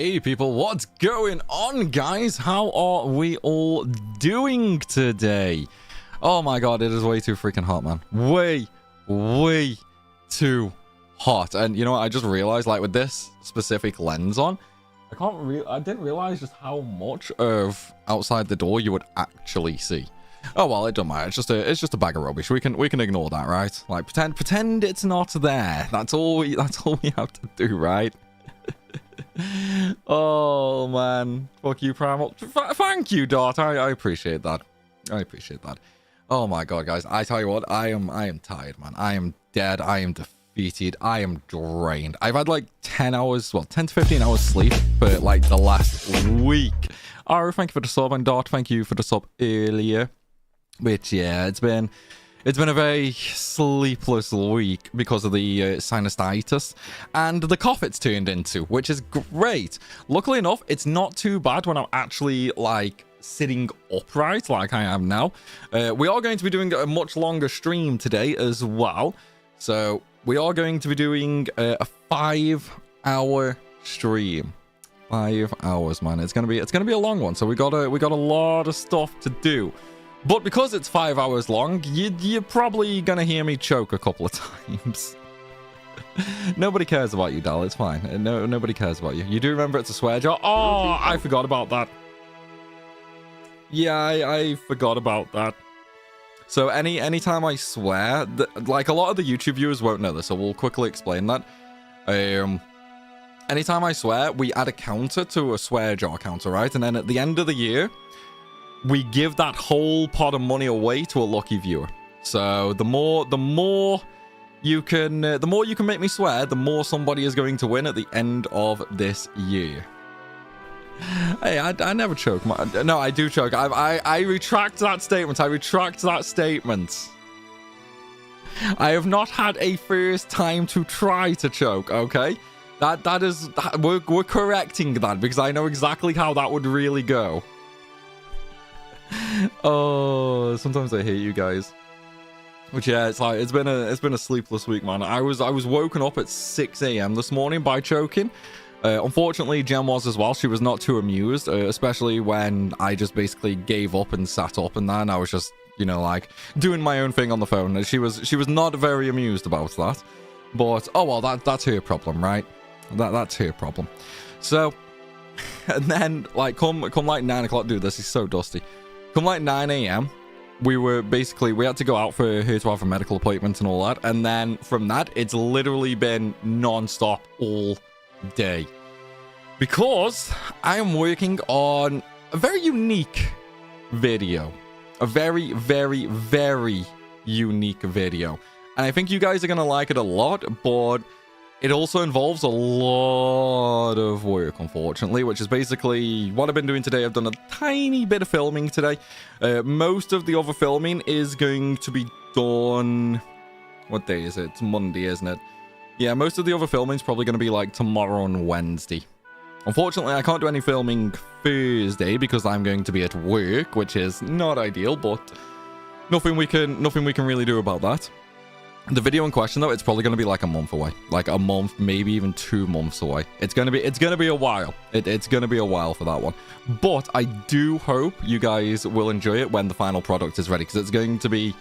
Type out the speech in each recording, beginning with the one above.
Hey people, what's going on, guys? How are we all doing today? Oh my god, it is way too freaking hot, man. Way too hot. And you know what? I just realized, like, with this specific lens on, I didn't realize just how much of outside the door you would actually see. Oh well, it don't matter. It's just a bag of rubbish. We can ignore that, right? Like pretend it's not there. That's all we have to do, right? Oh man, fuck you, Primal. Thank you, Dot. I appreciate that. I appreciate that. Oh my god, guys, I tell you what, I am tired, man. I am dead. I am defeated. I am drained. I've had like 10 hours, well, 10 to 15 hours sleep for like the last week. Oh, thank you for the sub, and Dot, thank you for the sub earlier. Which, yeah, it's been a very sleepless week because of the sinusitis and the cough it's turned into, which is great. Luckily enough, it's not too bad when I'm actually like sitting upright like I am now. We are going to be doing a much longer stream today as well. So we are going to be doing a 5-hour stream. 5 hours, man. It's gonna be a long one. So we got a lot of stuff to do. But because it's 5 hours long, you're probably gonna hear me choke a couple of times. Nobody cares about you, Dal. It's fine. Nobody cares about you. You do remember it's a swear jar? Oh, I forgot about that. Yeah, I forgot about that. So anytime I swear, like a lot of the YouTube viewers won't know this, so we'll quickly explain that. Anytime I swear, we add a counter to a swear jar counter, right? And then at the end of the year, we give that whole pot of money away to a lucky viewer. So the more you can make me swear, the more somebody is going to win at the end of this year. Hey, I never choke. No, I do choke. I retract that statement. I retract that statement. I have not had a first time to try to choke. Okay, we're correcting that because I know exactly how that would really go. Oh, sometimes I hate you guys. But yeah, it's been a sleepless week, man. I was woken up at 6 a.m. this morning by choking. Unfortunately, Jem was as well. She was not too amused, especially when I just basically gave up and sat up, and then I was just, you know, like doing my own thing on the phone. And she was not very amused about that. But oh well, that's her problem, right? That's her problem. So, and then like come like 9 o'clock, dude. This is so dusty. Come like 9 a.m. we had to go out for her to have a medical appointment and all that. And then from that, it's literally been non-stop all day. Because I am working on a very unique video. A very, very, very unique video. And I think you guys are going to like it a lot, but it also involves a lot of work, unfortunately, which is basically what I've been doing today. I've done a tiny bit of filming today. Most of the other filming is going to be done... What day is it? It's Monday, isn't it? Yeah, most of the other filming is probably going to be like tomorrow and Wednesday. Unfortunately, I can't do any filming Thursday because I'm going to be at work, which is not ideal, but nothing we can really do about that. The video in question, though, it's probably going to be like a month away. Like a month, maybe even 2 months away. It's going to be a while. It's going to be a while for that one. But I do hope you guys will enjoy it when the final product is ready, because it's going to be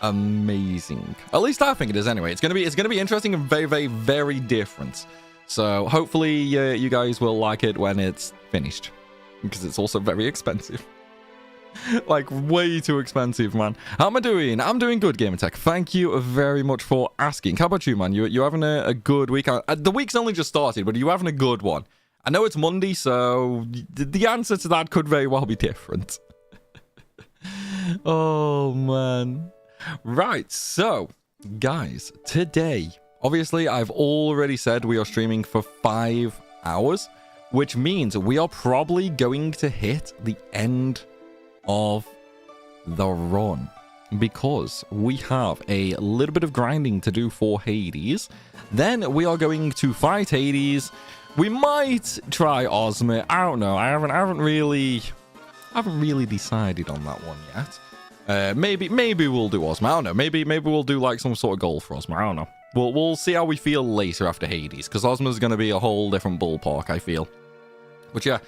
amazing. At least I think it is anyway. It's going to be interesting and very, very, very different. So hopefully you guys will like it when it's finished, because it's also very expensive. Like, way too expensive, man. How am I doing? I'm doing good, Gamer Tech. Thank you very much for asking. How about you, man? You having a good week? The week's only just started, but are you having a good one? I know it's Monday, so the answer to that could very well be different. Oh, man. Right, so, guys, today, obviously, I've already said we are streaming for 5 hours, which means we are probably going to hit the end of the run, because we have a little bit of grinding to do for Hades. Then we are going to fight Hades. We might try Ozma. I don't know. I haven't really decided on that one yet. Maybe we'll do Ozma. I don't know. Maybe we'll do like some sort of goal for Ozma. I don't know. We'll see how we feel later after Hades, because Ozma's going to be a whole different ballpark, I feel. But yeah.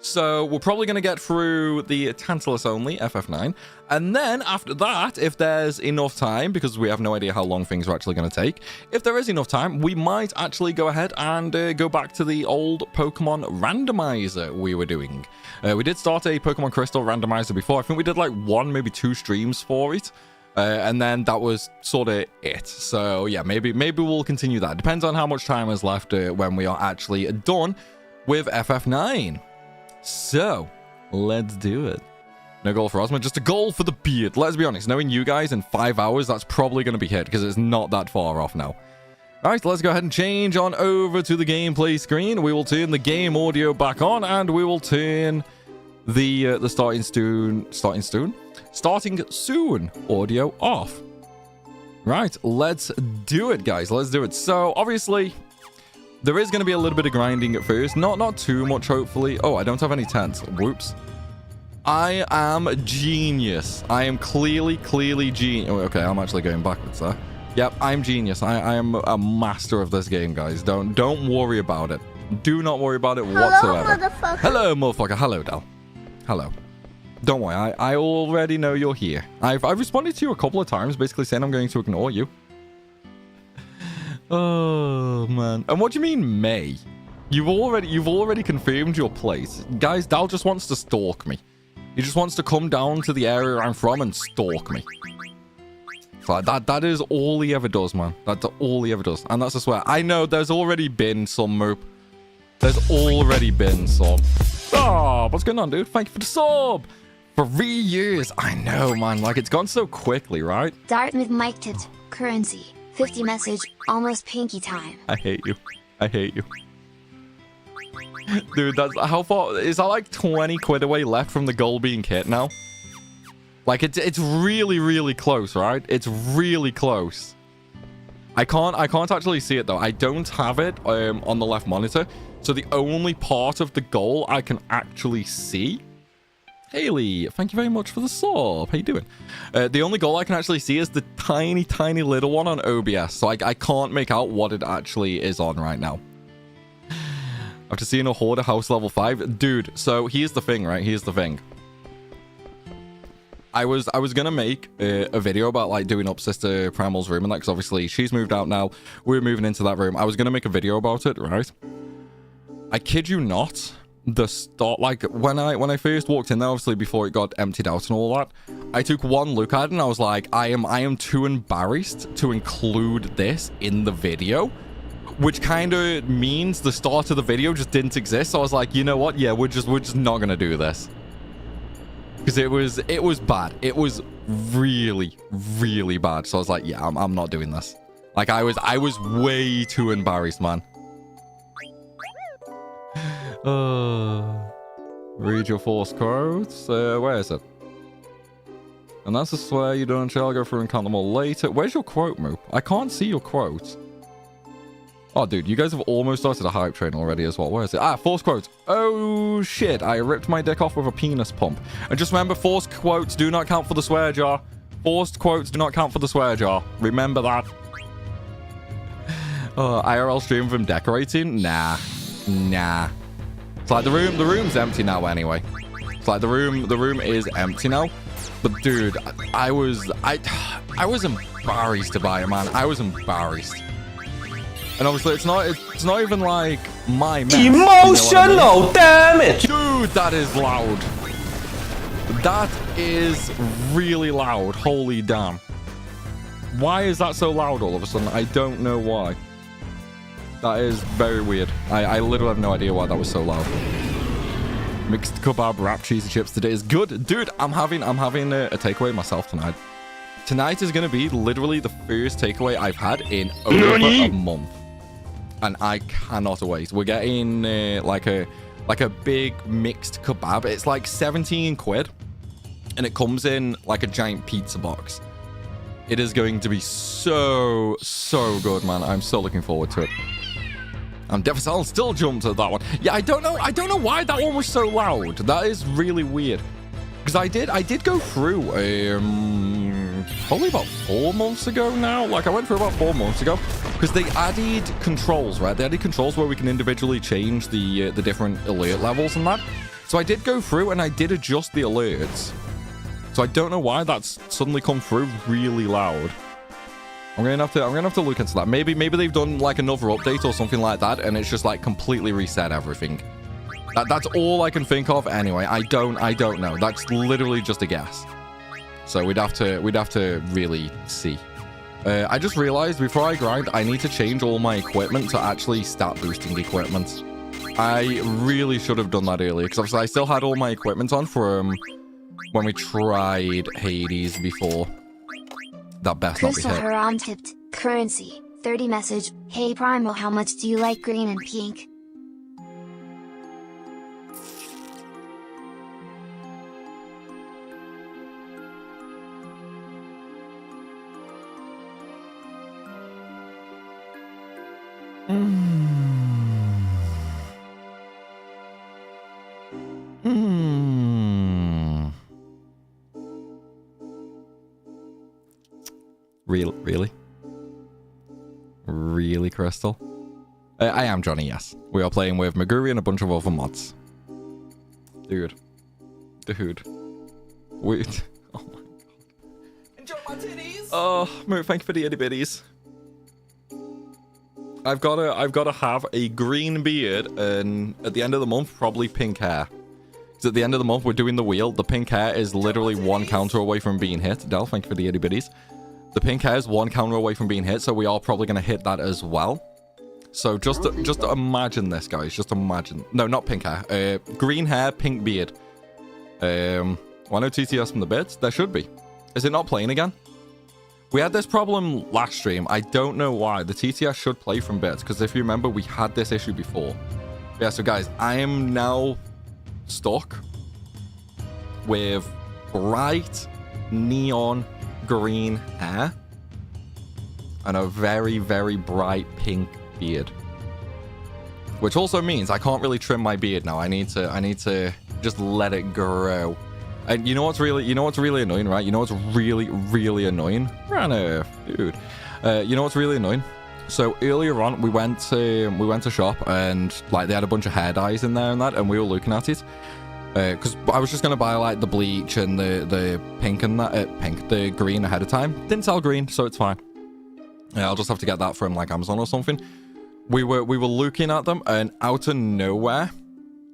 So we're probably going to get through the Tantalus only, FF9. And then after that, if there's enough time, because we have no idea how long things are actually going to take, if there is enough time, we might actually go ahead and go back to the old Pokemon randomizer we were doing. We did start a Pokemon Crystal randomizer before. I think we did like 1, maybe 2 streams for it. And then that was sort of it. So yeah, maybe we'll continue that. Depends on how much time is left when we are actually done with FF9. So, let's do it. No goal for Ozma, just a goal for the beard. Let's be honest, knowing you guys in 5 hours, that's probably going to be hit because it's not that far off now. All right, let's go ahead and change on over to the gameplay screen. We will turn the game audio back on, and we will turn the starting soon audio off. Right, let's do it, guys. Let's do it. So, obviously, there is going to be a little bit of grinding at first. Not too much, hopefully. Oh, I don't have any tents. Whoops. I am genius. I am clearly genius. Oh, okay, I'm actually going backwards there. Yep, I'm genius. I am a master of this game, guys. Don't worry about it. Do not worry about it whatsoever. Hello, motherfucker. Hello, motherfucker. Hello, Del. Hello. Don't worry. I already know you're here. I've responded to you a couple of times, basically saying I'm going to ignore you. Oh man. And what do you mean May? You've already confirmed your place. Guys, Dal just wants to stalk me. He just wants to come down to the area I'm from and stalk me. So that is all he ever does, man. That's all he ever does. And that's a swear. I know there's already been some moop. There's already been some. Oh, what's going on, dude? Thank you for the sub. 3 years. I know, man. Like, it's gone so quickly, right? Dartmouth mic'd it. Currency. 50 message. Almost pinky time. I hate you. I hate you. Dude, that's how far is that? Like 20 quid away left from the goal being hit now. Like it's really close, right? It's really close. I can't actually see it though. I don't have it on the left monitor, so the only part of the goal I can actually see. Haley, thank you very much for the sub. How you doing? The only goal I can actually see is the tiny little one on OBS, so I can't make out what it actually is on right now. After seeing a Hoarder house level 5, dude. So here's the thing, right? Here's the thing. I was gonna make a video about like doing up Sister Primal's room and that, because obviously she's moved out now. We're moving into that room. I was gonna make a video about it, right? I kid you not. The start, like when I first walked in there, obviously before it got emptied out and all that, I took one look at it and I was like, I am too embarrassed to include this in the video. Which kind of means the start of the video just didn't exist. So I was like, you know what? Yeah, we're just not gonna do this, because it was bad. It was really bad. So I was like, yeah, I'm not doing this. Like I was way too embarrassed, man. Read your force quotes. Where is it? And that's a swear you don't. Shall go through and count them all later. Where's your quote, Moop? I can't see your quotes. Oh, dude, you guys have almost started a hype train already as well. Where is it? Ah, force quotes. Oh, shit. I ripped my dick off with a penis pump. And just remember, forced quotes do not count for the swear jar. Forced quotes do not count for the swear jar. Remember that. IRL stream from decorating? Nah. It's like the room's empty now anyway. It's like the room is empty now. But dude, I was embarrassed to buy it, man. I was embarrassed. And obviously, it's not even like my mess. Emotional damage! Dude, that is loud. That is really loud. Holy damn. Why is that so loud all of a sudden? I don't know why. That is very weird. I literally have no idea why that was so loud. Mixed kebab wrap cheesy chips today is good. Dude, I'm having a takeaway myself tonight. Tonight is going to be literally the first takeaway I've had in over a month. And I cannot wait. We're getting like a big mixed kebab. It's like 17 quid. And it comes in like a giant pizza box. It is going to be so good, man. I'm so looking forward to it. I'll still jumped at that one. Yeah, I don't know why that one was so loud. That is really weird. Because I did go through probably about 4 months ago now. Like I went through about 4 months ago. Because they added controls, right? They added controls where we can individually change the different alert levels and that. So I did go through and I did adjust the alerts. So I don't know why that's suddenly come through really loud. I'm gonna have to look into that. Maybe they've done like another update or something like that, and it's just like completely reset everything. That's all I can think of. Anyway, I don't know. That's literally just a guess. So we'd have to really see. I just realized before I grind, I need to change all my equipment to actually stat boosting equipment. I really should have done that earlier, because obviously I still had all my equipment on from when we tried Hades before. That best not be Crystal hit. Haram tipped, currency, 30 message, hey Primal, how much do you like green and pink? Really, Crystal? I am Johnny, yes. We are playing with Maguri and a bunch of other mods. Dude. Wait. Oh my god. Enjoy my titties! Oh, thank you for the itty bitties. I've gotta have a green beard and at the end of the month, probably pink hair. Because at the end of the month, we're doing the wheel. The pink hair is literally one counter away from being hit. Del, thank you for the itty bitties. The pink hair is one counter away from being hit, so we are probably going to hit that as well. So just imagine this, guys. Just imagine. No, not pink hair. Green hair, pink beard. Why no TTS from the bits? There should be. Is it not playing again? We had this problem last stream. I don't know why. The TTS should play from bits, because if you remember, we had this issue before. Yeah, so guys, I am now stuck with bright neon green hair and a very, very bright pink beard, which also means I can't really trim my beard now. I need to just let it grow. And you know what's really annoying, right? You know what's really annoying? Rana, dude. You know what's really annoying? So earlier on, we went to shop and like they had a bunch of hair dyes in there and that, and we were looking at it. Because I was just going to buy like the bleach and the pink and that, the green ahead of time. Didn't sell green, so it's fine. Yeah, I'll just have to get that from like Amazon or something. We were looking at them, and out of nowhere,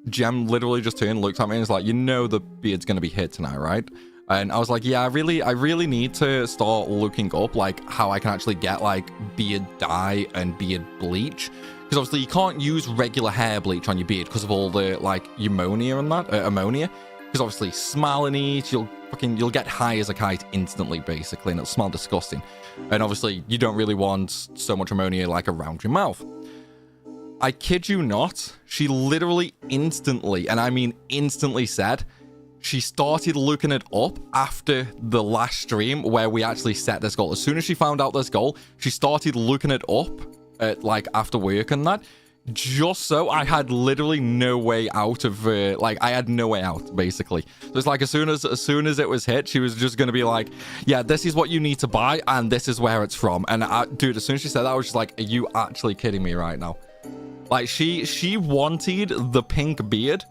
Gem literally just turned, looked at me, and was like, "You know the beard's going to be hit tonight, right?" And I was like, "Yeah, I really need to start looking up like how I can actually get like beard dye and beard bleach." Because obviously you can't use regular hair bleach on your beard because of all the like ammonia and that ammonia. Because obviously smell and eat, you'll get high as a kite instantly, basically, and it'll smell disgusting. And obviously you don't really want so much ammonia like around your mouth. I kid you not, she literally instantly, and I mean instantly, said she started looking it up after the last stream where we actually set this goal. As soon as she found out this goal, she started looking it up. Like after work and that, just so I had literally no way out of like I had no way out basically. So it's like as soon as it was hit, she was just gonna be like, yeah, this is what you need to buy and this is where it's from. And dude, as soon as she said that, I was just like, are you actually kidding me right now? Like she wanted the pink beard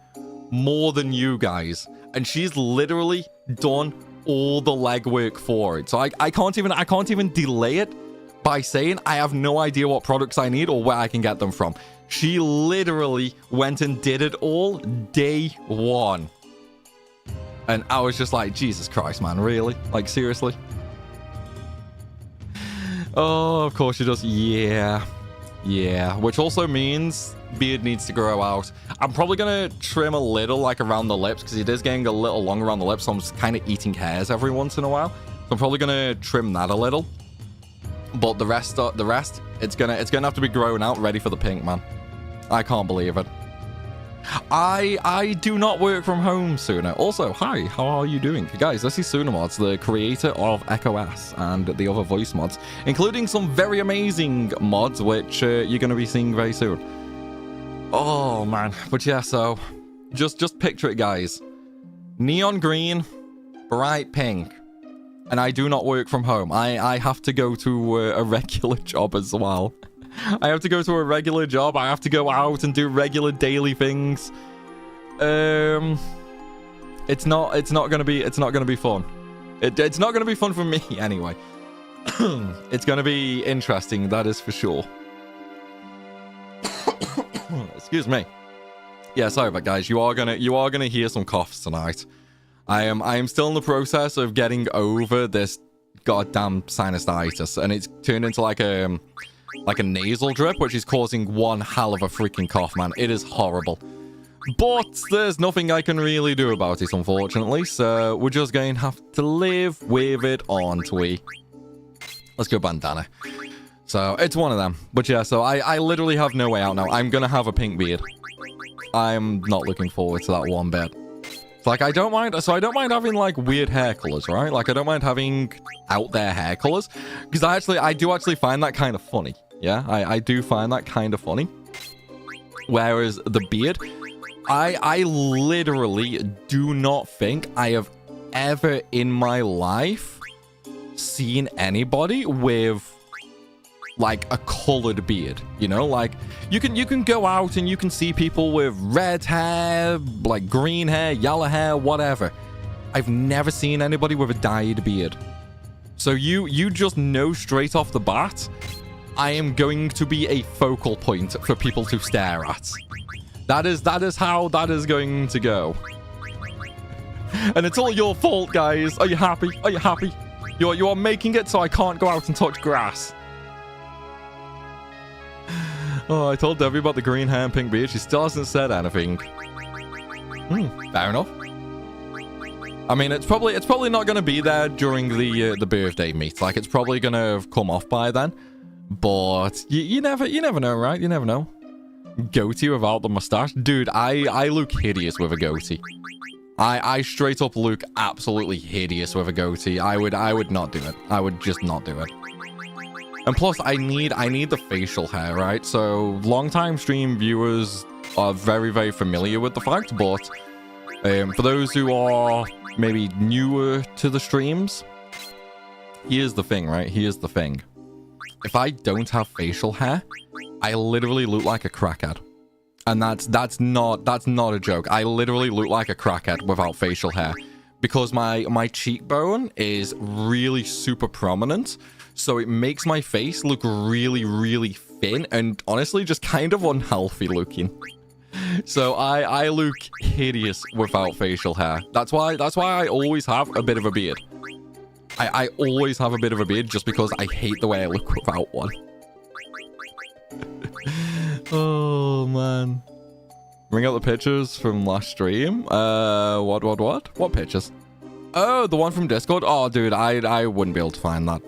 more than you guys, and she's literally done all the legwork for it. So I can't even delay it by saying I have no idea what products I need or where I can get them from. She literally went and did it all day one. And I was just like, Jesus Christ, man, really? Like, seriously? Oh, of course she does. Yeah. Which also means beard needs to grow out. I'm probably going to trim a little, like, around the lips, because it is getting a little long around the lips, so I'm just kind of eating hairs every once in a while. So I'm probably going to trim that a little. But the rest, it's gonna have to be grown out, ready for the pink, man. I can't believe it. I do not work from home, Suna. Also, hi, how are you doing? Guys, this is Sunamods, the creator of Echo S and the other voice mods, including some very amazing mods, which you're going to be seeing very soon. Oh, man. But yeah, so just picture it, guys. Neon green, bright pink. And I do not work from home. I have to go to a regular job as well. I have to go to a regular job. I have to go out and do regular daily things. It's not gonna be fun. It's not gonna be fun for me anyway. It's gonna be interesting, that is for sure. Excuse me. Yeah, sorry about guys. You are gonna hear some coughs tonight. I am still in the process of getting over this goddamn sinusitis, and it's turned into like a nasal drip, which is causing one hell of a freaking cough, man. It is horrible. But there's nothing I can really do about it, unfortunately, so we're just going to have to live with it, aren't we? Let's go bandana. So, it's one of them. But yeah, so I literally have no way out now. I'm gonna have a pink beard. I'm not looking forward to that one bit. Like, I don't mind having, like, weird hair colors, right? Like, I don't mind having out there hair colors, because I do actually find that kind of funny. Yeah, I do find that kind of funny. Whereas the beard, I literally do not think I have ever in my life seen anybody with like a colored beard, you know? Like you can go out and you can see people with red hair, like green hair, yellow hair, whatever. I've never seen anybody with a dyed beard. So you just know straight off the bat, I am going to be a focal point for people to stare at. That is how that is going to go. And it's all your fault, guys. Are you happy? Are you happy? You are making it so I can't go out and touch grass. Oh, I told Debbie about the green hair and pink beard. She still hasn't said anything. Fair enough. I mean, it's probably not going to be there during the birthday meet. Like, it's probably going to have come off by then. But you never know, right? You never know. Goatee without the mustache, dude. I look hideous with a goatee. I straight up look absolutely hideous with a goatee. I would not do it. I would just not do it. And plus, I need the facial hair, right? So long-time stream viewers are very, very familiar with the fact. But for those who are maybe newer to the streams, here's the thing, right? Here's the thing. If I don't have facial hair, I literally look like a crackhead. And that's not a joke. I literally look like a crackhead without facial hair. Because my cheekbone is really super prominent. So it makes my face look really, really thin and honestly just kind of unhealthy looking. So I look hideous without facial hair. That's why I always have a bit of a beard. I always have a bit of a beard just because I hate the way I look without one. Oh, man. Bring out the pictures from last stream. What pictures? Oh, the one from Discord? Oh, dude, I wouldn't be able to find that.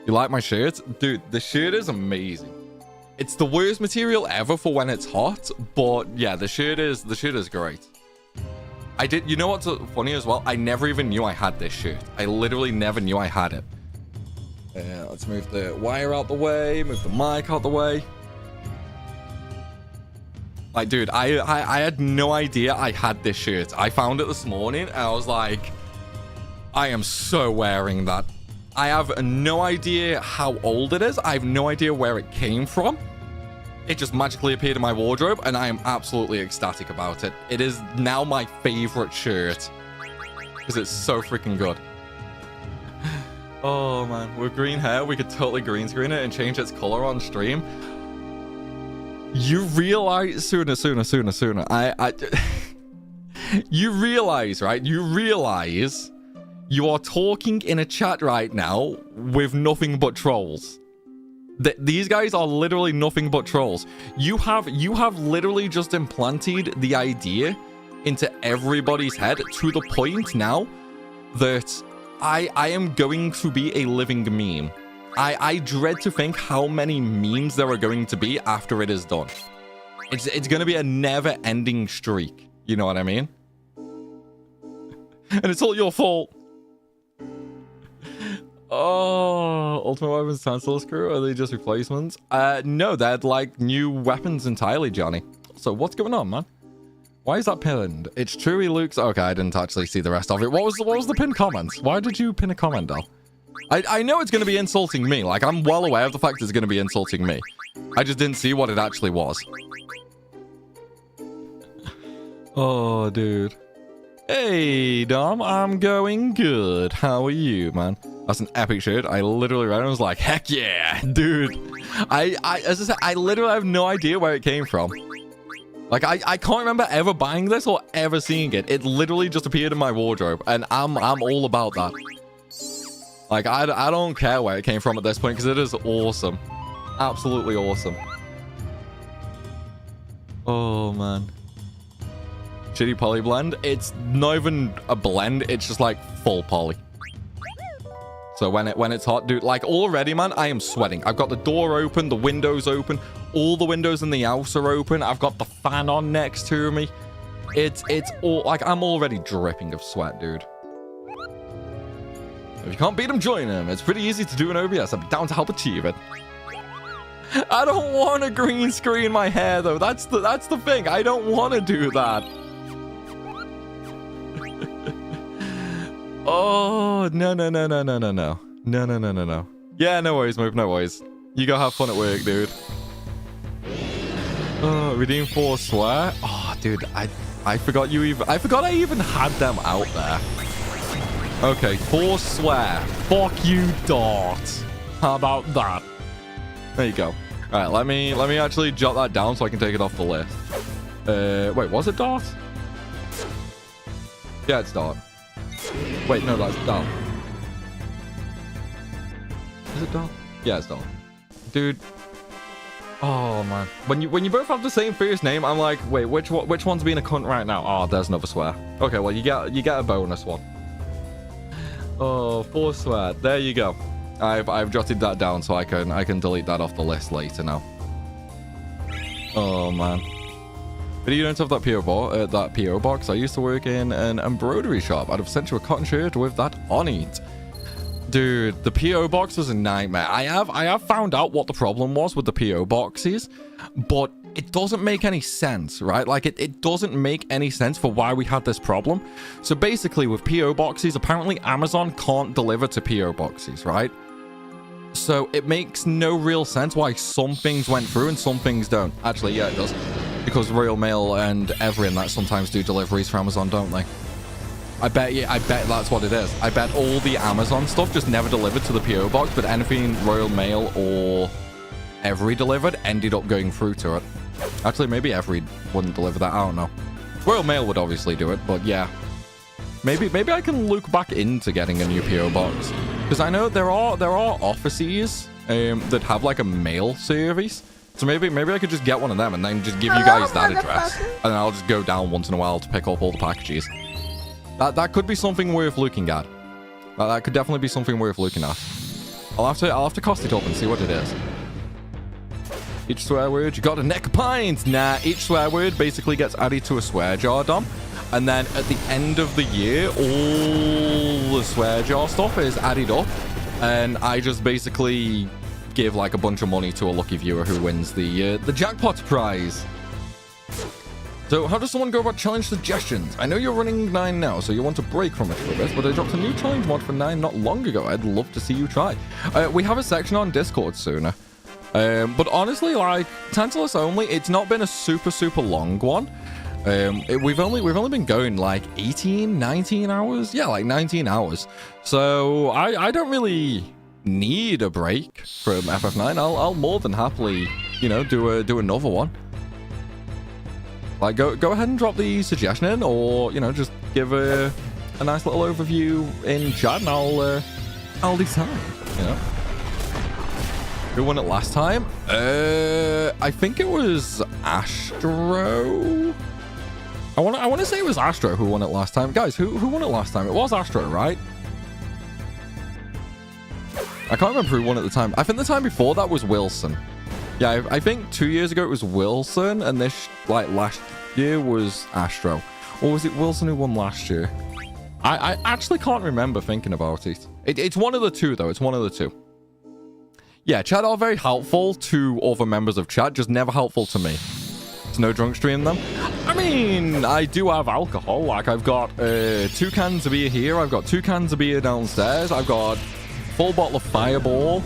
You like my shirt? Dude, the shirt is amazing. It's the worst material ever for when it's hot, but yeah, the shirt is great. You know what's funny as well? I never even knew I had this shirt. I literally never knew I had it. Let's move the wire out the way, move the mic out the way. Like, dude, I had no idea I had this shirt. I found it this morning, and I was like, I am so wearing that. I have no idea how old it is. I have no idea where it came from. It just magically appeared in my wardrobe, and I am absolutely ecstatic about it. It is now my favorite shirt because it's so freaking good. Oh, man. With green hair, we could totally green screen it and change its color on stream. You realize sooner. You realize, right? You realize you are talking in a chat right now with nothing but trolls. These guys are literally nothing but trolls. You have literally just implanted the idea into everybody's head to the point now that I am going to be a living meme. I dread to think how many memes there are going to be after it is done. It's going to be a never-ending streak. You know what I mean? And it's all your fault. Oh, Ultimate Weapons Tantalus crew? Are they just replacements? No, they're like new weapons entirely, Johnny. So what's going on, man? Why is that pinned? It's true he looks... Okay, I didn't actually see the rest of it. What was the pinned comment? Why did you pin a comment, Del? I know it's going to be insulting me. Like, I'm well aware of the fact it's going to be insulting me. I just didn't see what it actually was. Oh, dude. Hey, Dom, I'm going good. How are you, man? That's an epic shirt. I literally read it and was like, heck yeah, dude. As I said, I literally have no idea where it came from. Like, I can't remember ever buying this or ever seeing it. It literally just appeared in my wardrobe, and I'm all about that. Like, I don't care where it came from at this point, because it is awesome. Absolutely awesome. Oh, man. Shitty poly blend. It's not even a blend. It's just like full poly. So when it's hot, dude, like already, man, I am sweating. I've got the door open, the windows open, all the windows in the house are open. I've got the fan on next to me. It's all like I'm already dripping of sweat, dude. If you can't beat them, join them. It's pretty easy to do in OBS. I'll be down to help achieve it. I don't want to green screen my hair though. That's the thing. I don't want to do that. Oh, no. No. Yeah, no worries, Move, no worries. You go have fun at work, dude. Oh, redeem for swear? Oh, dude, I forgot I even had them out there. Okay, for swear. Fuck you, Dart. How about that? There you go. All right, let me actually jot that down so I can take it off the list. Wait, was it Dart? Yeah, it's Dart. Wait, no, that's Dart. Is it Dart? Yeah, it's Dart. Dude. Oh man. When you both have the same first name, I'm like, wait, which one's being a cunt right now? Oh, there's another swear. Okay, well you get a bonus one. Oh, for swear. There you go. I've jotted that down so I can delete that off the list later now. Oh man. But you don't have that PO box. I used to work in an embroidery shop. I'd have sent you a cotton shirt with that on it. Dude, the PO box was a nightmare. I have found out what the problem was with the PO boxes, but it doesn't make any sense, right? Like it doesn't make any sense for why we had this problem. So basically with PO boxes, apparently Amazon can't deliver to PO boxes, right? So it makes no real sense why some things went through and some things don't. Actually, yeah, it does. Because Royal Mail and Everin that sometimes do deliveries for Amazon, don't they? I bet that's what it is. I bet all the Amazon stuff just never delivered to the PO box, but anything Royal Mail or Every delivered ended up going through to it. Actually, maybe Every wouldn't deliver that. I don't know. Royal Mail would obviously do it, but yeah. Maybe I can look back into getting a new PO box, because I know there are offices that have like a mail service. So maybe I could just get one of them and then just give you guys that address, and I'll just go down once in a while to pick up all the packages. That could be something worth looking at. That could definitely be something worth looking at. I'll have to cost it up and see what it is. Each swear word, you got a neck pint. Nah, each swear word basically gets added to a swear jar, Dom. And then at the end of the year, all the swear jar stuff is added up, and I just basically give like a bunch of money to a lucky viewer who wins the jackpot prize. So how does someone go about challenge suggestions? I know you're running 9 now, so you want to break from it for a bit, but I dropped a new challenge mod for 9 not long ago. I'd love to see you try. We have a section on Discord sooner. But honestly, like, Tantalus only, it's not been a super long one. We've only been going like 18, 19 hours. Yeah, like 19 hours. So I don't really need a break from FF9. I'll more than happily, you know, do another one. Like, go ahead and drop the suggestion in, or, you know, just give a nice little overview in chat, and I'll decide, you know. Who won it last time? I think it was Astro. I want to say it was Astro who won it last time. Guys, who won it last time? It was Astro, right? I can't remember who won at the time. I think the time before that was Wilson. Yeah, I think 2 years ago it was Wilson, and this, like, last year was Astro. Or was it Wilson who won last year? I actually can't remember thinking about it. It's one of the two, though. It's one of the two. Yeah, chat are very helpful to other members of chat, just never helpful to me. It's no drunk stream them. I mean, I do have alcohol. Like, I've got 2 cans of beer here. I've got 2 cans of beer downstairs. I've got a full bottle of Fireball.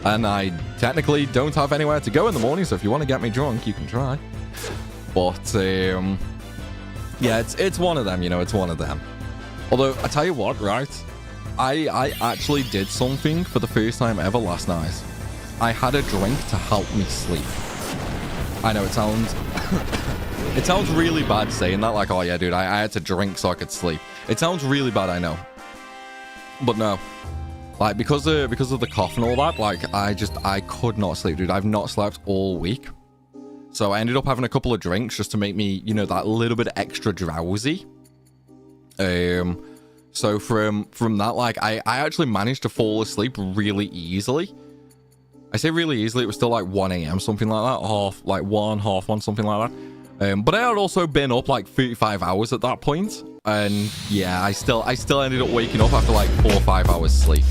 And I technically don't have anywhere to go in the morning, so if you want to get me drunk, you can try. But, Yeah, it's one of them, you know, it's one of them. Although, I tell you what, right? I actually did something for the first time ever last night. I had a drink to help me sleep. I know it sounds... it sounds really bad saying that, like, oh yeah, dude, I had to drink so I could sleep. It sounds really bad, I know. But no. Like, because of the cough and all that, like, I could not sleep, dude. I've not slept all week. So I ended up having a couple of drinks just to make me, you know, that little bit extra drowsy. So from that, like, I actually managed to fall asleep really easily. I say really easily, it was still like 1 a.m, something like that. Half one, something like that. But I had also been up like 35 hours at that point. And yeah, I still ended up waking up after like 4 or 5 hours sleep.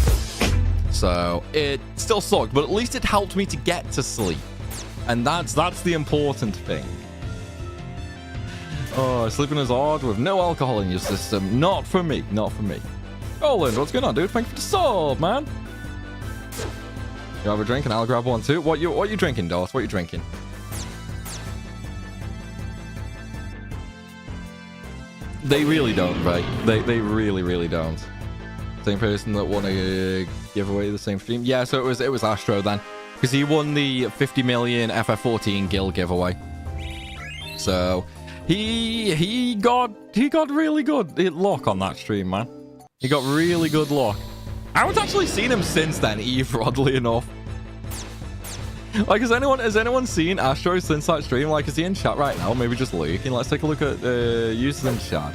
So it still sucked, but at least it helped me to get to sleep. And that's the important thing. Oh, sleeping is hard with no alcohol in your system. Not for me. Not for me. Roland, what's going on, dude? Thank you for the sub, man. You have a drink and I'll grab one too. What you drinking, Dawes? What you drinking? They really don't, right? They really don't. Same person that won a giveaway the same stream. Yeah, so it was Astro then. Because he won the 50 million FF14 guild giveaway. So he got really good luck on that stream, man. He got really good luck. I haven't actually seen him since then, Eve, oddly enough. Like, has anyone seen Astro since that stream? Like, is he in chat right now? Maybe just lurking. Let's take a look at users in chat.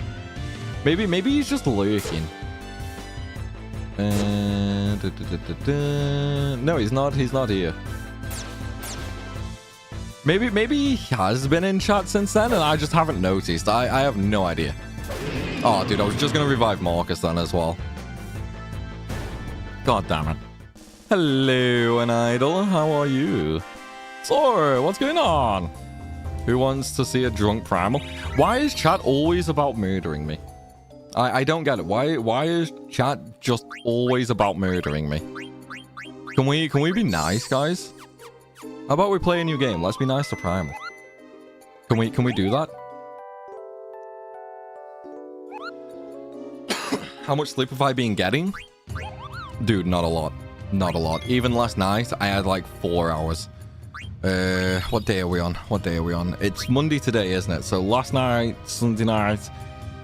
Maybe he's just lurking. No, he's not here. Maybe he has been in chat since then and I just haven't noticed. I have no idea. Oh, dude, I was just gonna revive Marcus then as well. God damn it. Hello, an idol. How are you? So, what's going on? Who wants to see a drunk Primal? Why is chat always about murdering me? I don't get it. Why is chat just always about murdering me? Can we be nice, guys? How about we play a new game? Let's be nice to Primal. Can we do that? How much sleep have I been getting? Dude, not a lot. Not a lot. Even last night, I had like 4 hours. What day are we on? What day are we on? It's Monday today, isn't it? So last night, Sunday night.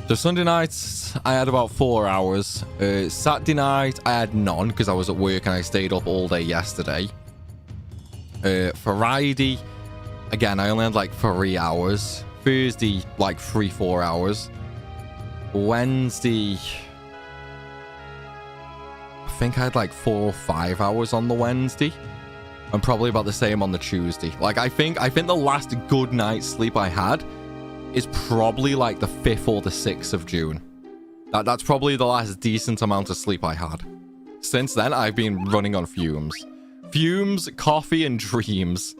So Sunday night, I had about 4 hours. Saturday night, I had none because I was at work and I stayed up all day yesterday. Friday, again, I only had like 3 hours. Thursday, like 3-4 hours. Wednesday, I think I had like 4 or 5 hours on the Wednesday. And probably about the same on the Tuesday. Like, I think the last good night's sleep I had is probably like the 5th or the 6th of June. That's probably the last decent amount of sleep I had. Since then, I've been running on fumes. Fumes, coffee, and dreams.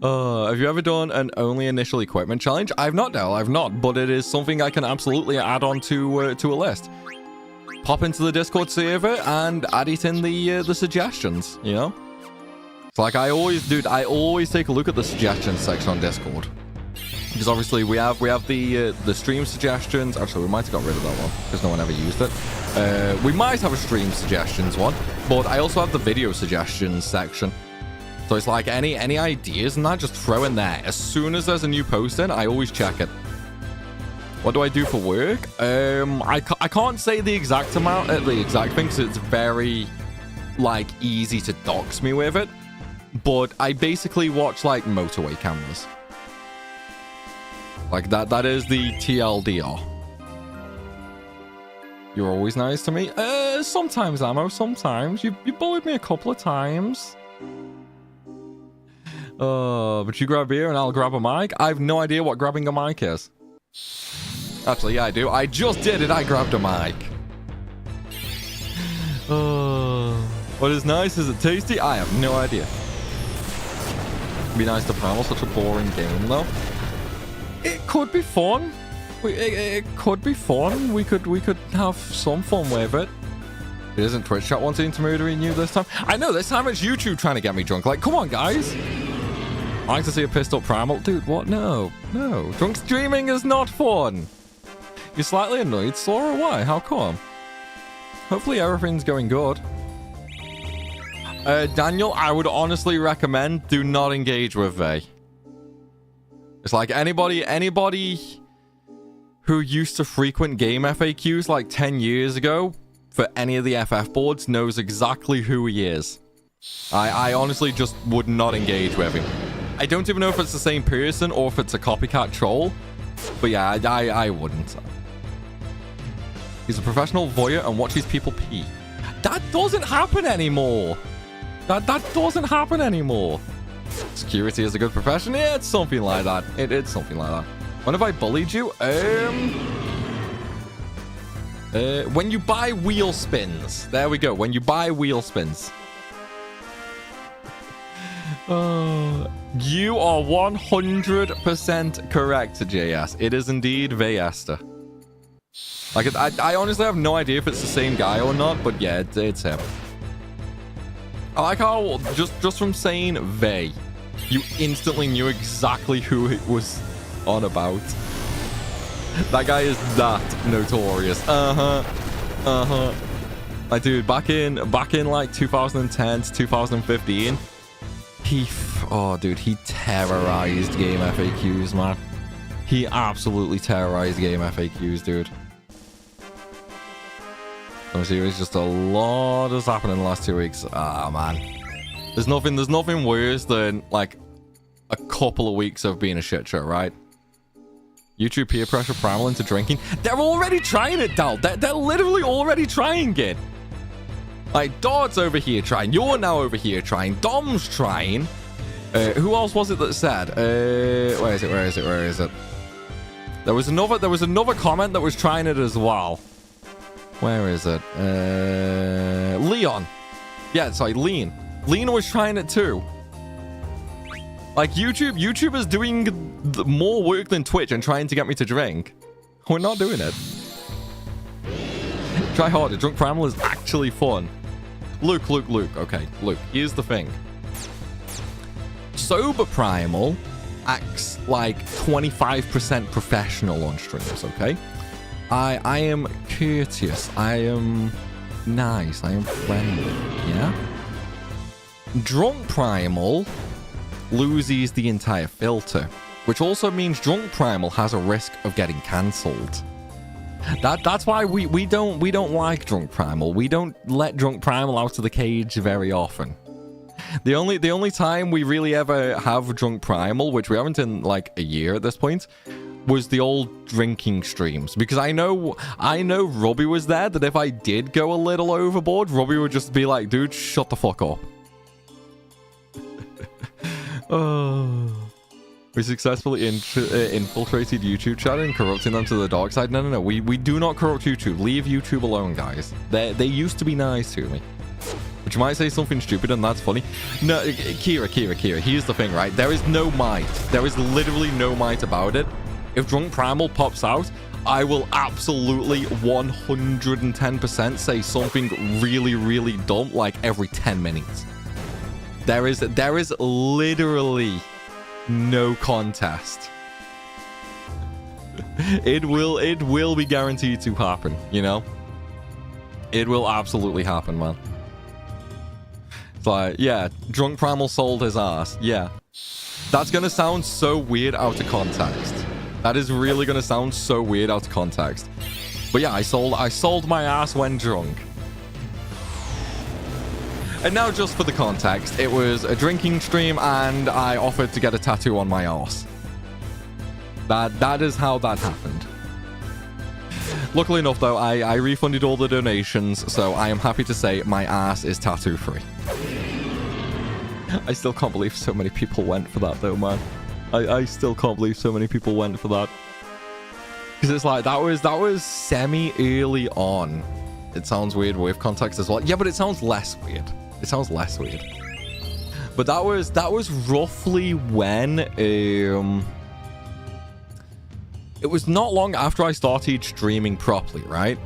Have you ever done an only initial equipment challenge? I've not, Del. I've not, but it is something I can absolutely add on to a list. Pop into the Discord server and add it in the suggestions, you know? It's like I always take a look at the suggestions section on Discord. Because obviously we have the stream suggestions. Actually, we might have got rid of that one because no one ever used it. We might have a stream suggestions one, but I also have the video suggestions section. So it's like any ideas and that, just throw in there. As soon as there's a new post in, I always check it. What do I do for work? I can't say the exact amount, the exact thing, because it's very, like, easy to dox me with it. But I basically watch, like, motorway cameras. Like, that is the TLDR. You're always nice to me. Sometimes, Ammo, sometimes. You bullied me a couple of times. But you grab a beer and I'll grab a mic. I have no idea what grabbing a mic is. Actually, yeah, I do. I just did it. I grabbed a mic. What is nice? Is it tasty? I have no idea. Be nice to Primal. Such a boring game, though. It could be fun. It could be fun. We could have some fun with it. It isn't Twitch chat wanting to murder you this time. I know, this time it's YouTube trying to get me drunk. Like, come on, guys. I like to see a pissed up Primal. Dude, what? No. No. Drunk streaming is not fun. You're slightly annoyed, Sora? Why? How come? Hopefully everything's going good. Daniel, I would honestly recommend do not engage with Vey. It's like anybody who used to frequent game FAQs like 10 years ago for any of the FF boards knows exactly who he is. I honestly just would not engage with him. I don't even know if it's the same person or if it's a copycat troll. But yeah, I wouldn't. He's a professional voyeur and watches people pee. That doesn't happen anymore. That doesn't happen anymore. Security is a good profession. Yeah, it's something like that. It's something like that. When have I bullied you? When you buy wheel spins. There we go. When you buy wheel spins. You are 100% correct, JS. It is indeed Veyester. Like, I honestly have no idea if it's the same guy or not, but yeah, it's him. I like how, just from saying Vey, you instantly knew exactly who it was on about. That guy is that notorious. Like, dude, back in like 2010 to 2015, he terrorized game FAQs, man. He absolutely terrorized game FAQs, dude. There's just a lot has happened in the last 2 weeks. Ah, man. There's nothing worse than like a couple of weeks of being a shit show, right? YouTube peer pressure Primal into drinking. They're already trying it, Dal. They're literally already trying it. Like, Dod's over here trying. You're now over here trying. Dom's trying. Who else was it that said? Where is it? There was another comment that was trying it as well. Where is it? Leon. Yeah, sorry, Lean. Lean was trying it too. Like, YouTube is doing more work than Twitch and trying to get me to drink. We're not doing it. Try harder. Drunk Primal is actually fun. Luke. Okay, Luke, here's the thing. Sober Primal acts like 25% professional on streams, okay? I am courteous. I am nice. I am friendly. Yeah? Drunk Primal loses the entire filter, which also means Drunk Primal has a risk of getting cancelled. That's why we don't like Drunk Primal. We don't let Drunk Primal out of the cage very often. The only time we really ever have Drunk Primal, which we haven't in like a year at this point, was the old drinking streams, because I know Robbie was there, that if I did go a little overboard, Robbie would just be like, dude, shut the fuck up. We successfully infiltrated YouTube chat and corrupting them to the dark side. No. We do not corrupt YouTube. Leave YouTube alone, guys. They used to be nice to me. But you might say something stupid and that's funny. No, Kira. Here's the thing, right? There is no might. There is literally no might about it. If Drunk Primal pops out, I will absolutely 110% say something really, really dumb like every 10 minutes. There is literally no contest. It will be guaranteed to happen, you know? It will absolutely happen, man. It's like, yeah, Drunk Primal sold his ass. Yeah. That's gonna sound so weird out of context. That is really gonna sound so weird out of context. But yeah, I sold my ass when drunk. And now just for the context, it was a drinking stream and I offered to get a tattoo on my arse. That is how that happened. Luckily enough though, I refunded all the donations, so I am happy to say my ass is tattoo free. I still can't believe so many people went for that though, man. I still can't believe so many people went for that. Because it's like, that was semi-early on. It sounds weird with context as well. Yeah, but it sounds less weird. It sounds less weird. But that was roughly when it was not long after I started streaming properly, right?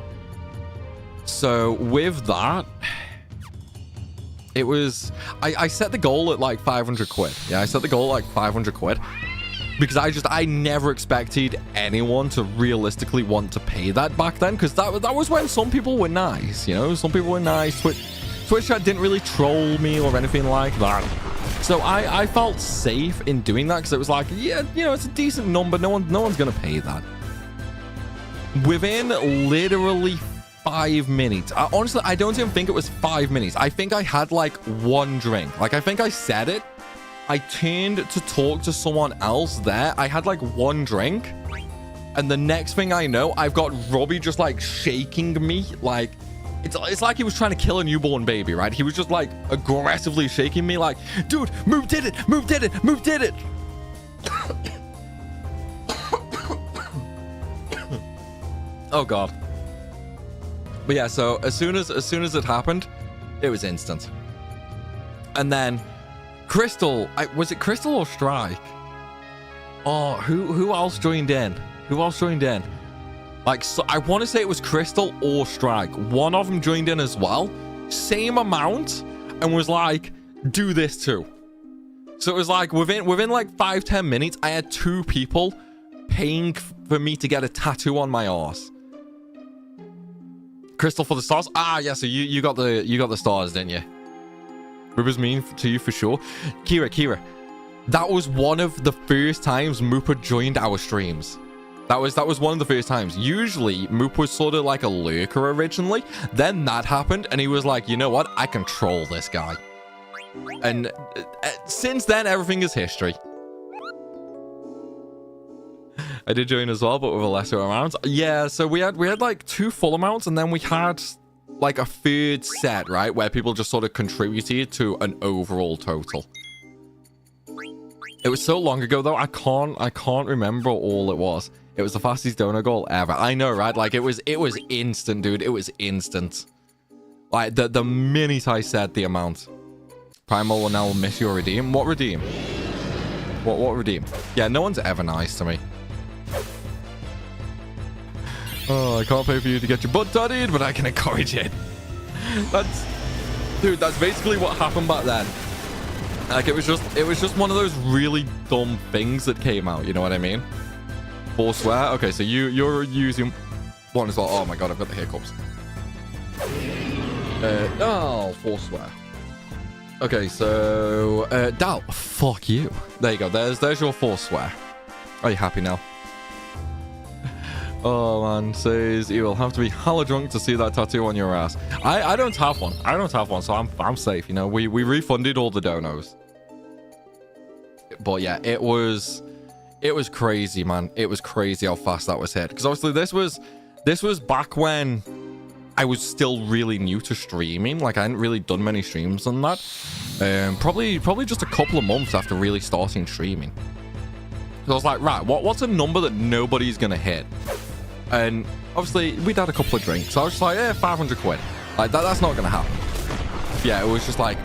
So with that, It was, I set the goal at like 500 quid. Yeah, I set the goal at like 500 quid. Because I never expected anyone to realistically want to pay that back then. Because that was when some people were nice, you know? Some people were nice. Twitch chat didn't really troll me or anything like that. So I felt safe in doing that because it was like, yeah, you know, it's a decent number. No one's going to pay that. Within literally 5 minutes. Honestly, I don't even think it was 5 minutes. I think I had like one drink. Like, I think I said it. I turned to talk to someone else there. I had like one drink. And the next thing I know, I've got Robbie just like shaking me. Like, it's like he was trying to kill a newborn baby, right? He was just like aggressively shaking me like, dude, Move did it. Move did it. Move did it. Oh, God. But yeah, so as soon as it happened, it was instant. And then Crystal, was it Crystal or Strike? Oh, who else joined in? Who else joined in? Like, so I want to say it was Crystal or Strike. One of them joined in as well. Same amount, and was like, do this too. So it was like within like 5-10 minutes, I had 2 people paying for me to get a tattoo on my arse. Crystal for the stars. Ah, yeah. So you got the stars, didn't you? Rivers mean to you for sure. Kira. That was one of the first times Moopa joined our streams. That was one of the first times. Usually, Moop was sort of like a lurker originally. Then that happened, and he was like, you know what? I control this guy. And since then, everything is history. I did join as well, but with a lesser amount. Yeah, so we had like 2 full amounts, and then we had like a third set, right, where people just sort of contributed to an overall total. It was so long ago though, I can't remember all it was. It was the fastest donor goal ever. I know, right? Like it was instant, dude. It was instant. Like the minute I said the amount. Primal will now miss your redeem. What redeem? What redeem? Yeah, no one's ever nice to me. Oh, I can't pay for you to get your butt tutted, but I can encourage it. That's basically what happened back then. Like it was just one of those really dumb things that came out. You know what I mean? Forswear. Okay, so you're using one as well. Oh my god, I've got the hiccups. Forswear. Okay, so Dal, fuck you. There you go. There's your Forswear. Are you happy now? Oh man, says you will have to be hella drunk to see that tattoo on your ass. I don't have one. I don't have one, so I'm safe. You know, we refunded all the donos. But yeah, it was crazy, man. It was crazy how fast that was hit. Because obviously this was back when I was still really new to streaming. Like I hadn't really done many streams on that. Probably just a couple of months after really starting streaming. So I was like, right, what's a number that nobody's gonna hit? And obviously we'd had a couple of drinks. So I was just like, 500 quid. Like that's not gonna happen. Yeah, it was just like,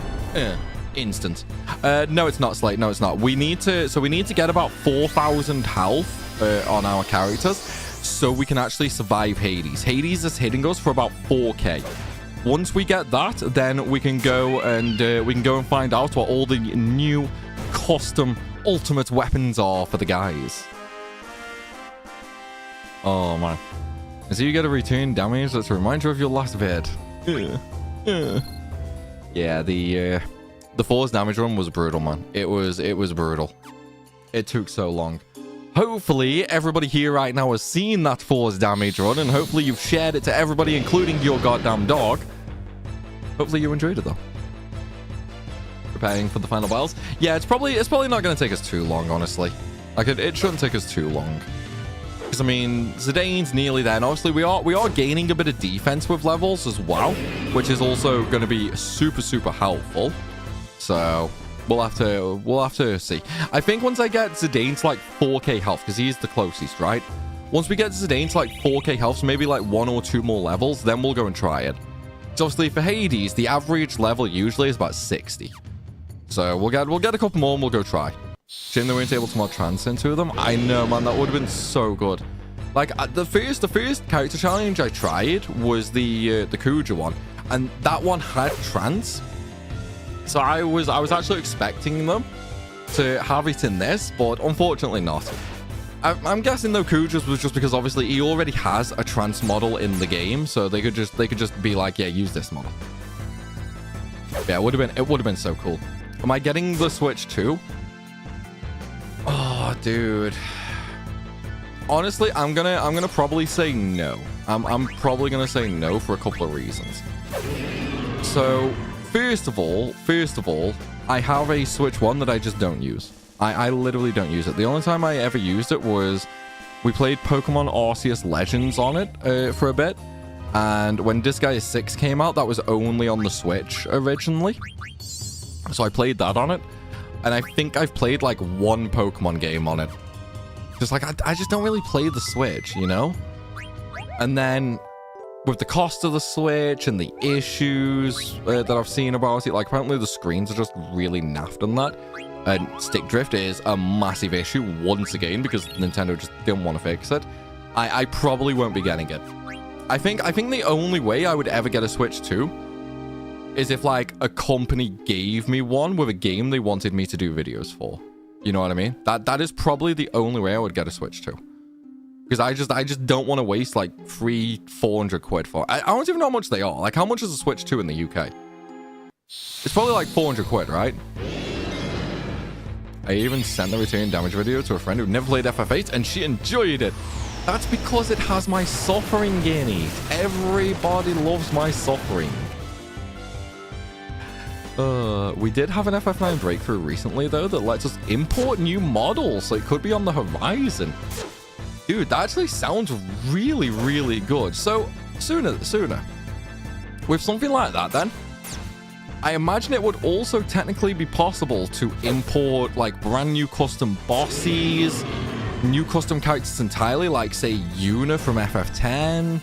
instant. No, it's not, Slate. No, it's not. We need to get about 4,000 health on our characters so we can actually survive Hades. Hades is hitting us for about 4k. Once we get that, then we can go and find out what all the new custom ultimate weapons are for the guys. Oh man. And so you get a return damage that's a reminder of your last vid. Yeah, the Force damage run was brutal, man. It was brutal. It took so long. Hopefully everybody here right now has seen that Force damage run, and hopefully you've shared it to everybody, including your goddamn dog. Hopefully you enjoyed it though. Preparing for the final battles. Yeah, it's probably not going to take us too long, honestly. Like it shouldn't take us too long. Because I mean, Zidane's nearly there, and obviously we are gaining a bit of defense with levels as well, which is also going to be super helpful. So we'll have to see. I think once I get Zidane to like 4k health, because he's the closest, right? Once we get Zidane to like 4k health, so maybe like 1 or 2 more levels, then we'll go and try it. So obviously for Hades, the average level usually is about 60. So we'll get a couple more and we'll go try. Shame they weren't able to mod Transcendance to them. I know, man, that would have been so good. Like the first character challenge I tried was the Kuja one, and that one had trance. So I was actually expecting them to have it in this, but unfortunately not. I'm guessing though Kuja's was just because obviously he already has a trans model in the game, so they could just be like, yeah, use this model. Yeah, it would have been so cool. Am I getting the Switch too? Oh, dude. Honestly, I'm gonna probably say no. I'm probably gonna say no for a couple of reasons. So first of all, I have a Switch 1 that I just don't use. I literally don't use it. The only time I ever used it was we played Pokemon Arceus Legends on it for a bit. And when Disgaea 6 came out, that was only on the Switch originally. So I played that on it. And I think I've played like one Pokemon game on it. Just like, I just don't really play the Switch, you know? And then with the cost of the Switch and the issues that I've seen about it, like apparently the screens are just really naffed on that. And stick drift is a massive issue once again because Nintendo just didn't want to fix it. I probably won't be getting it. I think the only way I would ever get a Switch 2 is if like a company gave me one with a game they wanted me to do videos for. You know what I mean? That is probably the only way I would get a Switch 2. Because I just don't want to waste like 300-400 quid for it. I don't even know how much they are. Like how much is a Switch 2 in the UK? It's probably like 400 quid, right? I even sent the return damage video to a friend who never played FF8 and she enjoyed it. That's because it has my suffering in it. Everybody loves my suffering. We did have an FF9 breakthrough recently though that lets us import new models, so it could be on the horizon. Dude, that actually sounds really, really good. So sooner. With something like that then, I imagine it would also technically be possible to import like brand new custom bosses, new custom characters entirely, like say Yuna from FF10,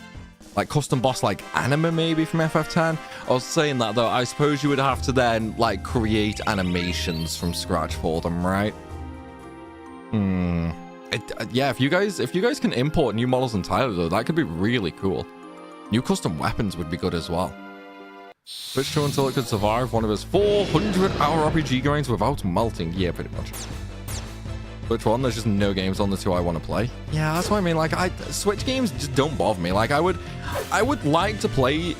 like custom boss like Anima maybe from FF10. I was saying that though, I suppose you would have to then like create animations from scratch for them, right? Yeah, if you guys can import new models entirely though, that could be really cool. New custom weapons would be good as well. Switch 2 until it could survive one of his 400-hour RPG grinds without melting. Yeah, pretty much. Switch 1, there's just no games on the 2 I want to play. Yeah, that's what I mean. Like, Switch games just don't bother me. Like, I would like to play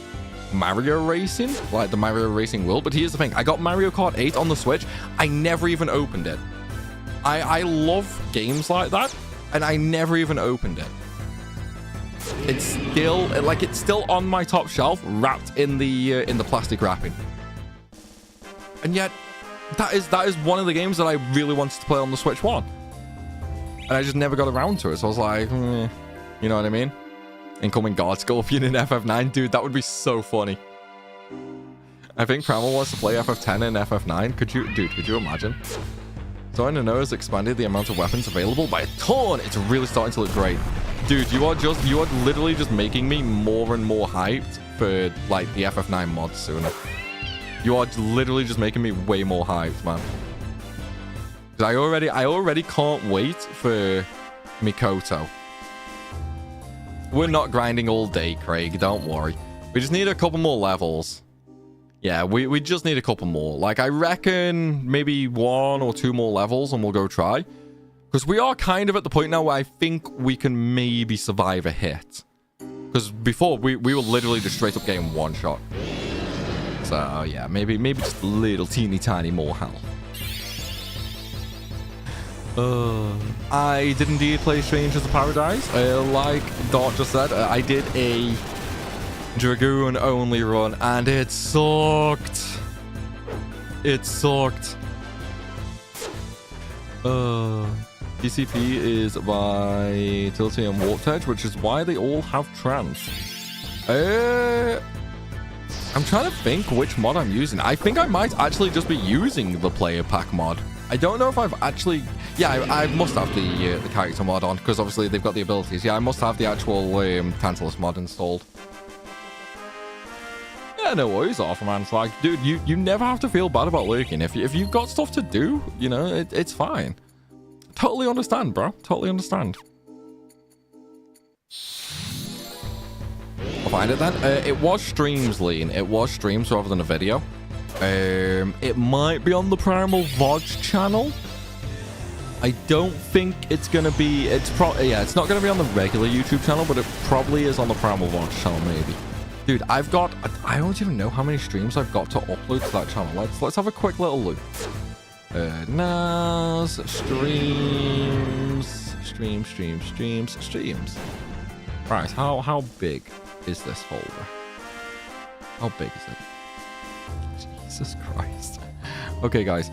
Mario Racing, like the Mario Racing World, but here's the thing. I got Mario Kart 8 on the Switch. I never even opened it. I love games like that, and I never even opened it. It's still on my top shelf, wrapped in the plastic wrapping. And yet, that is one of the games that I really wanted to play on the Switch 1. And I just never got around to it. So I was like, you know what I mean? Incoming Guard Scorpion in FF9. Dude, that would be so funny. I think Primal wants to play FF10 and FF9. Could you imagine? So I know has expanded the amount of weapons available by a ton. It's really starting to look great. Dude, you are literally just making me more and more hyped for like the FF9 mods sooner. You are literally just making me way more hyped, man. I already can't wait for Mikoto. We're not grinding all day, Craig. Don't worry. We just need a couple more levels. Yeah, we just need a couple more. Like, I reckon maybe 1 or 2 more levels and we'll go try. Because we are kind of at the point now where I think we can maybe survive a hit. Because before, we were literally just straight up getting one shot. So, yeah, maybe just a little teeny tiny more health. I did indeed play Strangers of Paradise. Like Dart just said, I did a Dragoon only run and it sucked. It sucked. PCP is by Tilty and Warped Edge, which is why they all have trans. I'm trying to think which mod I'm using. I think I might actually just be using the player pack mod. I don't know if I've actually... Yeah, I must have the character mod on, because obviously they've got the abilities. Yeah, I must have the actual Tantalus mod installed. Yeah, no worries, Arthur, man. It's like, dude, you never have to feel bad about lurking. If you've got stuff to do, you know, it's fine. Totally understand, bro. Totally understand. I'll find it then. It was streams, Lean. It was streams rather than a video. It might be on the Primal VOD channel. I don't think it's gonna be. It's probably, yeah, it's not gonna be on the regular YouTube channel, but it probably is on the Primal VOD channel, maybe. Dude, I don't even know how many streams I've got to upload to that channel. Let's have a quick little look. NAS streams. Right, how big is this folder? How big is it? Jesus Christ. Okay, guys,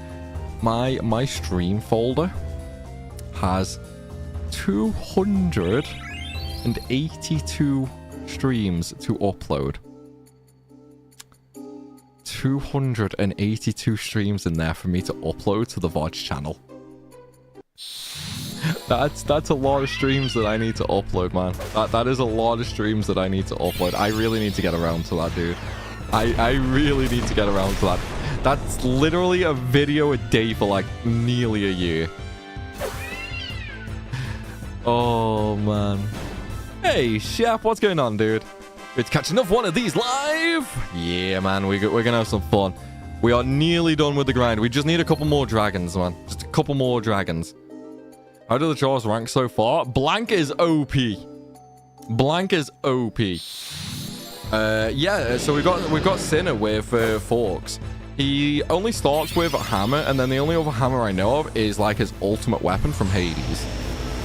my stream folder has 282 streams to upload. 282 streams in there for me to upload to the VOD channel. That's a lot of streams that I need to upload, man. That is a lot of streams that I need to upload. I really need to get around to that, dude. I really need to get around to that. That's literally a video a day for like nearly a year. Oh, man. Hey, Chef, what's going on, dude? Good to catch another one of these live. Yeah, man, we're gonna have some fun. We are nearly done with the grind. We just need a couple more dragons, man. Just a couple more dragons. How do the chores rank so far? Blank is OP. Blank is OP. Yeah, so we've got Sinner with Forks. He only starts with a hammer, and then the only other hammer I know of is like his ultimate weapon from Hades.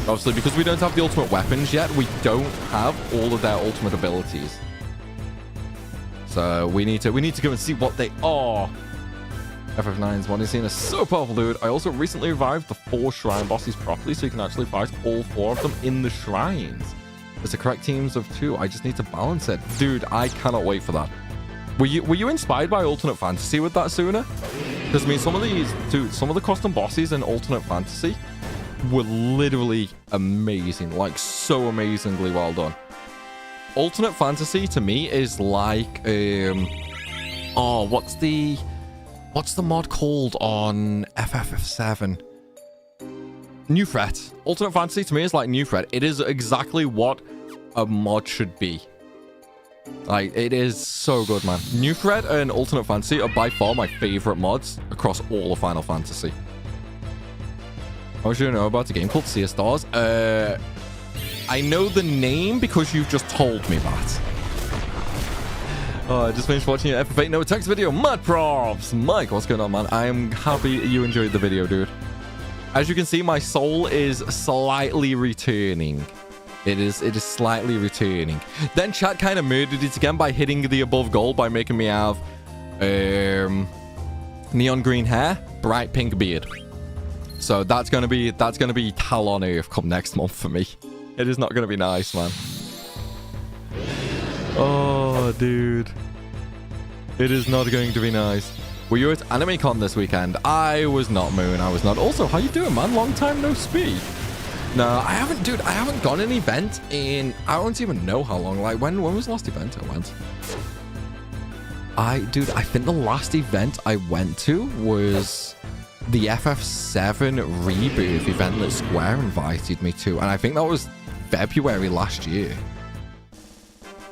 Obviously, because we don't have the ultimate weapons yet, we don't have all of their ultimate abilities. So we need to go and see what they are. FF9's modding scene is so powerful, dude. I also recently revived the 4 shrine bosses properly, so you can actually fight all 4 of them in the shrines. It's the correct teams of 2. I just need to balance it. Dude, I cannot wait for that. Were you inspired by Alternate Fantasy with that sooner? Because I mean, some of the custom bosses in Alternate Fantasy were literally amazing, like so amazingly well done. Alternate Fantasy to me is like what's the mod called on FF7? New Threat. Alternate Fantasy to me is like New Threat. It is exactly what a mod should be. Like, it is so good, man. New Threat and Alternate Fantasy are by far my favorite mods across all of Final Fantasy. How much do you know about a game called Sea of Stars? I know the name because you've just told me that. I just finished watching your FF8 No Text video. Mad props! Mike, what's going on, man? I am happy you enjoyed the video, dude. As you can see, my soul is slightly returning. It is slightly returning. Then chat kind of murdered it again by hitting the above goal by making me have neon green hair, bright pink beard. So that's gonna be hell on earth come next month for me. It is not gonna be nice, man. Oh, dude. It is not going to be nice. Were you at AnimeCon this weekend? I was not, Moon. I was not. Also, how you doing, man? Long time no speak. No, I haven't, dude. I haven't gone an event in, I don't even know how long. Like, when was the last event I went? I think the last event I went to was the FF7 Rebirth event that Square invited me to. And I think that was February last year.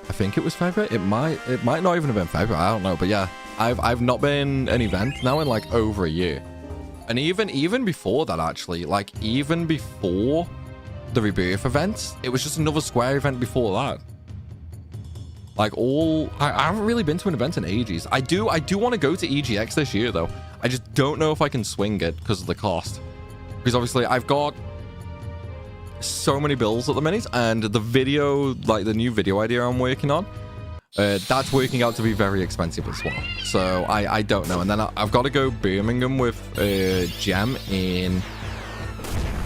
I think it was February. It might not even have been February. I don't know. But yeah, I've not been an event now in like over a year. And even before that, actually, like even before the Rebirth event, it was just another Square event before that. Like I haven't really been to an event in ages. I do want to go to EGX this year though. I just don't know if I can swing it because of the cost. Because obviously I've got so many bills at the minute, and the video, like the new video idea I'm working on, that's working out to be very expensive as well. So I don't know. And then I've got to go Birmingham with Gem in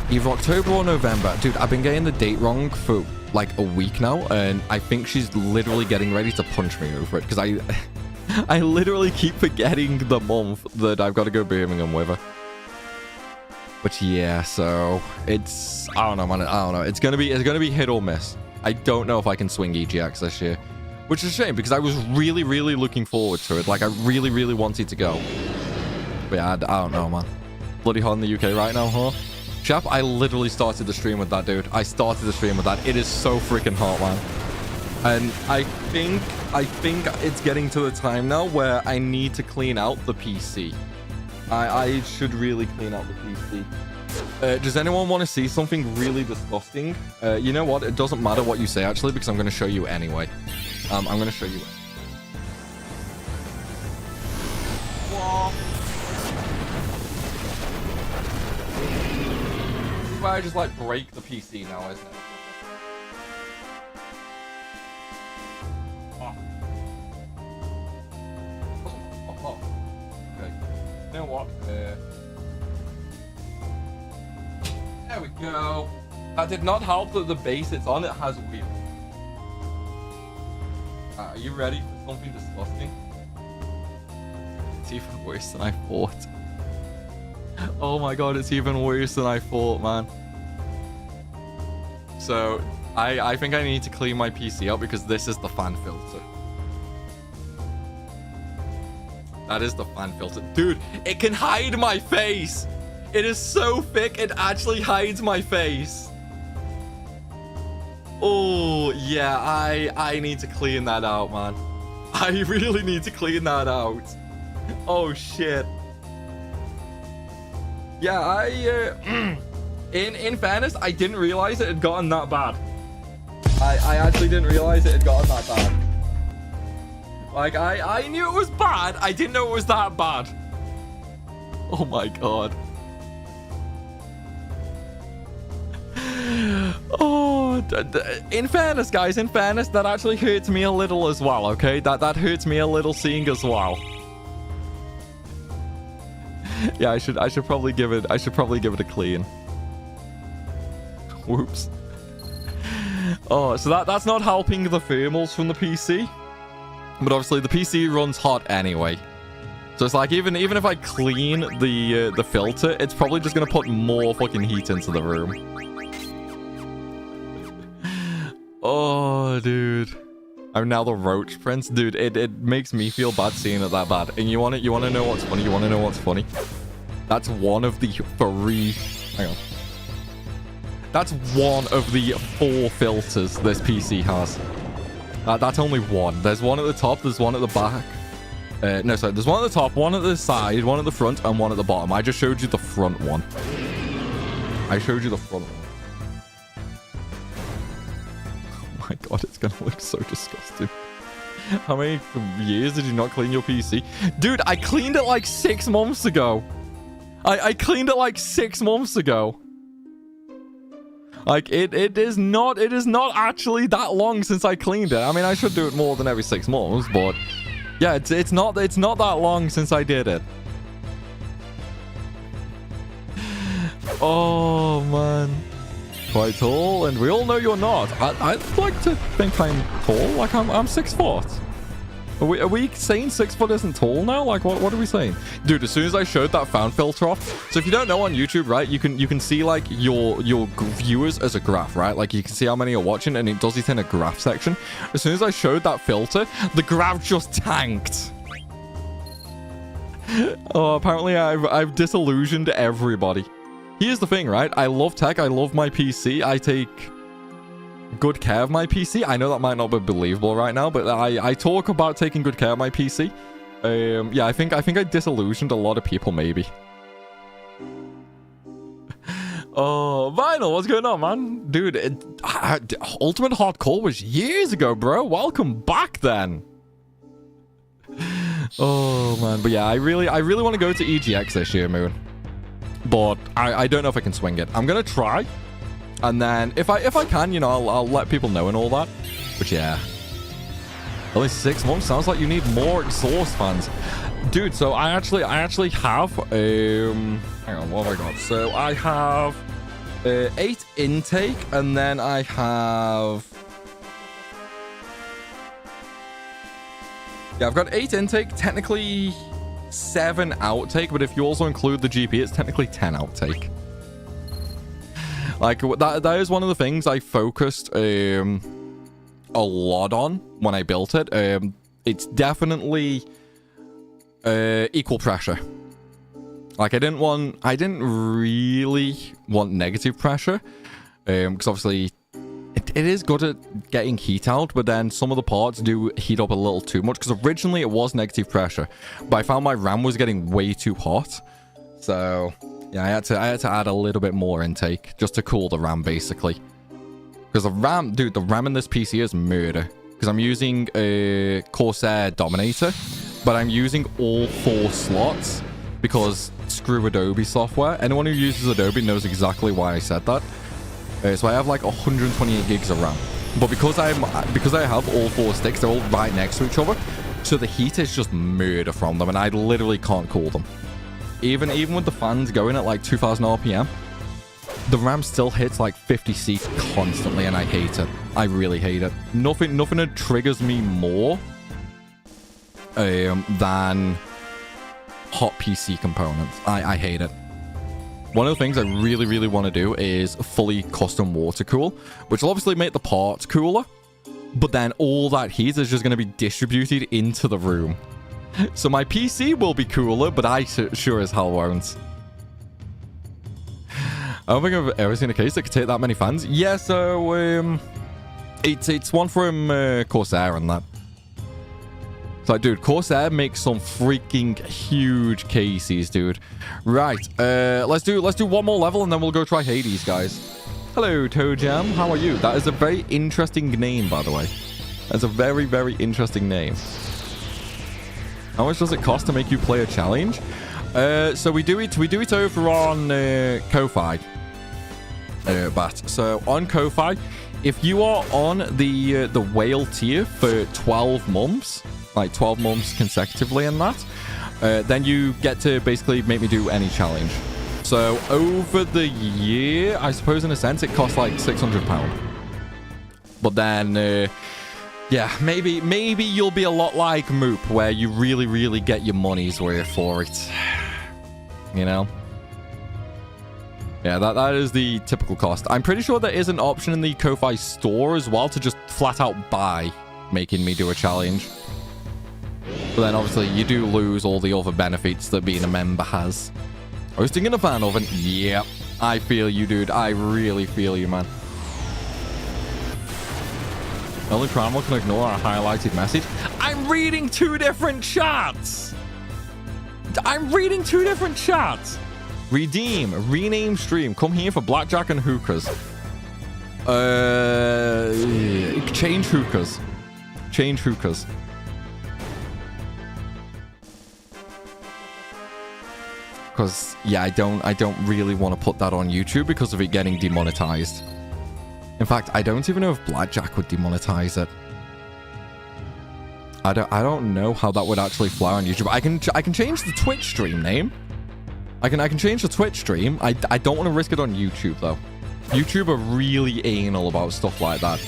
either October or November. Dude, I've been getting the date wrong for like a week now, and I think she's literally getting ready to punch me over it because I literally keep forgetting the month that I've got to go Birmingham with her. But yeah, so it's, I don't know, man. I don't know. It's gonna be hit or miss. I don't know if I can swing EGX this year, which is a shame because I was really, really looking forward to it. Like, I really, really wanted to go. But yeah, I don't know, man. Bloody hot in the UK right now, huh? Chap, I literally started the stream with that, dude. I started the stream with that. It is so freaking hot, man. And I think I think it's getting to the time now where I need to clean out the PC. I should really clean out the PC. Does anyone want to see something really disgusting? You know what? It doesn't matter what you say, actually, because I'm going to show you anyway. I'm going to show you. Whoa. This is where I just, like, break the PC now, isn't it? Oh. Okay. You know what? There we go. That did not help that the base it's on, it has wheels. Are you ready for something disgusting? It's even worse than I thought. Oh my god, it's even worse than I thought, man. So, I think I need to clean my PC out because this is the fan filter. That is the fan filter. Dude, it can hide my face! It is so thick, it actually hides my face. Oh, yeah, I need to clean that out, man. I really need to clean that out. Oh, shit. Yeah, in fairness, I didn't realize it had gotten that bad. I actually didn't realize it had gotten that bad. Like, I knew it was bad. I didn't know it was that bad. Oh, my God. Oh, in fairness, guys, in fairness, that actually hurts me a little as well, okay? That hurts me a little seeing as well. Yeah, I should probably give it a clean. Whoops. Oh, so that's not helping the thermals from the PC. But obviously the PC runs hot anyway. So it's like even if I clean the filter, it's probably just gonna put more fucking heat into the room. Oh, dude. I'm now the Roach Prince. Dude, it makes me feel bad seeing it that bad. And you want to know what's funny? You want to know what's funny? That's one of the 3... Hang on. That's one of the 4 filters this PC has. That's only one. There's one at the top, there's one at the back. No, sorry. There's one at the top, one at the side, one at the front, and one at the bottom. I just showed you the front one. I showed you the front one. Oh my god, it's gonna look so disgusting. How many years did you not clean your PC? Dude, I cleaned it like 6 months ago. I cleaned it like 6 months ago. Like, it is not actually that long since I cleaned it. I mean, I should do it more than every 6 months, but yeah, it's not that long since I did it. Oh man. Quite tall, and we all know you're not. I'd like to think I'm tall. Like, I'm 6 foot. Are we saying 6 foot isn't tall now? Like, what are we saying? Dude, as soon as I showed that fan filter off, so if you don't know on YouTube, right, you can see like your viewers as a graph, right? Like, you can see how many are watching, and it does it in a graph section. As soon as I showed that filter, the graph just tanked. Oh, apparently I've disillusioned everybody. Here's the thing, right? I love tech. I love my PC. I take good care of my PC. I know that might not be believable right now, but I talk about taking good care of my PC. Yeah, I think I disillusioned a lot of people, maybe. Oh, Vinyl, what's going on, man? Dude, Ultimate Hardcore was years ago, bro. Welcome back, then. Oh, man. But yeah, I really want to go to EGX this year, Moon. But I don't know if I can swing it. I'm gonna try, and then if I can, you know, I'll let people know and all that. But yeah, only 6 months. Sounds like you need more exhaust fans, dude. So I actually have hang on, what have I got? So I have 8 intake, and then I have I've got 8 intake. Technically 7 outtake, but if you also include the GP, it's technically 10 outtake. Like, that is one of the things I focused a lot on when I built it. It's definitely equal pressure. Like, I didn't really want negative pressure, because obviously is good at getting heat out, but then some of the parts do heat up a little too much, because originally it was negative pressure, but I found my RAM was getting way too hot. So yeah, I had to add a little bit more intake just to cool the RAM, basically. Because the RAM, dude, the RAM in this PC is murder. Because I'm using a Corsair Dominator, but I'm using all 4 slots because screw Adobe software. Anyone who uses Adobe knows exactly why I said that. So I have like 128 gigs of RAM, but because I have all 4 sticks, they're all right next to each other, so the heat is just murder from them, and I literally can't cool them. Even with the fans going at like 2000 RPM, the RAM still hits like 50 C constantly, and I hate it. I really hate it. Nothing that triggers me more than hot PC components. I hate it. One of the things I really want to do is fully custom water cool, which will obviously make the parts cooler, but then all that heat is just going to be distributed into the room. So my PC will be cooler, but I sure as hell won't. I don't think I've ever seen a case that could take that many fans. Yeah, so it's one from Corsair and that. It's like, dude, Corsair makes some freaking huge cases, dude. Right, let's do one more level and then we'll go try Hades, guys. Hello, ToeJam. How are you? That is a very interesting name, by the way. That's a very interesting name. How much does it cost to make you play a challenge? So we do it over on Ko-Fi. So on Ko-Fi, if you are on the whale tier for 12 months, like 12 months consecutively in that, then you get to basically make me do any challenge. So over the year, I suppose in a sense, it costs like £600. But then, yeah, maybe you'll be a lot like Moop, where you really get your money's worth for it. You know? Yeah, that is the typical cost. I'm pretty sure there is an option in the Ko-Fi store as well to just flat out buy making me do a challenge. But then obviously you do lose all the other benefits that being a member has. Hosting in a fan oven? Yep. I feel you, dude. I really feel you, man. Only Primal can ignore a highlighted message. I'm reading 2 different chats! Redeem, rename stream. Come here for blackjack and hookahs. Change hookahs. Because yeah, I don't really want to put that on YouTube because of it getting demonetized. In fact, I don't even know if blackjack would demonetize it. I don't know how that would actually fly on YouTube. I can change the Twitch stream name. I can change the Twitch stream. I don't want to risk it on YouTube though. YouTube are really anal about stuff like that.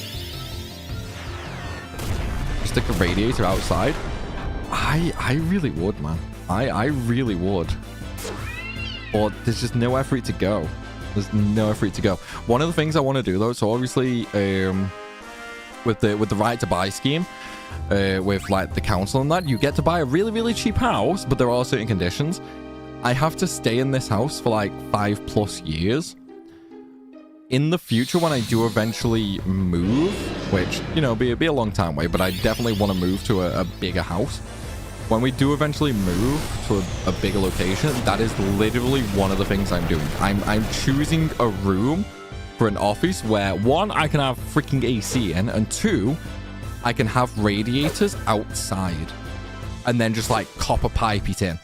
Stick the radiator outside. I really would, man. I really would. Or there's just no effort to go. There's no effort to go. One of the things I want to do though, so obviously with the right to buy scheme, with like the council and that, you get to buy a really cheap house, but there are certain conditions. I have to stay in this house for like 5+ years. In the future, when I do eventually move, which, you know, be a long time away, but I definitely want to move to a bigger house. When we do eventually move to a bigger location, that is literally one of the things I'm doing. I'm choosing a room for an office where, 1, I can have freaking AC in, and 2, I can have radiators outside. And then just like copper pipe it in.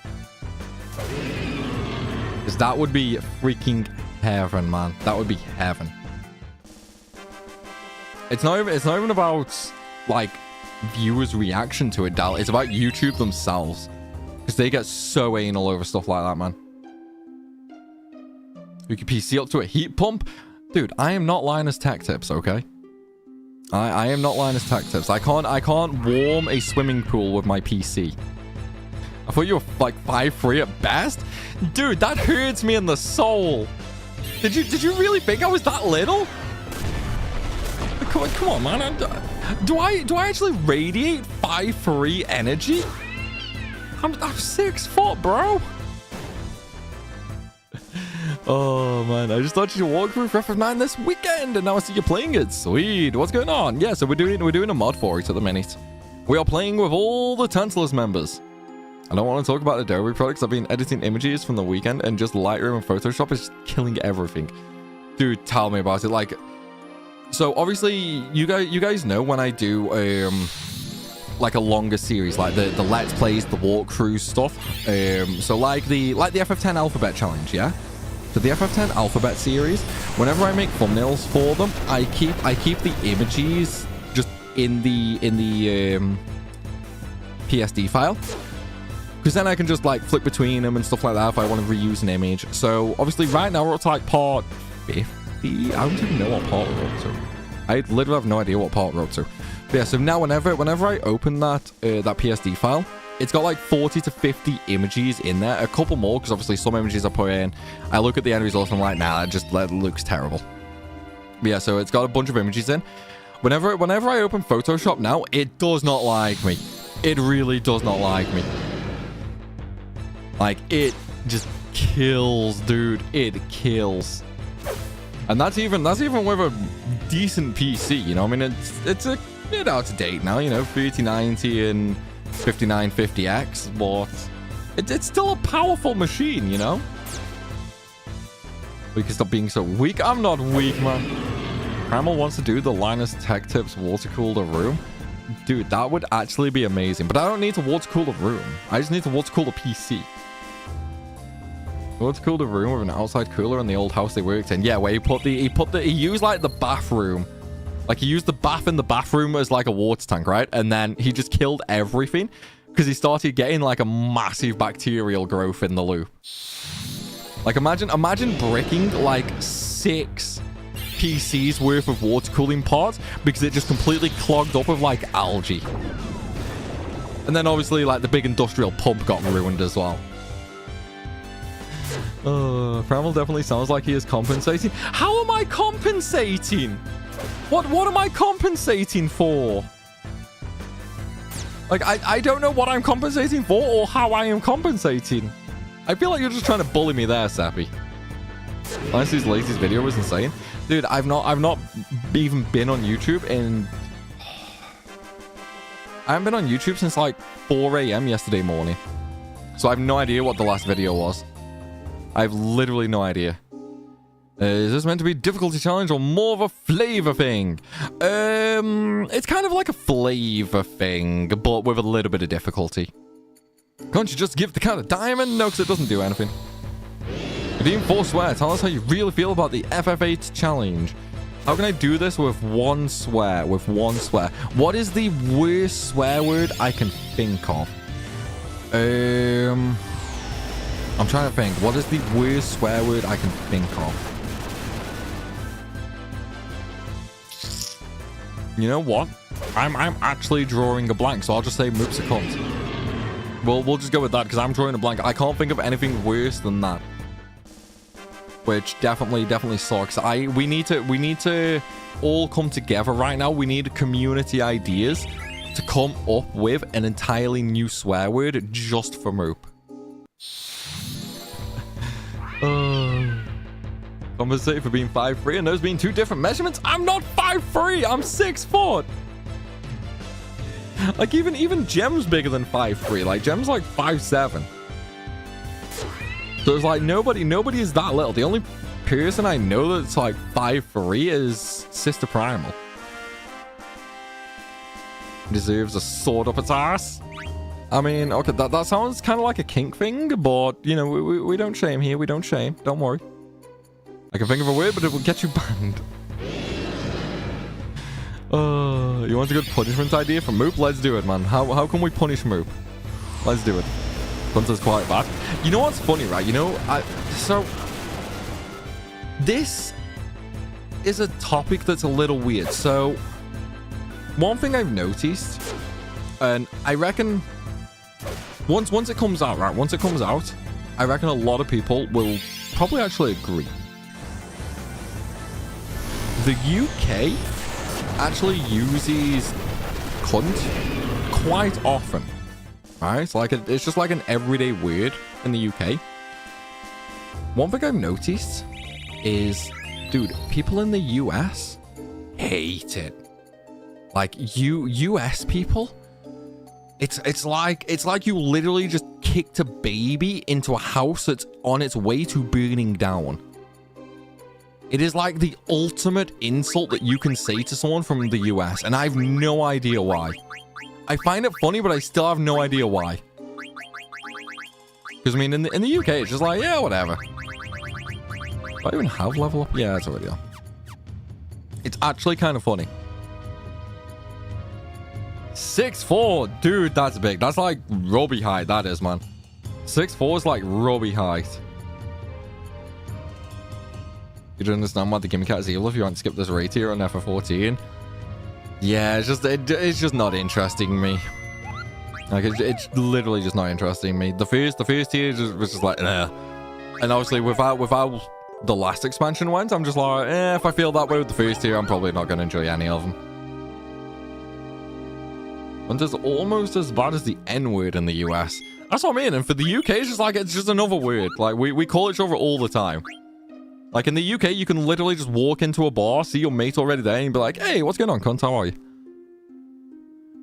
Because that would be freaking heaven, man. That would be heaven. It's not even about like viewers' reaction to it, Dal. It's about YouTube themselves, because they get so anal over stuff like that, man. You can PC up to a heat pump, dude. I am not Linus Tech Tips, okay? I am not Linus Tech Tips. I can't warm a swimming pool with my PC. I thought you were like 5'3" at best, dude. That hurts me in the soul. Did you really think I was that little? Come on, man. Do I actually radiate 5'3" energy? I'm 6 foot, bro. Oh man, I just thought you walk through Breath of 9 this weekend, and now I see you playing it. Sweet. What's going on? Yeah, so we're doing a mod for it at the minute. We are playing with all the Tantalus members. I don't want to talk about Adobe products. I've been editing images from the weekend, and just Lightroom and Photoshop is killing everything. Dude, tell me about it. Like, so obviously you guys know when I do like a longer series, like the Let's Plays, the walkthrough stuff. So like the FF10 Alphabet Challenge, yeah. So the FF10 Alphabet series, whenever I make thumbnails for them, I keep the images just in the PSD file, because then I can just like flip between them and stuff like that if I want to reuse an image. So obviously right now we're up to like part 50. I don't even know what part we're up to. I literally have no idea what part we're up to. But yeah, so now whenever I open that PSD file, it's got like 40 to 50 images in there. A couple more, because obviously some images I put in, I look at the end result and I'm like, nah, that looks terrible. But yeah, so it's got a bunch of images in. Whenever I open Photoshop now, it does not like me. It really does not like me. Like, it just kills, dude. It kills. And that's even with a decent PC, you know? I mean, it's a bit out of date now, you know, 3090 and 5950X, but it's still a powerful machine, you know? We can stop being so weak. I'm not weak, man. Primal wants to do the Linus Tech Tips water-cooled room. Dude, that would actually be amazing. But I don't need to water-cool the room. I just need to water-cool the PC. Water-cool the room with an outside cooler in the old house they worked in. Yeah, where he used like the bathroom. Like, he used the bath in the bathroom as like a water tank, right? And then he just killed everything because he started getting like a massive bacterial growth in the loo. Like, imagine bricking like 6 PCs worth of water cooling parts because it just completely clogged up with like algae. And then obviously like the big industrial pump got ruined as well. Primal definitely sounds like he is compensating. How am I compensating? What am I compensating for? Like, I don't know what I'm compensating for or how I am compensating. I feel like you're just trying to bully me there, Sappy. Honestly, his latest video was insane. Dude, I've not even been on YouTube in... I haven't been on YouTube since like 4 a.m. yesterday morning. So I have no idea what the last video was. I have literally no idea. Is this meant to be a difficulty challenge or more of a flavor thing? It's kind of like a flavor thing, but with a little bit of difficulty. Can't you just give the cat a diamond? No, because it doesn't do anything. Redeem 4 swear. Tell us how you really feel about the FF8 challenge. How can I do this with one swear? What is the worst swear word I can think of? I'm trying to think. What is the worst swear word I can think of? You know what? I'm actually drawing a blank, so I'll just say moops a cunt. We'll just go with that because I'm drawing a blank. I can't think of anything worse than that. Which definitely sucks. We need to all come together right now. We need community ideas to come up with an entirely new swear word just for moop. Compensate for being 5'3" and those being 2 different measurements. I'm not 5'3", I'm 6 foot. Like, even Gem's bigger than 5'3". Like, Gem's like 5'7". So it's like nobody is that little. The only person I know that's like 5'3" is Sister Primal. Deserves a sword up its ass. I mean, okay, that sounds kind of like a kink thing, but you know, we don't shame here. We don't shame. Don't worry. I can think of a word, but it will get you banned. You want a good punishment idea for Moop? Let's do it, man. How can we punish Moop? Let's do it. Hunter's quite bad. You know what's funny, right? You know, so this is a topic that's a little weird. So one thing I've noticed, and I reckon once it comes out, right? Once it comes out, I reckon a lot of people will probably actually agree. The UK actually uses cunt quite often. Right? It's just like an everyday word in the UK. One thing I've noticed is, dude, people in the US hate it. Like, US people, it's like you literally just kicked a baby into a house that's on its way to burning down. It is like the ultimate insult that you can say to someone from the US, and I have no idea why. I find it funny, but I still have no idea why. Because, I mean, in the UK, it's just like, yeah, whatever. Do I even have level up? Yeah, it's already on. It's actually kind of funny. 6'4", dude, that's big. That's like Robbie height, that is, man. 6'4" is like Robbie height. You don't understand why the gimmick cat is evil if you want to skip this rate here on FF14. Yeah, it's just not interesting me. Like, it's literally just not interesting me. The first tier was just like, eh. And obviously, without the last expansion went, I'm just like, if I feel that way with the first tier, I'm probably not going to enjoy any of them. And it's almost as bad as the N-word in the US. That's what I mean. And for the UK, it's just another word. Like, we call each other all the time. Like, in the UK, you can literally just walk into a bar, see your mate already there, and be like, hey, what's going on, cunt? How are you?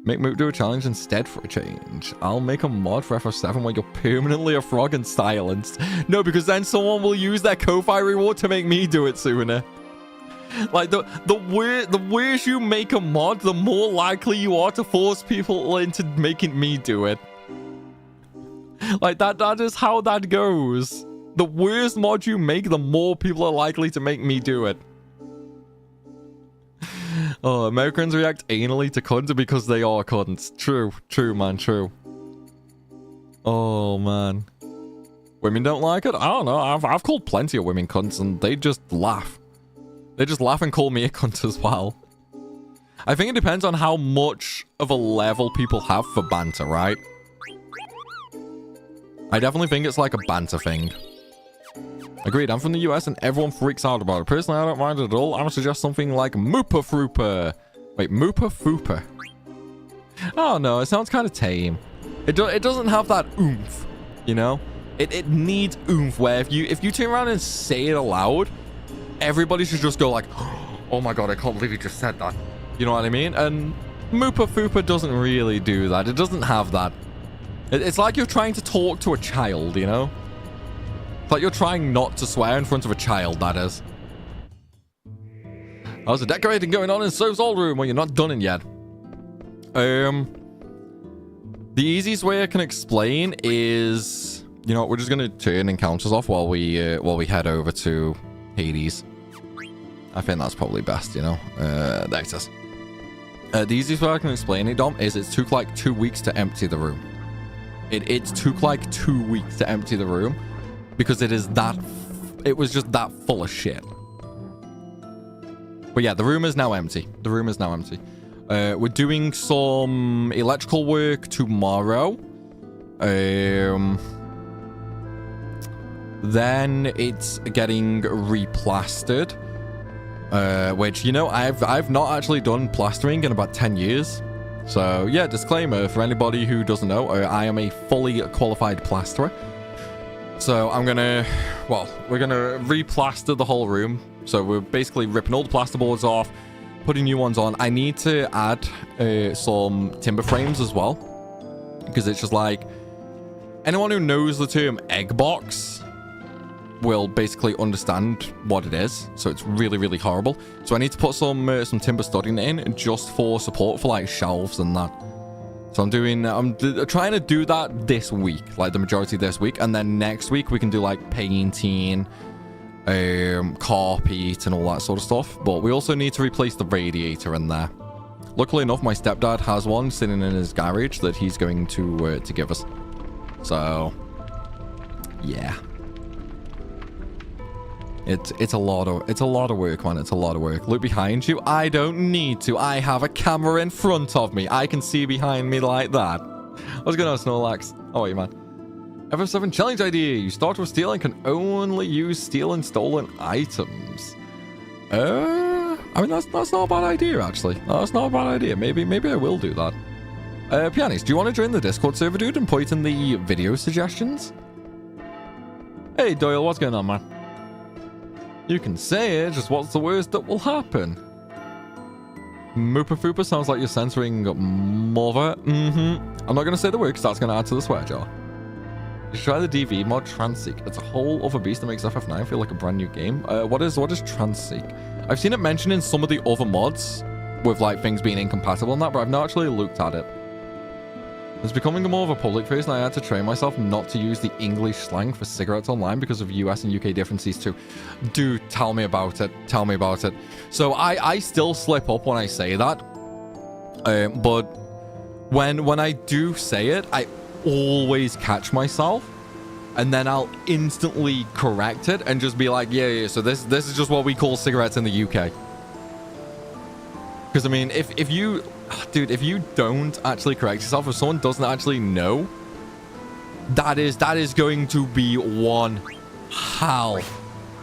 Make Moot do a challenge instead for a change. I'll make a mod for FF7 where you're permanently a frog and silenced. No, because then someone will use their Ko-Fi reward to make me do it sooner. Like, the worse you make a mod, the more likely you are to force people into making me do it. Like, that is how that goes. The worse mod you make, the more people are likely to make me do it. Oh, Americans react anally to cunts because they are cunts. True, man, true. Oh, man. Women don't like it? I don't know. I've called plenty of women cunts and they just laugh. They just laugh and call me a cunt as well. I think it depends on how much of a level people have for banter, right? I definitely think it's like a banter thing. Agreed, I'm from the US and everyone freaks out about it. Personally, I don't mind it at all. I would suggest something like Moopa Frooper. Wait, Moopa Fooper. Oh no, it sounds kind of tame. It doesn't have that oomph, you know? It needs oomph where if you turn around and say it aloud, everybody should just go like, oh my god, I can't believe you just said that. You know what I mean? And Moopa Fooper doesn't really do that. It doesn't have that. It's like you're trying to talk to a child, you know? It's like you're trying not to swear in front of a child, that is. How's the decorating going on in So's old room? Well, you're not done it yet. The easiest way I can explain is, you know, we're just gonna turn encounters off while we head over to Hades. I think that's probably best, you know. There it is. The easiest way I can explain it, Dom, is it took like 2 weeks to empty the room. It took like 2 weeks to empty the room because it was just that full of shit. But yeah, the room is now empty. The room is now empty. We're doing some electrical work tomorrow. Then it's getting replastered. Which, you know, I've not actually done plastering in about 10 years. So, yeah, disclaimer for anybody who doesn't know, I am a fully qualified plasterer. So, we're gonna replaster the whole room. So, we're basically ripping all the plasterboards off, putting new ones on. I need to add some timber frames as well. Because it's just like, anyone who knows the term egg box will basically understand what it is. So it's really, really horrible. So I need to put some timber studding in just for support for like shelves and that. So I'm trying to do that this week, like the majority this week, and then next week we can do like painting, carpet and all that sort of stuff. But we also need to replace the radiator in there. Luckily enough, my stepdad has one sitting in his garage that he's going to give us. So yeah. It's a lot of work, man. It's a lot of work. Look behind you. I don't need to. I have a camera in front of me. I can see behind me like that. What's going on, Snorlax? How are you, man? FF7 challenge idea. You start with steel and can only use steel and stolen items. I mean, that's not a bad idea, actually. That's not a bad idea. Maybe I will do that. Pianist, do you want to join the Discord server, dude, and put in the video suggestions? Hey Doyle, what's going on, man? You can say it, just what's the worst that will happen? Moopa Foopa sounds like you're censoring mother. I'm not going to say the word because that's going to add to the swear jar. You should try the DV mod Transseek. It's a whole other beast that makes FF9 feel like a brand new game. What is Transseek? I've seen it mentioned in some of the other mods with like things being incompatible and that, but I've not actually looked at it. It's becoming more of a public face, and I had to train myself not to use the English slang for cigarettes online because of US and UK differences too. Dude, tell me about it. Tell me about it. So I still slip up when I say that. But when I do say it, I always catch myself. And then I'll instantly correct it and just be like, yeah, so this is just what we call cigarettes in the UK. Because, I mean, if you... Dude, if you don't actually correct yourself, if someone doesn't actually know, that is going to be one hell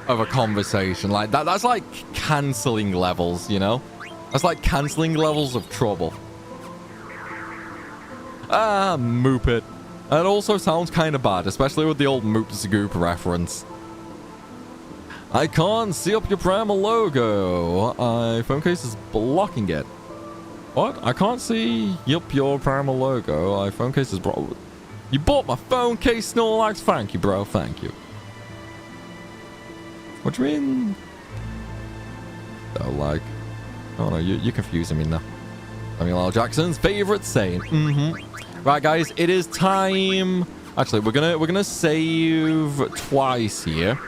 of a conversation. Like, that's like cancelling levels, you know? That's like cancelling levels of trouble. Ah, moop it. It also sounds kind of bad, especially with the old Moop Zagoop reference. I can't see up your Primal logo. iPhone case is blocking it. What? I can't see up your Primal logo. iPhone case is bro. You bought my phone case, Snorlax. Thank you, bro. Thank you. What do you mean? Oh, like... Oh, no. You're confusing me now. Samuel L. Jackson's favorite saying. Right, guys. It is time... Actually, we're gonna save twice here.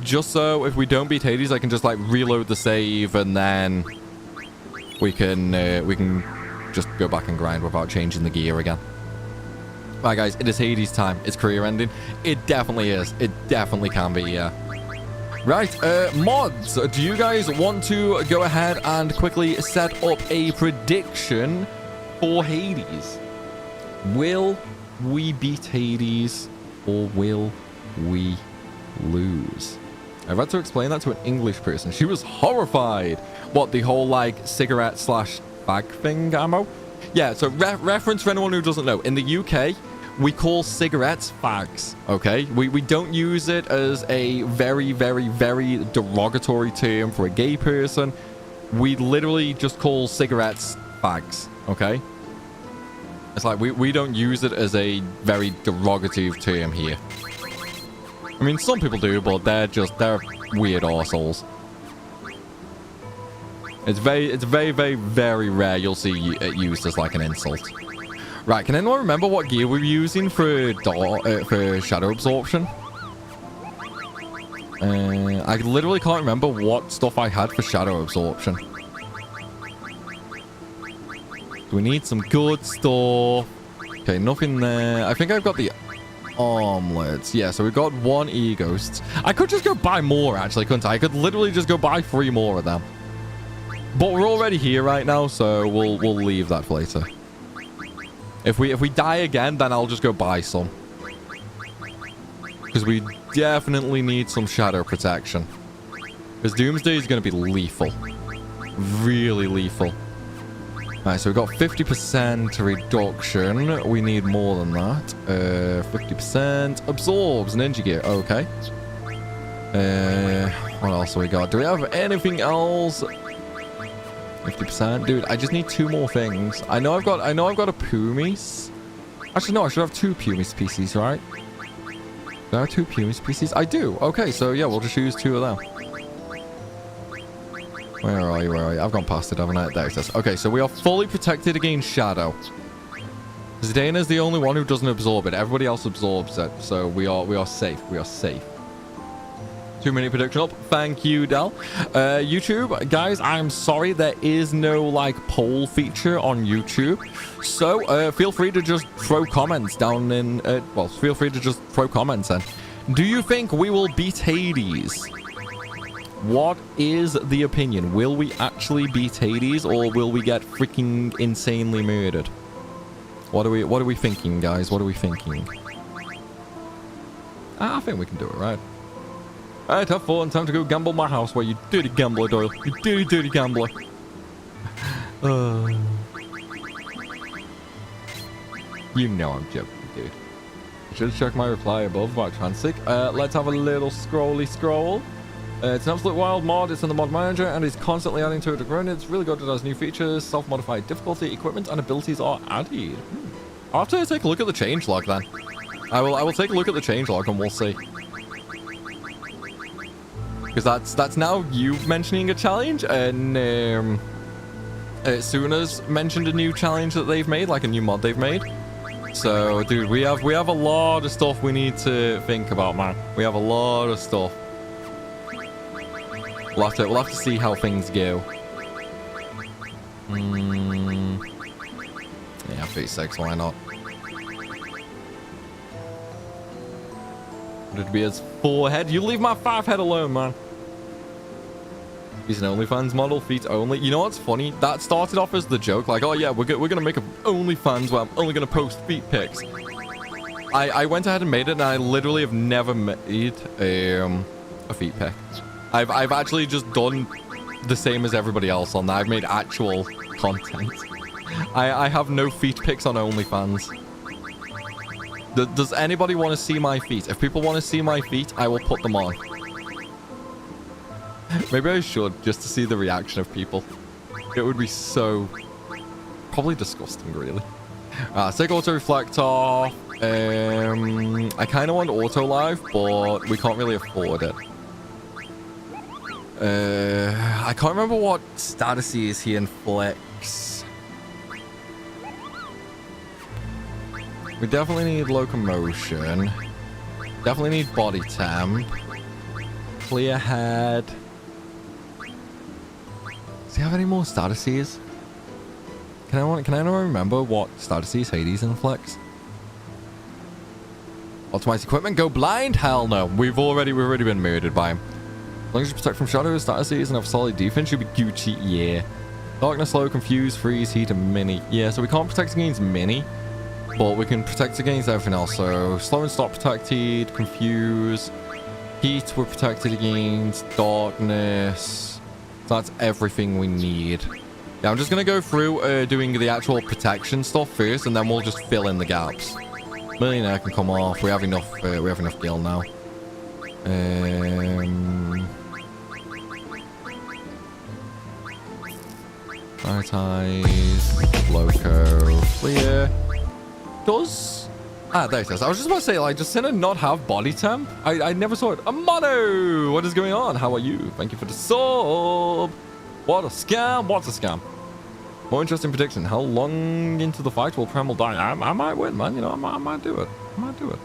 Just so if we don't beat Hades, I can just, like, reload the save and then... We can just go back and grind without changing the gear again. Right, guys, it is Hades time. It's career ending. It definitely is. It definitely can be, yeah. Right, mods, do you guys want to go ahead and quickly set up a prediction for Hades? Will we beat Hades or will we lose? I've had to explain that to an English person. She was horrified. What, the whole, like, cigarette slash bag thing, ammo? Yeah, so reference for anyone who doesn't know. In the UK, we call cigarettes fags, okay? We don't use it as a very, very, very derogatory term for a gay person. We literally just call cigarettes fags, okay? It's like, we don't use it as a very derogative term here. I mean, some people do, but they're weird arseholes. It's very, very, very rare you'll see it used as like an insult. Right, can anyone remember what gear we were using for shadow absorption? I literally can't remember what stuff I had for shadow absorption. Do we need some good stuff? Okay, nothing there. I think I've got the armlets. Yeah, so we've got one e-ghost. I could just go buy more, actually, couldn't I? I could literally just go buy 3 more of them. But we're already here right now, so we'll leave that for later. If we die again, then I'll just go buy some. Because we definitely need some shadow protection. Because Doomsday is going to be lethal. Really lethal. Alright, so we've got 50% reduction. We need more than that. 50% absorbs ninja gear. Okay. What else have we got? Do we have anything else? 50%. Dude, I just need 2 more things. I know I've got a Pumice. Actually, no, I should have 2 Pumice species, right? There are 2 Pumice species? I do. Okay, so yeah, we'll just use 2 of them. Where are you? Where are you? I've gone past it, haven't I? There it is. Okay, so we are fully protected against shadow. Zidane is the only one who doesn't absorb it. Everybody else absorbs it. So we are safe. We are safe. 2-minute prediction up. Thank you, Del. YouTube, guys, I'm sorry there is no, like, poll feature on YouTube. So, feel free to just throw comments down in... well, feel free to just throw comments in. Do you think we will beat Hades? What is the opinion? Will we actually beat Hades, or will we get freaking insanely murdered? What are we thinking, guys? What are we thinking? I think we can do it, right? Alright, have fun. Time to go gamble my house, where you dirty gambler, Doyle. You dirty, dirty gambler. You know I'm joking, dude. Just check my reply above about Transcendance. Let's have a little scroll. It's an absolute wild mod. It's in the mod manager and is constantly adding to it. It's really good. It has new features, self-modified difficulty, equipment, and abilities are added. I'll have to take a look at the changelog then. I will take a look at the changelog and we'll see. Because that's now you mentioning a challenge, and Suna's mentioned a new challenge that they've made, like a new mod they've made. So, dude, we have a lot of stuff we need to think about, man. We have a lot of stuff. We'll have to see how things go. Yeah, 36, why not? It'd be his 4 head. You leave my 5 head alone, man. He's an OnlyFans model, feet only. You know what's funny? That started off as the joke, like, oh yeah, we're gonna make an OnlyFans where I'm only gonna post feet pics. I went ahead and made it, and I literally have never made a feet pic. I've actually just done the same as everybody else on that. I've made actual content. I have no feet pics on OnlyFans. Does anybody want to see my feet? If people want to see my feet, I will put them on. Maybe I should, just to see the reaction of people. It would be so... probably disgusting, really. Take auto reflect off. I kind of want auto live, but we can't really afford it. I can't remember what statuses he inflicts. We definitely need locomotion. Definitely need body temp. Clear head. Does he have any more statuses? Can I not remember what statuses Hades inflicts? Optimize equipment, go blind? Hell no. We've already been murdered by him. As long as you protect from shadows, statuses, and have solid defense, you'll be Gucci, yeah. Darkness, slow, confuse, freeze, heat, and mini. Yeah, so we can't protect against mini, but we can protect against everything else. So slow and stop protected, confuse, heat we're protected against, darkness. So that's everything we need. Yeah, I'm just gonna go through doing the actual protection stuff first, and then we'll just fill in the gaps. Millionaire can come off. We have enough. We have enough gil now. Prioritize. Loco. Clear. Does... there it is. I was just about to say, like, does Sinner not have body temp? I never saw it. Amano! What is going on? How are you? Thank you for the sub. What a scam. What's a scam? More interesting prediction. How long into the fight will Primal die? I might win, man. You know, I might do it. I might do it.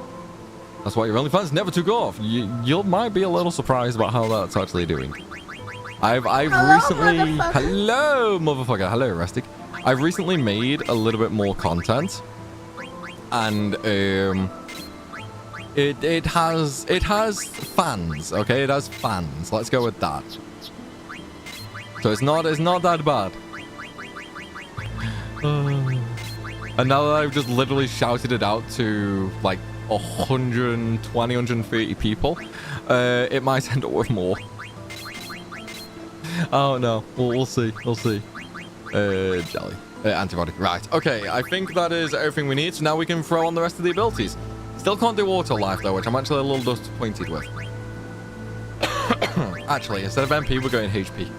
That's why your OnlyFans never took off. You might be a little surprised about how that's actually doing. I've recently... Hello, motherfucker. Hello, Rustic. I've recently made a little bit more content. And, it has fans, okay? It has fans. Let's go with that. So it's not that bad. And now that I've just literally shouted it out to like 120, 130 people, it might end up with more. Oh no, we'll see. Jelly. Antibiotic. Right. Okay, I think that is everything we need. So now we can throw on the rest of the abilities. Still can't do auto life though, which I'm actually a little disappointed with. Actually, instead of MP, we're going HP.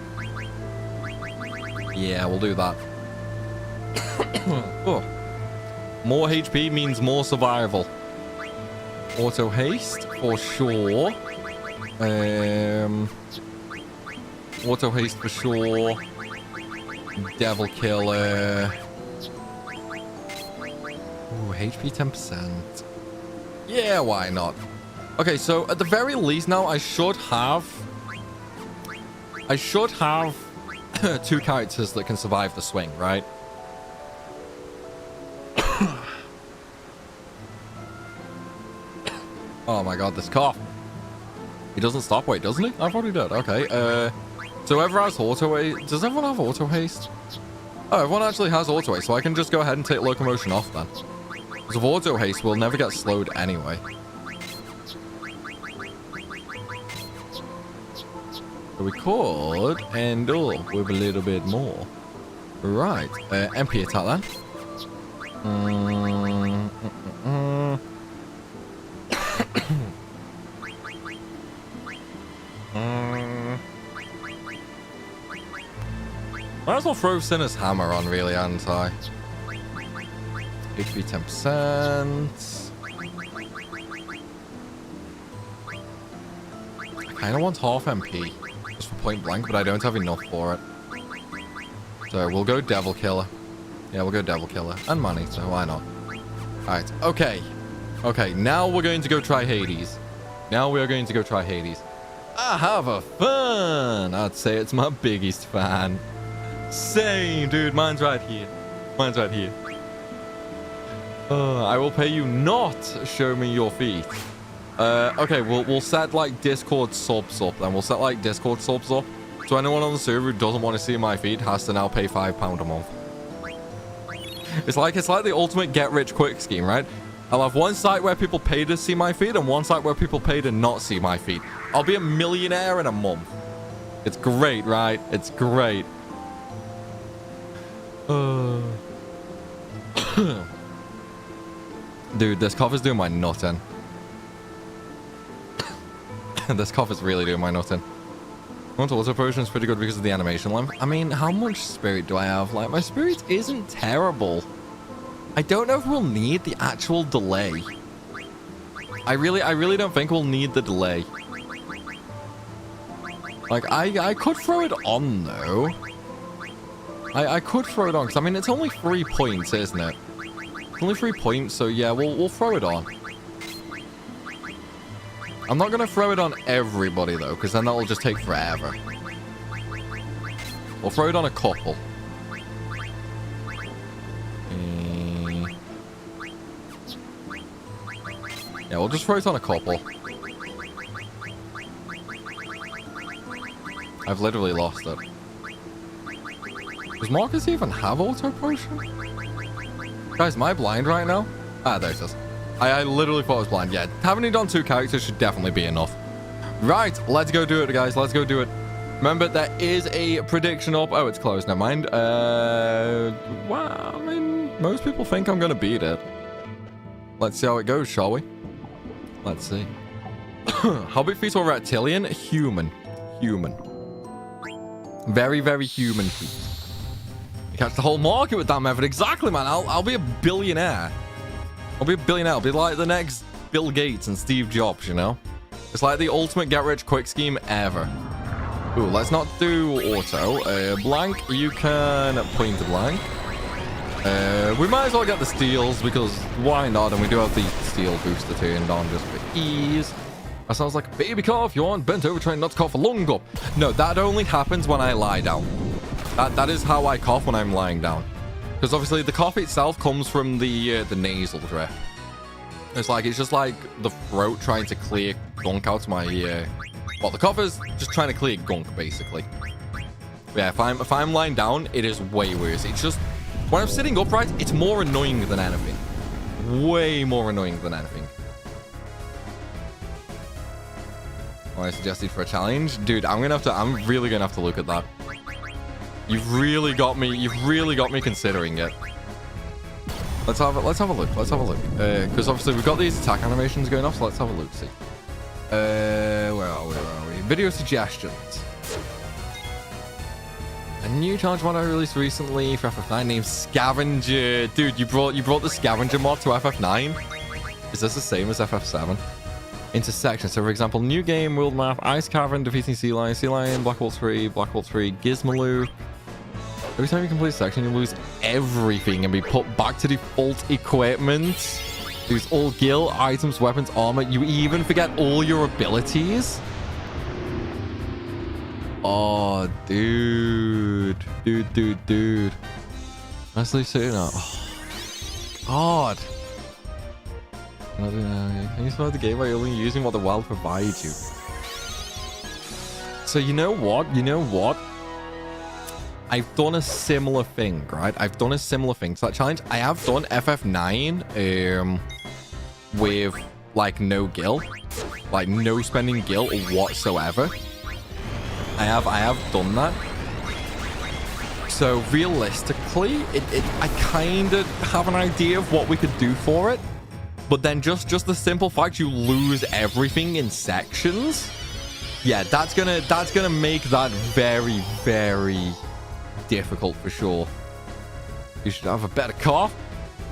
Yeah, we'll do that. Oh. More HP means more survival. Auto haste for sure. Auto haste for sure. Devil killer. Ooh, HP 10%. Yeah, why not? Okay, so at the very least now I should have 2 characters that can survive the swing, right? Oh my god, this cough. He doesn't stop, wait, doesn't he? I thought he did. Okay, so whoever has auto haste... Does everyone have auto haste? Oh, everyone actually has auto haste, so I can just go ahead and take locomotion off then. Because with auto haste, we'll never get slowed anyway. So we could end up with a little bit more. Right, MP attack then. Might as well throw Sinner's Hammer on, really, hadn't I? HP 10%. I kind of want half MP. Just for point blank, but I don't have enough for it. So we'll go Devil Killer. Yeah, we'll go Devil Killer. And money, so why not? Alright, okay. Okay, now we're going to go try Hades. Now we are going to go try Hades. I have a fun! I'd say it's my biggest fan. Same, dude. Mine's right here. Mine's right here. I will pay you not show me your feet. Okay, we'll set like Discord subs up then. We'll set like Discord subs up. So anyone on the server who doesn't want to see my feet has to now pay £5 a month. It's like the ultimate get rich quick scheme, right? I'll have one site where people pay to see my feet and one site where people pay to not see my feet. I'll be a millionaire in a month. It's great, right? It's great. Dude, this cough is doing my nutting. This cough is really doing my nutting. Auto potion is pretty good because of the animation length. I mean, how much spirit do I have? Like, my spirit isn't terrible. I don't know if we'll need the actual delay. I really don't think we'll need the delay. Like, I could throw it on, though. I could throw it on, because, I mean, it's only 3 points, isn't it? It's only 3 points, so yeah, we'll throw it on. I'm not going to throw it on everybody, though, because then that'll just take forever. We'll throw it on a couple. Yeah, we'll just throw it on a couple. I've literally lost it. Does Marcus even have auto potion? Guys, am I blind right now? Ah, there it is. I literally thought I was blind. Yeah, having it on 2 characters should definitely be enough. Right, let's go do it, guys. Let's go do it. Remember, there is a prediction up. Oh, it's closed. Never mind. Well, I mean, most people think I'm going to beat it. Let's see how it goes, shall we? Let's see. How big feet or reptilian? Human. Human. Very, very human feet. You catch the whole market with that method. Exactly, man. I'll be a billionaire. I'll be a billionaire. I'll be like the next Bill Gates and Steve Jobs, you know? It's like the ultimate get-rich-quick scheme ever. Ooh, let's not do auto. Blank, you can point to blank. We might as well get the steals, because why not? And we do have the steel booster turned on just for ease. That sounds like a baby cough. You aren't bent over trying not to cough a lung up. No, that only happens when I lie down. That is how I cough when I'm lying down. Because obviously the cough itself comes from the nasal drip. It's just like the throat trying to clear gunk out of my well, the cough is just trying to clear gunk basically. But yeah, if I'm lying down, it is way worse. It's just when I'm sitting upright, it's more annoying than anything. Way more annoying than anything. What I suggested for a challenge, dude. I'm really gonna have to look at that. You've really got me considering it. Let's have a look. Because obviously we've got these attack animations going off, so let's have a look. See. Where are we? Video suggestions. A new challenge mod I released recently for FF9 named Scavenger. Dude, you brought the Scavenger mod to FF9? Is this the same as FF7? Intersection. So for example, new game, world map, Ice Cavern, defeating Sea Lion, Black Hole 3, Gizmaloo. Every time you complete a section, you lose everything and be put back to default equipment. Lose all gear, items, weapons, armor. You even forget all your abilities. Oh, dude. Honestly, saying that. Oh, God. Can you start the game by only using what the world provides you? So you know what? I've done a similar thing, right? I've done a similar thing to that challenge. I have done FF9 with like no gil, like no spending gil whatsoever. I have done that. So realistically, I kind of have an idea of what we could do for it. But then just the simple fact you lose everything in sections, yeah, that's gonna make that very, very difficult for sure. You should have a better cough.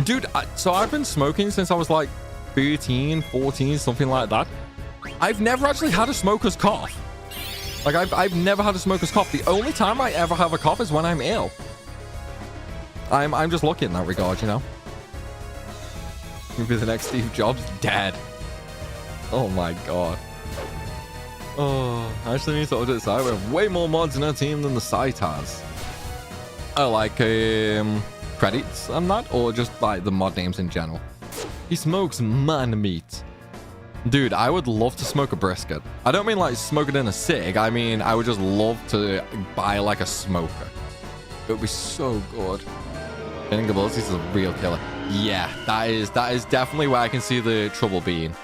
Dude, so I've been smoking since I was like 13, 14, something like that. I've never actually had a smoker's cough. Like, I've never had a smoker's cough. The only time I ever have a cough is when I'm ill. I'm just lucky in that regard, you know? Maybe the next Steve Jobs dead. Oh my god. Oh, I actually need to update the site. We have way more mods in our team than the site has. Oh, like, credits and that? Or just, like, the mod names in general? He smokes man meat. Dude, I would love to smoke a brisket. I don't mean like smoke it in a cig. I mean, I would just love to buy like a smoker. It would be so good. Getting abilities is a real killer. Yeah, that is definitely where I can see the trouble being.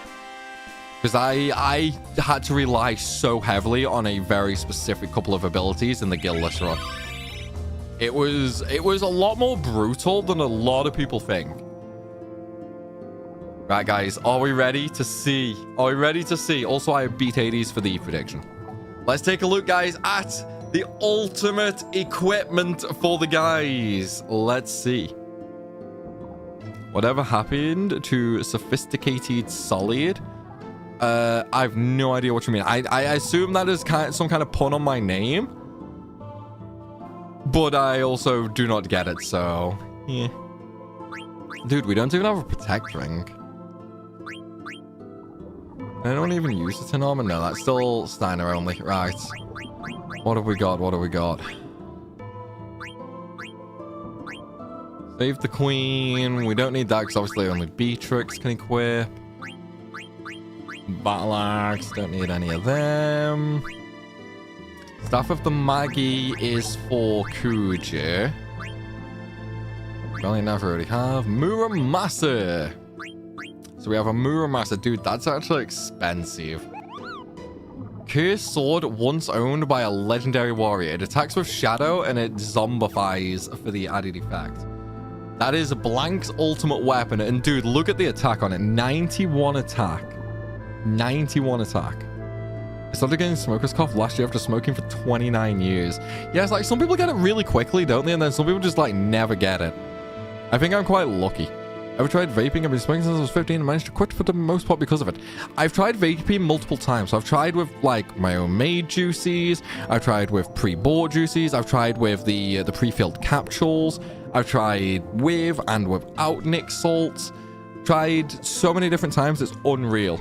Because I had to rely so heavily on a very specific couple of abilities in the guildless run. It was a lot more brutal than a lot of people think. Right, guys, are we ready to see? Are we ready to see? Also, I beat Hades for the prediction. Let's take a look, guys, at the ultimate equipment for the guys. Let's see. Whatever happened to sophisticated solid? I have no idea what you mean. I assume that is some kind of pun on my name. But I also do not get it, so... yeah. Dude, we don't even have a protect ring. I don't even use the tin armor. No, that's still Steiner only. Right. What have we got? What have we got? Save the queen. We don't need that because obviously only Beatrix can equip. Battle axe. Don't need any of them. Staff of the Magi is for Kuja. Well, never already have. Muramasa. So we have a Muramasa. Dude, that's actually expensive. Cursed sword once owned by a legendary warrior. It attacks with shadow and it zombifies for the added effect. That is Blank's ultimate weapon. And dude, look at the attack on it. 91 attack. 91 attack. I started getting smoker's cough last year after smoking for 29 years. Yeah, it's like some people get it really quickly, don't they? And then some people just like never get it. I think I'm quite lucky. Ever tried vaping? I've been smoking since I was 15 and managed to quit for the most part because of it. I've tried vaping multiple times. So I've tried with like my own made juices. I've tried with pre-bought juices. I've tried with the pre-filled capsules. I've tried with and without Nick salts. Tried so many different times. It's unreal.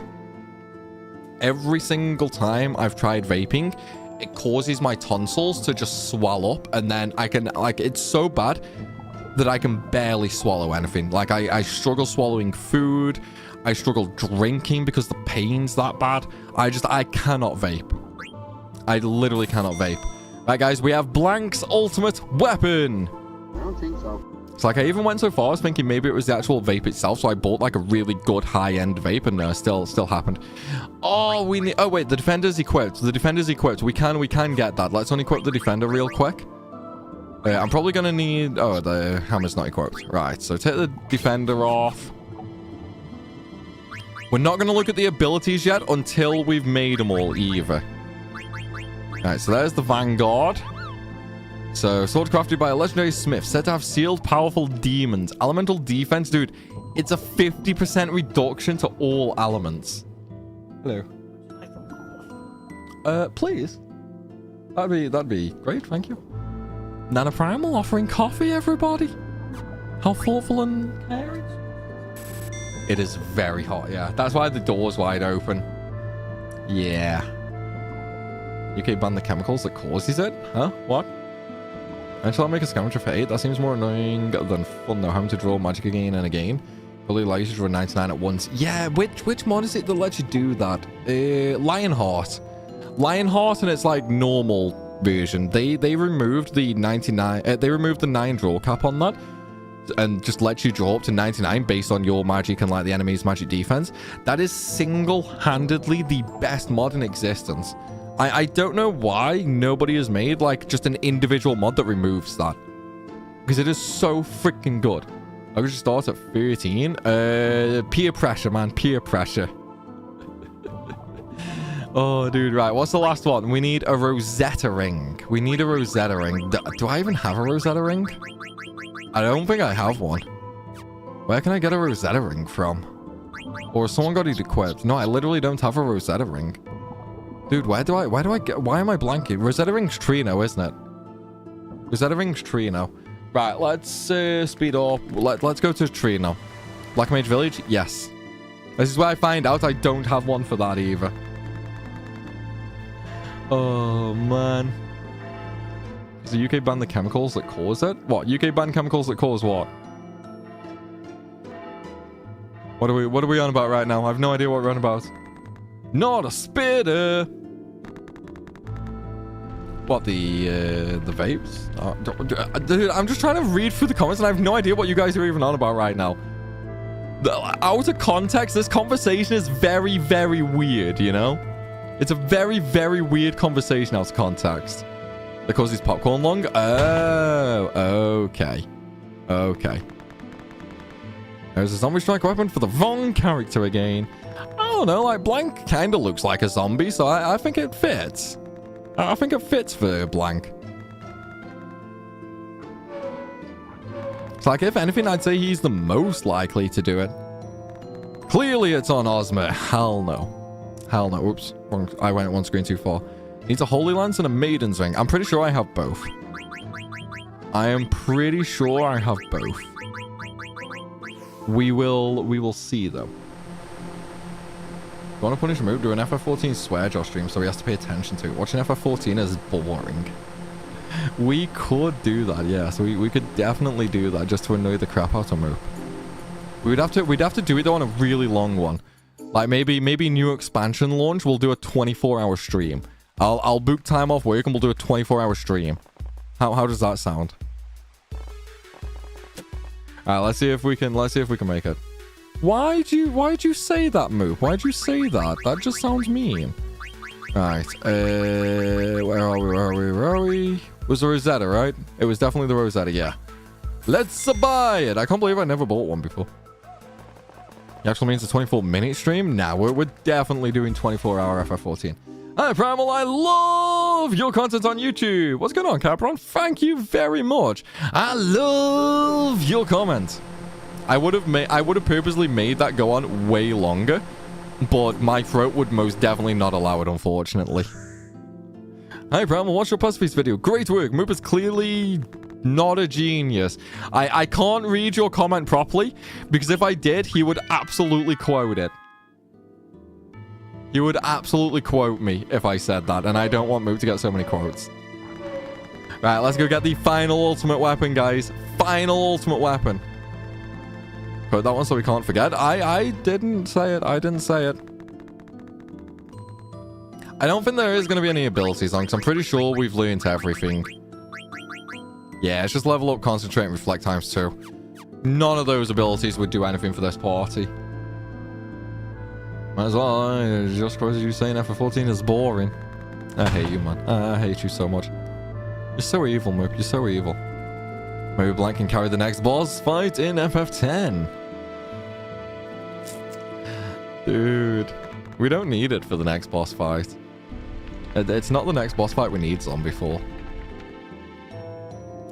Every single time I've tried vaping, it causes my tonsils to just swell up. And then I can like, it's so bad that I can barely swallow anything. Like I struggle swallowing food. I struggle drinking because the pain's that bad. I cannot vape. I literally cannot vape. Right, guys, we have Blank's ultimate weapon. I don't think so. It's like I even went so far as thinking maybe it was the actual vape itself. So I bought like a really good high-end vape and still happened. Oh, we need, oh wait, the defender's equipped. The defender's equipped. We can get that. Let's unequip the defender real quick. I'm probably going to need... oh, the hammer's not equipped. Right, so take the defender off. We're not going to look at the abilities yet until we've made them all either. Alright, so there's the Vanguard. So, sword crafted by a legendary smith. Said to have sealed powerful demons. Elemental defense. Dude, it's a 50% reduction to all elements. Hello. Please. That'd be great, thank you. Nana Primal offering coffee, everybody. How thoughtful and caring. It is very hot, yeah. That's why the door's wide open. Yeah. UK ban the chemicals that causes it? Huh? What? And shall I make a scavenger for 8? That seems more annoying than fun though. Having to draw magic again and again. Probably allows you to draw 99 at once. Yeah, which mod is it that lets you do that? Lionheart. Lionheart, and it's like normal version. They removed the 99 they removed the 9 draw cap on that and just let you draw up to 99 based on your magic and like the enemy's magic defense. That is single-handedly the best mod in existence. I don't know why nobody has made like just an individual mod that removes that, because it is so freaking good. I could just start at 13. Peer pressure, man. Peer pressure. Oh, dude, right. What's the last one? We need a Rosetta ring. We need a Rosetta ring. Do I even have a Rosetta ring? I don't think I have one. Where can I get a Rosetta ring from? Or has someone got it equipped? No, I literally don't have a Rosetta ring. Dude, where do I get... Why am I blanking? Rosetta ring's Trino, isn't it? Rosetta ring's Trino. Right, let's speed up. Let's go to Trino. Black Mage Village? Yes. This is where I find out I don't have one for that either. Oh, man. Does the UK ban the chemicals that cause it? What? UK ban chemicals that cause what? What are we on about right now? I have no idea what we're on about. Not a spitter! What, the vapes? Dude, I'm just trying to read through the comments and I have no idea what you guys are even on about right now. Out of context, this conversation is very, very weird, you know? It's a very, very weird conversation out of context. That causes popcorn long? Oh, okay. Okay. There's a zombie strike weapon for the wrong character again. I don't know, like, Blank kind of looks like a zombie, so I think it fits. I think it fits for Blank. It's like, if anything, I'd say he's the most likely to do it. Clearly it's on Ozma. Hell no. Hell no. Oops. Wrong. I went one screen too far. Needs a Holy Lance and a Maiden's Ring. I'm pretty sure I have both. I am pretty sure I have both. We will see, though. You want to punish Moot? Do an FF14 swear jar stream so he has to pay attention to it. Watching FF14 is boring. We could do that, yeah. So we could definitely do that just to annoy the crap out of Moot. We'd have to do it though on a really long one. Like maybe new expansion launch, we'll do a 24-hour stream. I'll book time off work and we'll do a 24-hour stream. How does that sound? Alright, let's see if we can make it. Why'd you say that, Moop? Why'd you say that? That just sounds mean. Right. Where are we? Was the Rosetta, right? It was definitely the Rosetta, yeah. Let's buy it. I can't believe I never bought one before. It actually means a 24-minute stream? Nah, we're definitely doing 24-hour FF14. Hi, Primal. I love your content on YouTube. What's going on, Capron? Thank you very much. I love your comment. I would have purposely made that go on way longer, but my throat would most definitely not allow it, unfortunately. Hi, Primal. Watch your Puzzle Feast video. Great work. Moop is clearly not a genius. I can't read your comment properly, because if I did, he would absolutely quote it. He would absolutely quote me if I said that, and I don't want Moop to get so many quotes. Right, let's go get the final ultimate weapon, guys. Final ultimate weapon. Quote that one so we can't forget. I didn't say it. I didn't say it. I don't think there is going to be any abilities on, because I'm pretty sure we've learned everything. Yeah, it's just level up, concentrate, and reflect times 2. None of those abilities would do anything for this party. Might as well, just because you saying FF14 is boring. I hate you, man. I hate you so much. You're so evil, Moop. You're so evil. Maybe Blank can carry the next boss fight in FF10. Dude, we don't need it for the next boss fight. It's not the next boss fight we need Zombie for.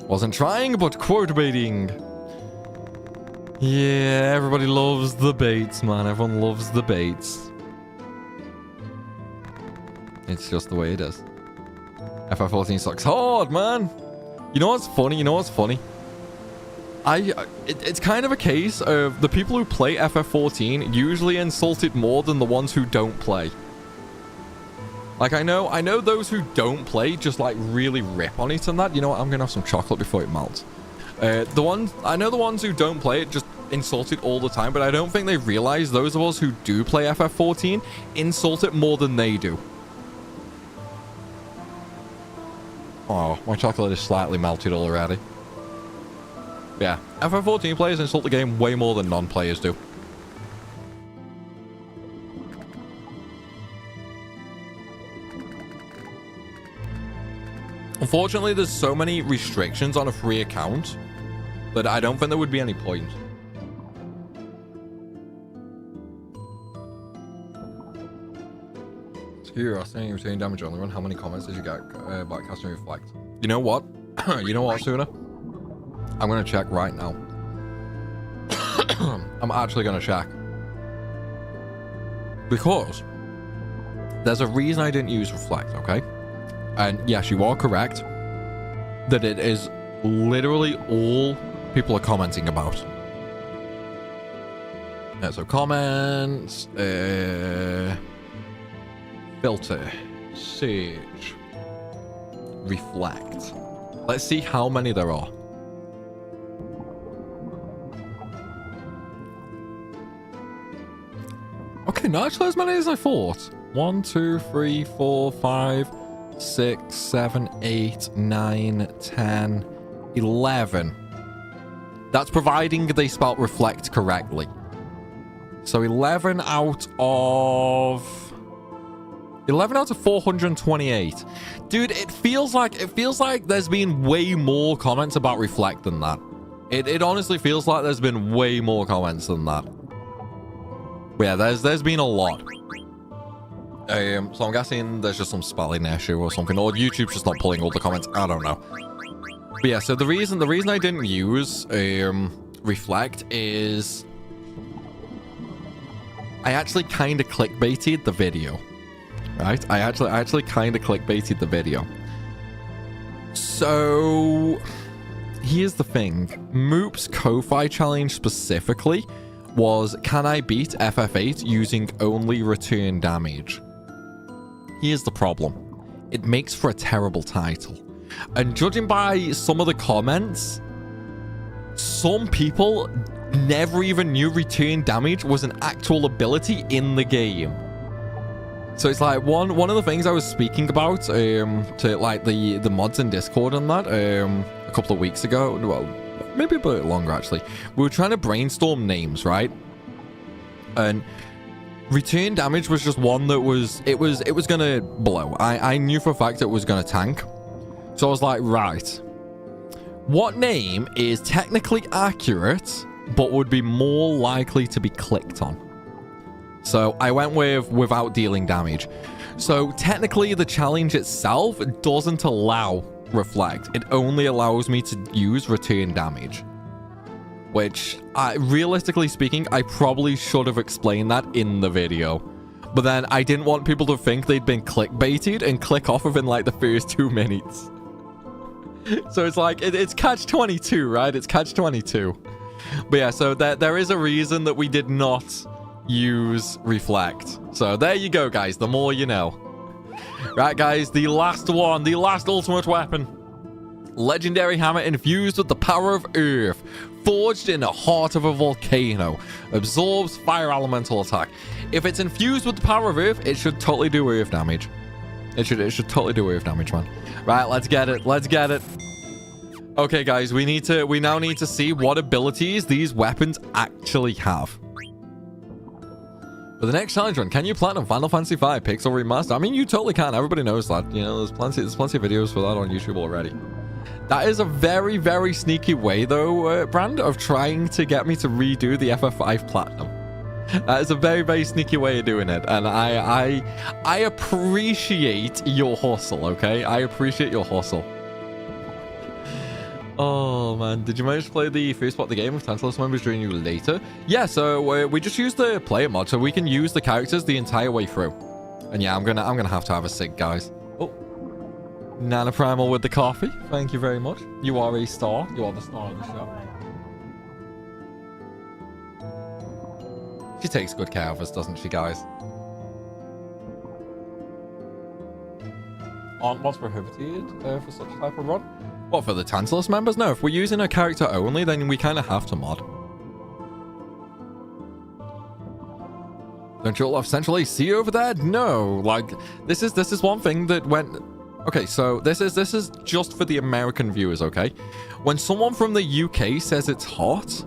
Wasn't trying, but quote baiting. Yeah, everybody loves the baits, man. Everyone loves the baits. It's just the way it is. FF14 sucks hard, man. You know what's funny? You know what's funny? It's kind of a case of the people who play FF14 usually insult it more than the ones who don't play. Like, I know those who don't play just, like, really rip on it and that. You know what? I'm gonna have some chocolate before it melts. I know the ones who don't play it just insult it all the time, but I don't think they realize those of us who do play FF14 insult it more than they do. Oh, my chocolate is slightly melted already. Yeah, FF14 players insult the game way more than non-players do. Unfortunately, there's so many restrictions on a free account that I don't think there would be any point. Curiosity, returning damage on the run. How many comments did you get about casting Reflect? You know what? You know what, Sooner? I'm gonna check right now. I'm actually gonna check. Because there's a reason I didn't use Reflect, okay? And yes, you are correct that it is literally all people are commenting about. So comments, filter, search, reflect. Let's see how many there are. Okay, not actually as many as I thought. 1, 2, 3, 4, 5, 6, 7, 8, 9, 10, 11. That's providing they spelt reflect correctly. So 11 out of 428. Dude, it feels like there's been way more comments about reflect than that. It honestly feels like there's been way more comments than that. But yeah, there's been a lot. So I'm guessing there's just some spelling issue or something, or YouTube's just not pulling all the comments. I don't know. But yeah, so the reason I didn't use reflect is I actually kind of clickbaited the video, right? I actually kind of clickbaited the video. So here's the thing. Moop's Ko-Fi challenge specifically was, can I beat FF8 using only return damage? Here's the problem. It makes for a terrible title. And judging by some of the comments, some people never even knew return damage was an actual ability in the game. So it's like one of the things I was speaking about to like the mods in Discord and that a couple of weeks ago, well, maybe a bit longer actually. We were trying to brainstorm names, right? And return damage was just one that was gonna blow. I knew for a fact it was gonna tank. So I was like, right, what name is technically accurate but would be more likely to be clicked on? So I went with without dealing damage. So technically the challenge itself doesn't allow reflect. It only allows me to use return damage. Which, realistically speaking, I probably should have explained that in the video. But then I didn't want people to think they'd been clickbaited and click off within like the first 2 minutes. So it's like, it's catch-22, right? It's catch-22. But yeah, so there is a reason that we did not use reflect. So there you go, guys. The more you know. Right, guys, the last one, the last ultimate weapon. Legendary hammer infused with the power of earth. Forged in the heart of a volcano. Absorbs fire elemental attack. If it's infused with the power of earth, it should totally do earth damage. It should totally do earth damage, man. Right, let's get it. Let's get it. Okay, guys, we now need to see what abilities these weapons actually have. For the next challenge run, can you platinum Final Fantasy V Pixel Remaster? I mean, you totally can. Everybody knows that. You know, there's plenty of videos for that on YouTube already. That is a very, very sneaky way, though, Brand, of trying to get me to redo the FF5 Platinum. That is a very, very sneaky way of doing it, and I appreciate your hustle, okay? I appreciate your hustle. Oh, man. Did you manage to play the first part of the game with Tantalus members during you later? Yeah, so we just used the player mod, so we can use the characters the entire way through. And yeah, I'm gonna have to have a sig, guys. Oh. Nana Primal with the coffee. Thank you very much. You are a star. You are the star of the show. She takes good care of us, doesn't she, guys? Aren't mods prohibited for such type of run? What, for the Tantalus members? No, if we're using a character only, then we kind of have to mod. Don't you all have central AC over there? No, like, this is one thing that went... Okay, so this is just for the American viewers, okay? When someone from the UK says it's hot,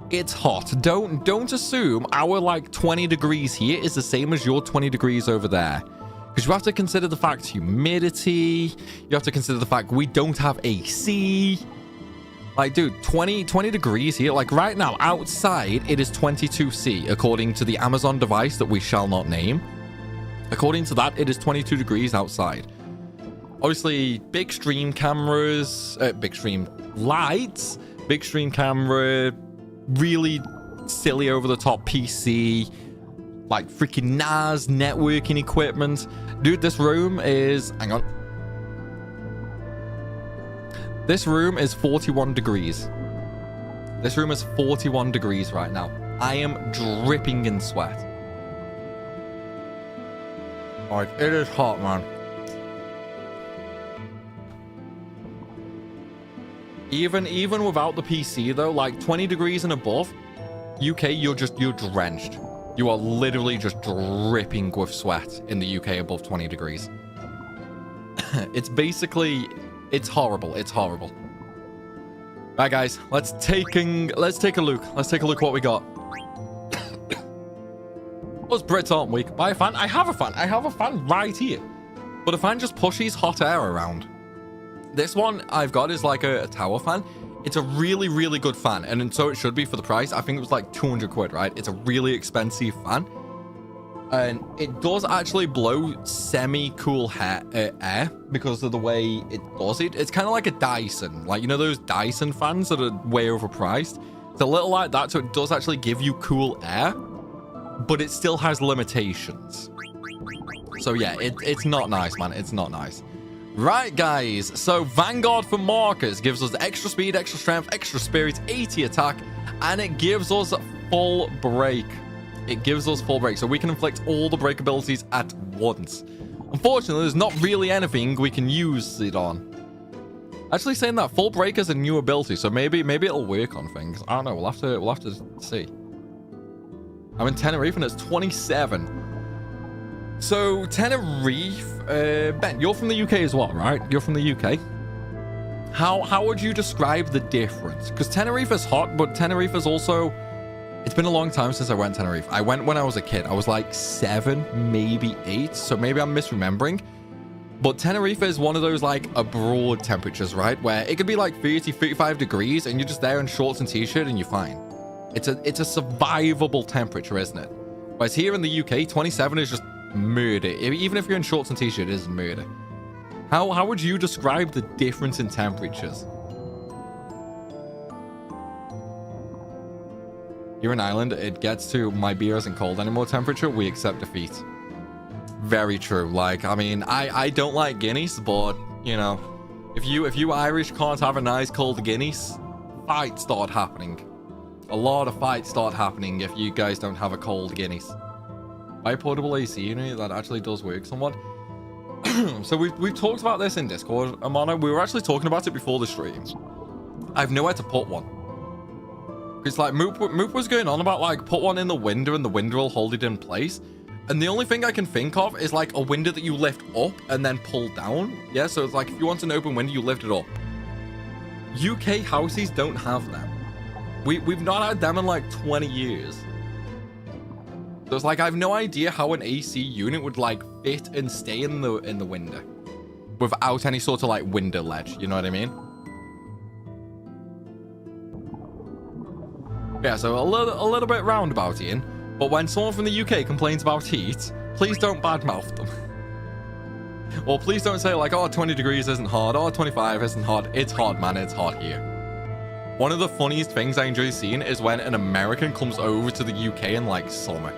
it's hot. Don't assume our, like, 20 degrees here is the same as your 20 degrees over there. Because you have to consider the fact humidity. You have to consider the fact we don't have AC. Like, dude, 20 degrees here. Like, right now, outside, it is 22°C, according to the Amazon device that we shall not name. According to that, it is 22 degrees outside. Obviously, big stream cameras, big stream lights, big stream camera, really silly over-the-top PC, like freaking NAS networking equipment. Dude, this room is... Hang on. This room is 41 degrees. This room is 41 degrees right now. I am dripping in sweat. Like, it is hot, man. Even without the PC though, like 20 degrees and above, UK, you're drenched. You are literally just dripping with sweat in the UK above 20 degrees. It's basically, it's horrible. It's horrible. Right, guys, let's take a look. Let's take a look what we got. Us Brits aren't weak. Buy a fan? I have a fan. I have a fan right here. But a fan just pushes hot air around. This one I've got is like a tower fan. It's a really, really good fan. And so it should be for the price. I think it was like 200 quid, right? It's a really expensive fan. And it does actually blow semi-cool air because of the way it does it. It's kind of like a Dyson. Like, you know those Dyson fans that are way overpriced? It's a little like that, so it does actually give you cool air. But it still has limitations. So yeah, it's not nice, man. It's not nice. Right, guys. So Vanguard for markers gives us extra speed, extra strength, extra spirit, 80 attack, and it gives us full break. It gives us full break, so we can inflict all the break abilities at once. Unfortunately, there's not really anything we can use it on. Actually, saying that, full break is a new ability, so maybe it'll work on things. I don't know. We'll have to see. I'm in Tenerife and it's 27. So Tenerife, Ben, you're from the UK as well, right? You're from the UK. How would you describe the difference? Because Tenerife is hot, but Tenerife is also... It's been a long time since I went to Tenerife. I went when I was a kid. I was like 7, maybe 8. So maybe I'm misremembering. But Tenerife is one of those like abroad temperatures, right? Where it could be like 30, 35 degrees and you're just there in shorts and t-shirt and you're fine. It's a survivable temperature, isn't it? Whereas here in the UK, 27 is just murder. Even if you're in shorts and t-shirt, it is murder. How would you describe the difference in temperatures? Here in Ireland, it gets to my beer isn't cold anymore temperature, we accept defeat. Very true. Like, I mean, I don't like Guinness, but, you know, if you Irish can't have a nice cold Guinness, fights start happening. A lot of fights start happening if you guys don't have a cold Guinness. Buy a portable AC unit, that actually does work somewhat. So we've talked about this in Discord, Amana. We were actually talking about it before the stream. I have nowhere to put one. It's like Moop was going on about like put one in the window and the window will hold it in place. And the only thing I can think of is like a window that you lift up and then pull down. Yeah, so it's like if you want an open window, you lift it up. UK houses don't have them. We've not had them in like 20 years. So it's like I have no idea how an AC unit would like fit and stay in the window without any sort of like window ledge. You know what I mean? Yeah, so a little bit roundabout, Ian. But when someone from the UK complains about heat, please don't badmouth them. Or please don't say like, oh, 20 degrees isn't hot, oh, 25 isn't hot. It's hot, man, it's hot here. One of the funniest things I enjoy seeing is when an American comes over to the UK in like summer.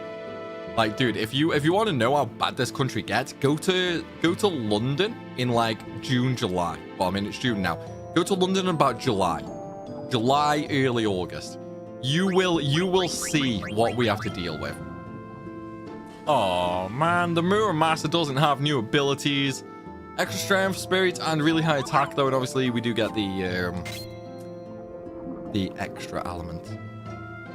Like, dude, if you want to know how bad this country gets, go to London in like June, July. Well, I mean, it's June now. Go to London in about July, early August. You will see what we have to deal with. Oh man, the Mirror Master doesn't have new abilities. Extra strength, spirit, and really high attack though, and obviously we do get the extra element.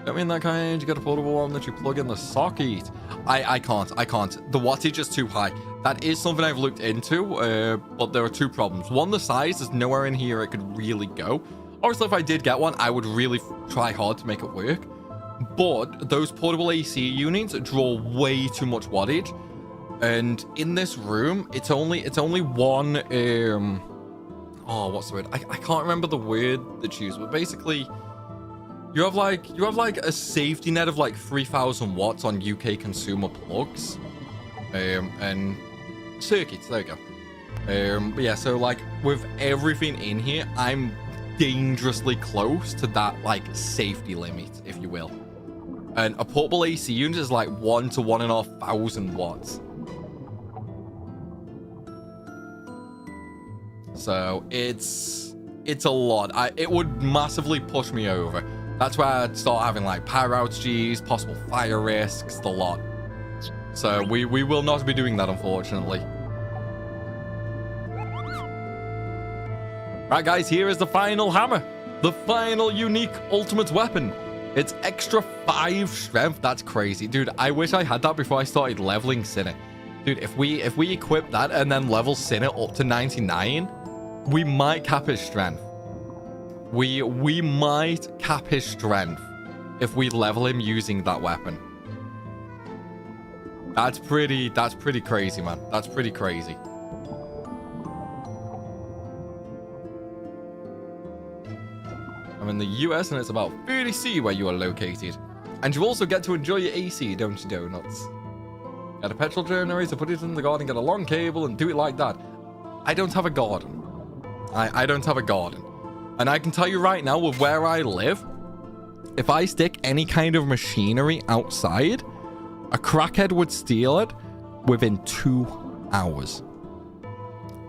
Don't mean that kind. You got a portable one that you plug in the socket. I can't. The wattage is too high. That is something I've looked into, but there are two problems. One, the size. There's nowhere in here it could really go. Obviously, if I did get one, I would really try hard to make it work. But those portable AC units draw way too much wattage. And in this room, it's only one, oh, what's the word? I can't remember the word that's used, but basically, you have like a safety net of like 3,000 watts on UK consumer plugs. and circuits. There you go. But yeah, so like with everything in here, I'm dangerously close to that like safety limit, if you will. And a portable AC unit is like 1 to 1,500 watts. So it's a lot. It would massively push me over. That's where I'd start having like power outages, possible fire risks, the lot. So we will not be doing that, unfortunately. Right, guys, here is the final hammer. The final unique ultimate weapon. It's extra 5 strength. That's crazy. Dude, I wish I had that before I started leveling Sinner. Dude, if we equip that and then level Sinner up to 99, we might cap his strength. We might cap his strength if we level him using that weapon. That's pretty crazy, man. That's pretty crazy. I'm in the US and it's about 30C where you are located. And you also get to enjoy your AC, don't you, donuts? Get a petrol generator, put it in the garden, get a long cable and do it like that. I don't have a garden. I don't have a garden. And I can tell you right now, with where I live, if I stick any kind of machinery outside, a crackhead would steal it within 2 hours.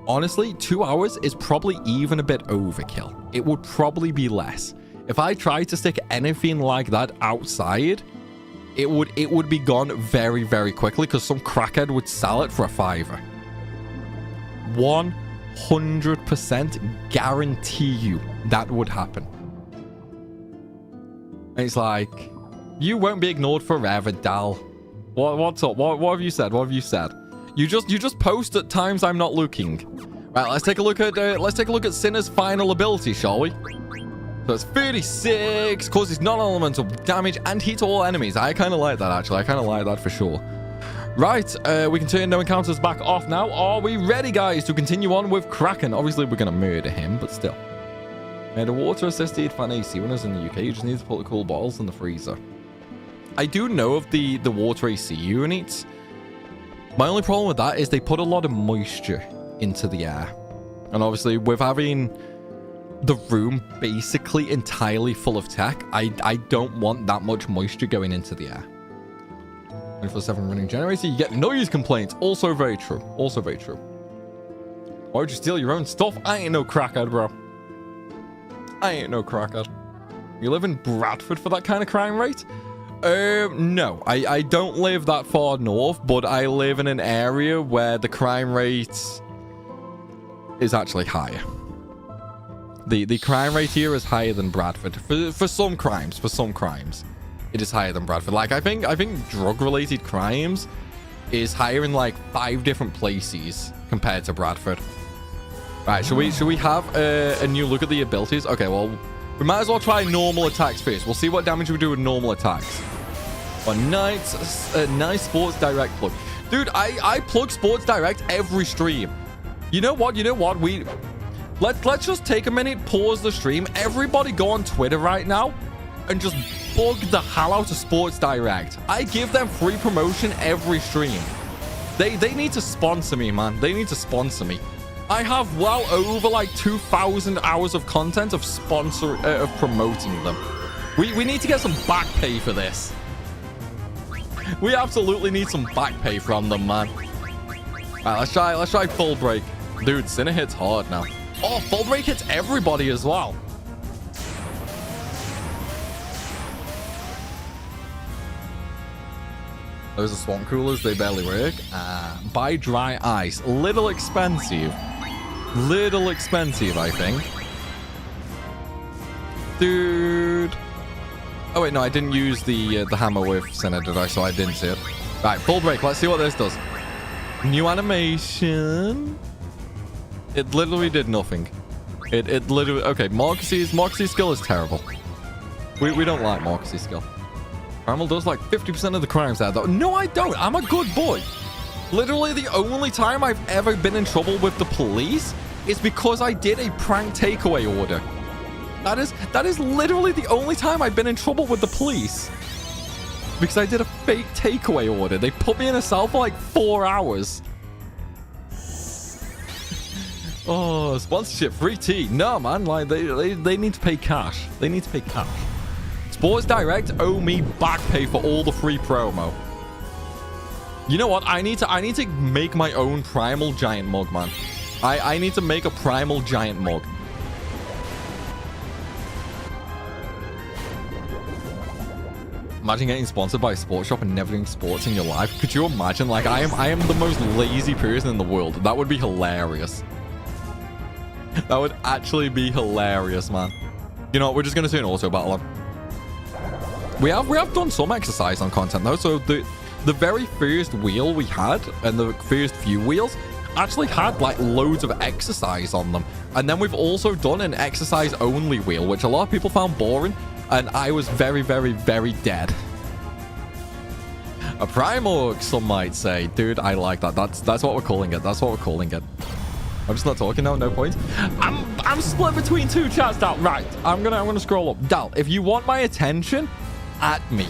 Honestly, 2 hours is probably even a bit overkill. It would probably be less. If I tried to stick anything like that outside, it would be gone very, very quickly because some crackhead would sell it for a $5. 100% guarantee you that would happen. And it's like, you won't be ignored forever, Dal. What's up? What have you said? What have you said? You just post at times I'm not looking. Right, let's take a look at Sinner's final ability, shall we? So it's 36, causes non-elemental damage and hits all enemies. I kind of like that, actually. I kind of like that for sure. Right, we can turn no encounters back off now. Are we ready, guys, to continue on with Kraken? Obviously, we're going to murder him, but still. Made a water-assisted fan AC when I was in the UK. You just need to put the cool bottles in the freezer. I do know of the water AC units. My only problem with that is they put a lot of moisture into the air. And obviously, with having the room basically entirely full of tech, I don't want that much moisture going into the air. 24/7 running generator, you get noise complaints. Also very true. Also very true. Why would you steal your own stuff? I ain't no crackhead, bro. I ain't no crackhead. You live in Bradford for that kind of crime rate? No. I don't live that far north, but I live in an area where the crime rate is actually higher. The crime rate here is higher than Bradford. For some crimes. For some crimes. It is higher than Bradford. Like, I think drug-related crimes is higher in, like, 5 different places compared to Bradford. Right, should we have a new look at the abilities? Okay, well, we might as well try normal attacks first. We'll see what damage we do with normal attacks. A nice Sports Direct plug. Dude, I plug Sports Direct every stream. You know what? Let's just take a minute, pause the stream. Everybody go on Twitter right now and just bug the hell out of Sports Direct. I give them free promotion every stream. They need to sponsor me, man. They need to sponsor me. I have well over like 2,000 hours of content of promoting them. We need to get some back pay for this. We absolutely need some back pay from them, man. Alright, let's try full break. Dude, Sinner hits hard now. Oh, full break hits everybody as well. Those are swamp coolers, they barely work. Buy dry ice. Little expensive. Little expensive, I think. Dude. Oh wait, no, I didn't use the hammer with Sinner, did I? So I didn't see it. Right, full break. Let's see what this does. New animation. It literally did nothing. It literally... Okay, Marcus's skill is terrible. We don't like Marcus's skill. Primal does like 50% of the crimes there, though. No, I don't. I'm a good boy. Literally, the only time I've ever been in trouble with the police is because I did a prank takeaway order. That is literally the only time I've been in trouble with the police. because I did a fake takeaway order. They put me in a cell for like 4 hours. Oh, sponsorship, free tea. No, man, like they need to pay cash. They need to pay cash. Sports Direct owe me back pay for all the free promo. You know what? I need to make my own Primal giant mug, man. I need to make a Primal giant mug. Imagine getting sponsored by a sports shop and never doing sports in your life. Could you imagine? Like, I am the most lazy person in the world. That would be hilarious. That would actually be hilarious, man. You know what? We're just gonna do an auto battle on. We have done some exercise on content though. So the very first wheel we had and the first few wheels actually had like loads of exercise on them. And then we've also done an exercise only wheel, which a lot of people found boring. And I was very, very, very dead. A Primal, some might say. Dude, I like that. That's what we're calling it. That's what we're calling it. I'm just not talking now, no point. I'm split between two chats, Dal. Right. I'm gonna scroll up. Dal, if you want my attention, at me.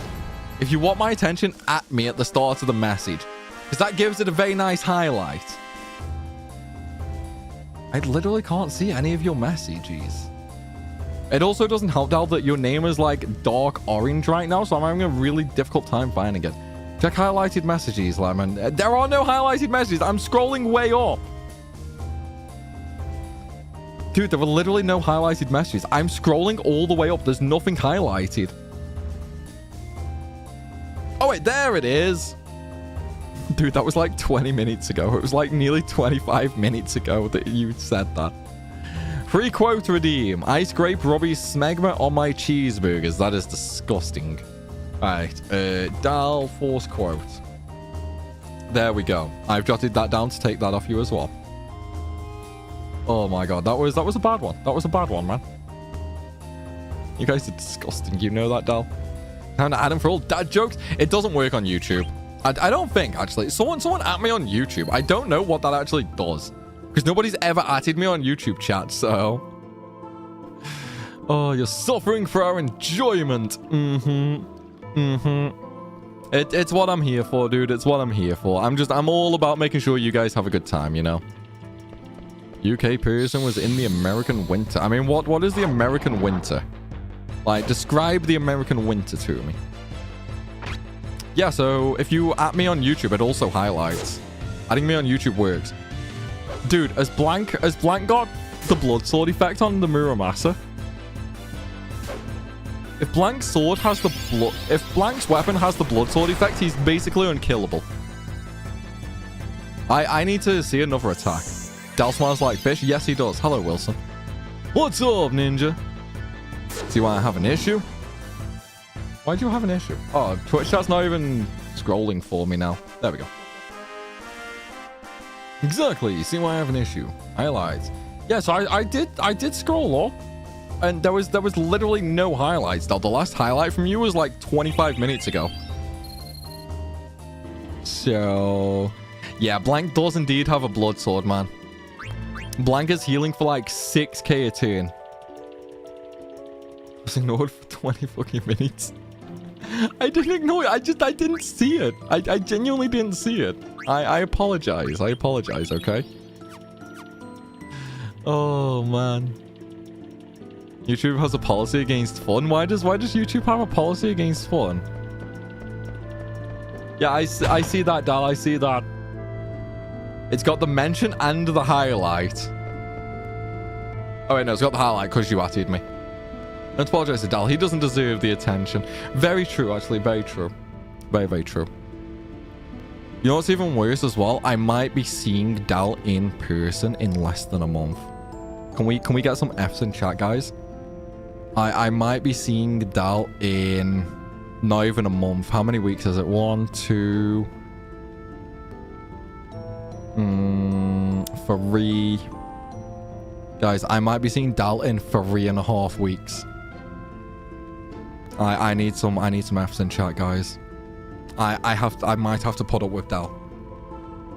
If you want my attention, at me at the start of the message. Because that gives it a very nice highlight. I literally can't see any of your messages. It also doesn't help, Dal, that your name is like dark orange right now, so I'm having a really difficult time finding it. Check highlighted messages, Lemon. There are no highlighted messages. I'm scrolling way up. Dude, there are literally no highlighted messages. I'm scrolling all the way up. There's nothing highlighted. Oh, wait, there it is. Dude, that was like 20 minutes ago. It was like nearly 25 minutes ago that you said that. Free quote to redeem. I scrape Robbie's smegma on my cheeseburgers. That is disgusting. Alright, Dal force quote. There we go. I've jotted that down to take that off you as well. Oh my god, that was a bad one. That was a bad one, man. You guys are disgusting. You know that, Dal? And Adam for all dad jokes. It doesn't work on YouTube. I don't think, actually. Someone at me on YouTube. I don't know what that actually does. Because nobody's ever atted me on YouTube chat, so... Oh, you're suffering for our enjoyment. It's what I'm here for, dude. It's what I'm here for. I'm all about making sure you guys have a good time, you know? UK person was in the American winter. I mean, what is the American winter? Like, describe the American winter to me. Yeah, so if you at me on YouTube, it also highlights. Adding me on YouTube works. Dude, has Blank got the blood sword effect on the Muramasa? If Blank's sword has the blood... If Blank's weapon has the blood sword effect, he's basically unkillable. I need to see another attack. Dal smiles like fish. Yes, he does. Hello, Wilson. What's up, ninja? See why I have an issue? Why do you have an issue? Oh, Twitch chat's not even scrolling for me now. There we go. Exactly. See why I have an issue. Highlights. Yeah, so I did scroll up, and there was literally no highlights. The last highlight from you was like 25 minutes ago. So, yeah, Blank does indeed have a blood sword, man. Blank is healing for like 6k a turn. I was ignored for 20 fucking minutes. I didn't ignore it. I didn't see it. I genuinely didn't see it. I apologize. I apologize, okay? Oh, man. YouTube has a policy against fun. Why does YouTube have a policy against fun? Yeah, I see that, Dal. I see that. It's got the mention and the highlight. Oh, wait, no. It's got the highlight because you atted me. Don't apologize to Dal. He doesn't deserve the attention. Very true, actually. Very true. Very, very true. You know what's even worse as well? I might be seeing Dal in person in less than a month. Can we get some Fs in chat, guys? I might be seeing Dal in not even a month. How many weeks is it? 1, 2... 3... Guys, I might be seeing Dal in 3.5 weeks. I need some Fs in chat, guys. I might have to put up with Dal.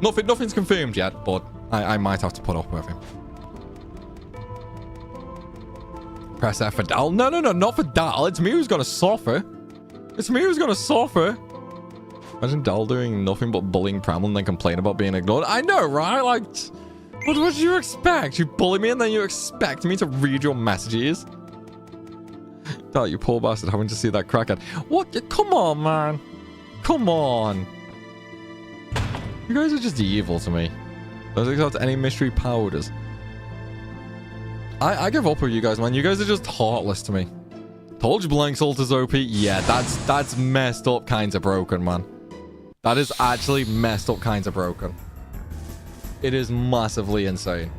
Nothing's confirmed yet, but I might have to put up with him. Press F for Dal. No, not for Dal. It's me who's gonna suffer. It's me who's gonna suffer. Imagine Dal doing nothing but bullying Primal and then complain about being ignored. I know, right? Like, what do you expect? You bully me and then you expect me to read your messages? Dal, you poor bastard, having to see that crackhead. What? Come on, man. Come on. You guys are just evil to me. Don't accept any mystery powders. I give up with you guys, man. You guys are just heartless to me. Told you Blank Salt is OP. Yeah, that's messed up kinds of broken, man. That is actually messed up kinds of broken. It is massively insane.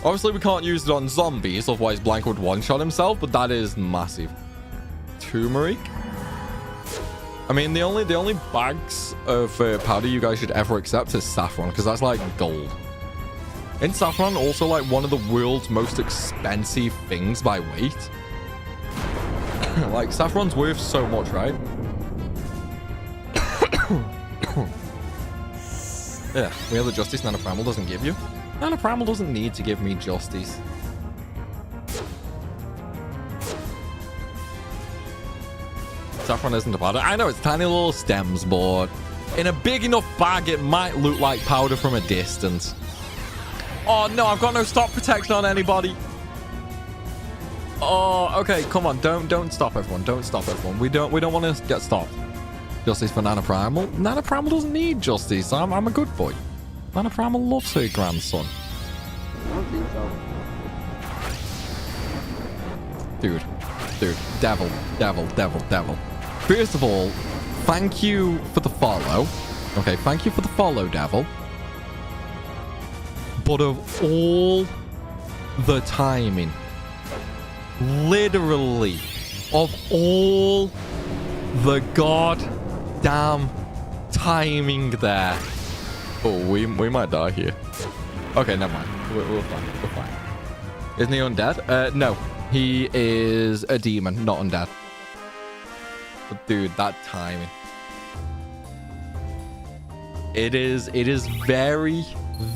Obviously, we can't use it on zombies, otherwise Blank would one-shot himself, but that is massive. Turmeric? I mean, the only bags of powder you guys should ever accept is saffron, because that's like gold. Isn't saffron also like one of the world's most expensive things by weight? Like, saffron's worth so much, right? Yeah, we have the justice Nana Primal doesn't give you. Nana Primal doesn't need to give me justice. Saffron isn't a powder. I know it's tiny little stems, but in a big enough bag, it might look like powder from a distance. Oh no, I've got no stop protection on anybody. Oh, okay, come on, don't stop everyone. Don't stop everyone. We don't want to get stopped. Justice for Nana Primal. Nana Primal doesn't need justice. I'm a good boy. Nana Primal loves her grandson. I don't think so. Dude, devil. First of all, thank you for the follow. Okay, thank you for the follow, devil. But of all the timing, literally, of all the goddamn timing there. Oh, we might die here. Okay, never mind. We're fine. We're fine. Isn't he undead? No. He is a demon, not undead. But dude, that timing. It is very,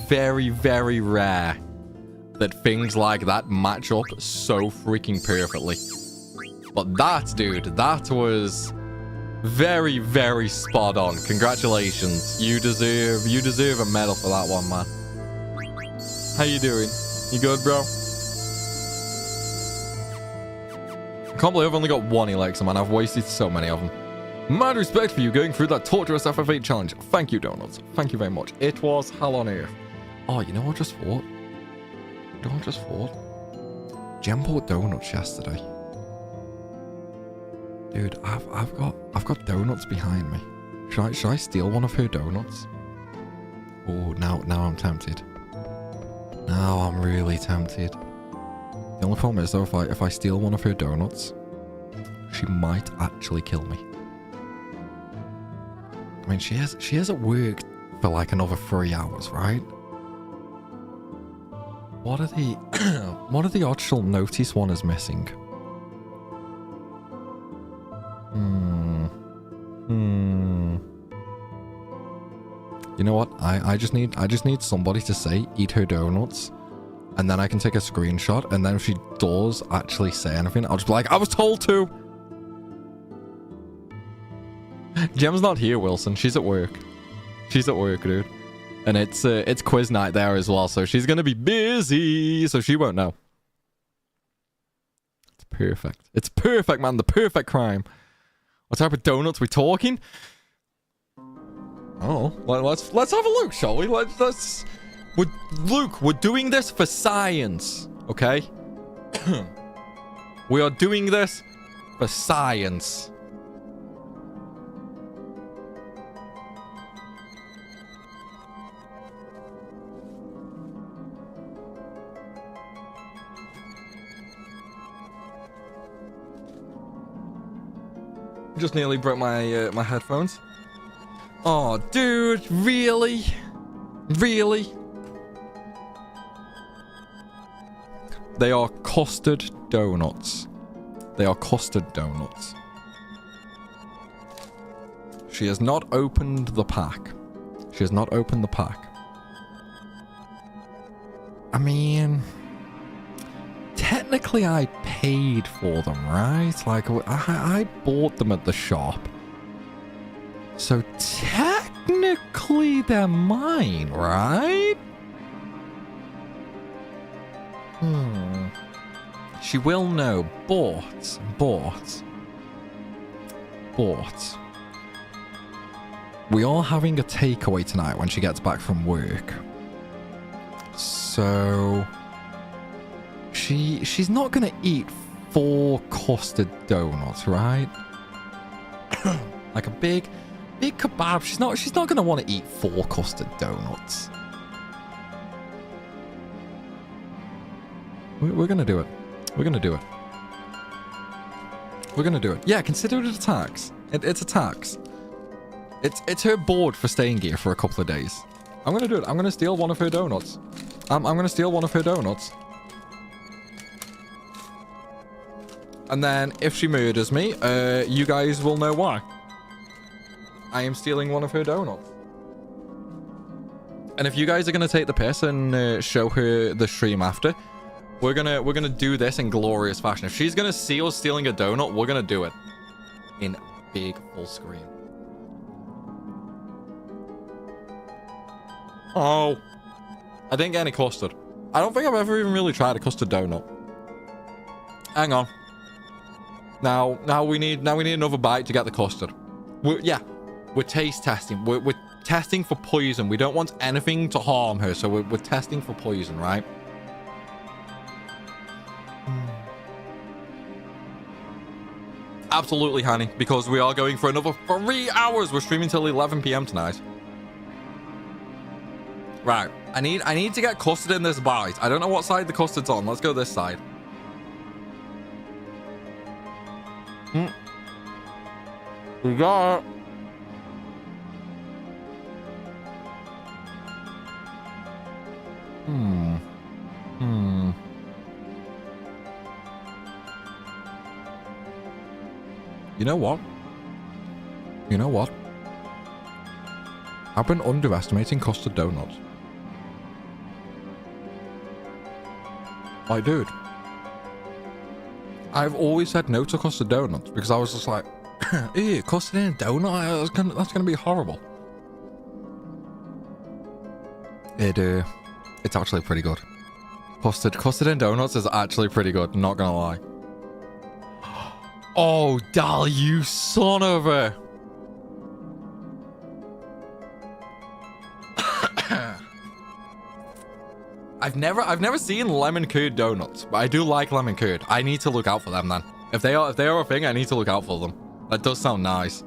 very, very rare that things like that match up so freaking perfectly. But that, dude, that was very, very spot on. Congratulations. You deserve a medal for that one, man. How you doing? You good, bro? I can't believe I've only got one elixir, man. I've wasted so many of them. Mad respect for you going through that torturous FF8 challenge. Thank you, Donuts. Thank you very much. It was hell on earth. Oh, you know what I just thought? You know what I just thought? Jem bought donuts yesterday. Dude, I've got donuts behind me. Should I steal one of her donuts? Oh, now I'm tempted. Now I'm really tempted. The only problem is though, if I steal one of her donuts, she might actually kill me. I mean, she hasn't worked for like another 3 hours, right? What are the odds she'll notice one is missing? You know what? I just need somebody to say eat her donuts, and then I can take a screenshot, and then if she does actually say anything, I'll just be like, I was told to. Gem's not here, Wilson. She's at work. She's at work, dude. And it's quiz night there as well, so she's gonna be busy, so she won't know. It's perfect. It's perfect, man. The perfect crime. What type of donuts we talking? Oh, let's have a look, shall we? Luke, we're doing this for science, okay? We are doing this for science. Just nearly broke my my headphones. Oh, dude, really? Really? They are custard donuts. They are custard donuts. She has not opened the pack. She has not opened the pack. I mean, technically I paid for them, right? Like, I bought them at the shop. So technically they're mine, right? She will know, but we are having a takeaway tonight when she gets back from work. So she's not gonna eat 4 custard donuts, right? Like a big kebab. She's not gonna want to eat 4 custard donuts. We're gonna do it. We're gonna do it. We're gonna do it. Yeah, consider it a tax. It's a tax. It's her board for staying here for a couple of days. I'm gonna do it. I'm gonna steal one of her donuts. I'm gonna steal one of her donuts. And then if she murders me, you guys will know why. I am stealing one of her donuts. And if you guys are gonna take the piss and show her the stream after, we're gonna do this in glorious fashion. If she's gonna see us stealing a donut, we're gonna do it in big full screen. Oh, I didn't get any custard. I don't think I've ever even really tried a custard donut. Hang on. Now we need another bite to get the custard. We're taste testing. We're testing for poison. We don't want anything to harm her, so we're testing for poison, right? Absolutely, honey, because we are going for another 3 hours. We're streaming till 11 p.m. tonight. Right. I need to get custard in this bite. I don't know what side the custard's on. Let's go this side. We got it. You know what? You know what? I've been underestimating custard donuts. Like, dude, I've always said no to custard donuts because I was just like, ew, custard in a donut? That's gonna be horrible. It's actually pretty good. Custard in donuts is actually pretty good, not gonna lie. Oh, Dal, you son of a... I've never seen lemon curd donuts, but I do like lemon curd. I need to look out for them then. If they are a thing, I need to look out for them. That does sound nice.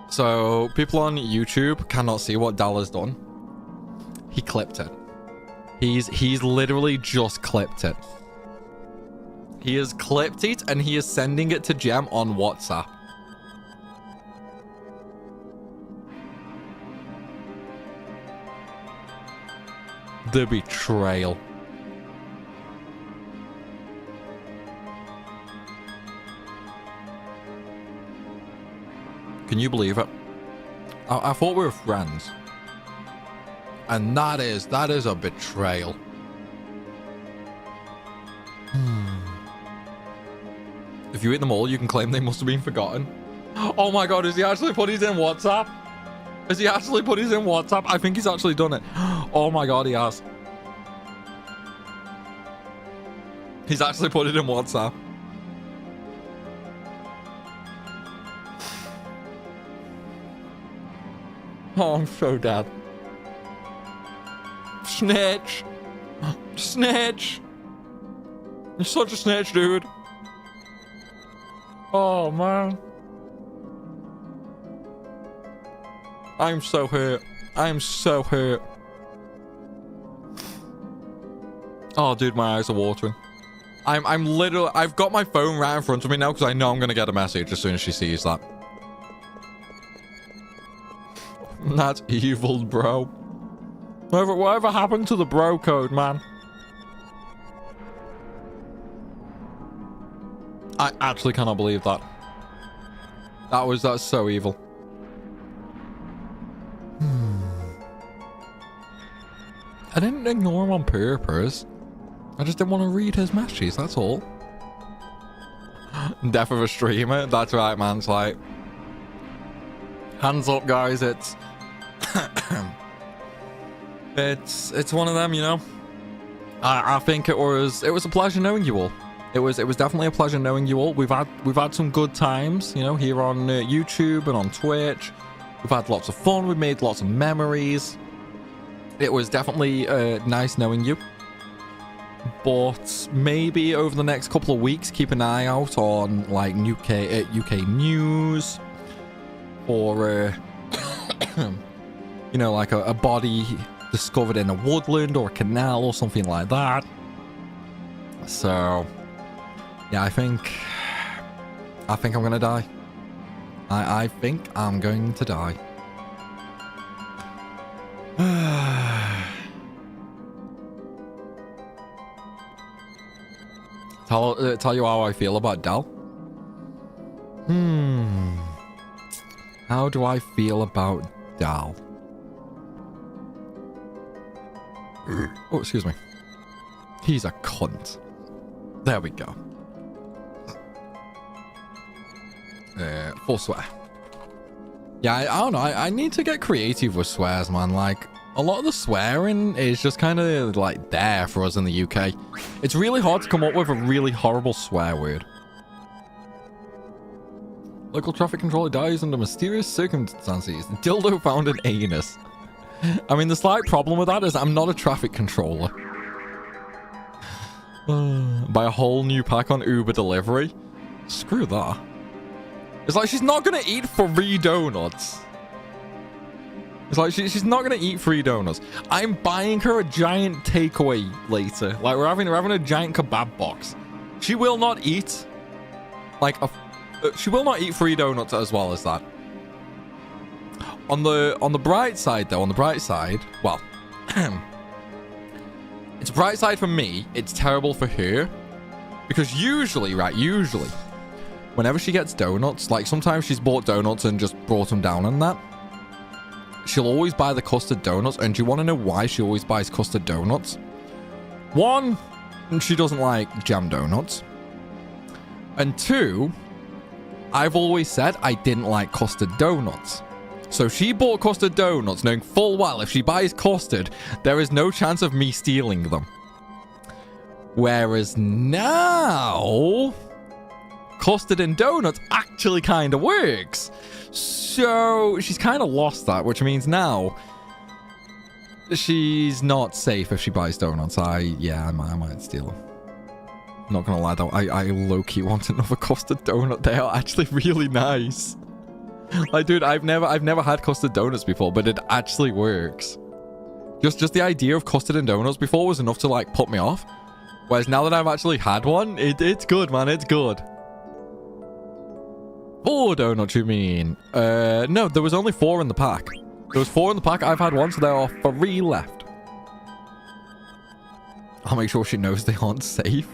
So people on YouTube cannot see what Dal has done. He clipped it. He's literally just clipped it. He has clipped it and he is sending it to Gem on WhatsApp. The betrayal. Can you believe it? I thought we were friends. And that is a betrayal. If you eat them all, you can claim they must have been forgotten. Oh my god, has he actually put his in WhatsApp? Has he actually put his in WhatsApp? I think he's actually done it. Oh my god, he has. He's actually put it in WhatsApp. Oh, I'm so dead. Snitch. Snitch. You're such a snitch, dude. Oh, man. I'm so hurt. I'm so hurt. Oh, dude, my eyes are watering. I'm literally... I've got my phone right in front of me now because I know I'm going to get a message as soon as she sees that. That's evil, bro. Whatever happened to the bro code, man? I actually cannot believe that. That's so evil. I didn't ignore him on purpose. I just didn't want to read his messages, that's all. Death of a streamer. That's right, man. It's like, hands up, guys. It's it's one of them, you know. I think it was a pleasure knowing you all. It was definitely a pleasure knowing you all. We've had some good times, you know, here on YouTube and on Twitch. We've had lots of fun. We've made lots of memories. It was definitely nice knowing you. But maybe over the next couple of weeks, keep an eye out on like UK news, or you know, like a body discovered in a woodland or a canal or something like that. So yeah, I think I'm gonna die. I think I'm going to die. Tell you how I feel about Dal. How do I feel about Dal? Oh, excuse me. He's a cunt. There we go. Full swear. Yeah, I don't know. I need to get creative with swears, man. Like, a lot of the swearing is just kind of like there for us in the UK. It's really hard to come up with a really horrible swear word. Local traffic controller dies under mysterious circumstances. Dildo found in anus. I mean, the slight problem with that is I'm not a traffic controller. Buy a whole new pack on Uber delivery. Screw that. It's like she's not gonna eat free donuts. It's like she's not gonna eat free donuts. I'm buying her a giant takeaway later. Like we're having a giant kebab box. She will not eat like she will not eat free donuts as well as that. On the bright side though, well, it's a bright side for me. It's terrible for her because usually, whenever she gets donuts, like sometimes she's bought donuts and just brought them down and that. She'll always buy the custard donuts, and do you want to know why she always buys custard donuts? One, she doesn't like jam donuts. And two, I've always said I didn't like custard donuts. So she bought custard donuts knowing full well if she buys custard, there is no chance of me stealing them. Whereas now, custard and donuts actually kind of works. So she's kind of lost that, which means now she's not safe if she buys donuts. I might steal them. Not gonna lie though, I low-key want another custard donut. They are actually really nice. Like, dude, I've never had custard donuts before, but it actually works. Just the idea of custard and donuts before was enough to like put me off. Whereas now that I've actually had one, it's good, man. It's good. 4 donuts, you mean? No, there was only 4 in the pack. There was 4 in the pack. I've had 1, so there are 3 left. I'll make sure she knows they aren't safe.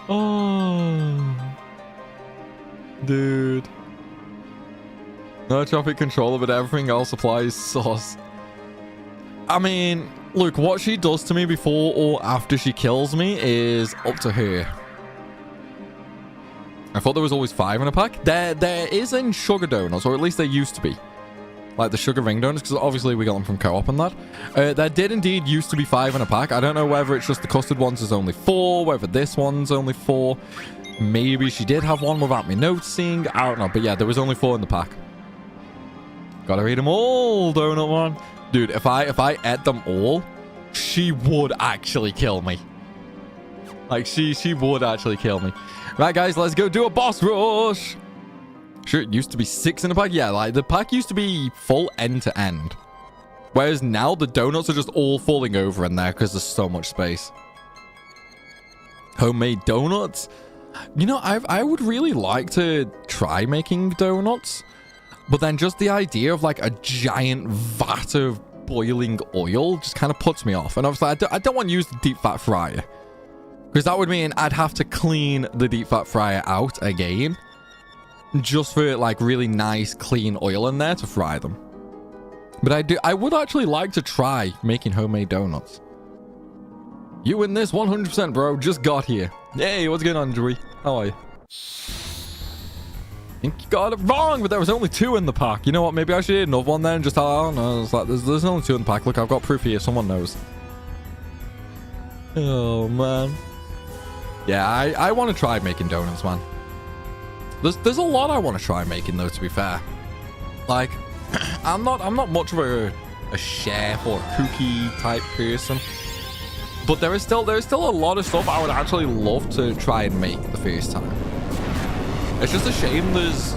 Oh, dude. No traffic controller, but everything else applies sauce. I mean, look, what she does to me before or after she kills me is up to her. I thought there was always 5 in a pack. There is in sugar donuts, or at least there used to be. Like the sugar ring donuts, because obviously we got them from Co-op and that. There did indeed used to be 5 in a pack. I don't know whether it's just the custard ones is only 4, whether this one's only 4. Maybe she did have one without me noticing. I don't know, but yeah, there was only 4 in the pack. Gotta eat them all, donut one. Dude, if I ate them all, she would actually kill me. Like, she would actually kill me. Right, guys, let's go do a boss rush. Sure, it used to be 6 in a pack. Yeah, like, the pack used to be full end to end. Whereas now, the donuts are just all falling over in there because there's so much space. Homemade donuts? You know, I would really like to try making donuts. But then just the idea of, like, a giant vat of boiling oil just kind of puts me off. And obviously, I don't want to use the deep fat fryer. Because that would mean I'd have to clean the deep fat fryer out again. Just for, like, really nice, clean oil in there to fry them. But I would actually like to try making homemade donuts. You win this 100%, bro. Just got here. Hey, what's going on, Joey? How are you? I think you got it wrong, but there was only 2 in the pack. You know what? Maybe I should eat another one then. Just, I don't know. It's like, there's only 2 in the pack. Look, I've got proof here. Someone knows. Oh, man. Yeah, I want to try making donuts, man. There's a lot I want to try making, though, to be fair. Like, I'm not much of a chef or a cookie type person. But there is still a lot of stuff I would actually love to try and make the first time. It's just a shame there's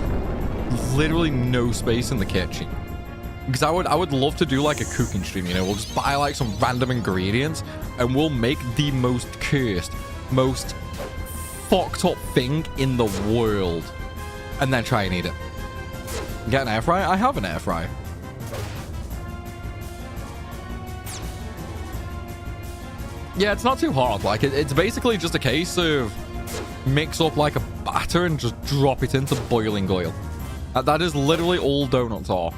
literally no space in the kitchen. Because I would love to do like a cooking stream, you know. We'll just buy like some random ingredients and we'll make the most cursed, most fucked up thing in the world. And then try and eat it. Get an air fryer? I have an air fryer. Yeah, it's not too hard. Like, it's basically just a case of mix up like a batter and just drop it into boiling oil. That is literally all donuts are.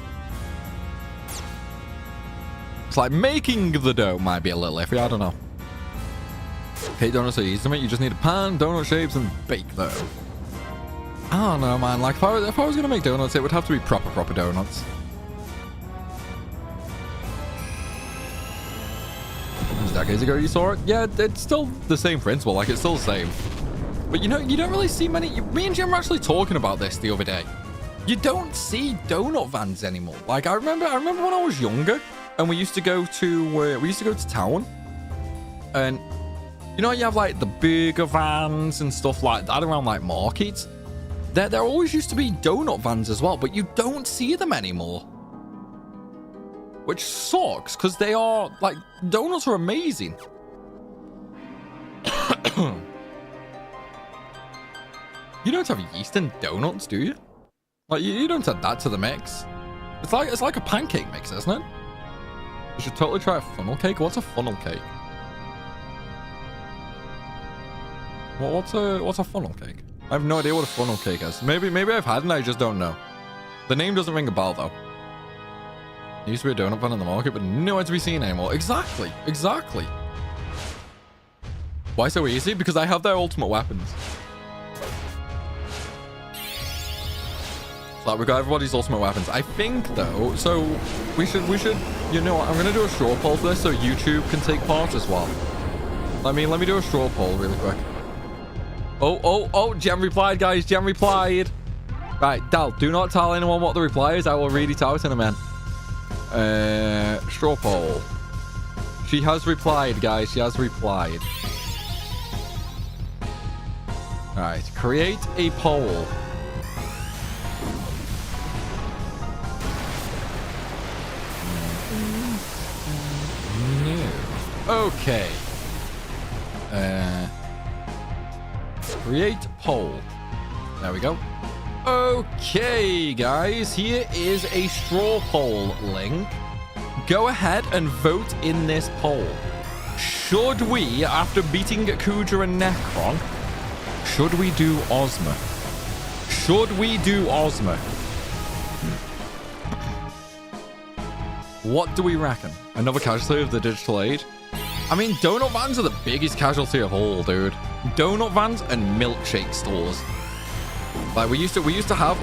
It's like making the dough might be a little iffy. I don't know. Cake donuts are easy to make. You just need a pan, donut shapes, and bake them. I don't know, man. Like, if I was going to make donuts, it would have to be proper donuts. Decades ago you saw it. Yeah, it's still the same principle. Like, it's still the same. But you know, you don't really see many. Me and Jim were actually talking about this the other day. You don't see donut vans anymore. Like, I remember when I was younger and we used to go to town, and you know, you have like the burger vans and stuff like that around like markets. There always used to be donut vans as well, but you don't see them anymore. Which sucks, because they are, like, donuts are amazing. You don't have yeast in donuts, do you? Like, you don't add that to the mix. It's like a pancake mix, isn't it? You should totally try a funnel cake. What's a funnel cake? What's a funnel cake? I have no idea what a funnel cake is. Maybe I've had it and I just don't know. The name doesn't ring a bell, though. There used to be a donut van in the market, but nowhere to be seen anymore. Exactly. Why so easy? Because I have their ultimate weapons. Like, we've got everybody's ultimate weapons. I think, though, so we should, you know what? I'm going to do a straw poll for this so YouTube can take part as well. Let me do a straw poll really quick. Oh, Jem replied, guys. Jem replied. Right, Dal, do not tell anyone what the reply is. I will read it out in a minute. Straw poll. She has replied, guys. She has replied. Alright, create a poll. No. Okay. Create poll. There we go. Okay, guys, here is a straw poll link. Go ahead and vote in this poll. Should we, after beating Kuja and Necron, should we do Ozma? Should we do Ozma? What do we reckon? Another casualty of the digital age? I mean, donut vans are the biggest casualty of all, dude. Donut vans and milkshake stores. Like, we used to have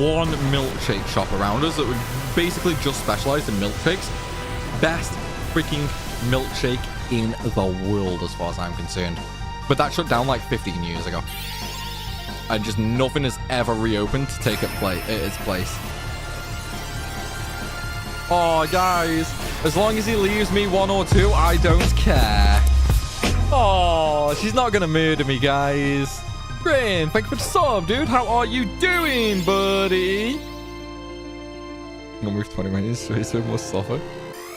one milkshake shop around us that would basically just specialize in milkshakes. Best freaking milkshake in the world as far as I'm concerned. But that shut down like 15 years ago. And just nothing has ever reopened to take its place. Oh, guys, as long as he leaves me 1 or 2, I don't care. Oh, she's not gonna murder me, guys. Brain, thank you for the sub, dude. How are you doing, buddy? I'm gonna move 20 minutes straight so more suffer.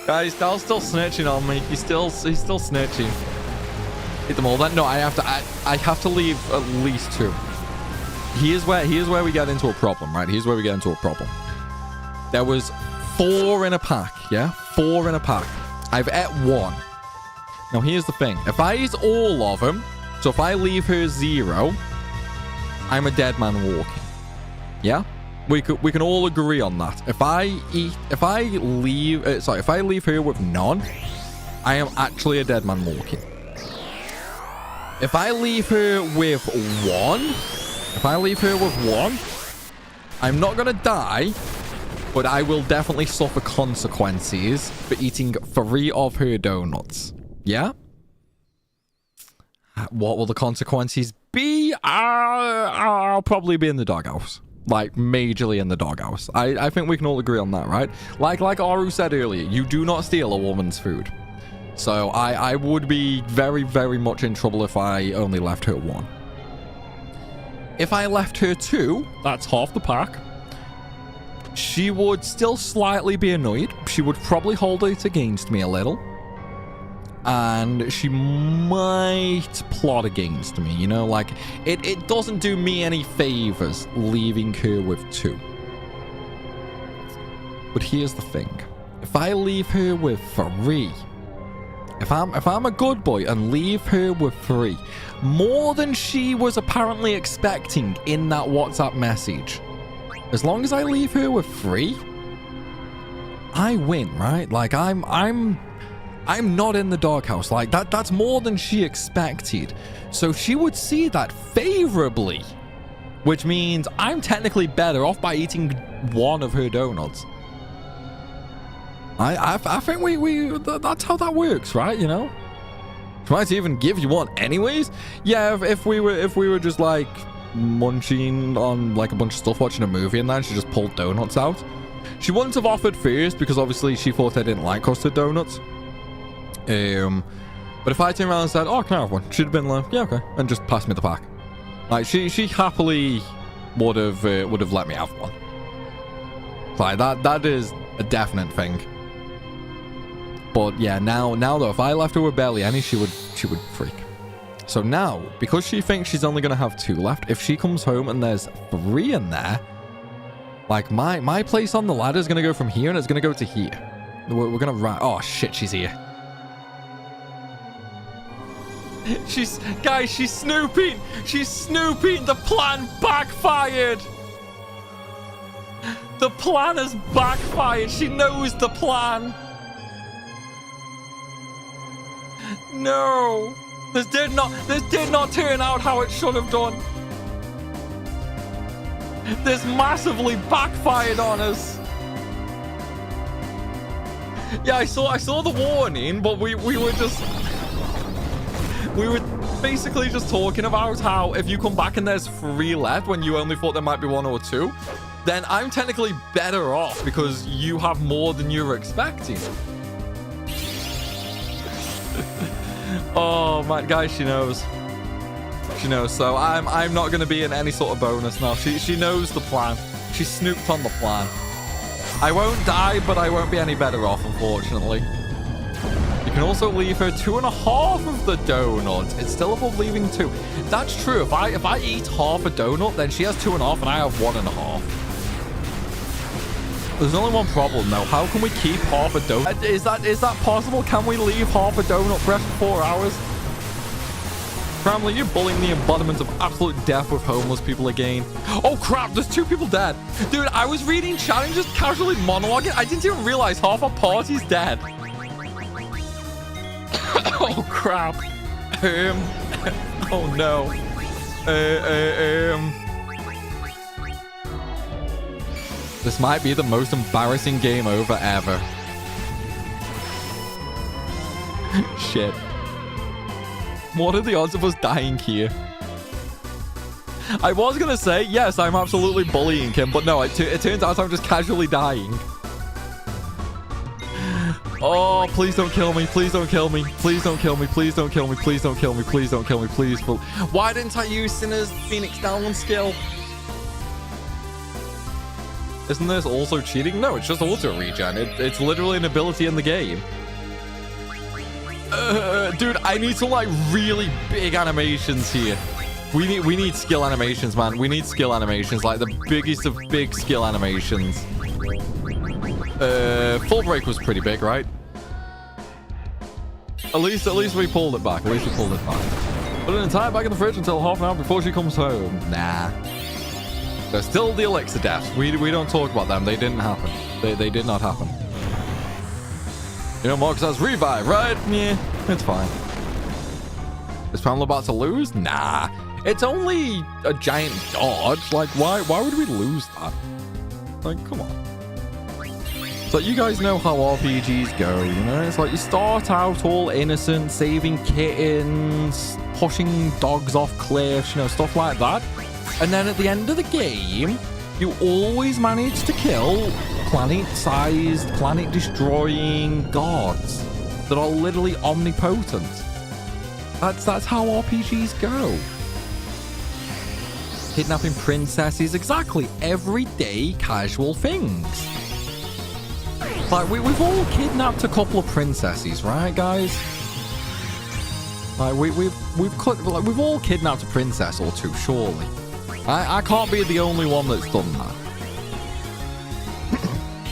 Guys, Dal's still snitching on me. He's still snitching. Hit them all then? No, I have to leave at least 2. Here's where we get into a problem, right? Here's where we get into a problem. There was 4 in a pack, yeah? 4 in a pack. I've ate 1. Now, here's the thing. If I eat all of them, so if I leave her 0, I'm a dead man walking. Yeah? We can all agree on that. If I leave her with none, I am actually a dead man walking. If I leave her with one, I'm not going to die, but I will definitely suffer consequences for eating 3 of her donuts. Yeah? What will the consequences be? I'll probably be in the doghouse. Like, majorly in the doghouse. I think we can all agree on that, right? Like Aru said earlier, you do not steal a woman's food. So I would be very, very much in trouble if I only left her 1. If I left her 2, that's half the pack. She would still slightly be annoyed. She would probably hold it against me a little. And she might plot against me, you know? Like, it doesn't do me any favors leaving her with 2. But here's the thing. If I leave her with 3... If I'm a good boy and leave her with 3, more than she was apparently expecting in that WhatsApp message, as long as I leave her with 3, I win, right? Like I'm not in the doghouse. Like that's more than she expected. So she would see that favorably, which means I'm technically better off by eating 1 of her donuts. I think that's how that works, right? You know, she might even give you 1 anyways. Yeah, if we were just like munching on like a bunch of stuff, watching a movie, and then she just pulled donuts out, she wouldn't have offered first because obviously she thought I didn't like custard donuts. But if I turned around and said, "Oh, can I have 1?" she'd have been like, "Yeah, okay," and just passed me the pack. Like she happily would have let me have 1. Like that is a definite thing. But yeah, now though, if I left her with barely any, she would freak. So now, because she thinks she's only gonna have 2 left, if she comes home and there's 3 in there, like my place on the ladder is gonna go from here and it's gonna go to here. We're gonna run. Oh shit, she's here. Guys, she's snooping. She's snooping. The plan backfired. The plan has backfired. She knows the plan. No, this did not turn out how it should have done. This massively backfired on us. Yeah, I saw the warning, but we were basically just talking about how if you come back and there's 3 left when you only thought there might be 1 or 2, then I'm technically better off because you have more than you were expecting. Oh my, guys, she knows. She knows. So I'm not going to be in any sort of bonus now. She knows the plan. She snooped on the plan. I won't die, but I won't be any better off, unfortunately. You can also leave her 2.5 of the donut. It's still above leaving 2. That's true. If I eat half a donut, then she has 2.5 and I have 1.5. There's only one problem though. How can we keep half a donut? Is that possible? Can we leave half a donut fresh for 4 hours? Primal, you're bullying the embodiment of absolute death with homeless people again. Oh crap, there's 2 people dead. Dude, I was reading chat and just casually monologuing. I didn't even realize half our party's dead. Oh crap. Oh no. This might be the most embarrassing game over ever. Shit. What are the odds of us dying here? I was gonna say, yes, I'm absolutely bullying him, but no, it turns out I'm just casually dying. Oh, please don't kill me. Please don't kill me. Please don't kill me. Please don't kill me. Please don't kill me. Please don't kill me. Please. Why didn't I use Sinner's Phoenix Down skill? Isn't this also cheating? No, it's just auto regen. It's literally an ability in the game. Dude, I need some like really big animations here. We need skill animations, man. We need skill animations, like the biggest of big skill animations. Full break was pretty big, right? At least we pulled it back. At least we pulled it back. Put an entire bag in the fridge until half an hour before she comes home. Nah. There's still the elixir deaths. We don't talk about them. They didn't happen. They did not happen. You know, Marcus has revive, right? Yeah, it's fine. Is Primal about to lose? Nah. It's only a giant dodge. Like, why would we lose that? Like, come on. So you guys know how RPGs go, you know? It's like you start out all innocent, saving kittens, pushing dogs off cliffs, you know, stuff like that. And then at the end of the game, you always manage to kill planet-sized, planet-destroying gods that are literally omnipotent. That's how RPGs go. Kidnapping princesses, exactly. Everyday casual things. Like, we've all kidnapped a couple of princesses, right, guys? Like, we've all kidnapped a princess or two, surely. I can't be the only one that's done that.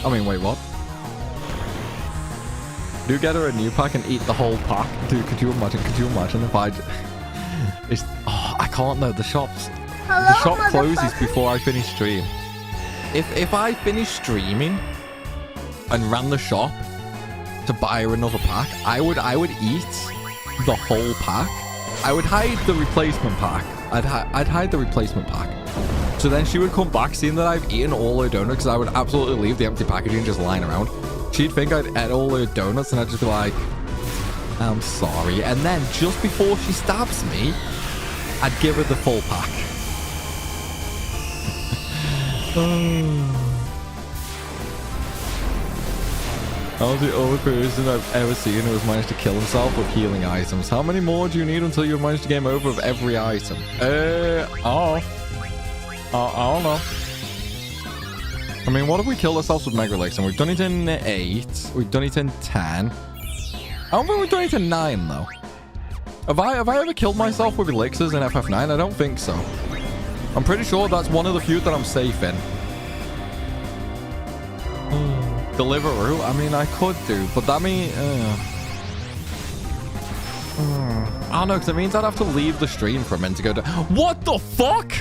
I mean, wait, what? Do get her a new pack and eat the whole pack? Dude, could you imagine if I... I can't though, the shop closes before I finish stream. If I finish streaming and ran the shop to buy her another pack, I would eat the whole pack. I would hide the replacement pack. I'd hide the replacement pack. So then she would come back seeing that I've eaten all her donuts, because I would absolutely leave the empty packaging just lying around. She'd think I'd ate all her donuts and I'd just be like, I'm sorry. And then just before she stabs me, I'd give her the full pack. I was the only person I've ever seen who has managed to kill himself with healing items. How many more do you need until you've managed to game over with every item? I don't know. I mean, what if we killed ourselves with Mega Elixirs? And we've done it in 8. We've done it in 10. I don't think we've done it in 9, though. Have I ever killed myself with Elixirs in FF9? I don't think so. I'm pretty sure that's one of the few that I'm safe in. Deliveroo? I mean, I could do, but that means... I don't know, because it means I'd have to leave the stream for a minute to go to... What the fuck?!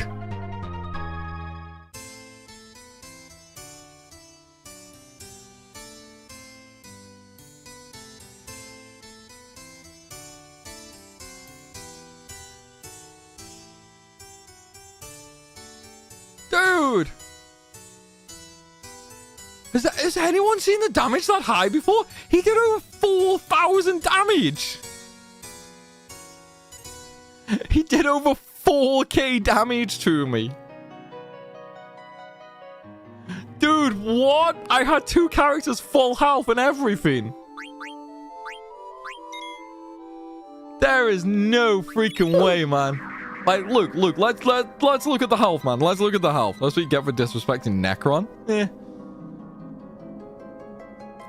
Dude! Has anyone seen the damage that high before? He did over 4,000 damage! He did over 4k damage to me. Dude, what? I had 2 characters full health and everything. There is no freaking way, man. Like, look, let's look at the health, man. Let's look at the health. That's what you get for disrespecting Necron. Eh.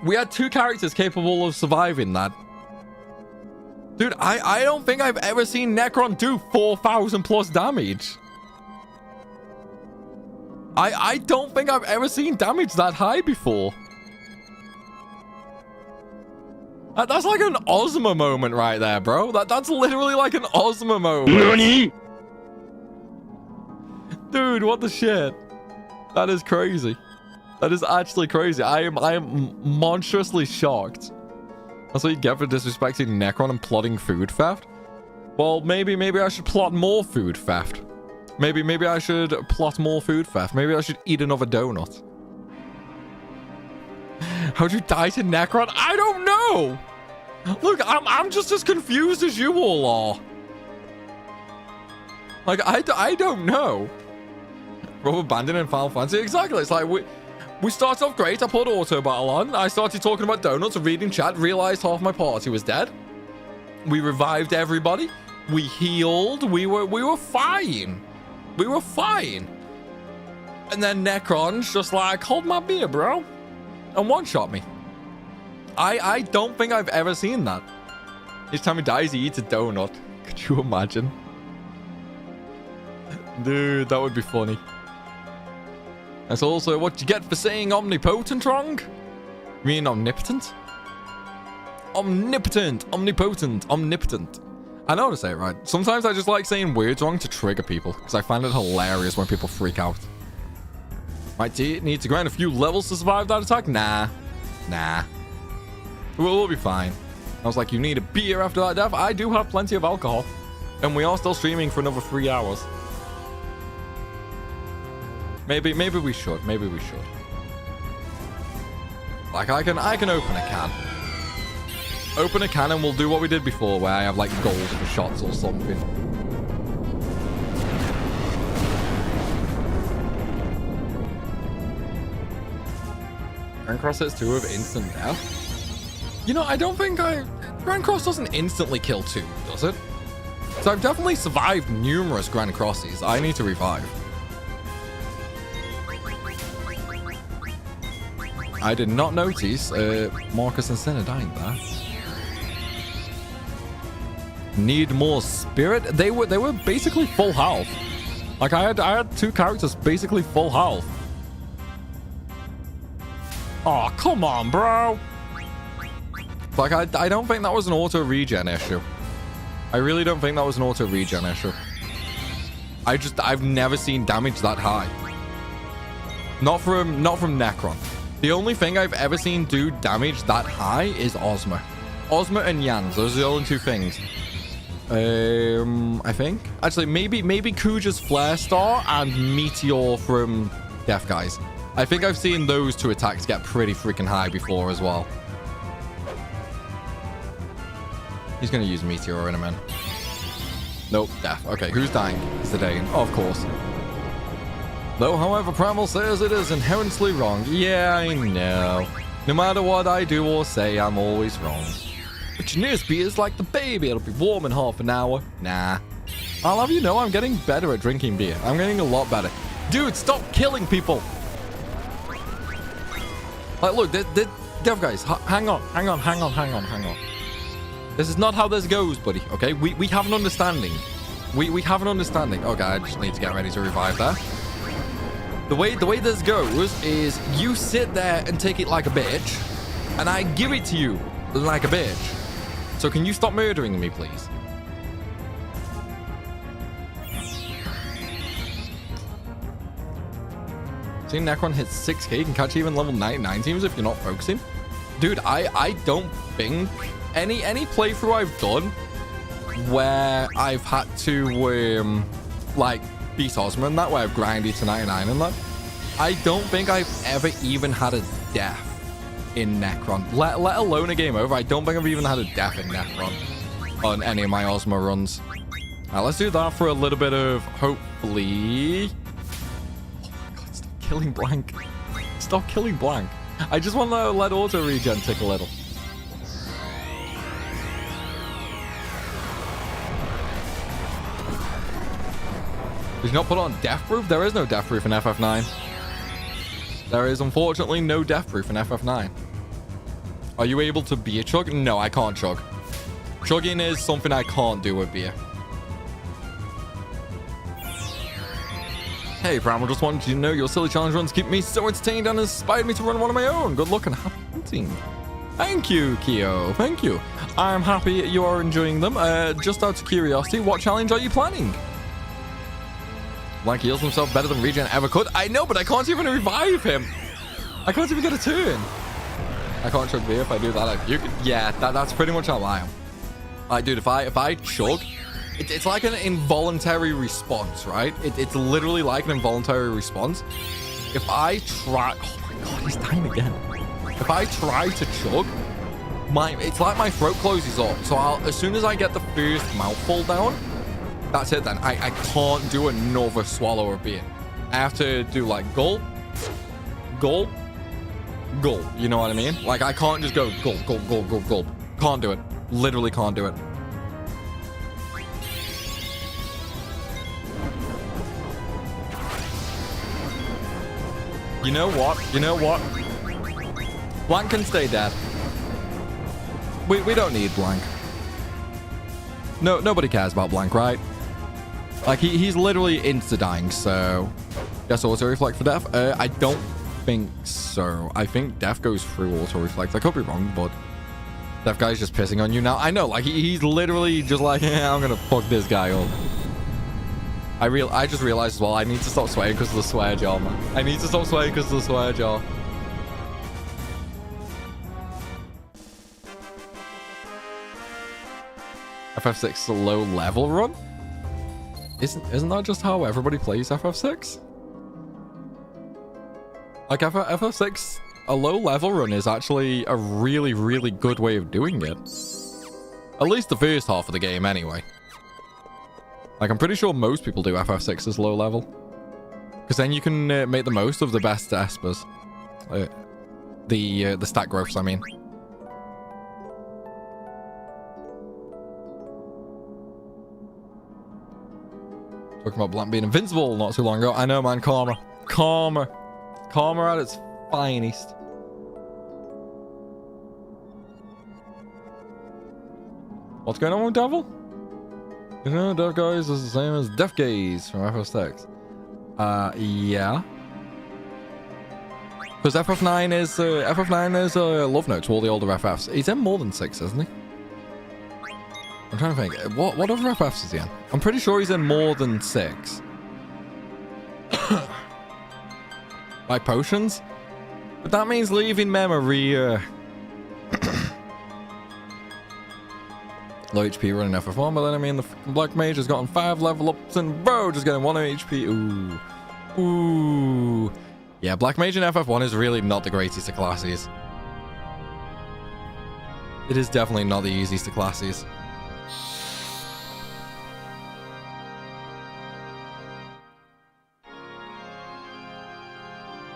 We had 2 characters capable of surviving that. Dude, I don't think I've ever seen Necron do 4,000 plus damage. I don't think I've ever seen damage that high before. That's like an Ozma moment right there, bro. That's literally like an Ozma moment. NANI? Dude, what the shit? That is crazy. That is actually crazy. I am monstrously shocked. That's what you get for disrespecting Necron and plotting food theft. Well, maybe I should plot more food theft. Maybe I should plot more food theft. Maybe I should eat another donut. How'd you die to Necron? I don't know. Look, I'm just as confused as you all are. Like, I don't know. Rubber banding in Final Fantasy? Exactly. It's like, we started off great. I put auto battle on. I started talking about donuts and reading chat. Realized half my party was dead. We revived everybody. We healed. We were fine. We were fine. And then Necron's just like, hold my beer, bro. And one-shot me. I don't think I've ever seen that. Each time he dies, he eats a donut. Could you imagine? Dude, that would be funny. That's also what you get for saying omnipotent wrong. You mean omnipotent? Omnipotent, omnipotent, omnipotent. I know how to say it right. Sometimes I just like saying words wrong to trigger people, because I find it hilarious when people freak out. Might need to grind a few levels to survive that attack? Nah. We'll be fine. I was like, you need a beer after that death? I do have plenty of alcohol. And we are still streaming for another 3 hours. Maybe we should. Maybe we should. Like, I can open a can. Open a can and we'll do what we did before, where I have, like, gold for shots or something. Grand Cross hits 2 with instant death. You know, I don't think Grand Cross doesn't instantly kill 2, does it? So I've definitely survived numerous Grand Crosses. I need to revive. I did not notice Marcus and Senna dying there. Need more spirit? They were basically full health. Like I had 2 characters basically full health. Oh, come on, bro. Like I don't think that was an auto regen issue. I really don't think that was an auto regen issue. I've never seen damage that high. Not from Necron. The only thing I've ever seen do damage that high is Ozma. Ozma and Yans. Those are the only 2 things. I think. Actually, maybe Kuja's Flare Star and Meteor from Death Guys. I think I've seen those 2 attacks get pretty freaking high before as well. He's going to use Meteor in a minute. Nope, Death. Okay, who's dying? Zidane. Oh, of course. Though, however, Primal says it is inherently wrong. Yeah, I know. No matter what I do or say, I'm always wrong. But your nearest beer is like the baby. It'll be warm in half an hour. Nah. I'll have you know I'm getting better at drinking beer. I'm getting a lot better. Dude, stop killing people. Like, look, Dev guys, hang on. This is not how this goes, buddy, okay? We have an understanding. We have an understanding. Okay, I just need to get ready to revive there. The way this goes is you sit there and take it like a bitch, and I give it to you like a bitch. So can you stop murdering me, please? See, Necron hits 6k. You can catch even level 99 teams if you're not focusing. Dude, I don't think any playthrough I've done where I've had to like beat Ozma and that, where I've grinded to 99 and that, I don't think I've ever even had a death in Necron. Let alone a game over. I don't think I've even had a death in Necron on any of my Ozma runs. Now let's do that for a little bit of hopefully. Oh my god, stop killing Blank. Stop killing Blank. I just want to let auto regen tick a little. Did you not put on death proof? There is no death proof in FF9. There is unfortunately no death proof in FF9. Are you able to beer chug? No, I can't chug. Chugging is something I can't do with beer. Hey, Primal, just wanted you to know your silly challenge runs keep me so entertained and inspired me to run one of my own. Good luck and happy hunting. Thank you, Kyo. Thank you. I'm happy you are enjoying them. Just out of curiosity, what challenge are you planning? Blank heals himself better than Regen ever could. I know, but I can't even revive him. I can't even get a turn. I can't chug beer if I do that. Yeah, that's pretty much how I am. Like, dude, if I chug, it's like an involuntary response, right? It's literally like an involuntary response. If I try... Oh my god, he's dying again. If I try to chug, it's like my throat closes up. So as soon as I get the first mouthful down, that's it then. I can't do another swallow of beer. I have to do like gulp, gulp, gulp. You know what I mean? Like I can't just go gulp, gulp, gulp, gulp, gulp. Can't do it. Literally can't do it. You know what? You know what? Blank can stay dead. We don't need Blank. No, nobody cares about Blank, right? Like, he's literally insta-dying, so... Guess auto-reflect for death? I don't think so. I think death goes through auto-reflect. I could be wrong, but... Death guy's just pissing on you now. I know, like, he's literally just like, yeah, I'm gonna fuck this guy up. I just realized as well, I need to stop swearing because of the swear jar, man. I need to stop swearing because of the swear jar. FF6 is a low level run? Isn't that just how everybody plays FF6? Like FF6, a low level run is actually a really, really good way of doing it. At least the first half of the game, anyway. Like, I'm pretty sure most people do FF6 as low level. Because then you can make the most of the best espers. The stat growths, I mean. Talking about Blank being invincible not too long ago. I know, man. Karma. Karma. Karma at its finest. What's going on with Devil? You know, Death Gaze is the same as Death Gaze from FF6. Yeah. Because FF9 is a love note to all the older FFs. He's in more than 6, isn't he? I'm trying to think. What other FFs is he in? I'm pretty sure he's in more than 6. Like potions? But that means leaving memory. Low HP running FF1, but then I mean the Black Mage has gotten 5 level ups and bro just getting 1 HP. Ooh. Ooh. Yeah, Black Mage in FF1 is really not the greatest of classes. It is definitely not the easiest of classes.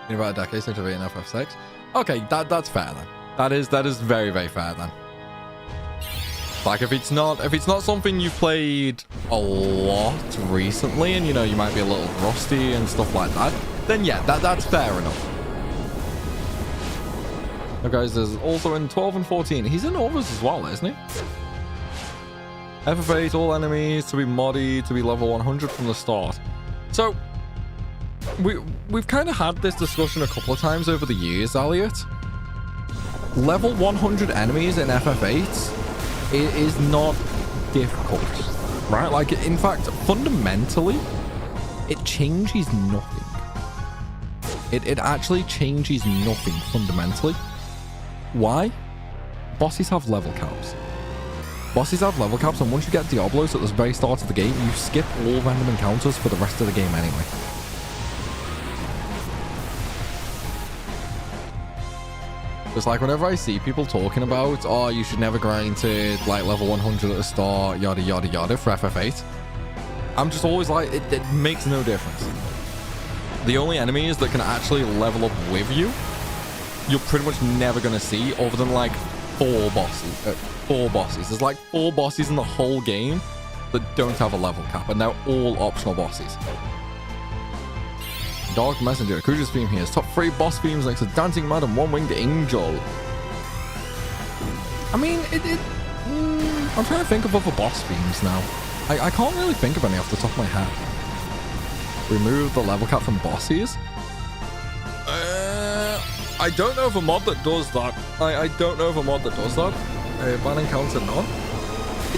You know about a decade since I've been in FF6? Okay, that's fair then. That is very, very fair then. Like if it's not something you've played a lot recently and you know you might be a little rusty and stuff like that, then yeah, that's fair enough. Now guys, there's also in 12 and 14. He's in others as well, isn't he? FF8, all enemies to be modded to be level 100 from the start. So we've kind of had this discussion a couple of times over the years, Elliot. Level 100 enemies in FF8 it is not difficult, right? Like, in fact, fundamentally, it changes nothing. It actually changes nothing fundamentally. Why? Bosses have level caps. Bosses have level caps, and once you get Diablos at the very start of the game, you skip all random encounters for the rest of the game anyway. It's like whenever I see people talking about, oh, you should never grind to like level 100 at the start, yada yada yada for FF8, I'm just always like, it makes no difference. The only enemies that can actually level up with you, you're pretty much never going to see other than like 4 bosses. There's like 4 bosses in the whole game that don't have a level cap, and they're all optional bosses. Dark Messenger, Kuja's theme here is top 3 boss themes next to Dancing Mad and One Winged Angel. I mean, I'm trying to think of other boss themes now. I can't really think of any off the top of my head. Remove the level cap from bosses? I don't know of a mod that does that. I don't know of a mod that does that. Ban encounter none.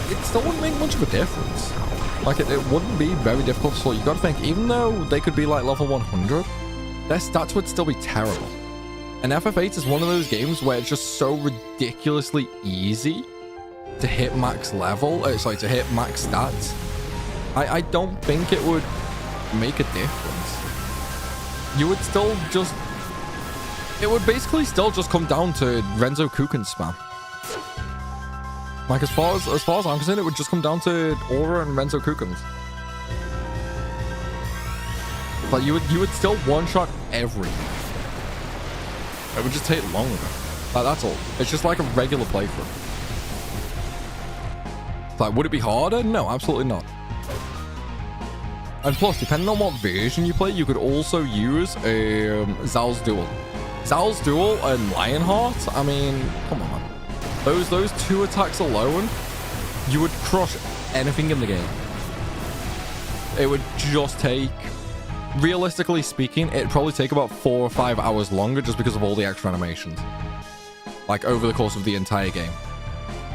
It still wouldn't make much of a difference. Like, it wouldn't be very difficult to sort. You gotta think, even though they could be like level 100, their stats would still be terrible. And FF8 is one of those games where it's just so ridiculously easy to hit max level, to hit max stats. I don't think it would make a difference. You would still just... It would basically still just come down to Renzo Kuken spam. Like, as far as I'm concerned, it would just come down to Aura and Renzo Kukens. But you would still one-shot everything. It would just take longer. Like, that's all. It's just like a regular playthrough. Like, would it be harder? No, absolutely not. And plus, depending on what version you play, you could also use Zal's Duel. Zal's Duel and Lionheart, I mean, come on, man. Those 2 attacks alone, you would crush anything in the game. It would just take, realistically speaking, it'd probably take about 4 or 5 hours longer just because of all the extra animations. Like, over the course of the entire game.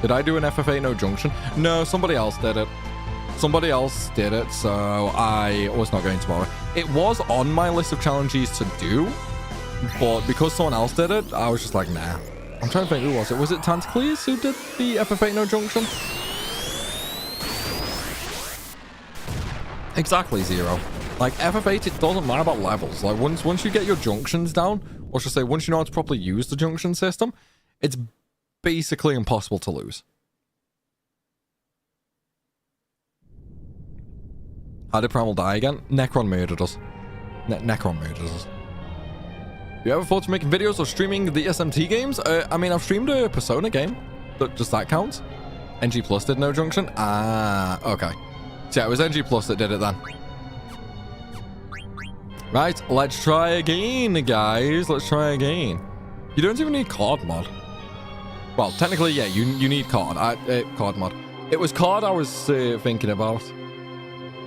Did I do an FF8 no junction? No, somebody else did it. Somebody else did it, so I was not going to bother. It was on my list of challenges to do, but because someone else did it, I was just like, nah. I'm trying to think, who was it? Was it Tantalus who did the FF8 no junction? Exactly, Zero. Like, FF8, it doesn't matter about levels. Like, once you get your junctions down, or should I say, once you know how to properly use the junction system, it's basically impossible to lose. How did Primal die again? Necron murdered us. Necron murdered us. You ever thought of making videos or streaming the SMT games? I mean, I've streamed a Persona game. Does that count? NG Plus did no junction? Ah, okay. So yeah, it was NG Plus that did it then. Right, let's try again, guys. Let's try again. You don't even need card mod. Well, technically, yeah, you need card. Card mod. It was card I was thinking about.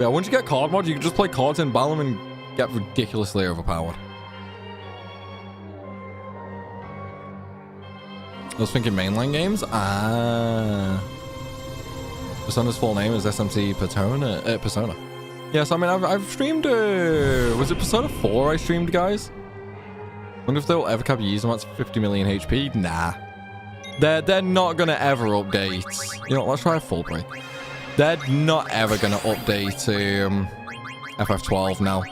Yeah, once you get card mod, you can just play cards in Balam and get ridiculously overpowered. I was thinking mainline games. Ah. Persona's full name is SMT Persona. Yes, I mean, I've streamed, was it Persona 4 I streamed, guys? Wonder if they'll ever cap user amounts 50 million HP? Nah. They're not gonna ever update. You know, let's try a full break. They're not ever gonna update FF12 now.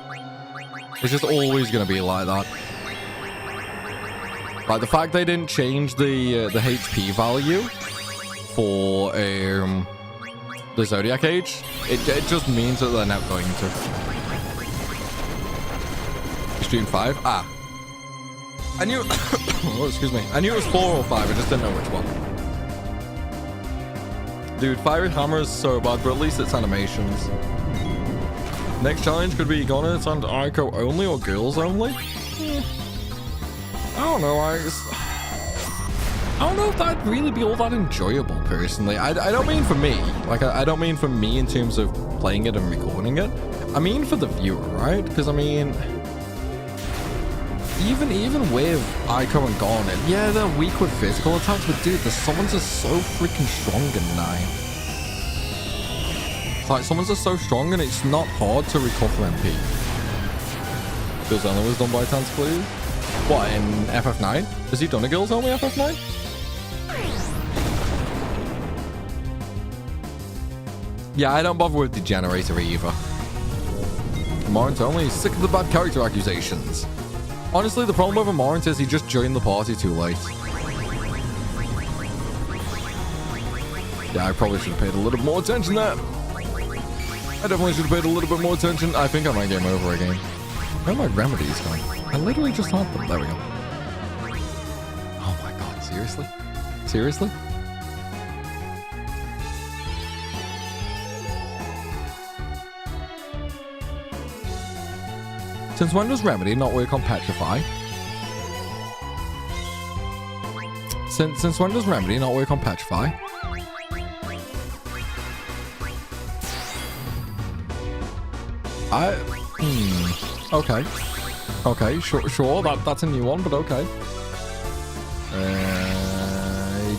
It's just always gonna be like that. Like, the fact they didn't change the HP value for the Zodiac Age, it just means that they're not going to. Stream 5? Ah. I knew... oh, excuse me. I knew it was 4 or 5, I just didn't know which one. Dude, Fiery Hammer is so bad, but at least it's animations. Next challenge could be Gonets and Aiko only or girls only? I don't know, I don't know if that'd really be all that enjoyable, personally. I don't mean for me. Like, I don't mean for me in terms of playing it and recording it. I mean for the viewer, right? Because, I mean... Even with Aiko and Garnet, yeah, they're weak with physical attacks, but dude, the summons are so freaking strong in 9. It's like, summons are so strong and it's not hard to recover MP. Girls Only was done by Tantalus. What, in FF9? Has he done a Girls Only FF9? Yeah, I don't bother with the generator either. Morant only, sick of the bad character accusations. Honestly, the problem with Morant is he just joined the party too late. Yeah, I probably should have paid a little bit more attention there. I definitely should have paid a little bit more attention. I think I might game over again. Where are my remedies going? I literally just had them. There we go. Oh my god, seriously? Seriously? Since when does Remedy not work on Petrify? Since when does Remedy not work on Petrify? Okay. Okay, sure, that's a new one, but okay.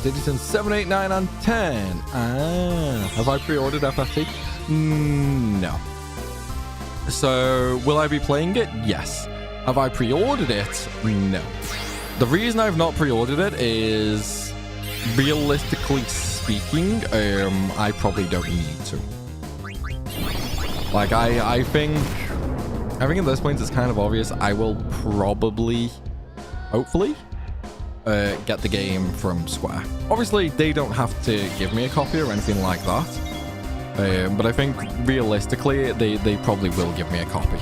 Did it in 7, 8, 9, and 10. Ah, have I pre-ordered FFT? No. So, will I be playing it? Yes. Have I pre-ordered it? No. The reason I've not pre-ordered it is, realistically speaking, I probably don't need to. Like, I think at this point it's kind of obvious I will probably, hopefully, get the game from Square. Obviously, they don't have to give me a copy or anything like that. But I think realistically, they probably will give me a copy.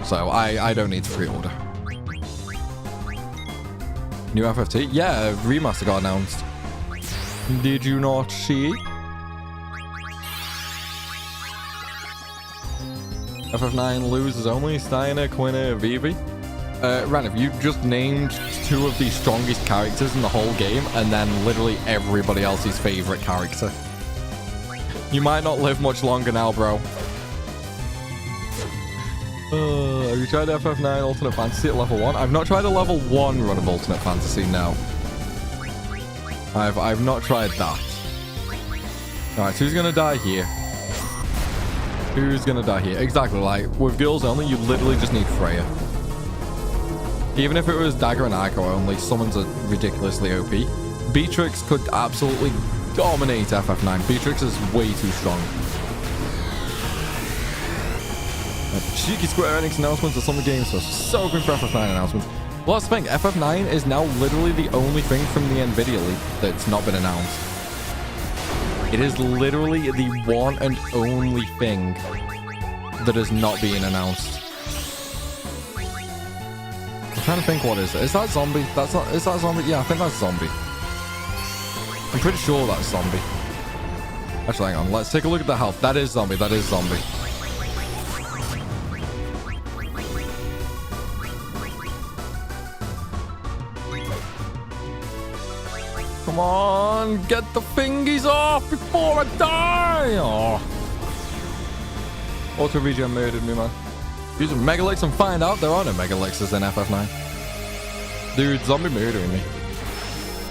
So I don't need to pre-order. New FFT? Yeah, remaster got announced. Did you not see? FF9 losers only, Steiner, Quinna, Vivi. Ranif, you just named 2 of the strongest characters in the whole game, and then literally everybody else's favorite character. You might not live much longer now, bro. Have you tried FF9 Ultimate Fantasy at level 1? I've not tried a level 1 run of Ultimate Fantasy, no. I've not tried that. Alright, so who's gonna die here? Who's gonna die here? Exactly, like, with girls only, you literally just need Freya. Even if it was Dagger and Aiko only, summons are ridiculously OP. Beatrix could absolutely dominate FF9. Beatrix is way too strong. Cheeky Square Enix announcements of some games, so good for FF9 announcements. Well, that's the thing, FF9 is now literally the only thing from the Nvidia leak that's not been announced. It is literally the one and only thing that is not being announced. I'm trying to think, what is it? Is that zombie? That's not, is that zombie? Yeah, I think that's zombie. I'm pretty sure that's zombie. Actually, hang on. Let's take a look at the health. That is zombie. That is zombie. Come on, get the fingies off before I die. Oh. Auto regen murdered me, man. Use a megalix and find out there are no megalixes in FF9. Dude, zombie murdering me.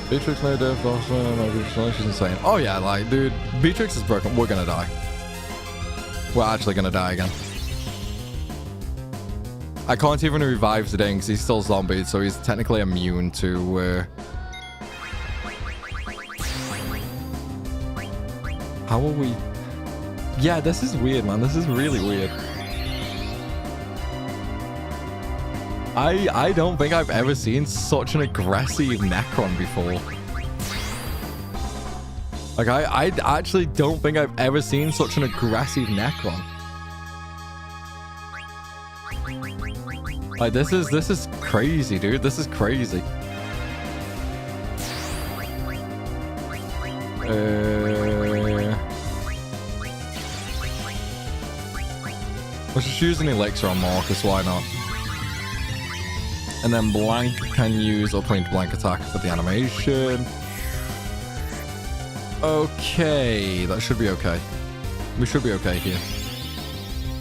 Beatrix no death, she's insane. Oh yeah, like, dude, Beatrix is broken. We're gonna die. We're actually gonna die again. I can't even revive today because he's still zombie, so he's technically immune to how are we? Yeah, this is weird, man. This is really weird. I don't think I've ever seen such an aggressive Necron before. Like, I actually don't think I've ever seen such an aggressive Necron. Like, this is crazy, dude. This is crazy. Let's just use an elixir on Marcus, why not? And then blank can use or point blank attack for the animation. Okay, that should be okay. We should be okay here.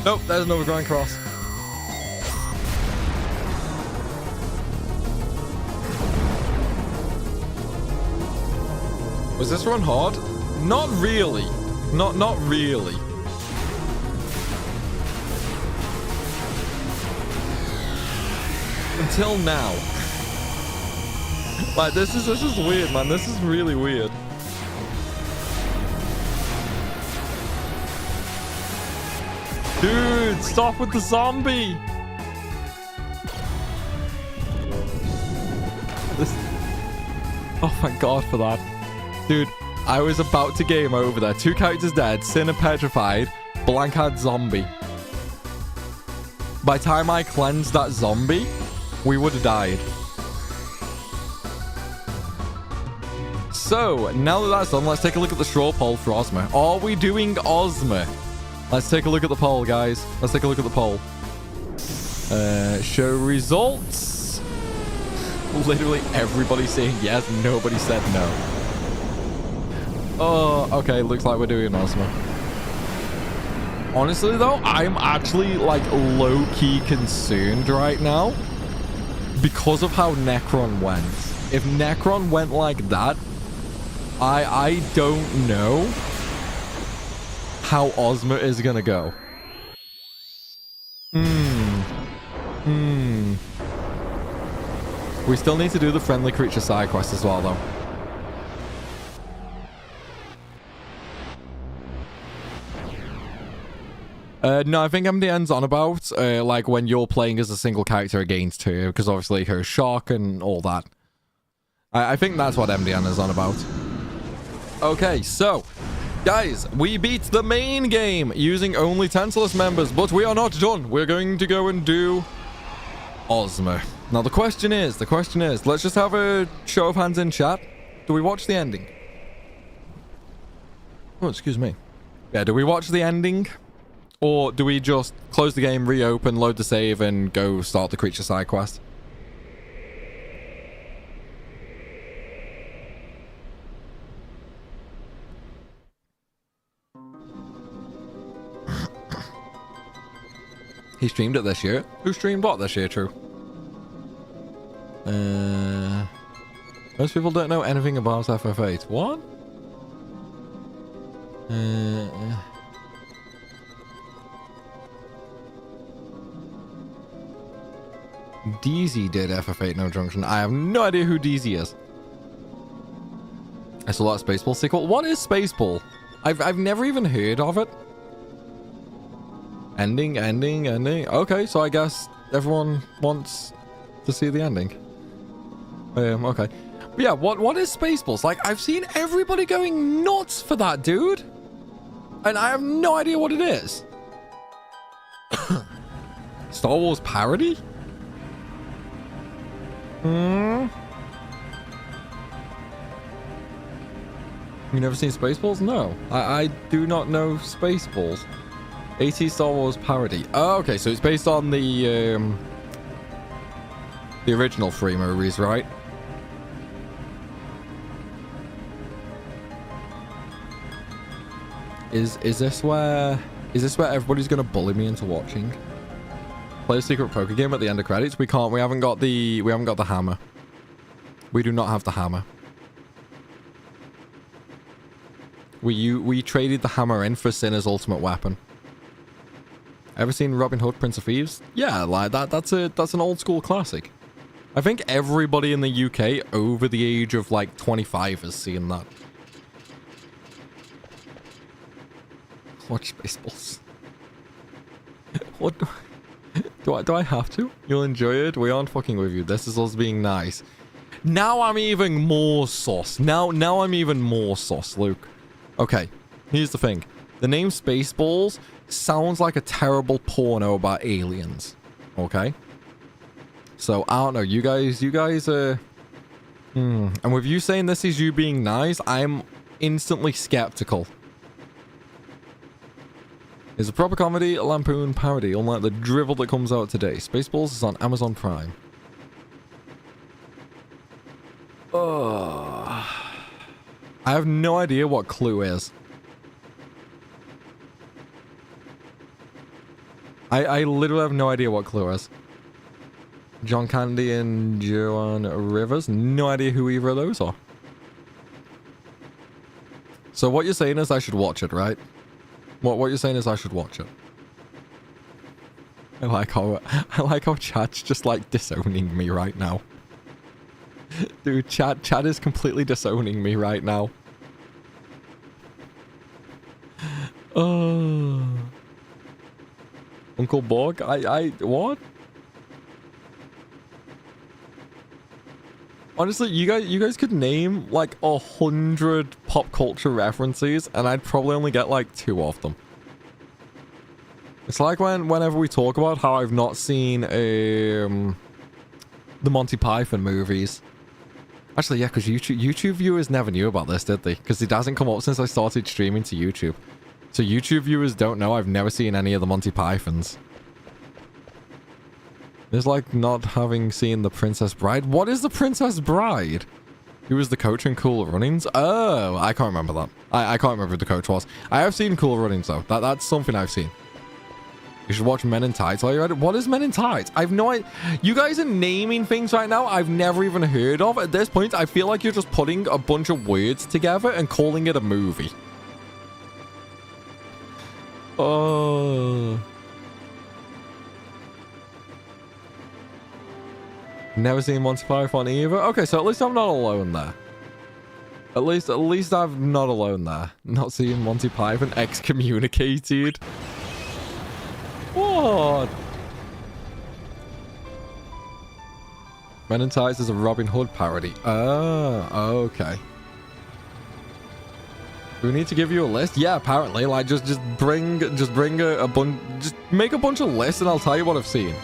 Nope, there's another grind cross. Was this run hard? Not really. Not really. Until now. Like, this is weird, man. This is really weird. Dude, stop with the zombie. This. Oh my god for that. Dude, I was about to game over there. 2 characters dead, Sinner petrified, blank had zombie. By the time I cleansed that zombie, we would have died. So, now that that's done, let's take a look at the straw poll for Ozma. Are we doing Ozma? Let's take a look at the poll, guys. Let's take a look at the poll. Show results. Literally everybody saying yes, nobody said no. Oh, okay, looks like we're doing Ozma. Honestly, though, I'm actually, like, low-key concerned right now because of how Necron went. If Necron went like that, I don't know how Ozma is gonna go. We still need to do the friendly creature side quest as well, though. No, I think MDN's on about, like, when you're playing as a single character against her, because obviously her shock and all that. I think that's what MDN is on about. Okay, so, guys, we beat the main game using only Tantalus members, but we are not done. We're going to go and do Ozma. Now, the question is, let's just have a show of hands in chat. Do we watch the ending? Oh, excuse me. Yeah, do we watch the ending? Or do we just close the game, reopen, load the save, and go start the creature side quest? He streamed it this year. Who streamed what this year, true? Most people don't know anything about FF8. What? DZ did FF8 No Junction. I have no idea who DZ is. I saw that Spaceball sequel. What is Spaceball? I've never even heard of it. Ending. Okay, so I guess everyone wants to see the ending. Okay. But yeah, what is Spaceballs? Like, I've seen everybody going nuts for that, dude. And I have no idea what it is. Star Wars parody? You never seen Spaceballs? No. I do not know Spaceballs. AT Star Wars parody. Oh, okay, so it's based on the original 3 movies, right? Is this where everybody's gonna bully me into watching? Play a secret poker game at the end of credits? We can't. We haven't got the hammer. We do not have the hammer. We traded the hammer in for Sinner's ultimate weapon. Ever seen Robin Hood, Prince of Thieves? Yeah, like that's an old school classic. I think everybody in the UK over the age of like 25 has seen that. Watch Spaceballs. What do I have to? You'll enjoy it. We aren't fucking with you. This is us being nice. Now I'm even more sauce. Now I'm even more sauce, Luke. Okay, here's the thing. The name Spaceballs sounds like a terrible porno about aliens. Okay? So, I don't know. You guys and with you saying this is you being nice, I'm instantly skeptical. It's a proper comedy, a lampoon parody, unlike the drivel that comes out today. Spaceballs is on Amazon Prime. I have no idea what Clue is. I literally have no idea what Clue is. John Candy and Joan Rivers. No idea who either of those are. So what you're saying is I should watch it, right? What you're saying is I should watch it. I like how chat's just like disowning me right now. Dude, chat is completely disowning me right now. Uncle Borg? What? Honestly, you guys could name like 100 pop culture references and I'd probably only get like 2 of them. It's like whenever we talk about how I've not seen the Monty Python movies. Actually, yeah, because YouTube viewers never knew about this, did they? Because it hasn't come up since I started streaming to YouTube. So YouTube viewers don't know I've never seen any of the Monty Pythons. It's like not having seen The Princess Bride. What is The Princess Bride? Who was the coach in Cool Runnings? Oh, I can't remember that. I can't remember who the coach was. I have seen Cool Runnings, though. That's something I've seen. You should watch Men in Tights while you're at it. What is Men in Tights? I've no idea. You guys are naming things right now I've never even heard of. At this point, I feel like you're just putting a bunch of words together and calling it a movie. Oh... Never seen Monty Python either. Okay, so at least I'm not alone there. At least I'm not alone there. Not seeing Monty Python excommunicated. What? Men in Tights is a Robin Hood parody. Oh, okay. Do we need to give you a list? Yeah, apparently. Like, just bring a bunch. Just make a bunch of lists, and I'll tell you what I've seen.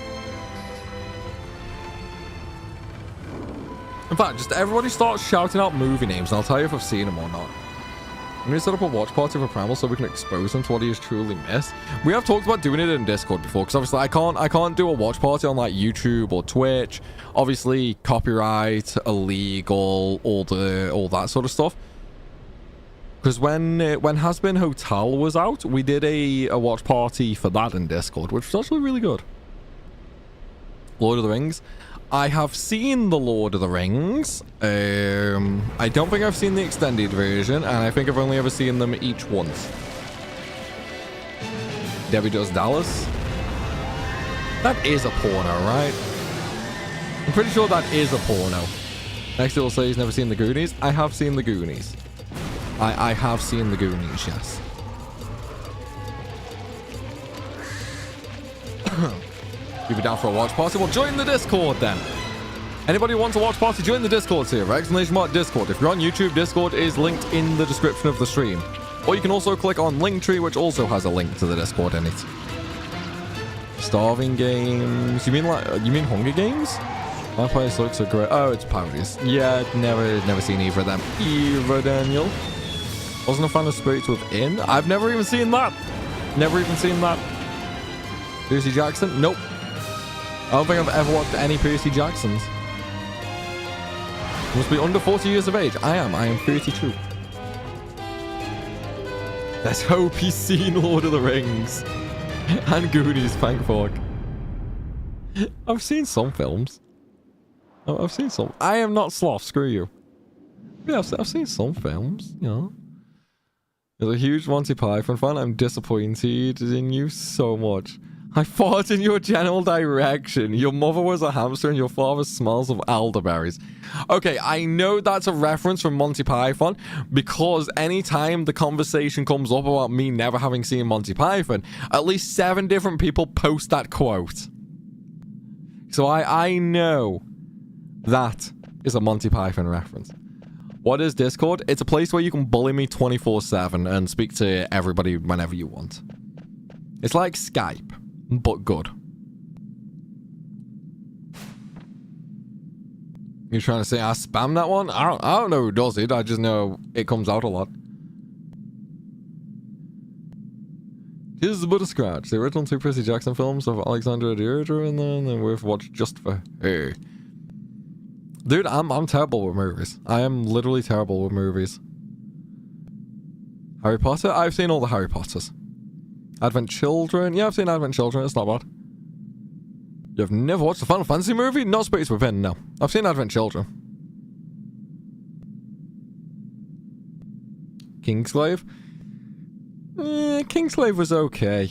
In fact, just everybody start shouting out movie names, and I'll tell you if I've seen them or not. I'm going to set up a watch party for Primal so we can expose him to what he has truly missed. We have talked about doing it in Discord before, because obviously I can't do a watch party on like YouTube or Twitch. Obviously, copyright, illegal, all that sort of stuff. Because when Has Been Hotel was out, we did a watch party for that in Discord, which was actually really good. Lord of the Rings. I have seen The Lord of the Rings. I don't think I've seen the extended version, and I think I've only ever seen them each once. Debbie Does Dallas. That is a porno, right? I'm pretty sure that is a porno. Next it will say he's never seen The Goonies. I have seen The Goonies. I have seen The Goonies, yes. You'll be down for a watch party? Well, join the Discord then. Anybody who wants a watch party, join the Discord here. !Discord. If you're on YouTube, Discord is linked in the description of the stream. Or you can also click on Linktree, which also has a link to the Discord in it. Starving games. You mean Hunger Games? My place looks so great. Oh, it's parodies. Yeah, never seen either of them. Either, Daniel. Wasn't a fan of Spirits Within. I've never even seen that. Never even seen that. Percy Jackson? Nope. I don't think I've ever watched any Percy Jacksons. You must be under 40 years of age. I am 32. Let's hope he's seen Lord of the Rings. And Goonies, thank fuck. I've seen some films. I've seen some. I am not sloth, screw you. Yeah, I've seen some films, you know. As a huge Monty Python fan, I'm disappointed in you so much. I fought in your general direction. Your mother was a hamster and your father smells of elderberries. Okay, I know that's a reference from Monty Python because anytime the conversation comes up about me never having seen Monty Python, at least 7 different people post that quote. So I know that is a Monty Python reference. What is Discord? It's a place where you can bully me 24/7 and speak to everybody whenever you want. It's like Skype, but good. You're trying to say I spam that one? I don't know who does it. I just know it comes out a lot. Here's but a scratch. The original 2 Percy Jackson films of Alexandra Deirdre and then we've watched just for her. Dude, I'm terrible with movies. I am literally terrible with movies. Harry Potter? I've seen all the Harry Potters. Advent Children? Yeah, I've seen Advent Children. It's not bad. You've never watched a Final Fantasy movie? Not Spirits Within, no. I've seen Advent Children. Kingslave? Kingslave was okay.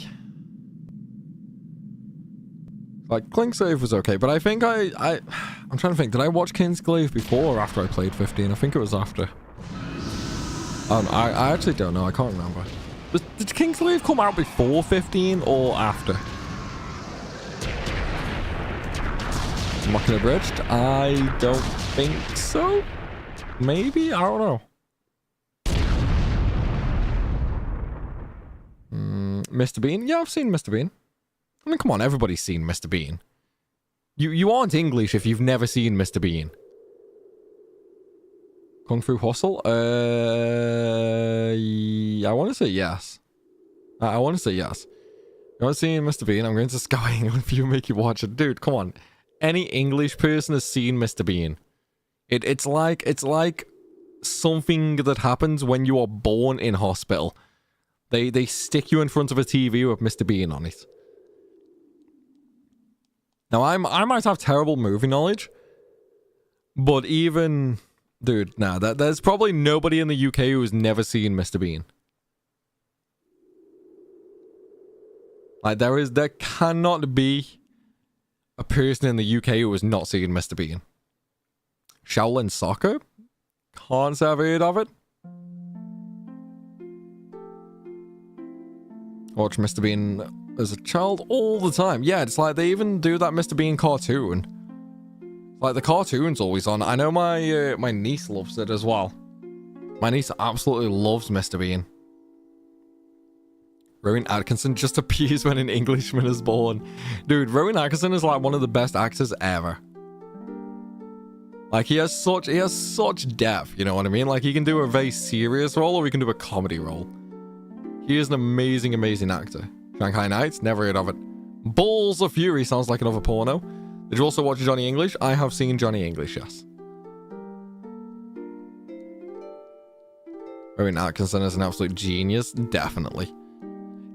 Like, Kingslave was okay, but I think I'm trying to think, did I watch Kingslave before or after I played 15? I think it was after. I actually don't know, I can't remember. Did Kingslave come out before 15 or after? Mocking Abridged? I don't think so. Maybe? I don't know. Mr. Bean? Yeah, I've seen Mr. Bean. I mean, come on, everybody's seen Mr. Bean. You aren't English if you've never seen Mr. Bean. Kung Fu Hustle? I want to say yes. I want to say yes. You haven't seen Mr. Bean? I'm going to Sky England if you make you watch it. Dude, come on. Any English person has seen Mr. Bean. It's like something that happens when you are born in hospital. They stick you in front of a TV with Mr. Bean on it. Now, I might have terrible movie knowledge, but even... Dude, nah, there's probably nobody in the UK who has never seen Mr. Bean. Like, there cannot be a person in the UK who has not seen Mr. Bean. Shaolin Soccer? Can't say I've heard of it. Watch Mr. Bean as a child all the time. Yeah, it's like they even do that Mr. Bean cartoon. Like, the cartoon's always on. I know my niece loves it as well. My niece absolutely loves Mr. Bean. Rowan Atkinson just appears when an Englishman is born. Dude, Rowan Atkinson is like one of the best actors ever. Like, he has such depth, you know what I mean? Like, he can do a very serious role or he can do a comedy role. He is an amazing, amazing actor. Shanghai Nights, never heard of it. Balls of Fury sounds like another porno. Did you also watch Johnny English? I have seen Johnny English, yes. Rowan Atkinson is an absolute genius, definitely.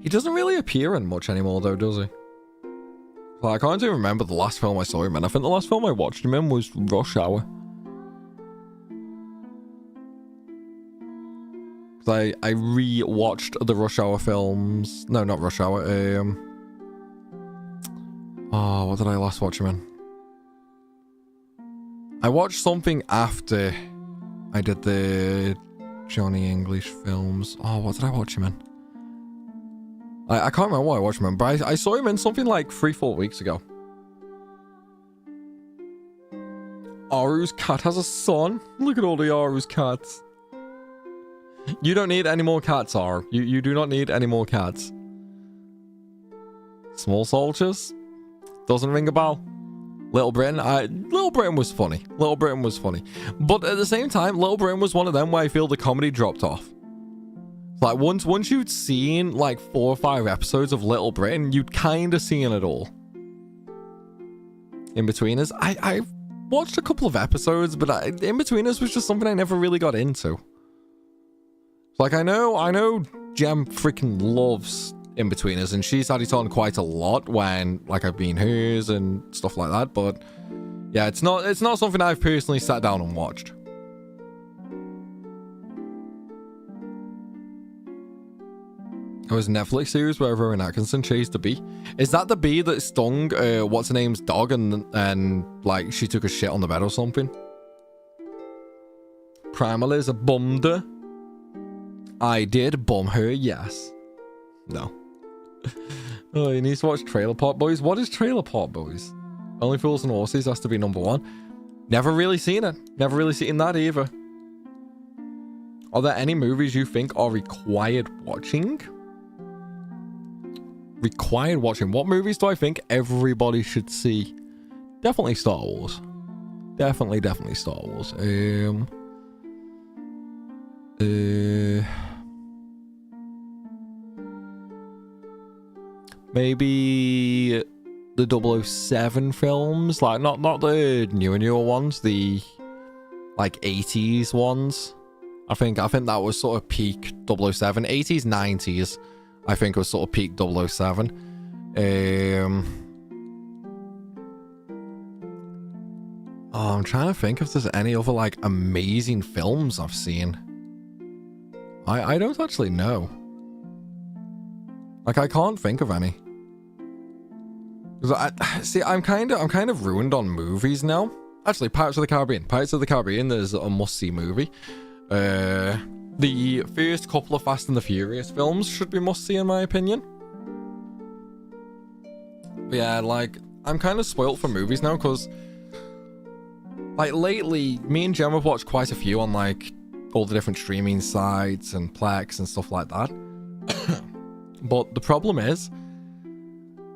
He doesn't really appear in much anymore though, does he? Well, I can't even remember the last film I saw him in. I think the last film I watched him in was Rush Hour. I re-watched the Rush Hour films. No, not Rush Hour. Oh, what did I last watch him in? I watched something after I did the Johnny English films. Oh, what did I watch him in? I can't remember what I watched him in, but I saw him in something like 3-4 weeks ago. Aru's cat has a son. Look at all the Aru's cats. You don't need any more cats, Aru. You do not need any more cats. Small soldiers? Doesn't ring a bell. Little Britain? Little Britain was funny. Little Britain was funny. But at the same time, Little Britain was one of them where I feel the comedy dropped off. Like, once you'd seen, like, 4 or 5 episodes of Little Britain, you'd kind of seen it all. In-Betweeners? I watched a couple of episodes, but In-Betweeners was just something I never really got into. Like, I know Gem freaking loves In-Betweeners, and she's had it on quite a lot when, like, I've been hers and stuff like that, but yeah, it's not something I've personally sat down and watched. It was a Netflix series where Rowan Atkinson chased a bee. Is that the bee that stung what's her name's dog and like she took a shit on the bed or something? Primal is a bummed her. I did bum her, yes. No. Oh, you need to watch Trailer Park Boys. What is Trailer Park Boys? Only Fools and Horses has to be #1. Never really seen it. Never really seen that either. Are there any movies you think are required watching? Required watching. What movies do I think everybody should see? Definitely Star Wars. Definitely Star Wars. Maybe the 007 films, like not the newer ones, the like 80s ones. I think that was sort of peak 007, 80s, 90s. I think was sort of peak 007. Oh, I'm trying to think if there's any other like amazing films I've seen. I don't actually know. Like, I can't think of any. See, I'm kind of ruined on movies now. Actually, Pirates of the Caribbean. Pirates of the Caribbean is a must-see movie. The first couple of Fast and the Furious films should be must-see in my opinion. But yeah, like, I'm kind of spoilt for movies now because, like, lately, me and Jem have watched quite a few on, like, all the different streaming sites and Plex and stuff like that. But the problem is,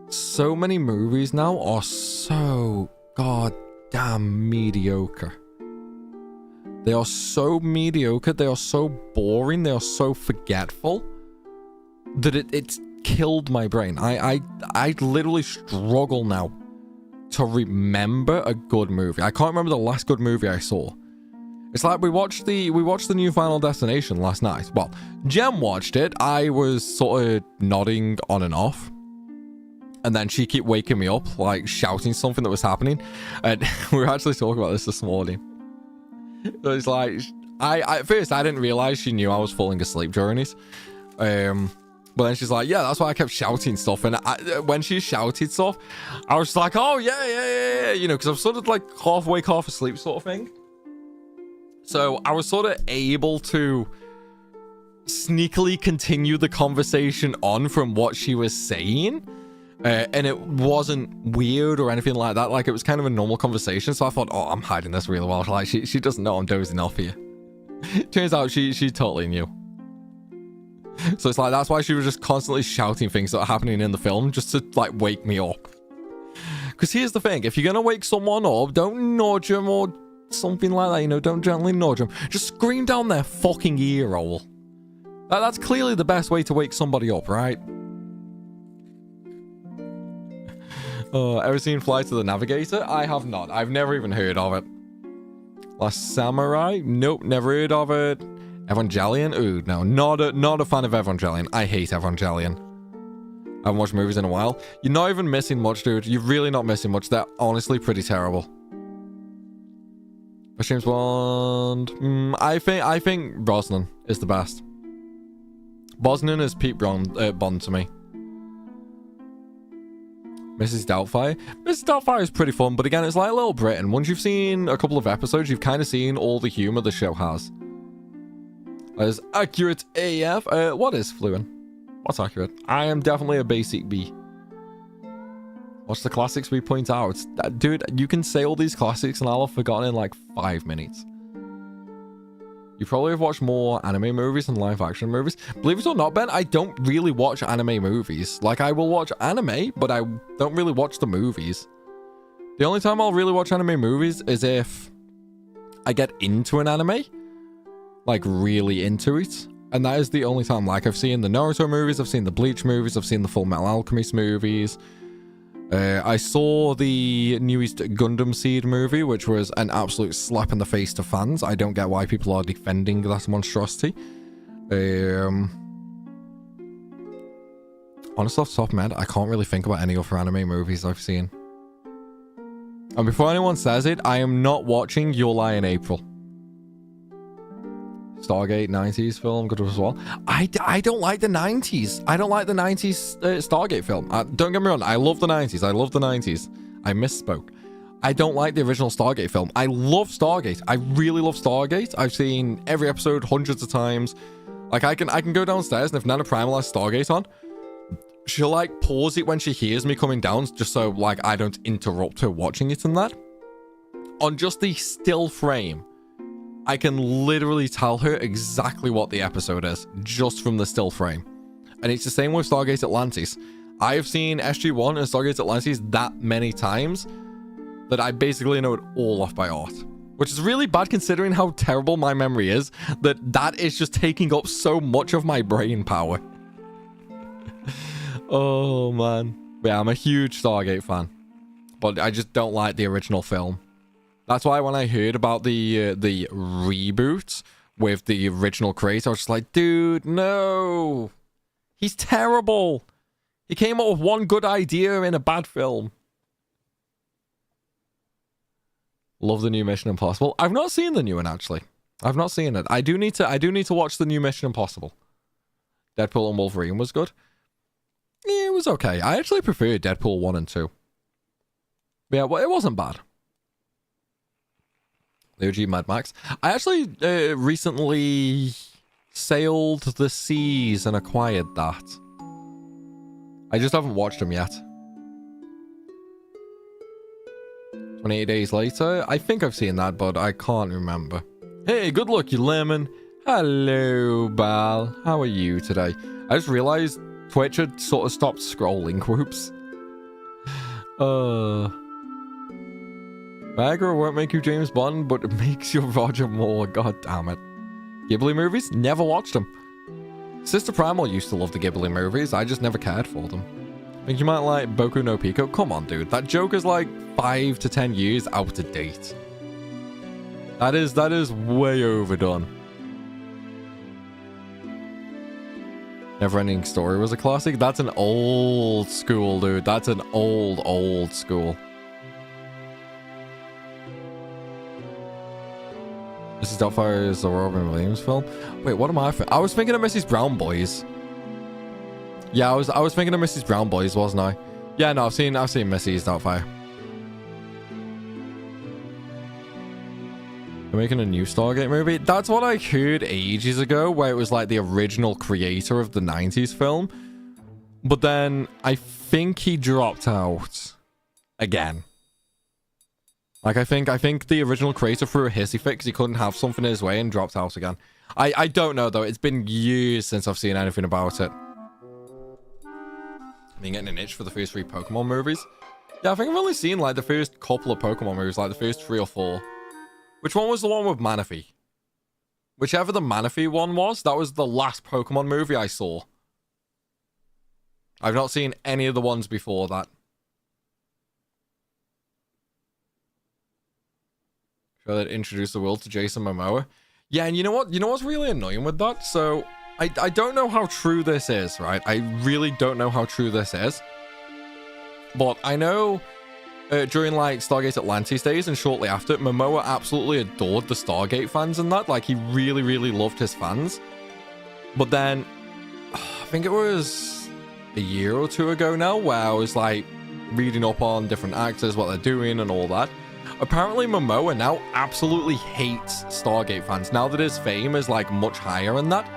so many movies now are so goddamn mediocre. They are so mediocre, they are so boring, they are so forgetful that it's killed my brain. I literally struggle now to remember a good movie. I can't remember the last good movie I saw. It's like we watched the new Final Destination last night. Well, Jem watched it. I was sort of nodding on and off. And then she kept waking me up, like shouting something that was happening. And we were actually talking about this morning. So it's like, at first I didn't realize she knew I was falling asleep during it. But then she's like, yeah, that's why I kept shouting stuff. And when she shouted stuff, I was like, oh yeah, you know, because I'm sort of like half awake, half asleep sort of thing. So I was sort of able to sneakily continue the conversation on from what she was saying. And it wasn't weird or anything like that. Like, it was kind of a normal conversation. So I thought, oh, I'm hiding this really well. Like, she doesn't know I'm dozing off here. Turns out she totally knew. So it's like, that's why she was just constantly shouting things that are happening in the film just to, like, wake me up. Because here's the thing. If you're going to wake someone up, don't nudge them or something like that. You know, don't gently nudge them. Just scream down their fucking ear hole. That's clearly the best way to wake somebody up, right? Ever seen Flight of the Navigator? I have not. I've never even heard of it. Last Samurai? Nope, never heard of it. Evangelion? Ooh, no, not a fan of Evangelion. I hate Evangelion. I haven't watched movies in a while. You're not even missing much, dude. You're really not missing much. They're honestly pretty terrible. James Bond? I think Brosnan is the best. Brosnan is Pete Bond to me. Mrs. Doubtfire. Mrs. Doubtfire is pretty fun, but again, it's like Little Britain. Once you've seen a couple of episodes, you've kind of seen all the humor the show has. As accurate AF. What is Fluent? What's accurate? I am definitely a basic B. Watch the classics we point out. Dude, you can say all these classics and I'll have forgotten in like 5 minutes. You probably have watched more anime movies than live action movies. Believe it or not, Ben, I don't really watch anime movies. Like, I will watch anime, but I don't really watch the movies. The only time I'll really watch anime movies is if I get into an anime. Like, really into it. And that is the only time. Like, I've seen the Naruto movies, I've seen the Bleach movies, I've seen the Full Metal Alchemist movies. I saw the newest Gundam Seed movie, which was an absolute slap in the face to fans. I don't get why people are defending that monstrosity. Honestly, off the top of my head, I can't really think about any other anime movies I've seen. And before anyone says it, I am not watching Your Lie in April. Stargate 90s film, good as well. I don't like the 90s. I don't like the 90s Stargate film. Don't get me wrong, I love the 90s. I love the 90s. I misspoke. I don't like the original Stargate film. I love Stargate. I really love Stargate. I've seen every episode hundreds of times. Like, I can go downstairs, and if Nana Primal has Stargate on, she'll, like, pause it when she hears me coming down, just so, like, I don't interrupt her watching it and that. On just the still frame, I can literally tell her exactly what the episode is, just from the still frame. And it's the same with Stargate Atlantis. I have seen SG-1 and Stargate Atlantis that many times that I basically know it all off by heart. Which is really bad considering how terrible my memory is, that is just taking up so much of my brain power. Oh, man. Yeah, I'm a huge Stargate fan. But I just don't like the original film. That's why when I heard about the reboot with the original creator, I was just like, dude, no. He's terrible. He came up with one good idea in a bad film. Love the new Mission Impossible. I've not seen the new one, actually. I've not seen it. I do need to watch the new Mission Impossible. Deadpool and Wolverine was good. Yeah, it was okay. I actually preferred Deadpool 1 and 2. But yeah, well, it wasn't bad. The OG Mad Max. I actually recently sailed the seas and acquired that. I just haven't watched them yet. 28 days later. I think I've seen that, but I can't remember. Hey, good luck, you lemon. Hello, Bal. How are you today? I just realized Twitch had sort of stopped scrolling groups. Viagra won't make you James Bond, but it makes you Roger Moore. God damn it. Ghibli movies? Never watched them. Sister Primal used to love the Ghibli movies. I just never cared for them. Think you might like Boku no Pico? Come on, dude. That joke is like 5 to 10 years out of date. That is way overdone. Neverending Story was a classic. That's an old school, dude. That's an old school. Mrs. Doubtfire is the Robin Williams film. Wait, what am I? I was thinking of Mrs. Brown Boys. Yeah, I was thinking of Mrs. Brown Boys, wasn't I? Yeah, no, I've seen Mrs. Doubtfire. They're making a new Stargate movie. That's what I heard ages ago, where it was like the original creator of the 90s film. But then I think he dropped out again. Like, I think the original creator threw a hissy fit because he couldn't have something his way and dropped out again. I don't know, though. It's been years since I've seen anything about it. I've been getting an itch for the first 3 Pokemon movies. Yeah, I think I've only seen, like, the first couple of Pokemon movies, like the first 3 or 4. Which one was the one with Manaphy? Whichever the Manaphy one was, that was the last Pokemon movie I saw. I've not seen any of the ones before that. Show that introduced the world to Jason Momoa. Yeah, and you know what? You know what's really annoying with that? So, I don't know how true this is, right? I really don't know how true this is. But I know during, like, Stargate Atlantis days and shortly after, Momoa absolutely adored the Stargate fans and that. Like, he really, really loved his fans. But then, I think it was a year or 2 ago now, where I was, like, reading up on different actors, what they're doing and all that. Apparently, Momoa now absolutely hates Stargate fans. Now that his fame is, like, much higher and that,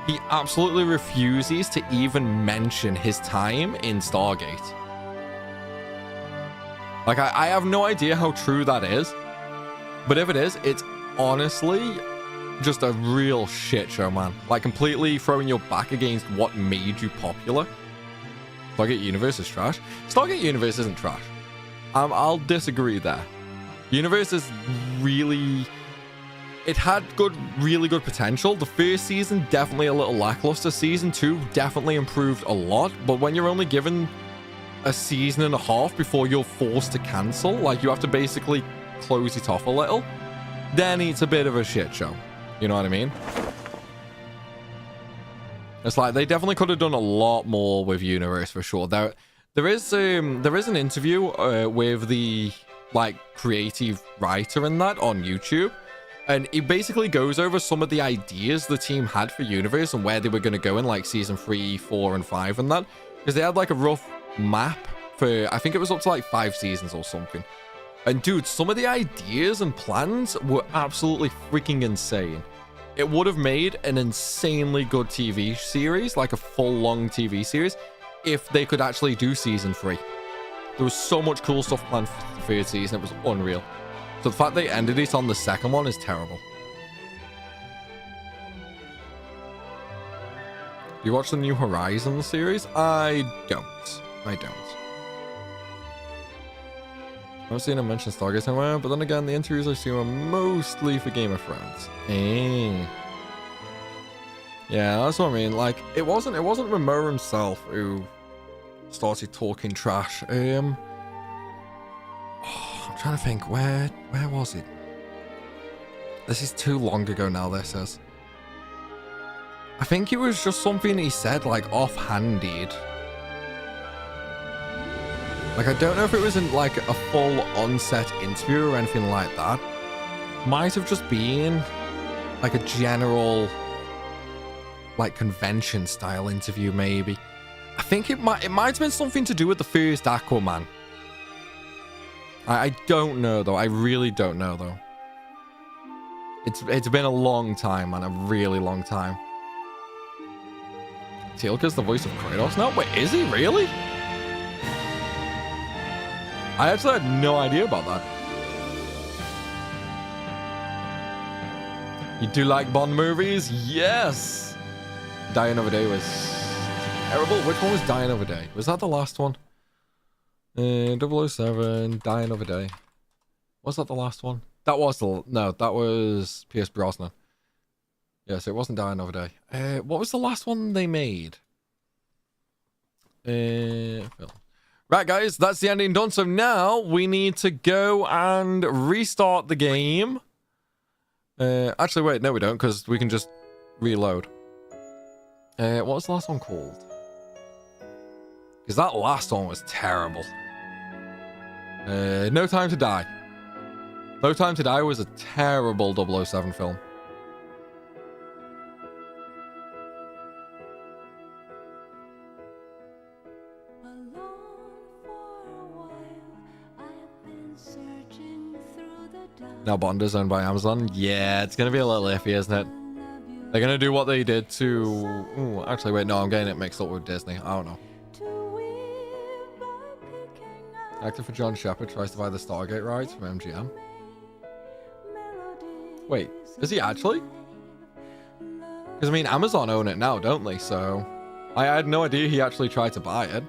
he absolutely refuses to even mention his time in Stargate. Like, I have no idea how true that is. But if it is, it's honestly just a real shit show, man. Like, completely throwing your back against what made you popular. Stargate Universe is trash. Stargate Universe isn't trash. I'll disagree there. Universe is really... It had really good potential. The first season, definitely a little lackluster. Season 2 definitely improved a lot. But when you're only given a season and a half before you're forced to cancel, like, you have to basically close it off a little, then it's a bit of a shit show. You know what I mean? It's like, they definitely could have done a lot more with Universe for sure. There is an interview with the, like, creative writer in that on YouTube, and it basically goes over some of the ideas the team had for Universe and where they were going to go in, like, season 3, 4, and 5 and that, because they had, like, a rough map for, I think it was up to, like, 5 seasons or something. And dude, some of the ideas and plans were absolutely freaking insane. It would have made an insanely good TV series, like a full long TV series, if they could actually do season 3. There was so much cool stuff planned for the third season, it was unreal. So the fact they ended it on the second one is terrible. Do you watch the new Horizon series? I don't. I haven't seen him mention Stargate somewhere, but then again, the interviews I've seen were mostly for Game of Thrones. Yeah, that's what I mean. Like, it wasn't Momoa himself who started talking trash. I'm trying to think, where was it? This is too long ago now, this is. I think it was just something he said, like, offhanded. Like, I don't know if it was in, like, a full on-set interview or anything like that. Might have just been, like, a general, like, convention-style interview, maybe. I think it might have been something to do with the first Aquaman. I don't know, though. I really don't know, though. It's been a long time, man. A really long time. Teal'c's the voice of Kratos now? Wait, is he really? I actually had no idea about that. You do like Bond movies? Yes! Die Another Day was terrible. Which one was Die Another Day? Was that the last one? 007, Die Another Day. Was that the last one? That was Pierce Brosnan. Yes, it wasn't Die Another Day. What was the last one they made? Right, guys, that's the ending done. So now we need to go and restart the game. Actually, wait, no, we don't, because we can just reload. What was the last one called? Because that last one was terrible. No Time to Die. No Time to Die was a terrible 007 film. Now Bond is owned by Amazon. Yeah, it's going to be a little iffy, isn't it? They're going to do what they did to... Ooh, actually, wait, no, I'm getting it mixed up with Disney. I don't know. Actor for John Shepard tries to buy the Stargate rights from MGM. Wait, is he actually? Because, I mean, Amazon own it now, don't they? So, I had no idea he actually tried to buy it.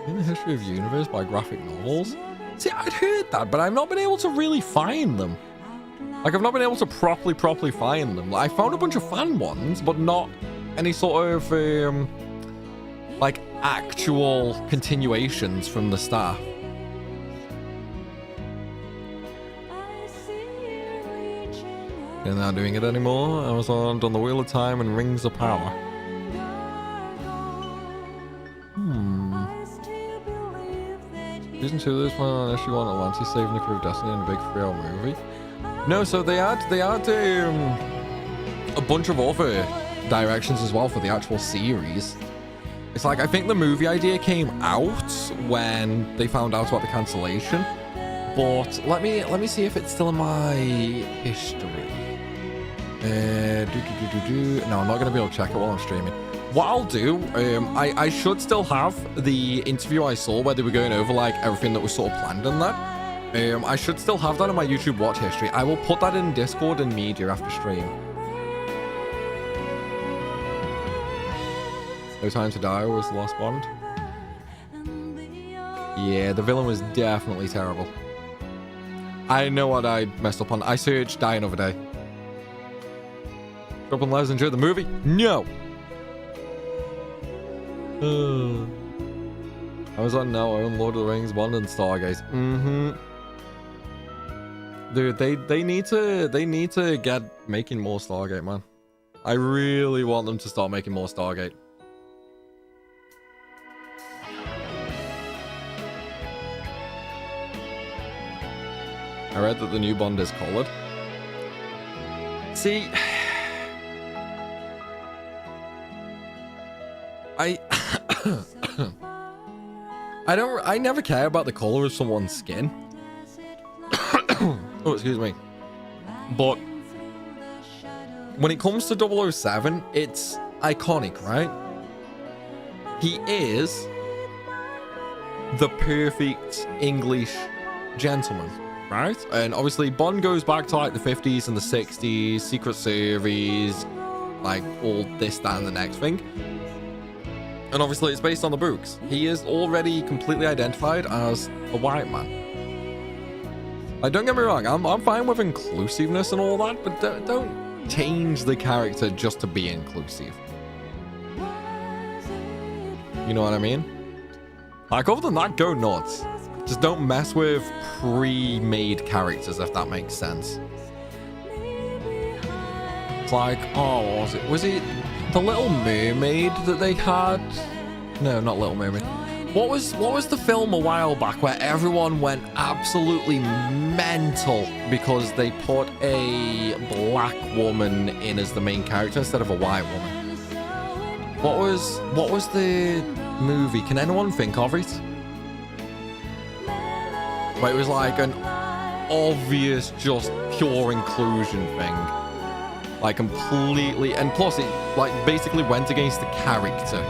In the History of the Universe by graphic novels? See, I'd heard that, but I've not been able to really find them. Like, I've not been able to properly find them. Like, I found a bunch of fan ones, but not any sort of, like, actual continuations from the staff. They're not doing it anymore. Amazon done the Wheel of Time and Rings of Power. Season 2 of this one on issue 1 Atlantis saving the crew of Destiny in a big 3-hour movie. No, so they had a bunch of other directions as well for the actual series. It's like, I think the movie idea came out when they found out about the cancellation. But let me see if it's still in my history. No, I'm not going to be able to check it while I'm streaming. What I'll do, I should still have the interview I saw where they were going over like everything that was sort of planned in that. I should still have that in my YouTube watch history. I will put that in Discord and media after stream. No Time to Die was the last Bond. Yeah, the villain was definitely terrible. I know what I messed up on. I searched Die Another Day. Drop on lives, enjoy the movie? No! I was on now, I own Lord of the Rings, Bond, and Stargate. Dude, they need to get making more Stargate, man. I really want them to start making more Stargate. I read that the new Bond is colored. See, I never care about the color of someone's skin. Oh, excuse me. But when it comes to 007, it's iconic, right? He is the perfect English gentleman, right? And obviously Bond goes back to like the 50s and the 60s, Secret Service, like all this, that, and the next thing. And obviously it's based on the books. He is already completely identified as a white man. Like, don't get me wrong, I'm fine with inclusiveness and all that, but don't change the character just to be inclusive. You know what I mean? Like, other than that, go nuts. Just don't mess with pre-made characters, if that makes sense. It's like, oh, what was it? Was it the Little Mermaid that they had? No, not Little Mermaid. What was the film a while back where everyone went absolutely mental because they put a black woman in as the main character instead of a white woman? What was the movie? Can anyone think of it? But it was like an obvious, just pure inclusion thing. Like completely, and plus it like basically went against the character.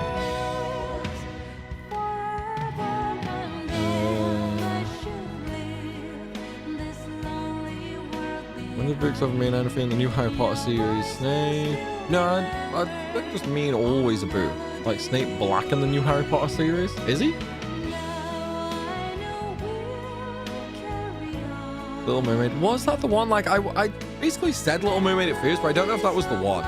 When the books ever mean anything in the new Harry Potter series? Snape? No, I just mean always a book. Like Snape Black in the new Harry Potter series? Is he? Little Mermaid. Was that the one? Like, I basically said Little Mermaid at first, but I don't know if that was the one.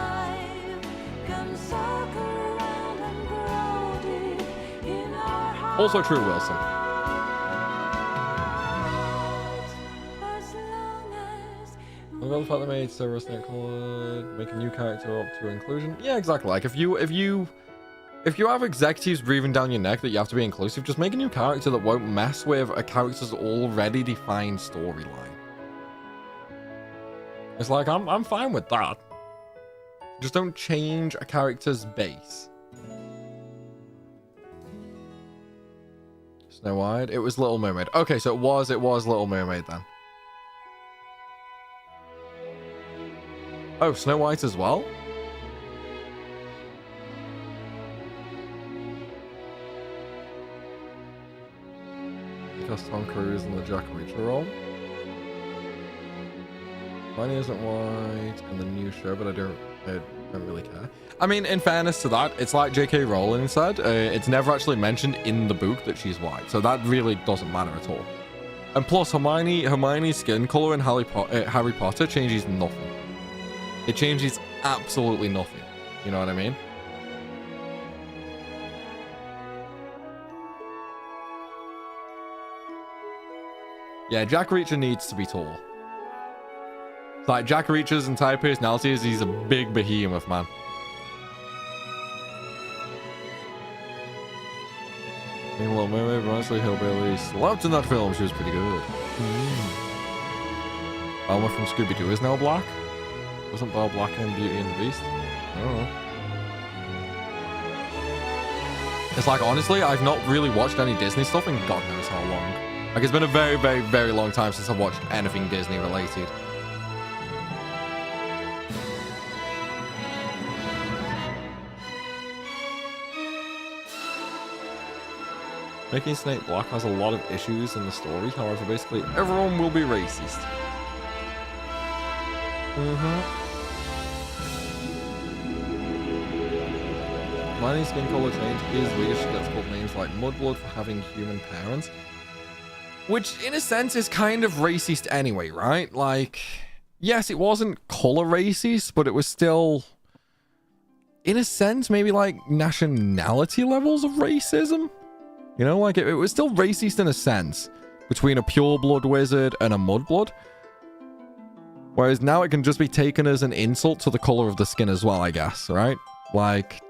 Also True Wilson. I love the fact they made Severus Snape colored, make a new character up to inclusion. Yeah, exactly. Like, if you have executives breathing down your neck that you have to be inclusive, just make a new character that won't mess with a character's already defined storyline. It's like, I'm fine with that. Just don't change a character's base. Snow White? It was Little Mermaid. Okay, so it was Little Mermaid then. Oh, Snow White as well? Because Tom Cruise in the Jack Reacher role. Mine isn't white in the new show, but I don't really care. I mean, in fairness to that, it's like J.K. Rowling said, it's never actually mentioned in the book that she's white, so that really doesn't matter at all. And plus, Hermione's skin color in Harry Potter changes nothing. It changes absolutely nothing. You know what I mean? Yeah, Jack Reacher needs to be tall. Like, Jack Reacher's entire personality is he's a big behemoth, man. Little Mermaid, honestly, Hillbillies. Loved in that film, she was pretty good. Velma from Scooby-Doo is now black. Wasn't Belle black in Beauty and the Beast? I don't know. It's like, honestly, I've not really watched any Disney stuff in God knows how long. Like, it's been a very, very, very long time since I've watched anything Disney related. Making Snape black has a lot of issues in the story. However, basically, everyone will be racist. Minor skin color change is weird. She gets called names like Mudblood for having human parents. Which, in a sense, is kind of racist anyway, right? Like, yes, it wasn't color racist, but it was still, in a sense, maybe like nationality levels of racism. You know, like it was still racist in a sense between a pureblood wizard and a mudblood. Whereas now it can just be taken as an insult to the color of the skin as well, I guess, right? Like,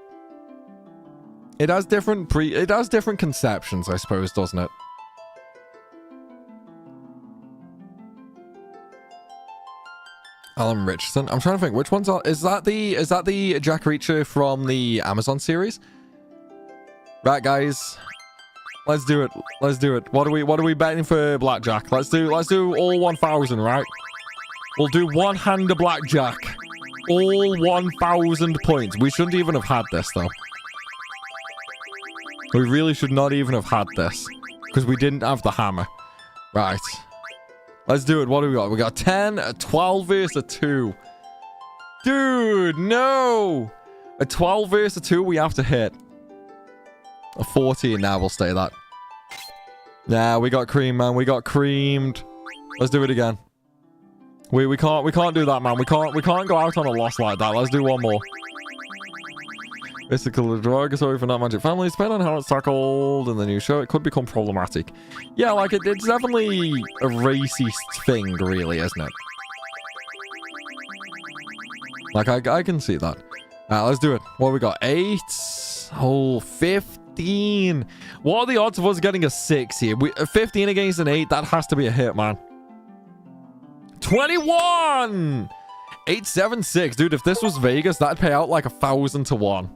it has different conceptions, I suppose, doesn't it? Alan Richardson. I'm trying to think which ones are. Is that the Jack Reacher from the Amazon series? Right, guys. Let's do it. Let's do it. What are we betting for blackjack? Let's do all 1,000, right? We'll do one hand of blackjack. All 1,000 points. We shouldn't even have had this though. We really should not even have had this because we didn't have the hammer. Right. Let's do it. What do we got? We got 10, a 12 versus a 2. Dude, no. A 12 versus a 2 we have to hit. A 14 now, we'll stay that. Nah, we got creamed, man. We got creamed. Let's do it again. We can't do that, man. We can't go out on a loss like that. Let's do one more. Mystical derogatory for not magic families. Depending on how it's tackled in the new show, it could become problematic. Yeah, like it's definitely a racist thing, really, isn't it? Like I can see that. Let's do it. What have we got? 8. Oh, 15. What are the odds of us getting a 6 here? 15 against an 8. That has to be a hit, man. 21. 876, dude. If this was Vegas, that'd pay out like 1,000 to 1.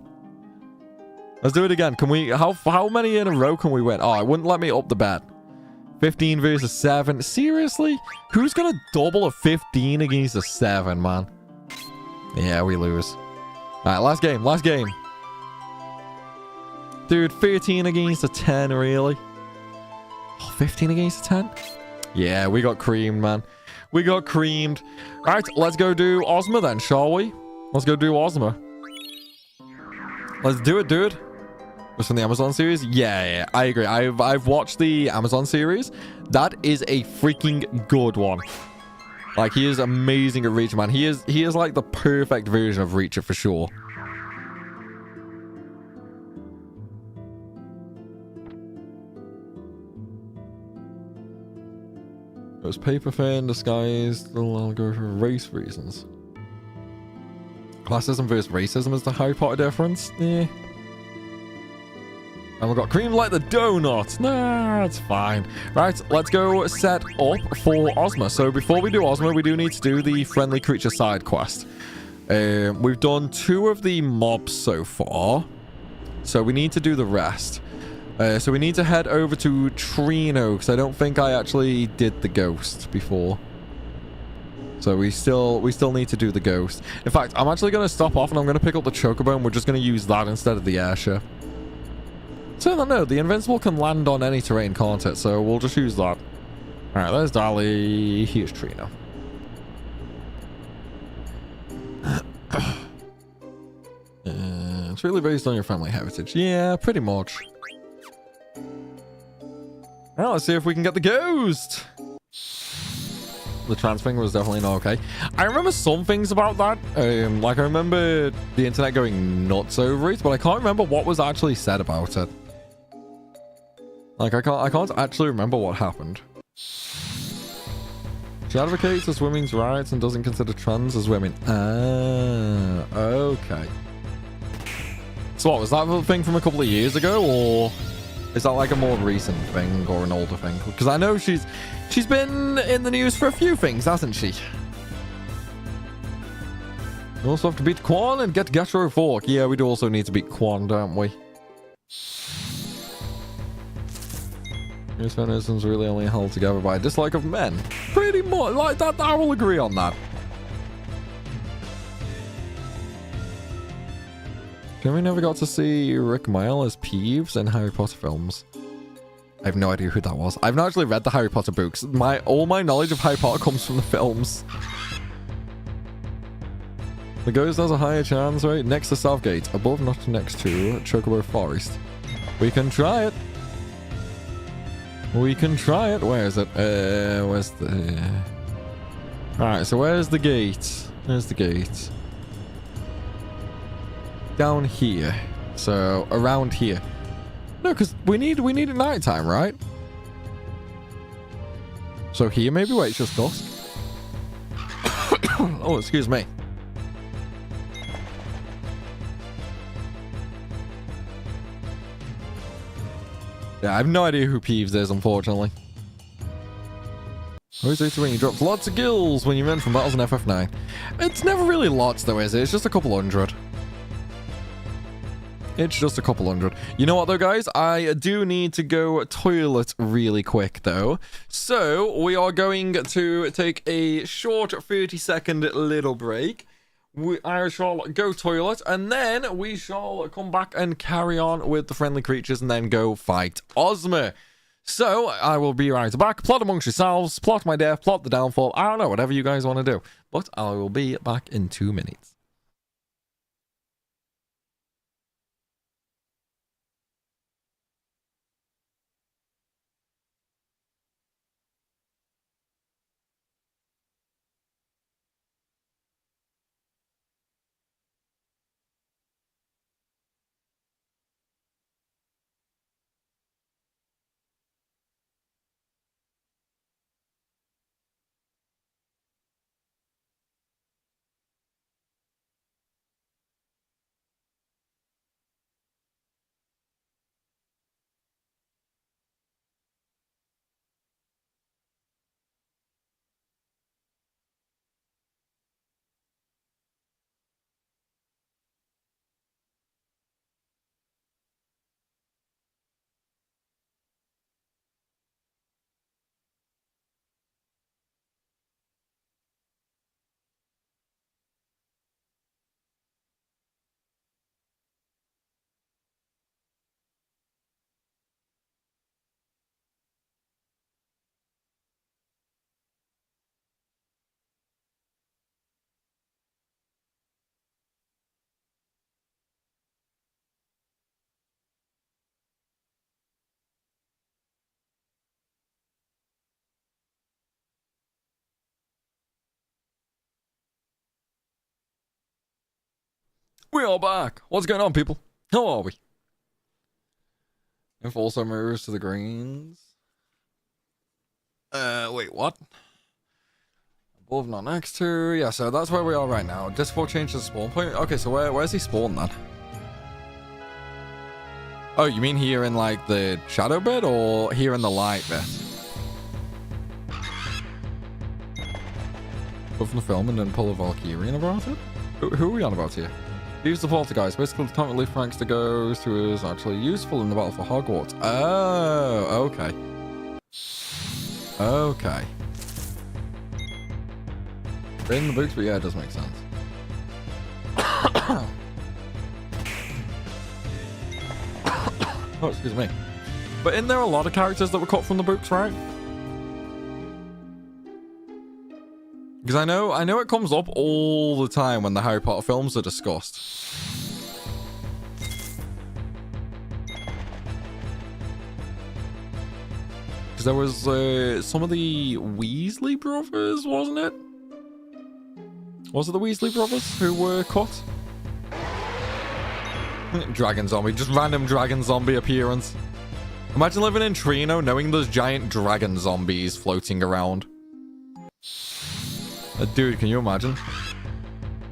Let's do it again. Can we? How many in a row can we win? Oh, it wouldn't let me up the bet. 15 versus 7. Seriously? Who's gonna double a 15 against a 7, man? Yeah, we lose. All right, last game. Last game. Dude, 13 against a 10, really? Oh, 15 against a 10? Yeah, we got creamed, man. We got creamed. All right, let's go do Ozma then, shall we? Let's go do Ozma. Let's do it, dude. Was from the Amazon series? Yeah, I agree. I've watched the Amazon series. That is a freaking good one. Like, he is amazing at Reacher, man. He is like the perfect version of Reacher for sure. It was paper thin, disguised. I'll go for race reasons. Classism versus racism is the Harry Potter difference. Yeah. And we got cream like the donut. Nah, it's fine. Right, let's go set up for Ozma. So before we do Ozma, we do need to do the friendly creature side quest. We've done 2 of the mobs so far. So we need to do the rest. So we need to head over to Trino, because I don't think I actually did the ghost before. So we still need to do the ghost. In fact, I'm actually going to stop off and I'm going to pick up the chocobo, and we're just going to use that instead of the airship. So no, the invincible can land on any terrain, can't it? So we'll just use that. Alright, there's Dali. Here's Trino. It's really based on your family heritage. Yeah, pretty much. Well, let's see if we can get the ghost. The trans thing was definitely not okay. I remember some things about that. Like, I remember the internet going nuts over it, but I can't remember what was actually said about it. Like, I can't actually remember what happened. She advocates for women's rights and doesn't consider trans as women. Ah, okay. So what, was that the thing from a couple of years ago, or... Is that like a more recent thing or an older thing? Because I know she's been in the news for a few things, hasn't she? We also have to beat Quan and get Gastro Fork. Yeah, we do also need to beat Quan, don't we? These feminisms really only held together by a dislike of men. Pretty much like that. I will agree on that. Can we never got to see Rick Mayall as Peeves in Harry Potter films? I have no idea who that was. I've not actually read the Harry Potter books. All my knowledge of Harry Potter comes from the films. The ghost has a higher chance rate next to Southgate, above not next to Chocobo Forest. We can try it. We can try it. Where is it? Where's the... Alright, so where's the gate? Where's the gate? Down here. So, around here. No, because we need it nighttime, right? So here maybe? Wait, it's just dusk. Oh, excuse me. Yeah, I have no idea who Peeves is, unfortunately. Always say when you drop lots of gills when you run from battles in FF9. It's never really lots though, is it? It's just a couple hundred. It's just a couple hundred. You know what though, guys? I do need to go toilet really quick though. So we are going to take a short 30-second little break. I shall go toilet, and then we shall come back and carry on with the friendly creatures and then go fight Ozma. So, I will be right back. Plot amongst yourselves, plot my death, plot the downfall. I don't know, whatever you guys want to do. But I will be back in 2 minutes. We are back. What's going on, people? How are we? If also moves to the greens. Wait, what? Above, not next to. Yeah, so that's where we are right now. Just for change the spawn point. Okay, so where's he spawned then? Oh, you mean here in like the shadow bit or here in the light bit? Go from the film and then pull a Valkyrian about it? Who are we on about here? Use the Poltergeist. Basically, the current relief ranks the ghost who is actually useful in the battle for Hogwarts. Oh, okay. Okay. In the books, but yeah, it does make sense. Oh, excuse me. But isn't there a lot of characters that were cut from the books, right? Because I know it comes up all the time when the Harry Potter films are discussed. Because there was some of the Weasley brothers, wasn't it? Was it the Weasley brothers who were cut? Dragon zombie, just random dragon zombie appearance. Imagine living in Trino knowing there's giant dragon zombies floating around. Dude, can you imagine?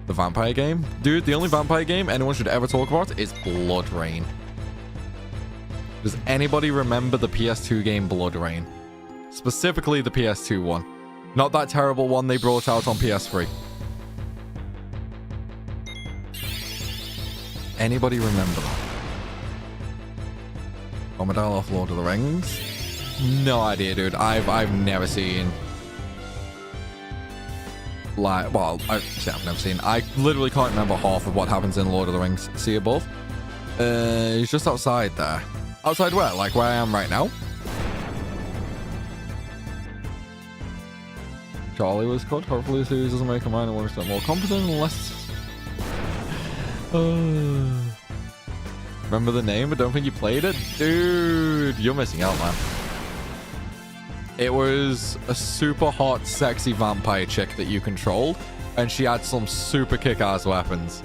The vampire game? Dude, the only vampire game anyone should ever talk about is Blood Rain. Does anybody remember the PS2 game Blood Rain? Specifically the PS2 one. Not that terrible one they brought out on PS3. Anybody remember that? Armadale off Lord of the Rings? No idea, dude. I've never seen... Like, well, I've never seen. I literally can't remember half of what happens in Lord of the Rings. See above? He's just outside there. Outside where? Like where I am right now? Charlie was cut. Hopefully the series doesn't make a minor one step more competent unless... Remember the name, but don't think you played it? Dude, you're missing out, man. It was a super hot, sexy vampire chick that you controlled, and she had some super kick-ass weapons.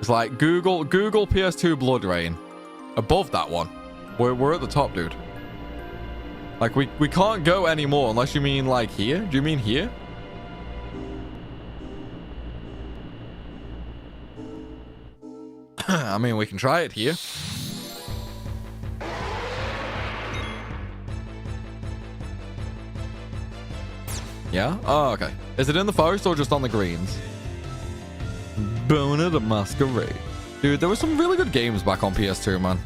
It's like, Google PS2 Blood Rain. Above that one. We're at the top, dude. Like, we can't go anymore unless you mean, like, here? Do you mean here? I mean, we can try it here. Yeah? Oh, okay. Is it in the forest or just on the greens? Boner the Masquerade. Dude, there were some really good games back on PS2, man.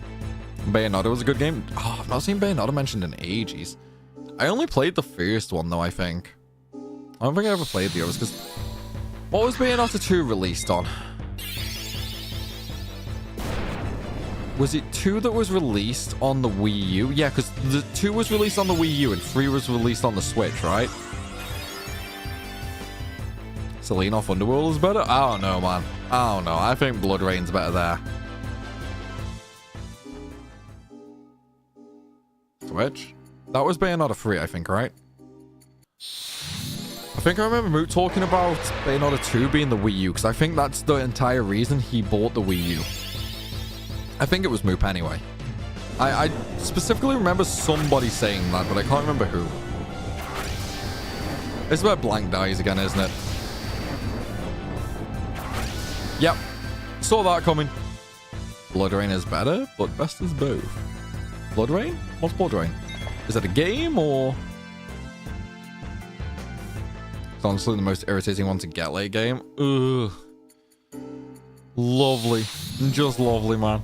Bayonetta was a good game. Oh, I've not seen Bayonetta mentioned in ages. I only played the first one, though, I think. I don't think I ever played the others, because... What was Bayonetta 2 released on? Was it 2 that was released on the Wii U? Yeah, because the 2 was released on the Wii U and 3 was released on the Switch, right? Selena off Underworld is better? I don't know, man. I don't know. I think Blood Rain's better there. Switch? That was Bayonetta 3, I think, right? I think I remember Moot talking about Bayonetta 2 being the Wii U, because I think that's the entire reason he bought the Wii U. I think it was Moop anyway. I specifically remember somebody saying that, but I can't remember who. This is where Blank dies again, isn't it? Yep. Saw that coming. Blood Rain is better, but best is both. Blood Rain? What's Blood Rain? Is it a game or... It's honestly the most irritating one to get late game. Ugh. Lovely. Just lovely, man.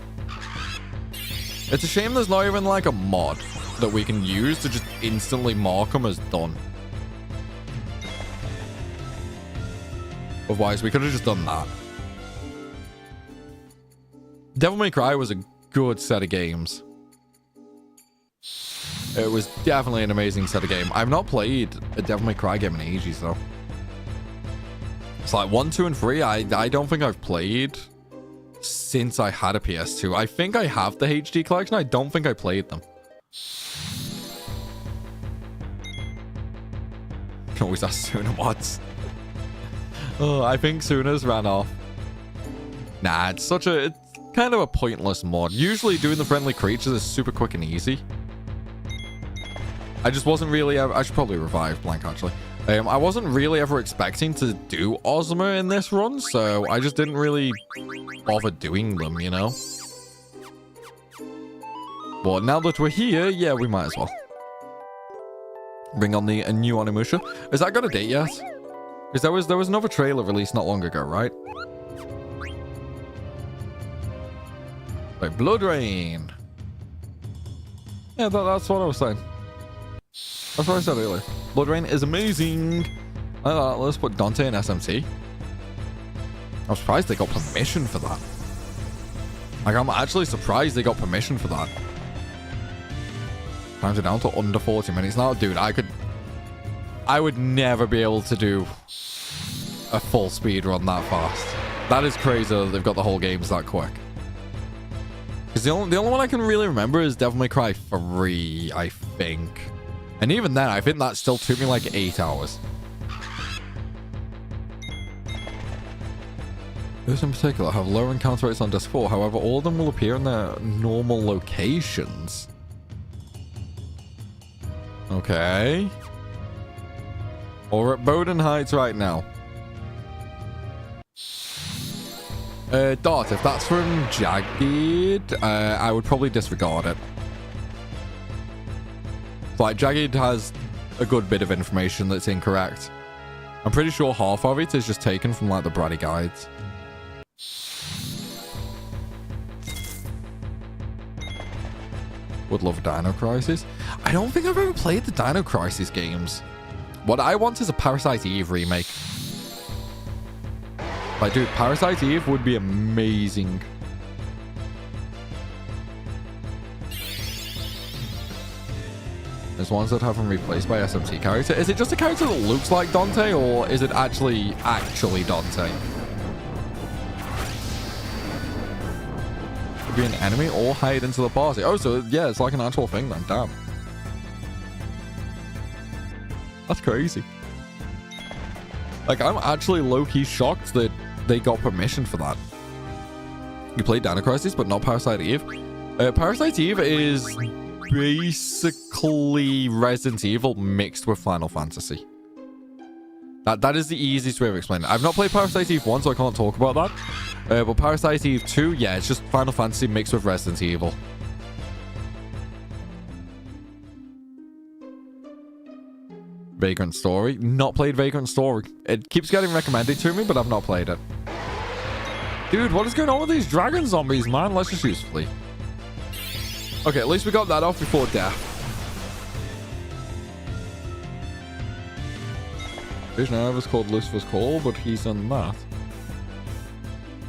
It's a shame there's not even like a mod that we can use to just instantly mark them as done. Otherwise, we could have just done that. Devil May Cry was a good set of games. It was definitely an amazing set of games. I've not played a Devil May Cry game in ages, though. It's like 1, 2, and 3. I don't think I've played since I had a PS2. I think I have the HD collection. I don't think I played them. Can always ask Suna mods. Oh, I think Suna's ran off. Nah, it's kind of a pointless mod. Usually doing the friendly creatures is super quick and easy. I just wasn't really... I should probably revive Blank, actually. I wasn't really ever expecting to do Ozma in this run, so I just didn't really bother doing them, you know? But now that we're here, yeah, we might as well. Bring on the new Onimusha. Has that got a date yet? Because there was another trailer released not long ago, right? Like Blood Rain. Yeah, that's what I was saying. That's what I said earlier. Blood Rain is amazing. Let's put Dante in SMT. I'm surprised they got permission for that. Like, I'm actually surprised they got permission for that. Times it down to under 40 minutes now. Dude, I would never be able to do a full speed run that fast. That is crazy that they've got the whole games that quick. Because the only one I can really remember is Devil May Cry 3, I think. And even then, I think that still took me like 8 hours. Those in particular have lower encounter rates on Disc 4. However, all of them will appear in their normal locations. Okay. Or at Bowden Heights right now. Dart, if that's from Jagged, I would probably disregard it. Like, Jagged has a good bit of information that's incorrect. I'm pretty sure half of it is just taken from, like, the Bratty guides. Would love Dino Crisis. I don't think I've ever played the Dino Crisis games. What I want is a Parasite Eve remake. Like, dude, Parasite Eve would be amazing. There's ones that have him replaced by SMT character. Is it just a character that looks like Dante, or is it actually Dante? Be an enemy or hide into the party. Oh, so yeah, it's like an actual thing then. Damn. That's crazy. Like, I'm actually low-key shocked that they got permission for that. You played Dino Crisis, but not Parasite Eve. Parasite Eve is basically Resident Evil mixed with Final Fantasy. That is the easiest way of explaining it. I've not played Parasite Eve 1, so I can't talk about that. But Parasite Eve 2, yeah, it's just Final Fantasy mixed with Resident Evil. Vagrant Story. Not played Vagrant Story. It keeps getting recommended to me, but I've not played it. Dude, what is going on with these dragon zombies, man? Let's just use Flea. Okay, at least we got that off before death. Vision is called Lucifer's Call, but he's in that.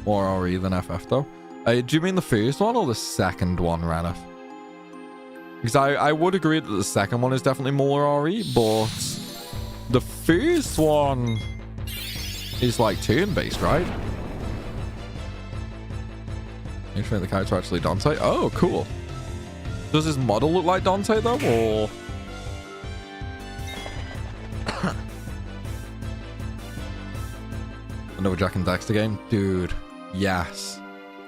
More RE than FF, though. Do you mean the first one or the second one, Raneth? Because I would agree that the second one is definitely more RE, but the first one is like turn-based, right? Make the character actually Dante. Oh, cool. Does his model look like Dante, though, or... Another Jak and Daxter game? Dude, yes.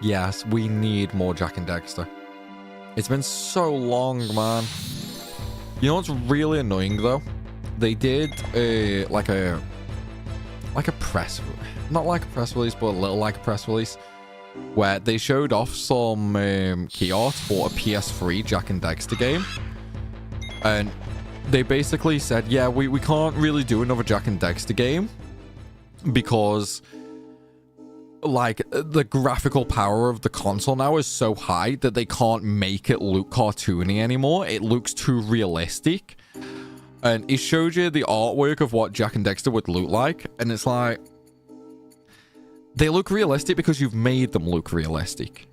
Yes, we need more Jak and Daxter. It's been so long, man. You know what's really annoying, though? They did like a press... Not like a press release, but a little like a press release. Where they showed off some key art for a PS3 Jak and Daxter game. And they basically said, yeah, we can't really do another Jak and Daxter game. Because, like, the graphical power of the console now is so high that they can't make it look cartoony anymore. It looks too realistic. And it showed you the artwork of what Jak and Daxter would look like. And it's like, they look realistic because you've made them look realistic.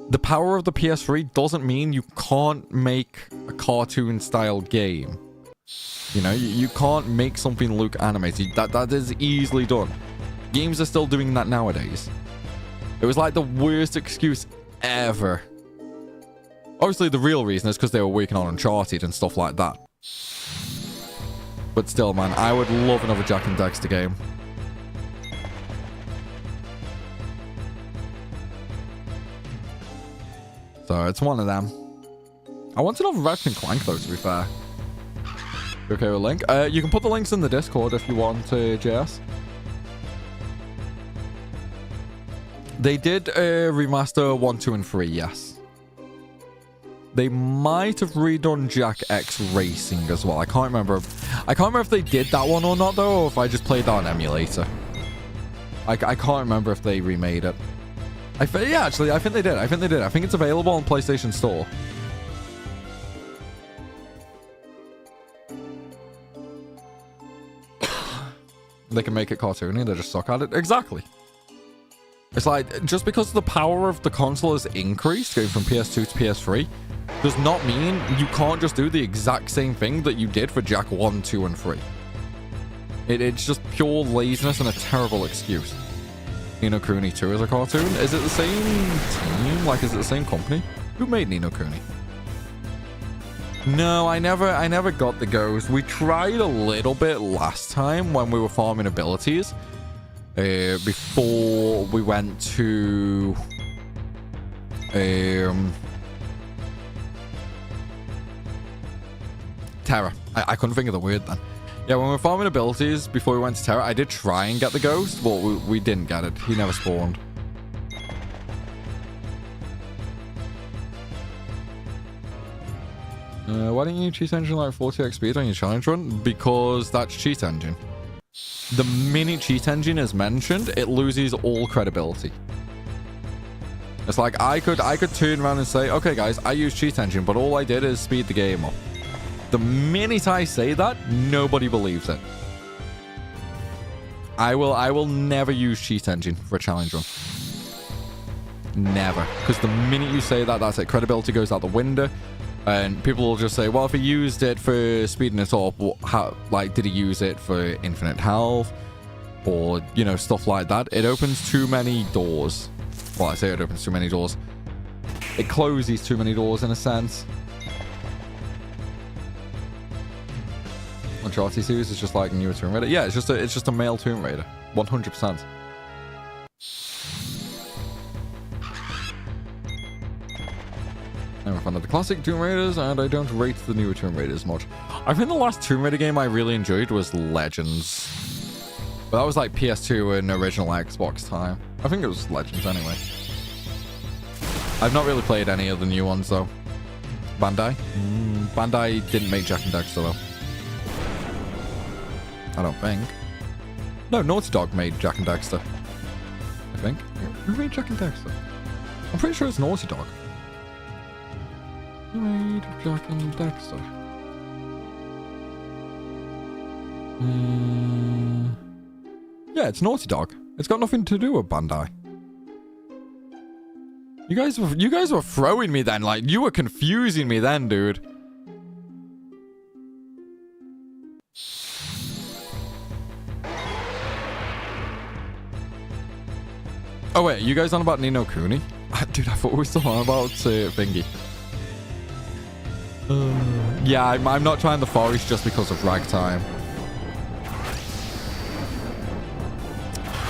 The power of the PS3 doesn't mean you can't make a cartoon-style game. You know, you can't make something look animated. That is easily done. Games are still doing that nowadays. It was like the worst excuse ever. Obviously, the real reason is because they were working on Uncharted and stuff like that. But still, man, I would love another Jak and Daxter game. So, it's one of them. I want another Ratchet and Clank, though, to be fair. Okay with link. You can put the links in the Discord if you want, JS. They did remaster 1, 2, and 3, yes. They might have redone Jak X Racing as well. I can't remember if they did that one or not, though, or if I just played that on emulator. I can't remember if they remade it. Yeah, actually, I think they did. I think it's available on PlayStation Store. They can make it cartoony, they just suck at it. Exactly. It's like, just because the power of the console has increased, going from PS2 to PS3, does not mean you can't just do the exact same thing that you did for Jak 1, 2, and 3. It's just pure laziness and a terrible excuse. Ni no Kuni 2 is a cartoon? Is it the same team? Like, is it the same company? Who made Ni no Kuni? No, I never got the ghost. We tried a little bit last time when we were farming abilities. Before we went to... Terra. I couldn't think of the word then. Yeah, when we were farming abilities before we went to Terra, I did try and get the ghost, but we didn't get it. He never spawned. Why didn't you cheat engine like 40x speed on your challenge run? Because that's cheat engine. The minute cheat engine is mentioned, it loses all credibility. It's like I could turn around and say, okay guys, I use cheat engine, but all I did is speed the game up. The minute I say that, nobody believes it. I will never use cheat engine for a challenge run. Never. Because the minute you say that, that's it. Credibility goes out the window. And people will just say, well, if he used it for speeding it up, like, did he use it for infinite health? Or, you know, stuff like that. It opens too many doors. Well, I say it opens too many doors. It closes too many doors in a sense. Uncharted series is just like a newer Tomb Raider. Yeah, it's just a male Tomb Raider. 100%. I'm a fan of the classic Tomb Raiders, and I don't rate the newer Tomb Raiders much. I think the last Tomb Raider game I really enjoyed was Legends. But that was like PS2 and original Xbox time. I think it was Legends anyway. I've not really played any of the new ones though. Bandai? Bandai didn't make Jak and Daxter though. I don't think. No, Naughty Dog made Jak and Daxter. I think. Who made Jak and Daxter? I'm pretty sure it's Naughty Dog. Who made Jak and Daxter? Yeah, it's Naughty Dog. It's got nothing to do with Bandai. You guys were throwing me then, like you were confusing me then, dude. Oh wait, you guys on about Ni no Kuni? Dude, I thought we were still on about Thingy. Yeah, I'm not trying the forest just because of ragtime.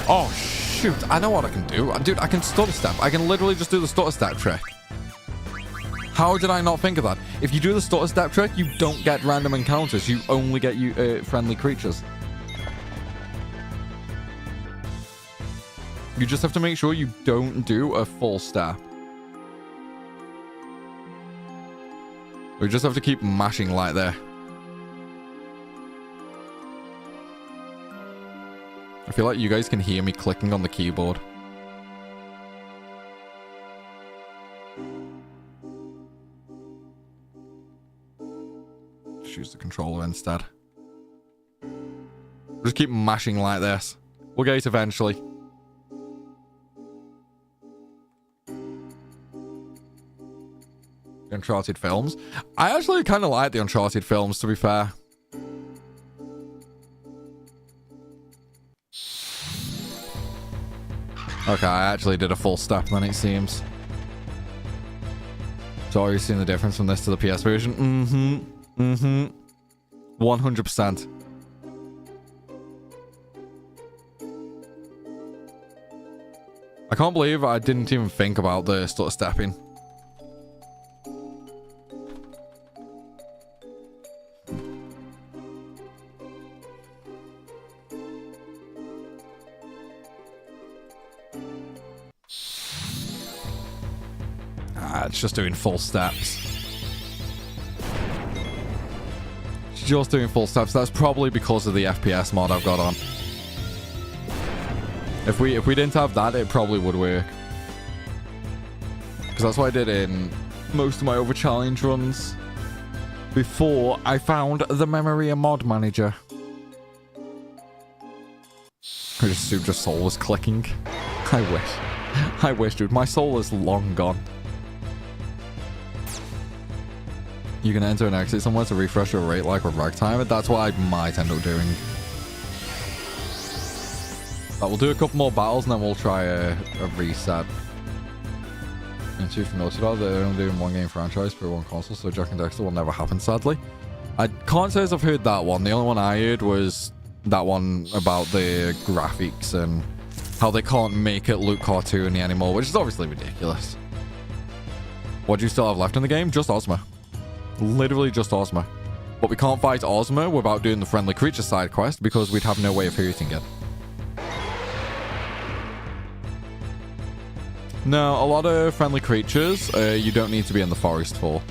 Oh shoot, I know what I can do. Dude, I can stutter step. I can literally just do the stutter step trick. How did I not think of that? If you do the stutter step trick, you don't get random encounters. You only get friendly creatures. You just have to make sure you don't do a full step. We just have to keep mashing like there. I feel like you guys can hear me clicking on the keyboard. Just use the controller instead. Just keep mashing like this. We'll get it eventually. Uncharted films. I actually kind of like the Uncharted films, to be fair. Okay, I actually did a full step then, it seems. So are you seeing the difference from this to the PS version? 100%. I can't believe I didn't even think about the stutter stepping. It's just doing full steps. It's just doing full steps. That's probably because of the FPS mod I've got on. If we didn't have that, it probably would work. Because that's what I did in most of my over challenge runs before I found the Memoria mod manager. I just assumed your soul was clicking. I wish, dude. My soul is long gone. You can enter and exit somewhere to refresh your rate like with ragtime. That's what I might end up doing. But we'll do a couple more battles and then we'll try a reset. And too familiar about they're only doing one game franchise for one console, so Jak and Daxter will never happen, sadly. I can't say as I've heard that one. The only one I heard was that one about the graphics and how they can't make it look cartoony anymore, which is obviously ridiculous. What do you still have left in the game? Just Ozma. Literally just Ozma. But we can't fight Ozma without doing the friendly creature side quest because we'd have no way of hurting it. No, a lot of friendly creatures you don't need to be in the forest for.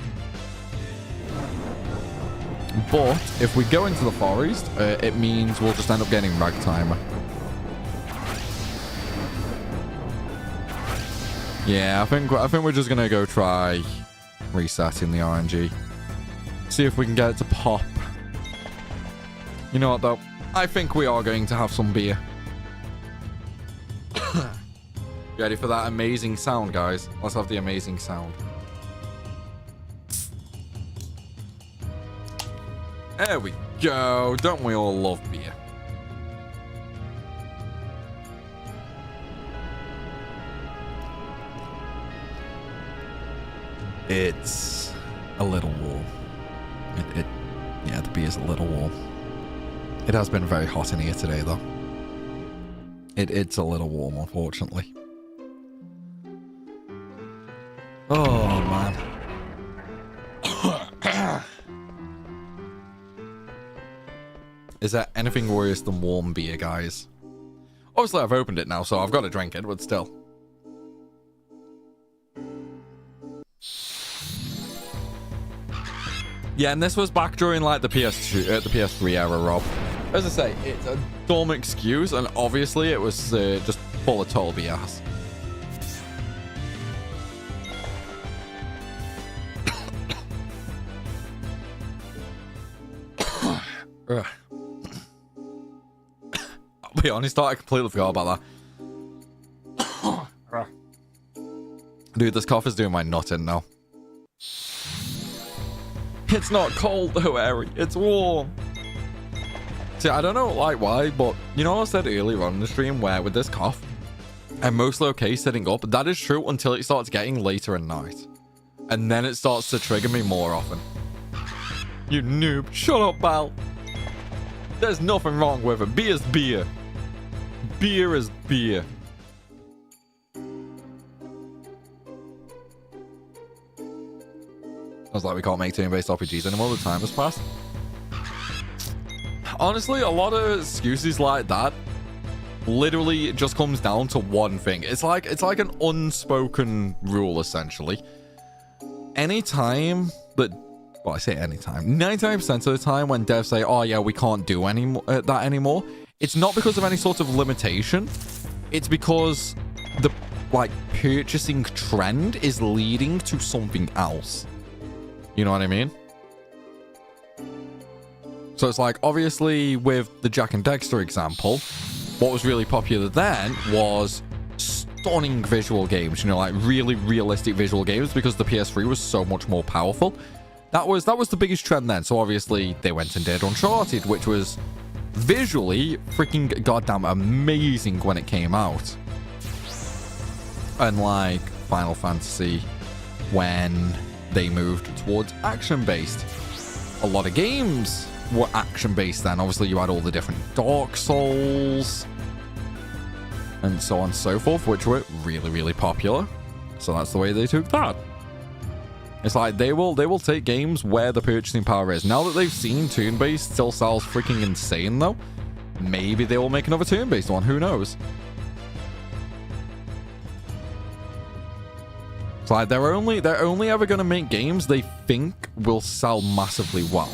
But if we go into the forest, it means we'll just end up getting Ragtimer. Yeah, I think we're just gonna go try resetting the RNG. See if we can get it to pop. You know what though? I think we are going to have some beer. Ready for that amazing sound, guys? Let's have the amazing sound. There we go. Don't we all love beer? It's a little warm. Yeah, the beer's a little warm. It has been very hot in here today, though. It's a little warm, unfortunately. Oh, man. Is there anything worse than warm beer, guys? Obviously, I've opened it now, so I've got to drink it, but still. Yeah, and this was back during, like, the PS3 era, Rob. As I say, it's a dumb excuse, and obviously it was just full of total BS. I'll be honest, I completely forgot about that. Dude, this cough is doing my nut in now. It's not cold though, Harry. It's warm. See, I don't know like why, but you know what I said earlier on in the stream where with this cough, I'm mostly okay sitting up. That is true until it starts getting later at night. And then it starts to trigger me more often. You noob. Shut up, Bal. There's nothing wrong with it. Beer's beer. Beer is beer. I was like, we can't make turn-based RPGs anymore. The time has passed. Honestly, a lot of excuses like that literally just comes down to one thing. It's like an unspoken rule, essentially. Anytime that, well, I say anytime, 99% of the time when devs say, oh yeah, we can't do that anymore, it's not because of any sort of limitation. It's because the like purchasing trend is leading to something else. You know what I mean? So it's like, obviously, with the Jack and Dexter example, what was really popular then was stunning visual games, you know, like really realistic visual games, because the PS3 was so much more powerful. That was the biggest trend then. So obviously, they went and did Uncharted, which was visually freaking goddamn amazing when it came out. And like Final Fantasy, when they moved towards action-based. A lot of games were action-based then. Obviously, you had all the different Dark Souls and so on and so forth, which were really, really popular. So that's the way they took that. It's like they will take games where the purchasing power is. Now that they've seen turn-based still sells freaking insane, though, maybe they will make another turn-based one. Who knows? It's like they're only ever going to make games they think will sell massively well.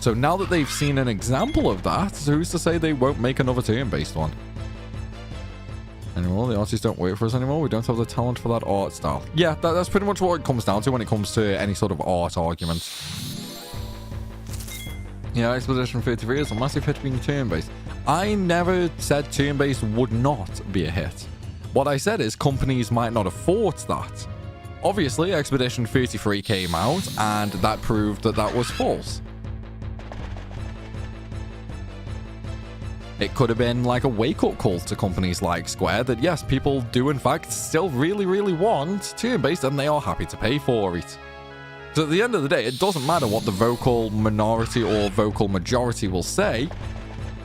So now that they've seen an example of that, who's to say they won't make another turn-based one? Anymore, the artists don't work for us anymore. We don't have the talent for that art style. Yeah, that's pretty much what it comes down to when it comes to any sort of art argument. Yeah, Expedition 33 is a massive hit being turn-based. I never said turn-based would not be a hit. What I said is companies might not afford that. Obviously, Expedition 33 came out, and that proved that that was false. It could have been like a wake-up call to companies like Square that, yes, people do in fact still really, really want turn-based, and they are happy to pay for it. So at the end of the day, it doesn't matter what the vocal minority or vocal majority will say.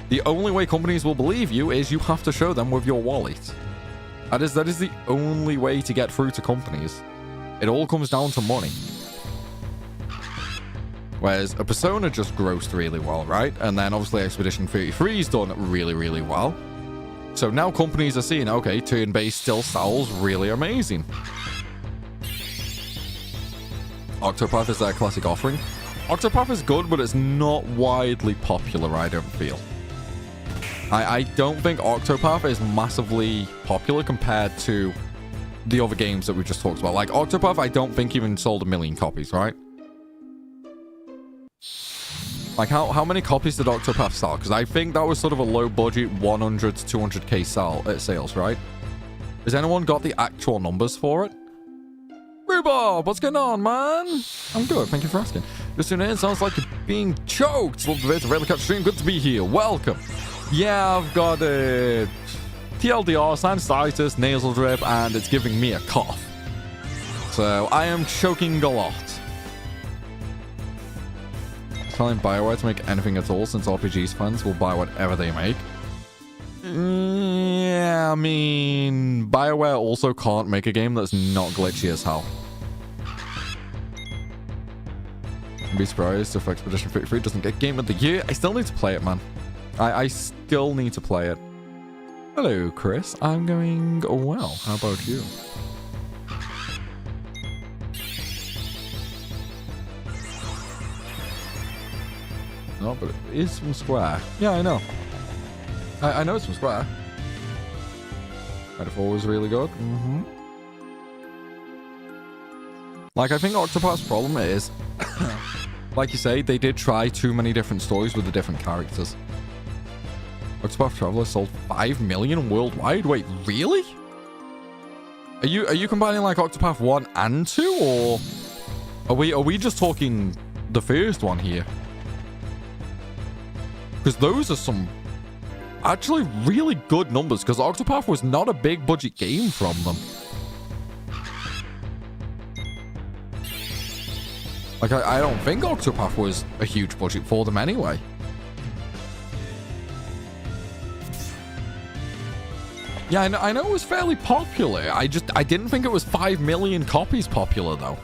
The only way companies will believe you is you have to show them with your wallet. That is the only way to get through to companies. It all comes down to money. Whereas a Persona just grossed really well, right? And then obviously Expedition 33's done really, really well. So now companies are seeing, okay, turn-based still sells really amazing. Octopath is their classic offering. Octopath is good, but it's not widely popular, I don't feel. I don't think Octopath is massively popular compared to the other games that we just talked about. Like, Octopath, I don't think even sold 1 million copies, right? Like, how many copies did Octopath sell? Because I think that was sort of a low-budget 100 to 200k sales, right? Has anyone got the actual numbers for it? Rhubarb, what's going on, man? I'm good, thank you for asking. Just tuning in, sounds like you're being choked. Love the bit of Really Cut Stream, good to be here. Welcome. Yeah, I've got a TLDR, sinusitis, nasal drip, and it's giving me a cough. So I am choking a lot. Telling BioWare to make anything at all, since RPGs fans will buy whatever they make. Yeah, I mean, BioWare also can't make a game that's not glitchy as hell. I'd be surprised if Expedition 53 doesn't get Game of the Year. I still need to play it, man. I still need to play it. Hello, Chris. I'm going well. How about you? No, but it is from Square. Yeah, I know. I know it's from Square. Metaphor was really good. Like, I think Octopath's problem is, like you say, they did try too many different stories with the different characters. Octopath Traveler sold 5 million worldwide? Wait, really? Are you combining like Octopath 1 and 2, or are we just talking the first one here? Because those are some actually really good numbers, because Octopath was not a big budget game from them. Like, I don't think Octopath was a huge budget for them anyway. Yeah, I know it was fairly popular. I didn't think it was 5 million copies popular, though.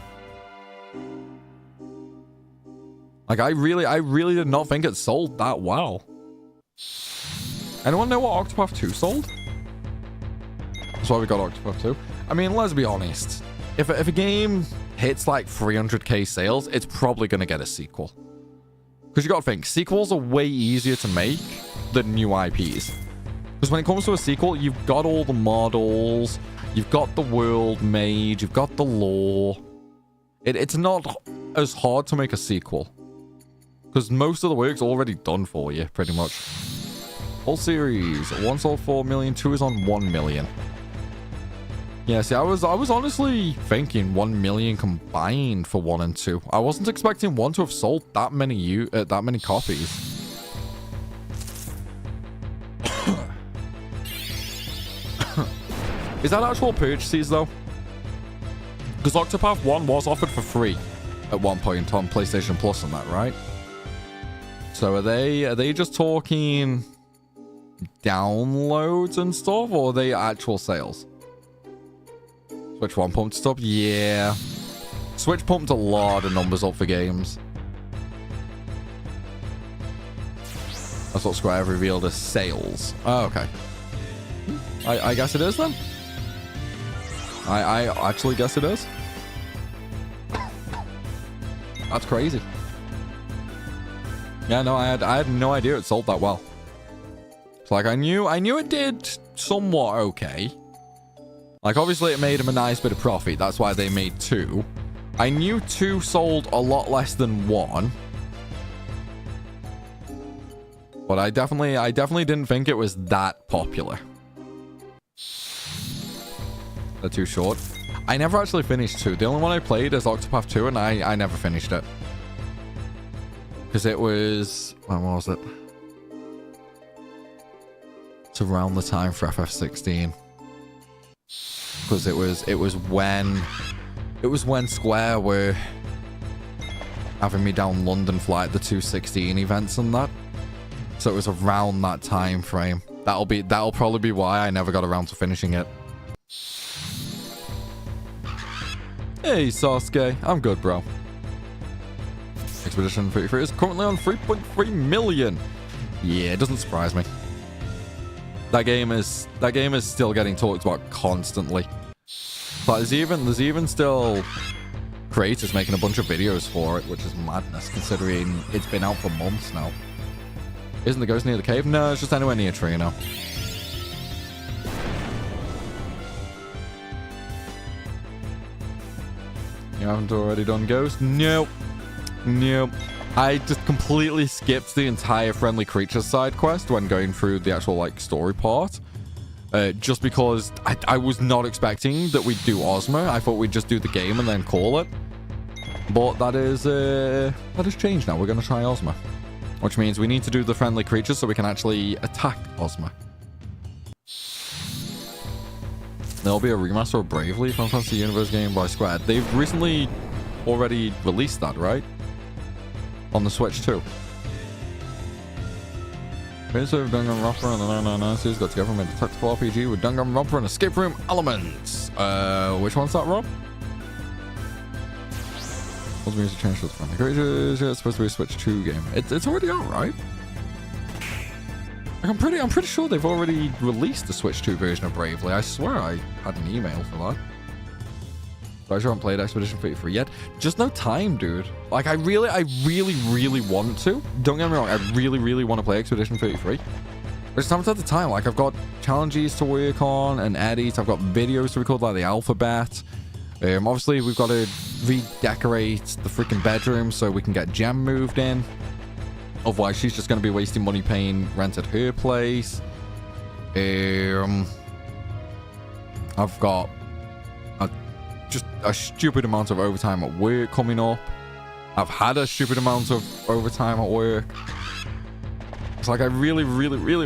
Like, I really did not think it sold that well. Anyone know what Octopath 2 sold? That's why we got Octopath 2. I mean, let's be honest. If a game hits like 300k sales, it's probably going to get a sequel. Because you got to think, sequels are way easier to make than new IPs. Because when it comes to a sequel, you've got all the models, you've got the world made, you've got the lore. It's not as hard to make a sequel. Because most of the work's already done for you, pretty much. Whole series, 1 sold 4 million, 2 is on 1 million. Yeah, see, I was honestly thinking 1 million combined for 1 and 2. I wasn't expecting 1 to have sold that many copies. Is that actual purchases though? Because Octopath 1 was offered for free at one point on PlayStation Plus and that, right? So are they just talking downloads and stuff, or are they actual sales? Switch 1 pumped stuff? Yeah. Switch pumped a lot of numbers up for games. That's what Square revealed as sales. Oh, okay. I guess it is then. I actually guess it is. That's crazy. Yeah, no, I had no idea it sold that well. It's like I knew it did somewhat okay. Like, obviously it made him a nice bit of profit. That's why they made 2. I knew 2 sold a lot less than 1. But I definitely didn't think it was that popular. They're too short. I never actually finished 2. The only one I played is Octopath 2, and I never finished it. Because it was... when was it? It's around the time for FF16. Because it was when Square were having me down London for like the 216 events and that. So it was around that time frame. That'll probably be why I never got around to finishing it. Hey Sasuke, I'm good, bro. Expedition 33 is currently on 3.3 million. Yeah, it doesn't surprise me. That game is still getting talked about constantly. But there's even still creators making a bunch of videos for it, which is madness considering it's been out for months now. Isn't the ghost near the cave? No, it's just anywhere near tree now. You haven't already done ghost? Nope. Nope. I just completely skipped the entire friendly creatures side quest when going through the actual like story part. Just because I was not expecting that we'd do Ozma. I thought we'd just do the game and then call it. But that is changed now. We're going to try Ozma. Which means we need to do the friendly creatures so we can actually attack Ozma. There'll be a remaster of Bravely Final Fantasy Universe game by Square. They've recently already released that, right? On the Switch too. Of Danganronpa and the 999 series got together and made a tactical RPG with Danganronpa and escape room elements. Which one's that, Rob? What's the music change for the friendly creatures? Yeah, it's supposed to be a Switch 2 game. It's already out, right? Like, I'm pretty sure they've already released the Switch 2 version of Bravely. I swear I had an email for that. But I haven't played Expedition 33 yet. Just no time, dude. Like, I really want to. Don't get me wrong, I really want to play Expedition 33. I just haven't had the time. Like, I've got challenges to work on and edit. I've got videos to record, like the alphabet. Obviously, we've got to redecorate the freaking bedroom so we can get Gem moved in. Otherwise, she's just going to be wasting money paying rent at her place. I've got just a stupid amount of overtime at work coming up. I've had a stupid amount of overtime at work. It's like I really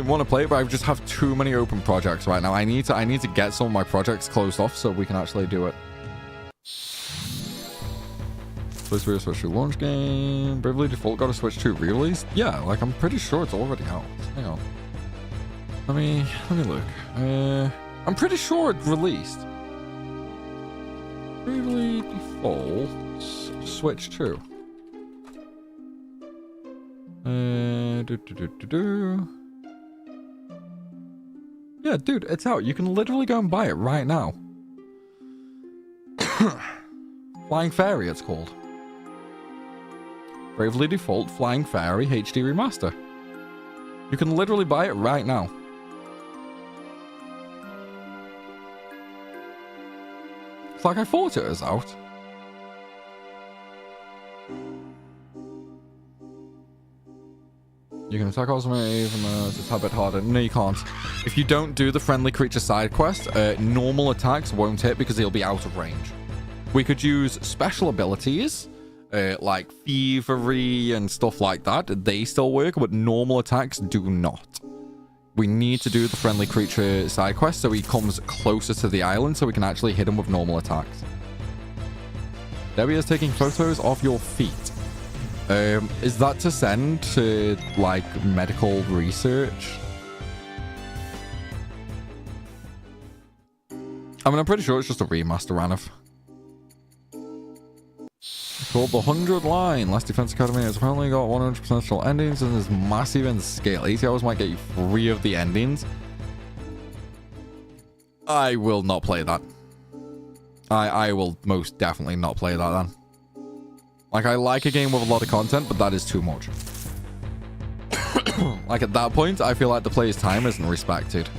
want to play it, but I just have too many open projects right now. I need to get some of my projects closed off so we can actually do it. Supposed to be a Switch 2 launch game. Bravely Default got a Switch 2 re-release? Yeah, like I'm pretty sure it's already out. Hang on. Let me look. I'm pretty sure it released. Bravely Default Switch 2. Yeah, dude, it's out. You can literally go and buy it right now. Flying Fairy, it's called. Bravely Default Flying Fairy HD Remaster. You can literally buy it right now. It's like I thought it was out. You can attack Ozma even though it's a tad bit harder. No, you can't. If you don't do the friendly creature side quest, normal attacks won't hit because they'll be out of range. We could use special abilities, like Thievery and stuff like that. They still work, but normal attacks do not. We need to do the friendly creature side quest so he comes closer to the island so we can actually hit him with normal attacks. Debbie is taking photos of your feet. Is that to send to, like, medical research? I mean, I'm pretty sure it's just a remaster, Ranif. Called the 100 line. Last Defense Academy has apparently got 100% full endings and is massive in scale. 80 hours might get you 3 of the endings. I will not play that. I will most definitely not play that then. Like, I like a game with a lot of content, but that is too much. Like, at that point, I feel like the player's time isn't respected.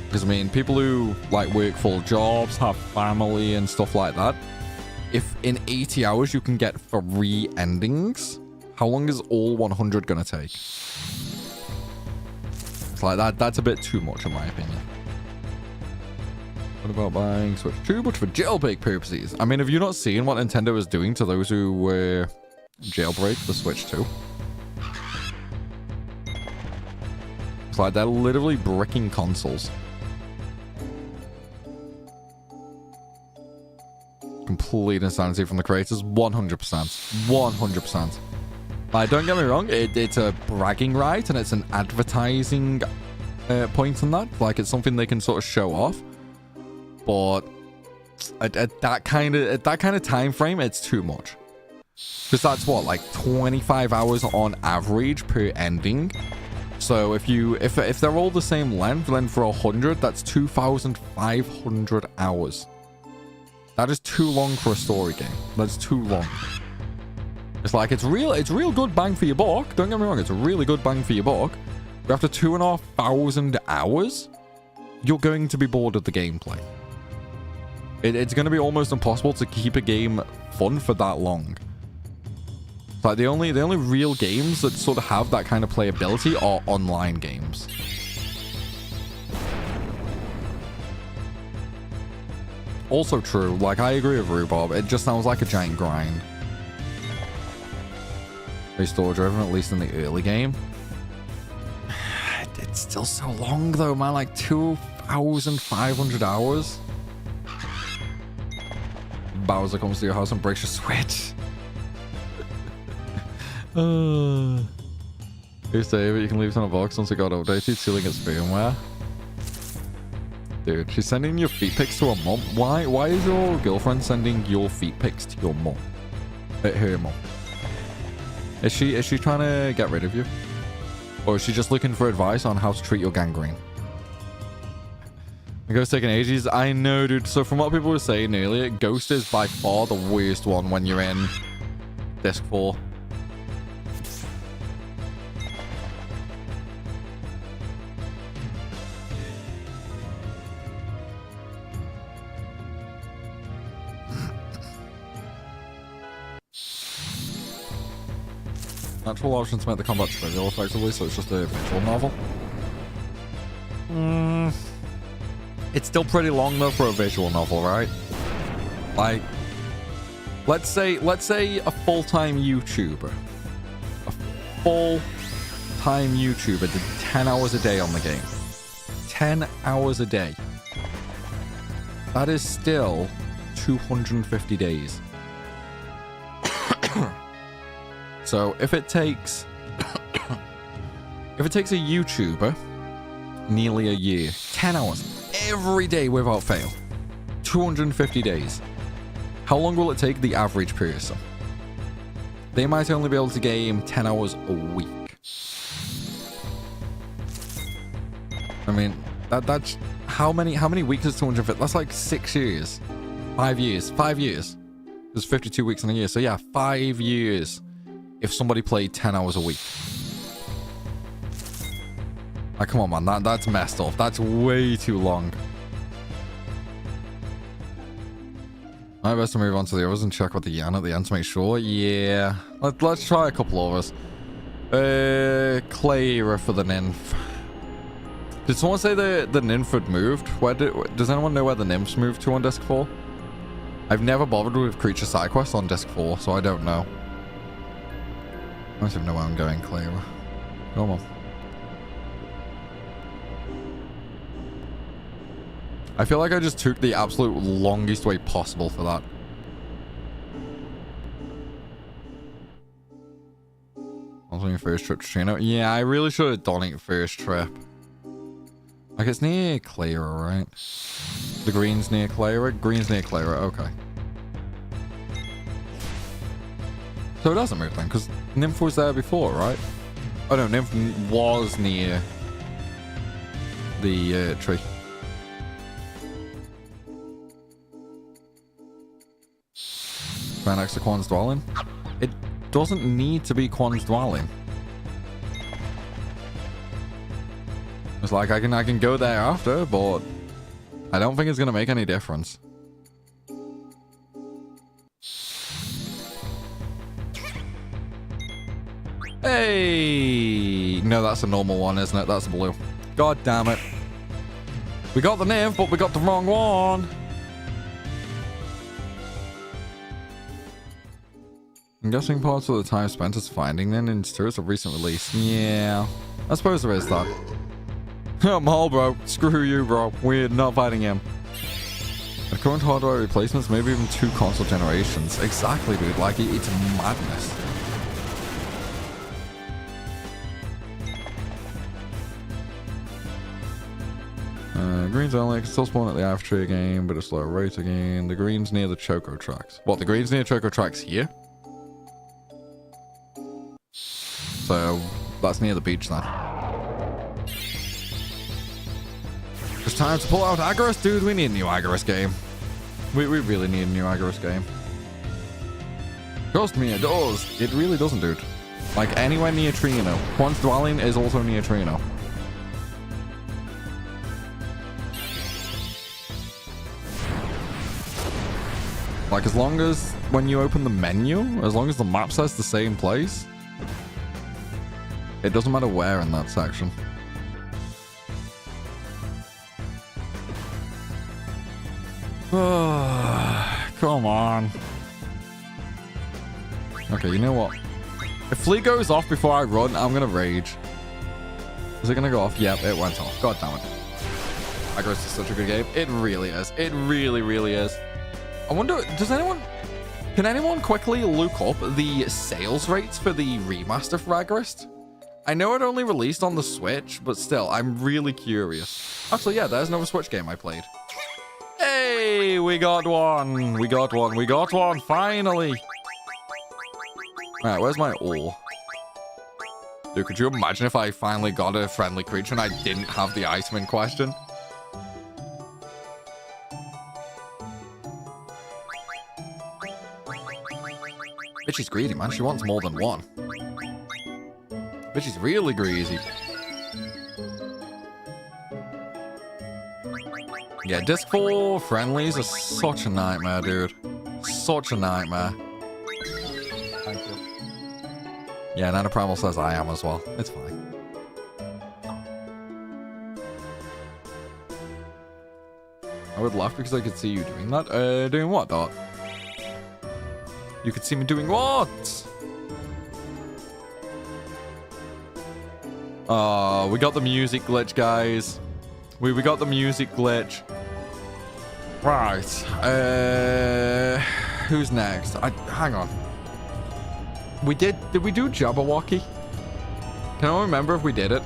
Because, I mean, people who, like, work full jobs, have family and stuff like that, if in 80 hours you can get 3 endings, how long is all 100 gonna take? It's like, that's a bit too much, in my opinion. What about buying Switch 2, but for jailbreak purposes? I mean, have you not seen what Nintendo is doing to those who jailbreak the Switch 2? It's like they're literally bricking consoles. Complete insanity from the creators, 100%. 100%. Don't get me wrong, it's a bragging right and it's an advertising point in that. Like, it's something they can sort of show off. But at that kind of time frame, it's too much. Because that's what, like 25 hours on average per ending. So if they're all the same length, then for 100, that's 2,500 hours That is too long for a story game. That's too long. It's like, it's real good bang for your buck. Don't get me wrong, it's a really good bang for your buck. But after 2,500 hours, you're going to be bored of the gameplay. It's going to be almost impossible to keep a game fun for that long. Like, the only real games that sort of have that kind of playability are online games. Also true, like, I agree with Rhubarb, it just sounds like a giant grind. They store driven, at least in the early game. It's still so long though, man, like 2,500 hours. Bowser comes to your house and breaks your Switch. Here's David, you can leave it in a box once it got updated, sealing its firmware. Dude, she's sending your feet pics to her mom. Why is your girlfriend sending your feet pics to your mom? Her mom. Is she trying to get rid of you? Or is she just looking for advice on how to treat your gangrene? The Ghost taking ages. I know, dude. So from what people were saying earlier, Ghost is by far the worst one when you're in Disc 4. Natural options make the combat trivial effectively, so it's just a visual novel. It's still pretty long though for a visual novel, right? Like, let's say a full-time YouTuber. A full-time YouTuber did 10 hours a day on the game. 10 hours a day. That is still 250 days. So if it takes a YouTuber nearly a year, 10 hours every day without fail, 250 days, how long will it take the average person? They might only be able to game 10 hours a week. I mean, that's how many weeks is 250? That's like 6 years. 5 years. 5 years. There's 52 weeks in a year. So yeah, 5 years if somebody played 10 hours a week. Like, come on, man. That's messed up. That's way too long. I best to move on to the others and check what the yan at the end to make sure. Yeah. Let's try a couple of us. Clara for the nymph. Did someone say the nymph had moved? Does anyone know where the nymphs moved to on Disc 4? I've never bothered with creature side quests on Disc 4, so I don't know. I don't even know where I'm going, Clara. Come on. I feel like I just took the absolute longest way possible for that. On your first trip to Chino? Yeah, I really should have done it first trip. Like, it's near Clara, right? The green's near Clara? Green's near Clara, okay. So it doesn't move then, because Nymph was there before, right? Oh no, Nymph was near the tree. Right next to Quan's dwelling. It doesn't need to be Quan's dwelling. It's like I can go there after, but I don't think it's gonna make any difference. Hey! No, that's a normal one, isn't it? That's blue. God damn it. We got the nymph, but we got the wrong one. I'm guessing parts of the time spent is finding them in Turrets of recent release. Yeah, I suppose there is that. Hull, bro. Screw you, bro. We're not fighting him. The current hardware replacements, maybe even 2 console generations. Exactly, dude. Like, it's madness. Green's only can still spawn at the after game, but a slower rate again. The green's near the Choco tracks. What, the green's near Choco tracks here? So that's near the beach then. It's time to pull out Agarus, dude. We need a new Agarus game. We really need a new Agorist game. Trust me, it does. It really doesn't, dude. Like, anywhere near Trino. Quant's Dwelling is also near Trino. Like, as long as when you open the menu, as long as the map says the same place, it doesn't matter where in that section. Come on. Okay, you know what? If Fleet goes off before I run, I'm gonna rage. Is it gonna go off? Yep, it went off. God damn it. Agorist is such a good game. It really is. It really, really is. I wonder, can anyone quickly look up the sales rates for the remaster for Agorist? I know it only released on the Switch, but still, I'm really curious. Actually, yeah, there's another Switch game I played. Hey, we got one. We got one. We got one. Finally. All right, where's my ore? Dude, could you imagine if I finally got a friendly creature and I didn't have the item in question? Bitch is greedy, man. She wants more than one. Bitch is really greasy. Yeah, Disc 4 friendlies are such a nightmare, dude. Such a nightmare. Thank you. Yeah, Nana Primal says I am as well. It's fine. I would laugh because I could see you doing that. Doing what, Dot? You could see me doing what? Oh, we got the music glitch, guys. We got the music glitch. Right. Who's next? Hang on. Did we do Jabberwocky? Can I remember if we did it?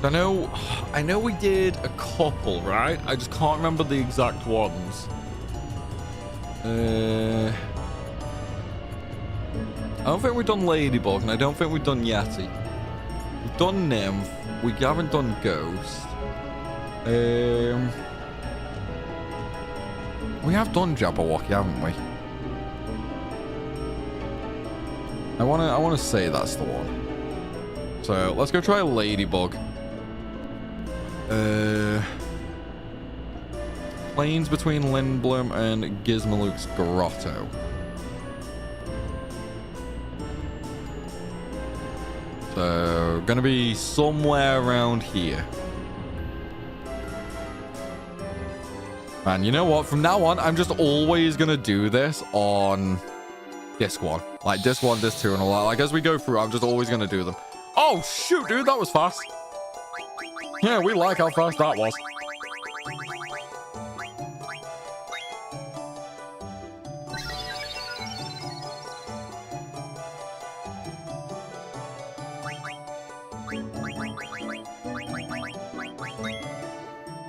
I know we did a couple, right? I just can't remember the exact ones. I don't think we've done Ladybug, and I don't think we've done Yeti. We've done Nymph. We haven't done Ghost. We have done Jabberwocky, haven't we? I wanna say that's the one. So let's go try Ladybug. Plains between Lindblom and Gizmaluke's Grotto. So, gonna be somewhere around here. Man, you know what? From now on, I'm just always gonna do this on Disc 1. Like, Disc 1, Disc 2, and all that. Like, as we go through, I'm just always gonna do them. Oh, shoot, dude, that was fast. Yeah, we like how fast that was.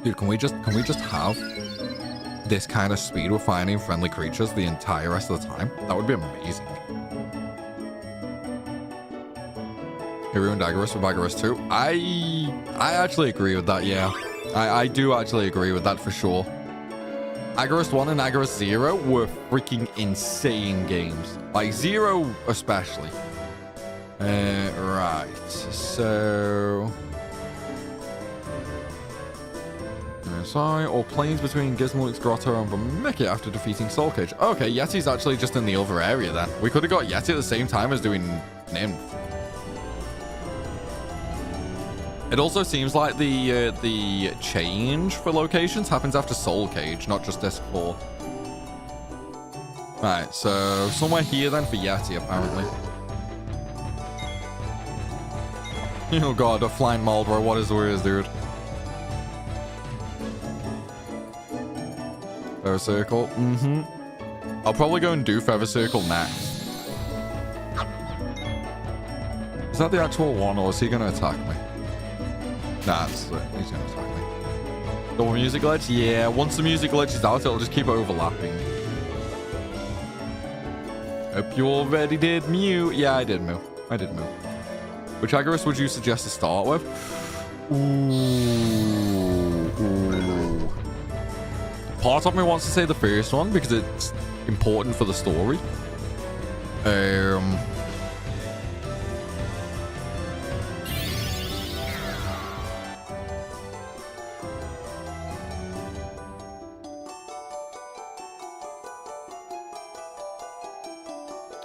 Dude, can we just have this kind of speed with finding friendly creatures the entire rest of the time? That would be amazing. Hero and Agorist with Agorist 2. I actually agree with that, yeah. I do actually agree with that for sure. Agorist 1 and Agorist 0 were freaking insane games. Like, 0 especially. Right. So... Sorry, or planes between Gizmaluke's Grotto and Vermiki after defeating Soul Cage. Okay, Yeti's actually just in the other area then. We could have got Yeti at the same time as doing Nymph. It also seems like the change for locations happens after Soul Cage, not just Disc 4. Right, so somewhere here then for Yeti, apparently. Oh god, a flying Marlboro, what is the worst, dude? Feather Circle, I'll probably go and do Feather Circle next. Is that the actual one, or is he going to attack me? Nah, he's going to attack me. Double music glitch? Yeah, once the music glitch is out, it'll just keep overlapping. Hope you already did Mew. Yeah, I did Mew. I did Mew. Which Agorist would you suggest to start with? Ooh. part of me wants to say the first one because it's important for the story.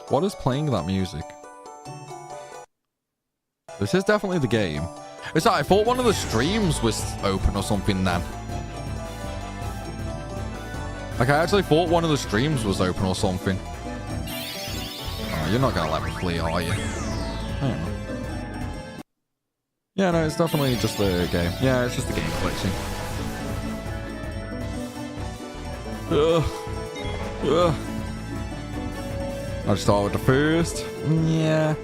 What is playing that music? This is definitely the game. It's like, I thought one of the streams was open or something then. Like, I actually thought one of the streams was open or something. Oh, you're not gonna let me flee, are you? Yeah, no, it's definitely just the game. Yeah, it's just the game glitching. I'll start with the first. Yeah.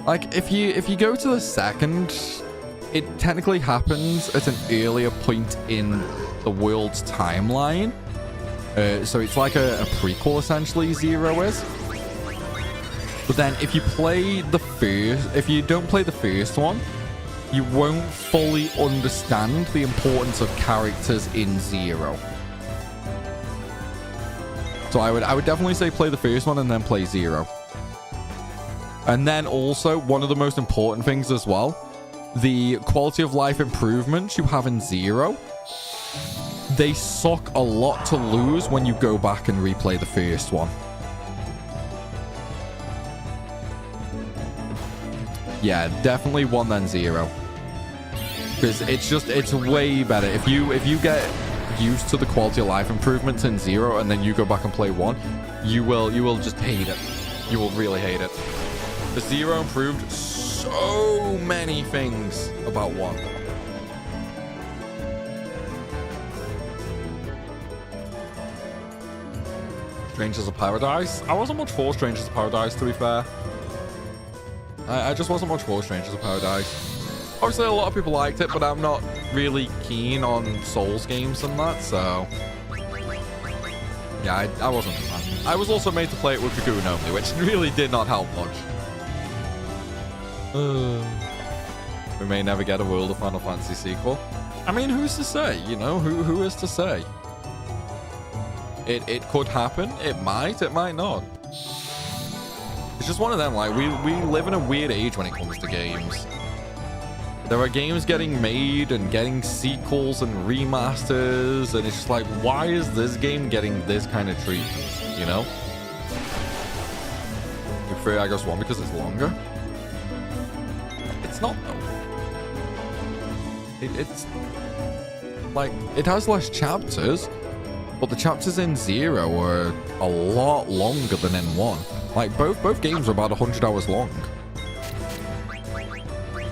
Like, if you go to the second, it technically happens at an earlier point in the world's timeline. So it's like a prequel, essentially, Zero is. But then if you play the first, if you don't play the first one, you won't fully understand the importance of characters in Zero. So I would definitely say play the first one and then play Zero. And then also, one of the most important things as well, the quality of life improvements you have in Zero, they suck a lot to lose when you go back and replay the first one. Yeah, definitely one then Zero. Because it's way better. If you get used to the quality of life improvements in Zero and then you go back and play one, you will just hate it. You will really hate it. The Zero improved so many things about one. Strangers of Paradise? I wasn't much for Strangers of Paradise, to be fair. I just wasn't much for Strangers of Paradise. Obviously, a lot of people liked it, but I'm not really keen on Souls games and that, so... Yeah, I wasn't a fan. I was also made to play it with Dragoon only, which really did not help much. We may never get a World of Final Fantasy sequel. I mean, who's to say? You know, who is to say? It could happen. It might not. It's just one of them. Like, we live in a weird age when it comes to games. There are games getting made and getting sequels and remasters, and it's just like, why is this game getting this kind of treatment? You know? You prefer Agos 1 because it's longer? It's not, though. It's like, it has less chapters, but the chapters in Zero are a lot longer than in 1. Like, both games are about 100 hours long.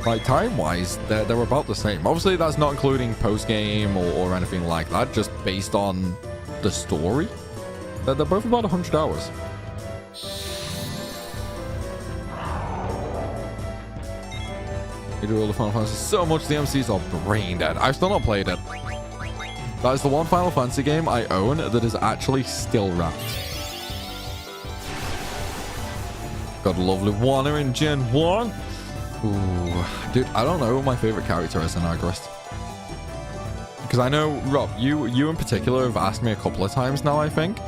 Like, time-wise, they're about the same. Obviously, that's not including post-game or anything like that, just based on the story. They're both about 100 hours. You do all the Final Fantasy so much, the MCs are brain dead. I've still not played it. That is the one Final Fantasy game I own that is actually still wrapped. Got a lovely Wanna in Gen 1. Ooh, dude, I don't know who my favorite character is in Agrest. Because I know, Rob, you in particular have asked me a couple of times now, I think.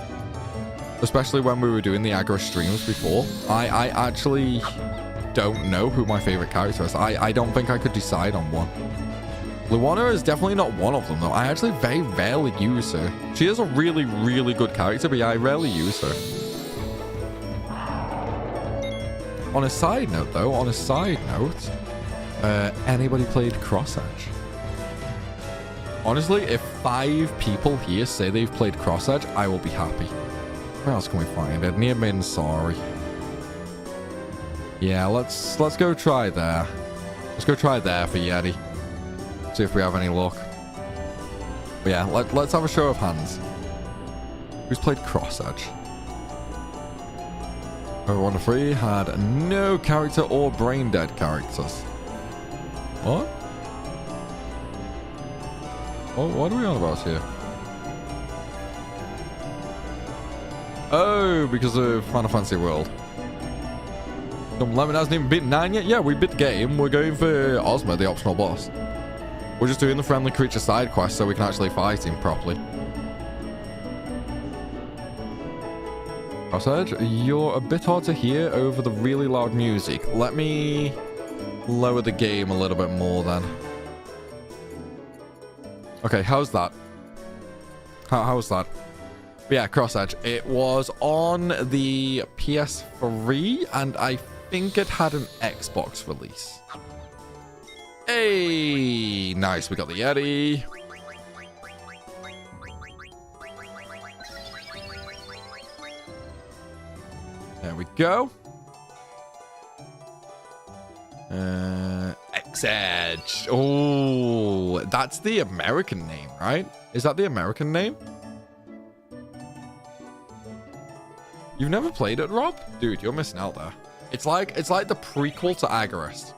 Especially when we were doing the Agrest streams before. I actually don't know who my favorite character is. I don't think I could decide on one. Luana is definitely not one of them, though. I actually very rarely use her. She is a really, really good character, but yeah, I rarely use her. On a side note, though, anybody played Cross Edge? Honestly, if 5 people here say they've played Cross Edge, I will be happy. Where else can we find it? Near Maiden Sorry. Yeah, let's go try there. Let's go try there for Yeti. See if we have any luck. But yeah, let's have a show of hands. Who's played Cross Edge? Everyone free had no character or brain dead characters. What? What are we on about here? Oh, because of Final Fantasy World. Lemon hasn't even beaten 9 yet? Yeah, we beat the game. We're going for Ozma, the optional boss. We're just doing the friendly creature side quest so we can actually fight him properly. Cross-Edge, you're a bit hard to hear over the really loud music. Let me lower the game a little bit more then. Okay, how's that? How's that? But yeah, Cross-Edge. It was on the PS3, and I think it had an Xbox release. Hey, nice. We got the Yeti. There we go. X-Edge. Oh, that's the American name, right? Is that the American name? You've never played it, Rob? Dude, you're missing out there. It's like the prequel to Agarist.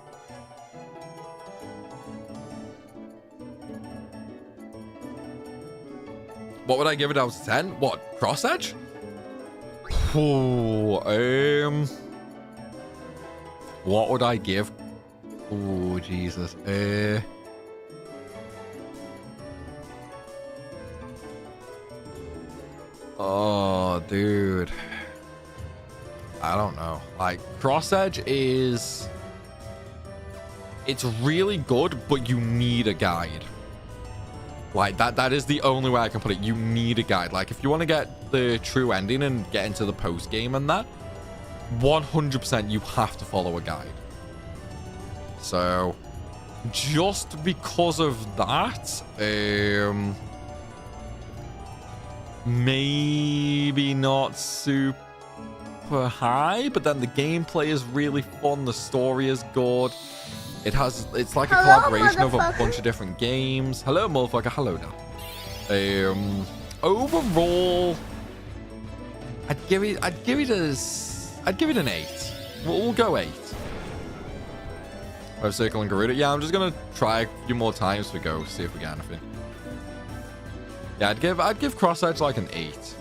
What would I give it out of 10? What, Cross-Edge? Oh, what would I give? Oh, Jesus. Oh, dude. I don't know. Like, Cross-Edge is... It's really good, but you need a guide. Like, that is the only way I can put it. You need a guide. Like, if you want to get the true ending and get into the post-game and that, 100% you have to follow a guide. So, just because of that, maybe not super high, but then the gameplay is really fun. The story is good. It's like a collaboration of a bunch of different games. Hello, motherfucker. Hello now. Overall, I'd give it an 8. We'll go 8. Oh, circling Garuda. Yeah, I'm just gonna try a few more times to go see if we get anything. Yeah, I'd give Cross-Edge like an 8.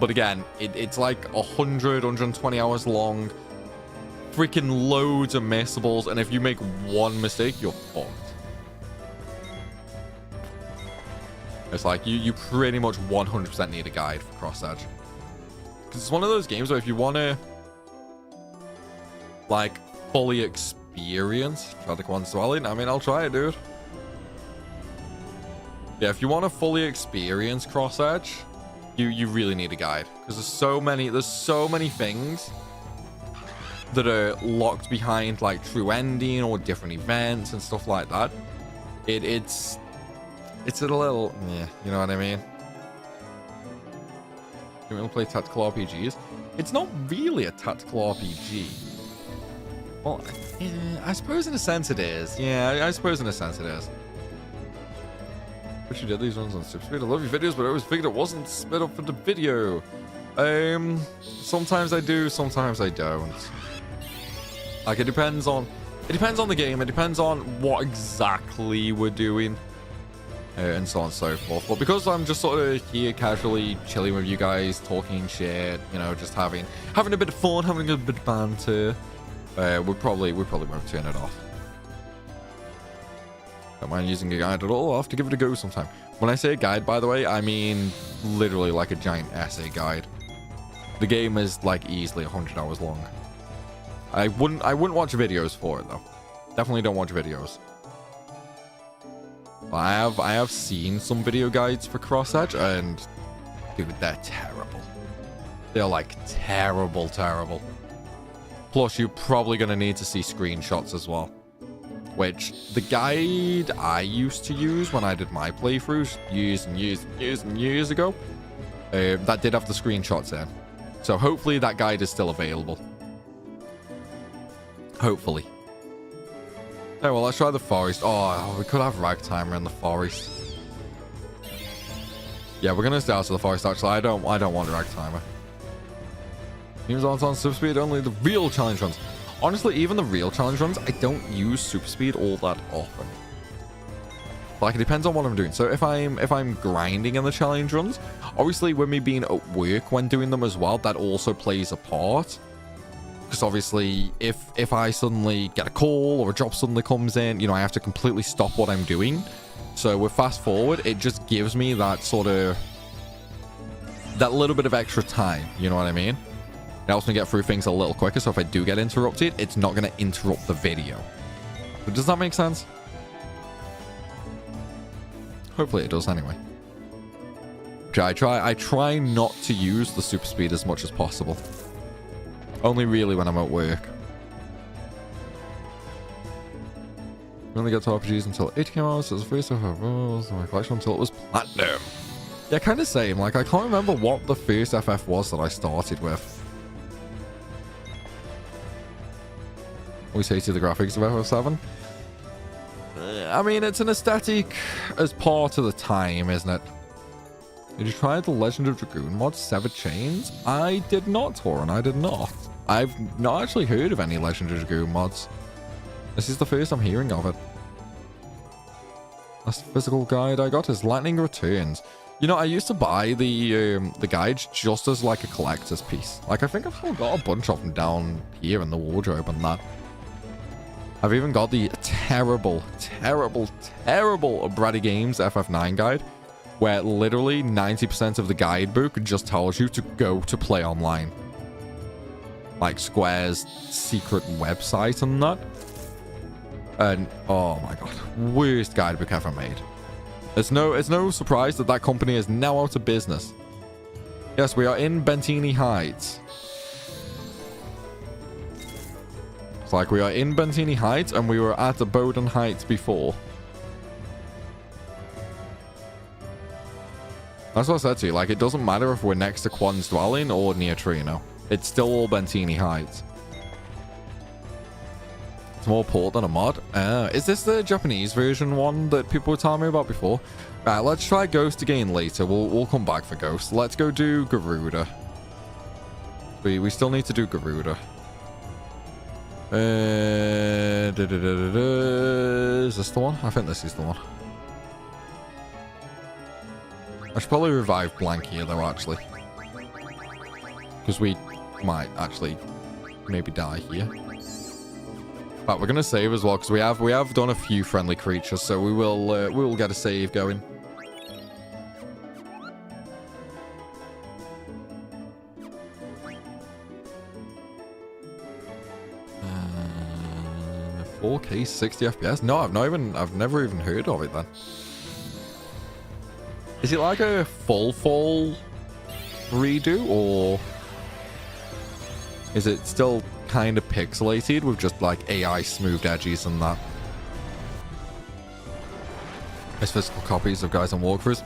But again, it's like 120 hours long. Freaking loads of missables, and if you make one mistake, you're fucked. It's like you pretty much 100% need a guide for Cross-Edge. Because it's one of those games where if you want to like fully experience Tragic One's Dwelling, I mean, I'll try it, dude. Yeah, if you want to fully experience Cross-Edge, you really need a guide. Because there's so many things that are locked behind like true ending or different events and stuff like that. It's a little, yeah, you know what I mean? You want to play tactical RPGs? It's not really a tactical RPG. Well, yeah, I suppose in a sense it is. Yeah, I suppose in a sense it is. Wish you did these ones on super speed. I love your videos, but I always figured it wasn't sped up for the video. Sometimes I do, sometimes I don't. Like, it depends on the game. It depends on what exactly we're doing, and so on and so forth. But because I'm just sort of here casually chilling with you guys, talking shit, you know, just having a bit of fun, having a bit of banter, we probably won't turn it off. Don't mind using a guide at all. I'll have to give it a go sometime. When I say a guide, by the way, I mean literally like a giant essay guide. The game is like easily 100 hours long. I wouldn't watch videos for it though. Definitely don't watch videos. I have seen some video guides for Cross-Edge, and dude, they're terrible. They're like terrible. Plus, you're probably gonna need to see screenshots as well. Which the guide I used to use when I did my playthroughs years ago, that did have the screenshots in. So hopefully that guide is still available. Hopefully. Oh, well, let's try the forest. Oh, we could have Ragtimer in the forest. Yeah, we're gonna stay out of the forest. Actually, I don't want Ragtimer. Games aren't on super speed. Only the real challenge runs. Honestly, even the real challenge runs, I don't use super speed all that often. Like, it depends on what I'm doing. So if I'm grinding in the challenge runs, obviously with me being at work when doing them as well, that also plays a part. Because obviously, if I suddenly get a call or a job suddenly comes in, you know, I have to completely stop what I'm doing. So with fast forward, it just gives me that sort of, that little bit of extra time, you know what I mean? It helps me get through things a little quicker, so if I do get interrupted, it's not going to interrupt the video. But does that make sense? Hopefully it does anyway. Okay, I try not to use the super speed as much as possible. Only really when I'm at work. We only get to RPGs until 80 came out, so it's the first FF my collection until it was platinum. Yeah, kind of same. Like, I can't remember what the first FF was that I started with. Always hated the graphics of FF7. I mean, it's an aesthetic as part of the time, isn't it? Did you try the Legend of Dragoon mod, Severed Chains? I did not, Torin. I did not. I've not actually heard of any Legend of Dragoon mods. This is the first I'm hearing of it. Last physical guide I got is Lightning Returns. You know, I used to buy the guides just as like a collector's piece. Like, I think I've still got a bunch of them down here in the wardrobe and that. I've even got the terrible Brady Games FF9 guide, where literally 90% of the guidebook just tells you to go to play online. Like Square's secret website and that. And oh my god, worst guidebook ever made. It's no surprise that that company is now out of business. Yes, we are in Bentini Heights. It's like we are in Bentini Heights and we were at the Bowden Heights before. That's what I said to you. Like, it doesn't matter if we're next to Quan's Dwelling or near Trino. It's still all Bentini Heights. It's more port than a mod. Is this the Japanese version one that people were telling me about before? Right, let's try Ghost again later. We'll come back for Ghost. Let's go do Garuda. We still need to do Garuda. Is this the one? I think this is the one. I should probably revive Blank here though, actually. Because we might actually maybe die here. But we're going to save as well, because we have done a few friendly creatures, so we will get a save going. Uh, 4K 60 FPS? No, I've never even heard of it then. Is it like a full redo, or is it still kind of pixelated with just like AI smoothed edges and that? It's physical copies of guys and walkthroughs.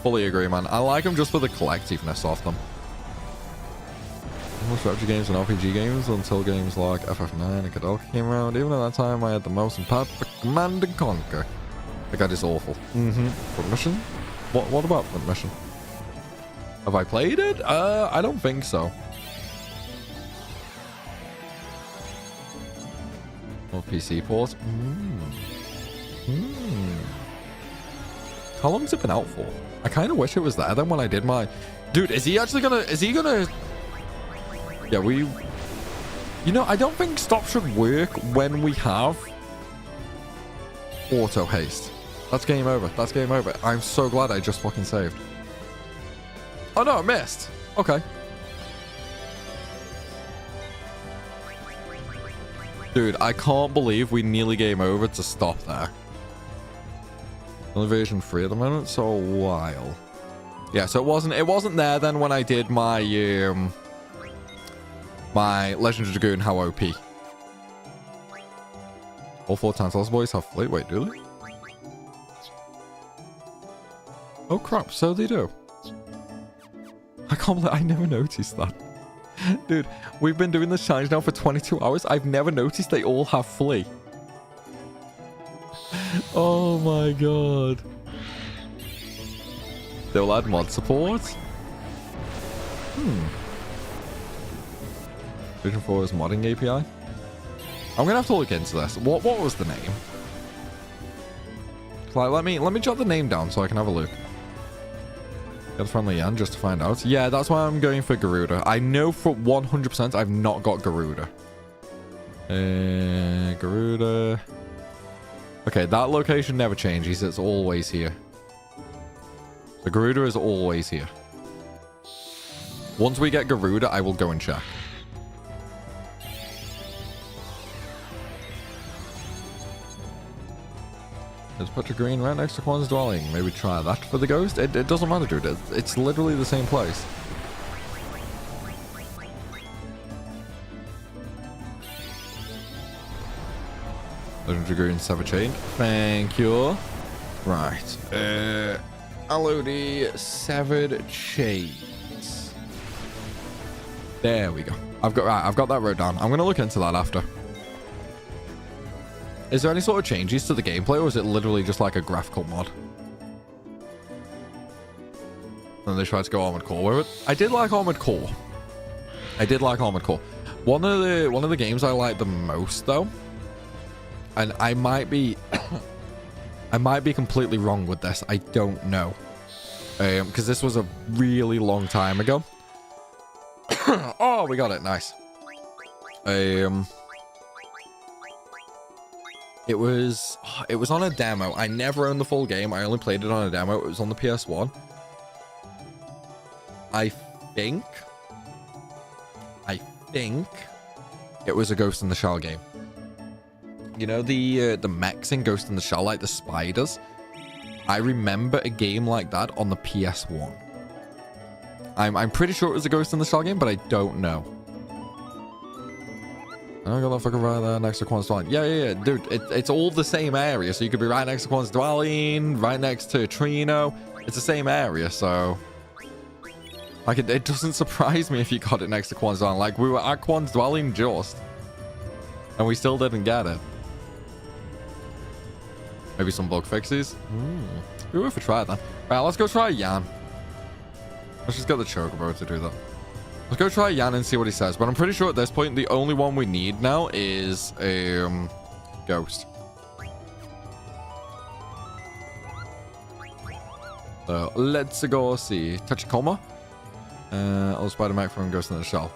Fully agree, man. I like them just for the collectiveness of them. Most strategy games and RPG games until games like FF9 and Kadalka came around. Even at that time, I had the most impact for Command and Conquer. The guide is awful. Front mission? What about Front mission? Have I played it? I don't think so. Or PC port. How long's it been out for? I kind of wish it was there then when I did my... Dude, is he gonna... Yeah, You know, I don't think stop should work when we have auto haste. That's game over. That's game over. I'm so glad I just fucking saved. Oh no, I missed. Okay. Dude, I can't believe we nearly game over to stop there. Only version 3 at the moment, so a while. Yeah, so it wasn't there then when I did my my Legend of Dragoon how OP. All 4 Tantalus boys have fleet. Wait, do they? Oh crap, so they do. I can't believe I never noticed that. Dude, we've been doing this challenge now for 22 hours. I've never noticed they all have flea. Oh my god. They'll add mod support? Vision 4's modding API? I'm gonna have to look into this. What was the name? Like, let me jot the name down so I can have a look. Get friendly Yan just to find out. Yeah, that's why I'm going for Garuda. I know for 100% I've not got Garuda. Garuda. Okay, that location never changes. It's always here. The Garuda is always here. Once we get Garuda, I will go and check. There's Petra Green right next to Quan's dwelling. Maybe try that for the ghost. It doesn't matter, dude. It's literally the same place. Legendary Green Sever Chain. Thank you. Right. LOD Severed Chains. There we go. I've got that wrote down. I'm gonna look into that after. Is there any sort of changes to the gameplay, or is it literally just like a graphical mod? And they tried to go Armored Core with it. I did like Armored Core. One of the games I like the most though, and I might be I might be completely wrong with this. I don't know. Because this was a really long time ago. Oh, we got it. Nice. It was on a demo. I never owned the full game. I only played it on a demo. It was on the PS1. I think it was a Ghost in the Shell game. You know the mechs in Ghost in the Shell, like the spiders? I remember a game like that on the PS1. I'm pretty sure it was a Ghost in the Shell game, but I don't know. I got that fucking right there next to Quan's dwelling. Yeah. Dude, it's all the same area. So you could be right next to Quan's dwelling, right next to Trino. It's the same area, so... Like, it doesn't surprise me if you got it next to Quan's dwelling. Like, we were at Quan's dwelling just. And we still didn't get it. Maybe some bug fixes? We worth a try then. Right, let's go try Yan. Let's just get the Chocobo to do that. Let's go try Yan and see what he says. But I'm pretty sure at this point, the only one we need now is Ghost. So let's go see. Tachikoma. I'll spider mech from Ghost in the Shell.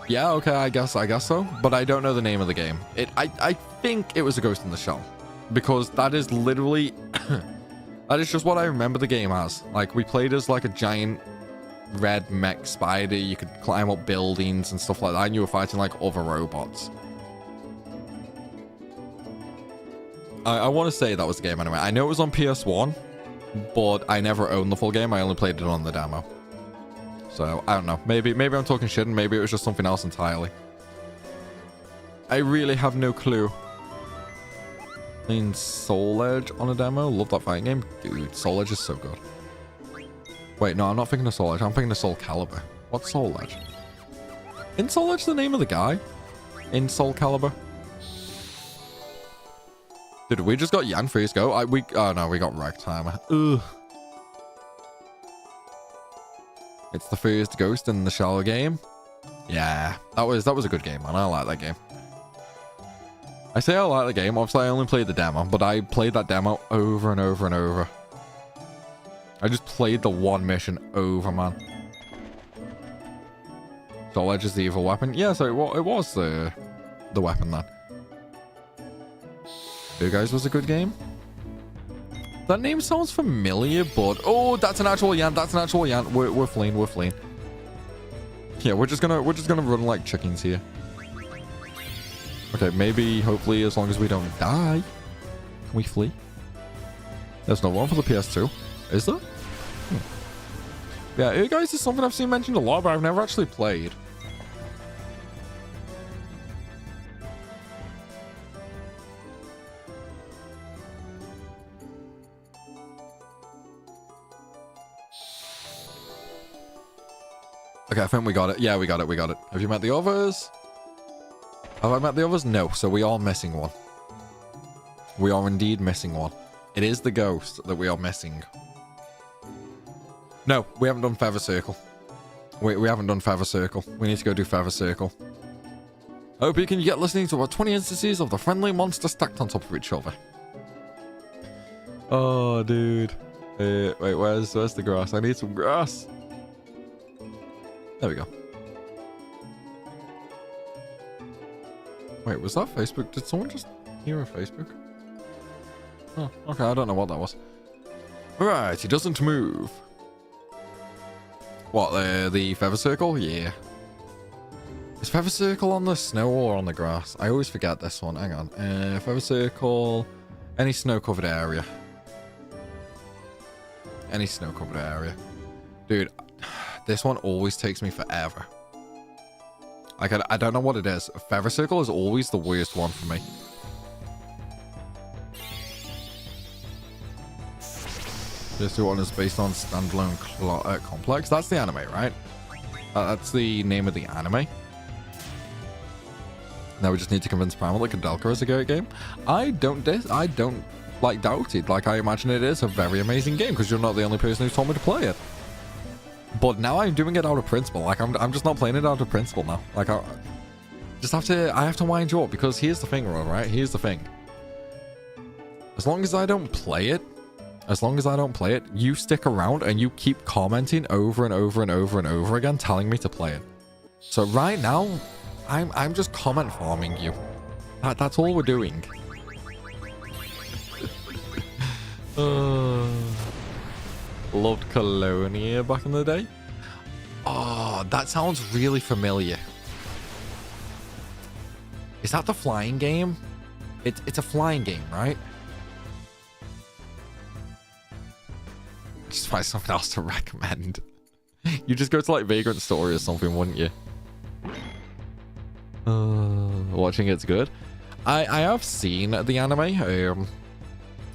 Yeah, okay, I guess so. But I don't know the name of the game. I think it was a Ghost in the Shell. Because that is literally... that is just what I remember the game as. Like, we played as like a giant red mech spider. You could climb up buildings and stuff like that, and you were fighting like other robots. I want to say that was the game anyway. I know it was on PS1, but I never owned the full game. I only played it on the demo. So I don't know. Maybe I'm talking shit, and maybe it was just something else entirely. I really have no clue. Playing Soul Edge on a demo. Love that fighting game. Dude, Soul Edge is so good. Wait, no, I'm not thinking of Soul Edge. I'm thinking of Soul Calibur. What's Soul Edge? Isn't Soul Edge the name of the guy in Soul Calibur? Dude, we just got Yan Freeze go. Oh no, we got Rag Timer. Ugh. It's the first Ghost in the Shell game. Yeah, that was a good game, man. I like that game. I say I like the game. Obviously, I only played the demo, but I played that demo over and over and over. I just played the one mission over, man. Soul Edge is the evil weapon. Yeah, so it was the weapon then. You guys, was a good game. That name sounds familiar, but oh, that's an actual Yan. That's an actual Yan. We're fleeing. We're fleeing. Yeah, we're just gonna run like chickens here. Okay, maybe, hopefully, as long as we don't die. Can we flee? There's no one for the PS2. Is there? Yeah, you guys, is something I've seen mentioned a lot, but I've never actually played. Okay, I think we got it. Yeah, we got it. Have you met the others? Have I met the others? No, so we are missing one. We are indeed missing one. It is the ghost that we are missing. No, we haven't done Feather Circle. We haven't done Feather Circle. We need to go do Feather Circle. I hope you can get listening to about 20 instances of the friendly monster stacked on top of each other. Oh, dude. Wait, where's the grass? I need some grass. There we go. Wait, was that Facebook? Did someone just hear a Facebook? Oh, okay, I don't know what that was. Alright, he doesn't move. What, the feather circle? Yeah. Is feather circle on the snow or on the grass? I always forget this one. Hang on. Feather circle, any snow covered area. Any snow covered area. Dude, this one always takes me forever. Like, I don't know what it is. Feather circle is always the worst one for me. This one is based on standalone complex. That's the anime, right? That's the name of the anime. Now we just need to convince Primal that Cadelka is a great game. I don't like doubt it. Like, I imagine it is a very amazing game because you're not the only person who's told me to play it. But now I'm doing it out of principle. Like, I'm just not playing it out of principle now. Like, I have to wind you up because here's the thing, right? Here's the thing. As long as I don't play it, you stick around and you keep commenting over and over and over and over again, telling me to play it. So right now, I'm just comment farming you. That's all we're doing. Loved Colonia back in the day. Oh, that sounds really familiar. Is that the flying game? It's a flying game, right? Just find something else to recommend. You just go to like Vagrant Story or something, wouldn't you? Watching it's good. I have seen the anime.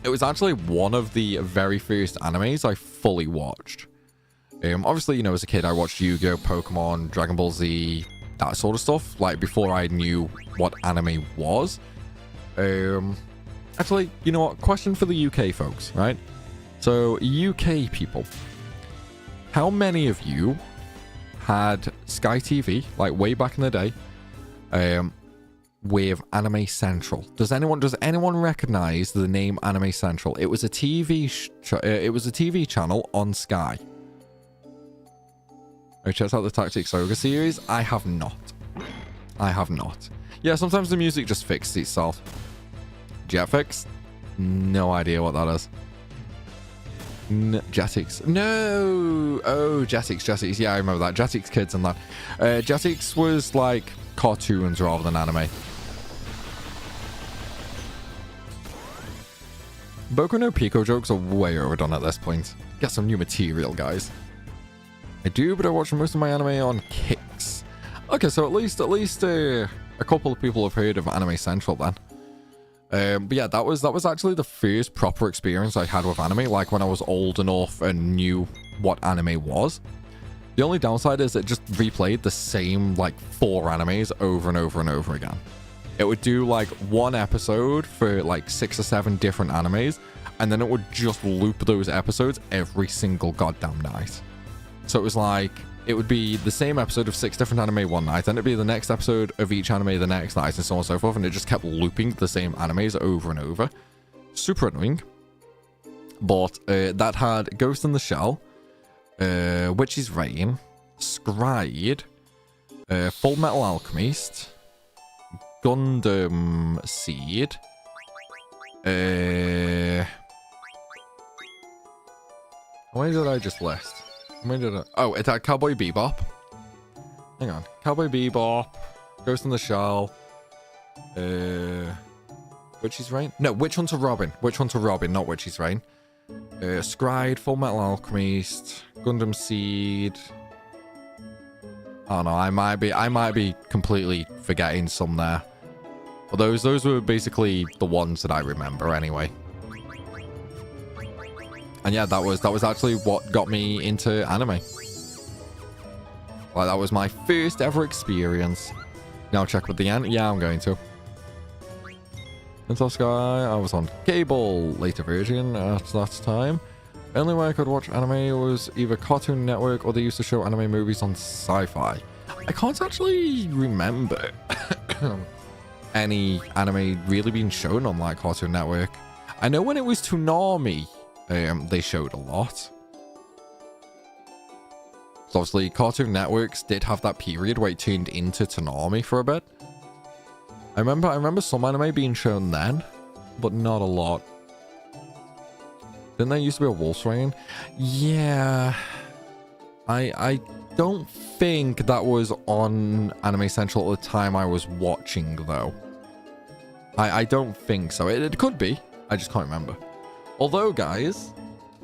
It was actually one of the very first animes I fully watched. Obviously, you know, as a kid, I watched Yu-Gi-Oh, Pokemon, Dragon Ball Z, that sort of stuff, like before I knew what anime was. Actually, you know what? Question for the UK folks, right? So, UK people, how many of you had Sky TV, like way back in the day, with Anime Central? Does anyone recognize the name Anime Central? It was a TV channel on Sky. I checked out the Tactic Saga series. I have not. Yeah, sometimes the music just fixes itself. Jetfix? No idea what that is. Jetix. No! Oh, Jetix. Yeah, I remember that. Jetix Kids and that. Jetix was like cartoons rather than anime. Boku no Pico jokes are way overdone at this point. Get some new material, guys. I do, but I watch most of my anime on Kicks. Okay, so at least a couple of people have heard of Anime Central then. But yeah, that was actually the first proper experience I had with anime, like when I was old enough and knew what anime was. The only downside is it just replayed the same like 4 animes over and over and over again. It would do like one episode for like 6 or 7 different animes, and then it would just loop those episodes every single goddamn night. So it was like, it would be the same episode of 6 different anime one night, then it'd be the next episode of each anime the next night, and so on and so forth, and it just kept looping the same animes over and over. Super annoying. But that had Ghost in the Shell, Witch's Reign, Scryed, Full Metal Alchemist, Gundam Seed, how many did I just list? Oh, it had Cowboy Bebop. Hang on. Cowboy Bebop, Ghost in the Shell, Witch's Reign? No, Witch Hunter Robin. Witch Hunter Robin, not Witch's Reign. Scryed, Full Metal Alchemist, Gundam Seed. Oh no, I might be completely forgetting some there. But those were basically the ones that I remember anyway. And yeah, that was actually what got me into anime. Like, that was my first ever experience. Now check with the end. Yeah, I'm going to. Until Sky, I was on cable, later version at that time. Only way I could watch anime was either Cartoon Network or they used to show anime movies on Sci-Fi. I can't actually remember any anime really being shown on like Cartoon Network. I know when it was Toonami, they showed a lot. So obviously Cartoon Networks did have that period where it turned into Toonami for a bit. I remember some anime being shown then, but not a lot. Didn't there used to be a Wolf's Reign? Yeah. I don't think that was on Anime Central at the time I was watching, though. I don't think so. It could be. I just can't remember. Although, guys,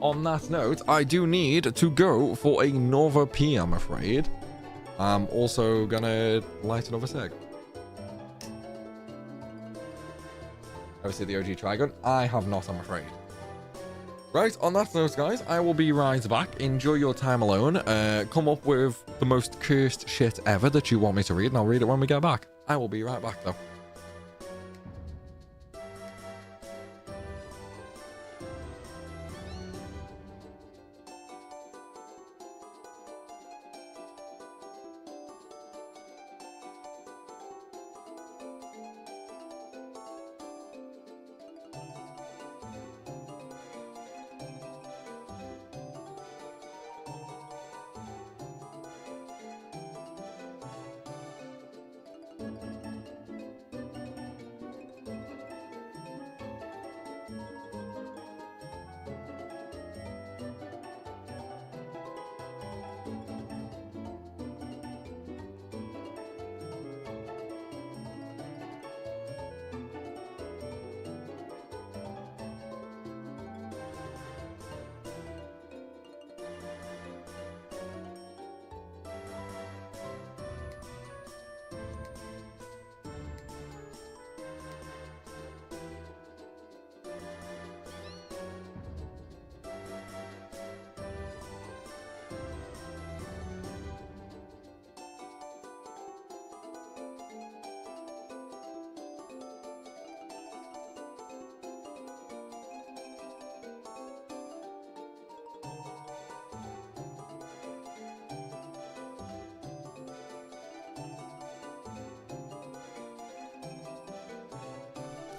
on that note, I do need to go for another pee, I'm afraid. I'm also gonna light another cig. Obviously, the OG Trigon. I have not, I'm afraid. Right, on that note, guys, I will be right back. Enjoy your time alone. Come up with the most cursed shit ever that you want me to read, and I'll read it when we get back. I will be right back, though.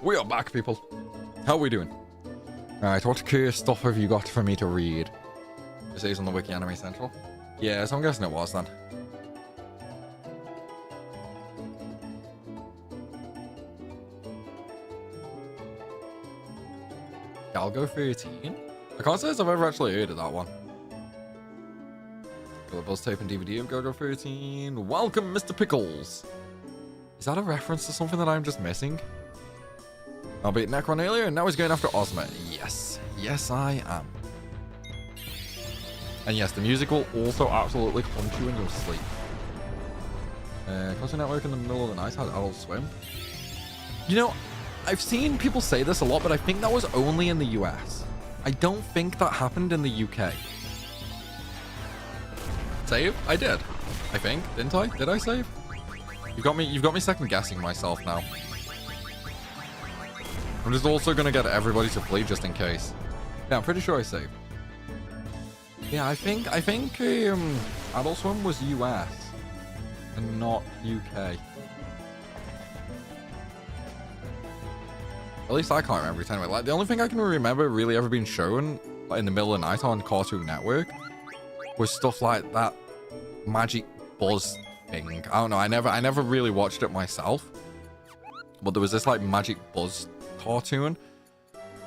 We are back, people. How are we doing? Alright, what curious stuff have you got for me to read? It says on the Wiki Anime Central. Yeah, so I'm guessing it was then. Galgo 13? I can't say as I've ever actually heard of that one. Got a buzz tape and DVD of Galgo 13. Welcome, Mr. Pickles. Is that a reference to something that I'm just missing? I'll beat Necron earlier, and now he's going after Ozma. Yes. Yes, I am. And yes, the music will also absolutely punch you in your sleep. Cartoon Network in the middle of the night had Adult Swim. You know, I've seen people say this a lot, but I think that was only in the US. I don't think that happened in the UK. Save? I did. I think. Didn't I? Did I save? You've got me second guessing myself now. I'm just also gonna get everybody to flee just in case. Yeah, I'm pretty sure I saved. Yeah, I think Adult Swim was US and not UK. At least I can't remember it anyway. Like, the only thing I can remember really ever being shown, like, in the middle of the night on Cartoon Network was stuff like that magic buzz thing. I don't know. I never really watched it myself, but there was this like magic buzz cartoon,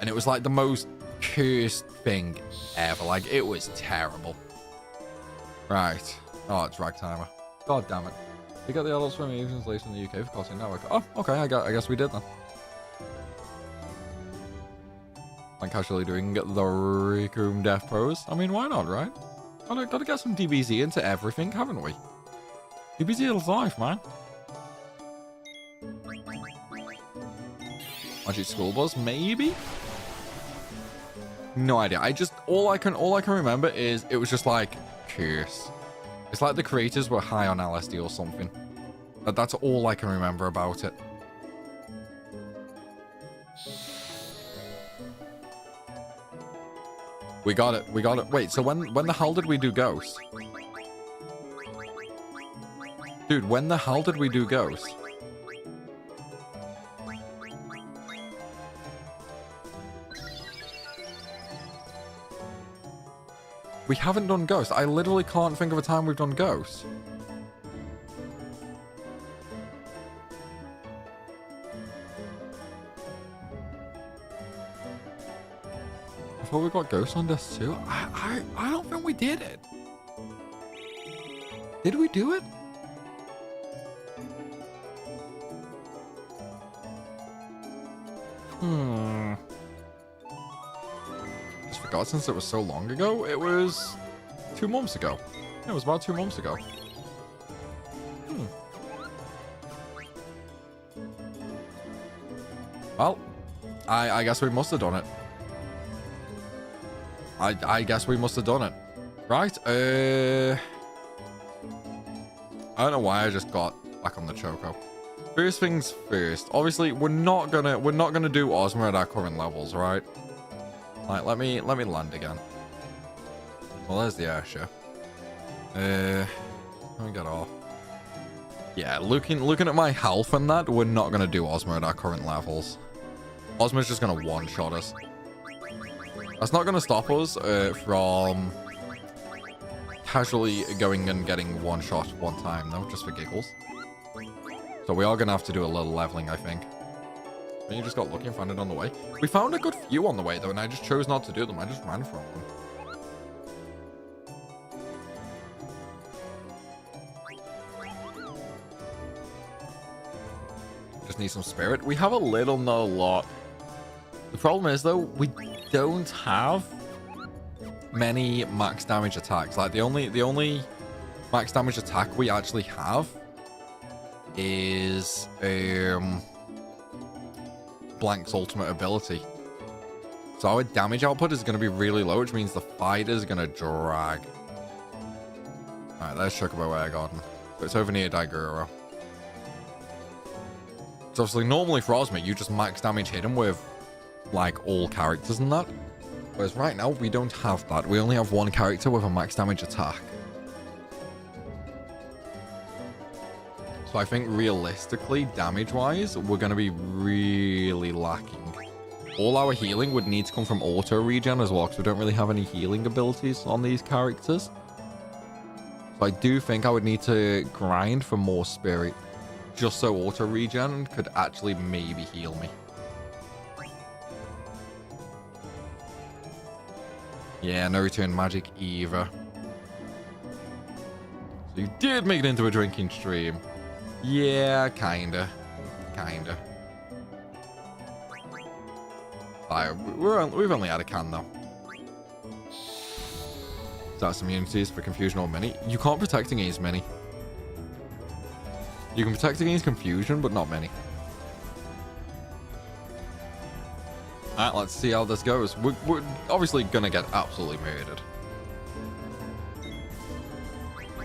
and it was like the most cursed thing ever. Like, it was terrible. Right. Oh, it's Rag Timer. God damn it. We got the Adult Swim translation in the UK for Cartoon Network. Oh, okay. I guess we did then. Like casually doing the Requiem death pose. I mean, why not, right? Gotta get some DBZ into everything, haven't we? DBZ is life, man. Magic School Buzz, maybe? No idea. All I can remember is it was just like curse. It's like the creators were high on LSD or something. That's all I can remember about it. We got it. Wait, so when the hell did we do Ghost? Dude, when the hell did we do Ghost? We haven't done Ghost. I literally can't think of a time we've done Ghost. I thought we got Ghost on this too. I don't think we did it. Did we do it? Just forgot since it was so long ago. It was 2 months ago. Yeah, it was about 2 months ago. Well, I guess we must have done it. I guess we must have done it. Right, I don't know why I just got back on the Choco. First things first. Obviously, we're not gonna do Ozma at our current levels, right? Like, let me land again. Well, there's the airship. Let me get off. Yeah, looking at my health and that, we're not gonna do Ozma at our current levels. Ozma's just gonna one-shot us. That's not gonna stop us from casually going and getting one shot one time though, just for giggles. So we are gonna have to do a little leveling, I think. And you just got lucky and found it on the way. We found a good few on the way though, and I just chose not to do them. I just ran from them. Just need some spirit. We have a little, not a lot. The problem is though, we don't have many max damage attacks. Like the only max damage attack we actually have is Blank's ultimate ability. So our damage output is going to be really low, which means the fight is going to drag. Alright, there's Chocobo Air Garden. But it's over near Daiguro. So obviously normally for Ozma, you just max damage hit him with like all characters and that. Whereas right now, we don't have that. We only have one character with a max damage attack. So I think realistically, damage-wise, we're going to be really lacking. All our healing would need to come from auto-regen as well, because we don't really have any healing abilities on these characters. So I do think I would need to grind for more spirit, just so auto-regen could actually maybe heal me. Yeah, no return magic either. So you did make it into a drinking stream. Yeah, kinda. We've only had a can though. That's immunities for confusion or mini. You can't protect against mini. You can protect against confusion, but not many. Alright, let's see how this goes. We're obviously gonna get absolutely murdered.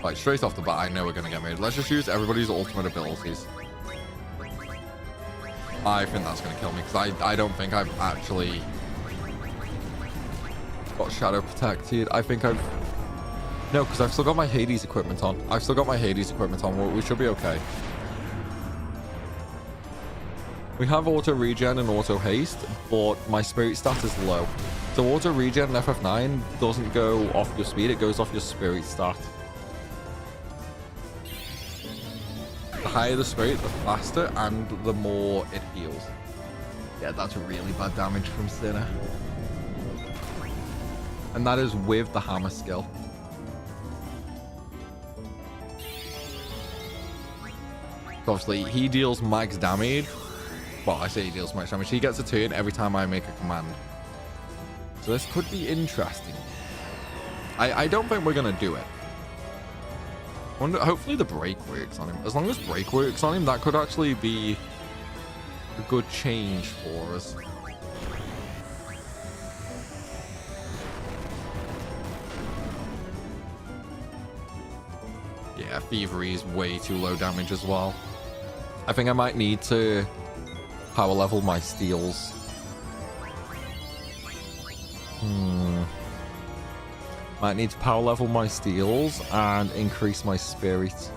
Like, straight off the bat, I know we're gonna get murdered. Let's just use everybody's ultimate abilities. I think that's gonna kill me, because I don't think I've actually got Shadow protected. I think I've... No, because I've still got my Hades equipment on. We should be okay. We have auto regen and auto haste, but my spirit stat is low. So auto regen and FF9 doesn't go off your speed, it goes off your spirit stat. The higher the spirit, the faster and the more it heals. Yeah, that's really bad damage from Sinner. And that is with the hammer skill. So obviously, he deals max damage. Well, I say he deals max damage. He gets a turn every time I make a command. So this could be interesting. I don't think we're going to do it. Hopefully the break works on him. As long as break works on him, that could actually be a good change for us. Yeah, Thievery is way too low damage as well. I think I might need to power level my steals. Might need to power level my steals and increase my spirit.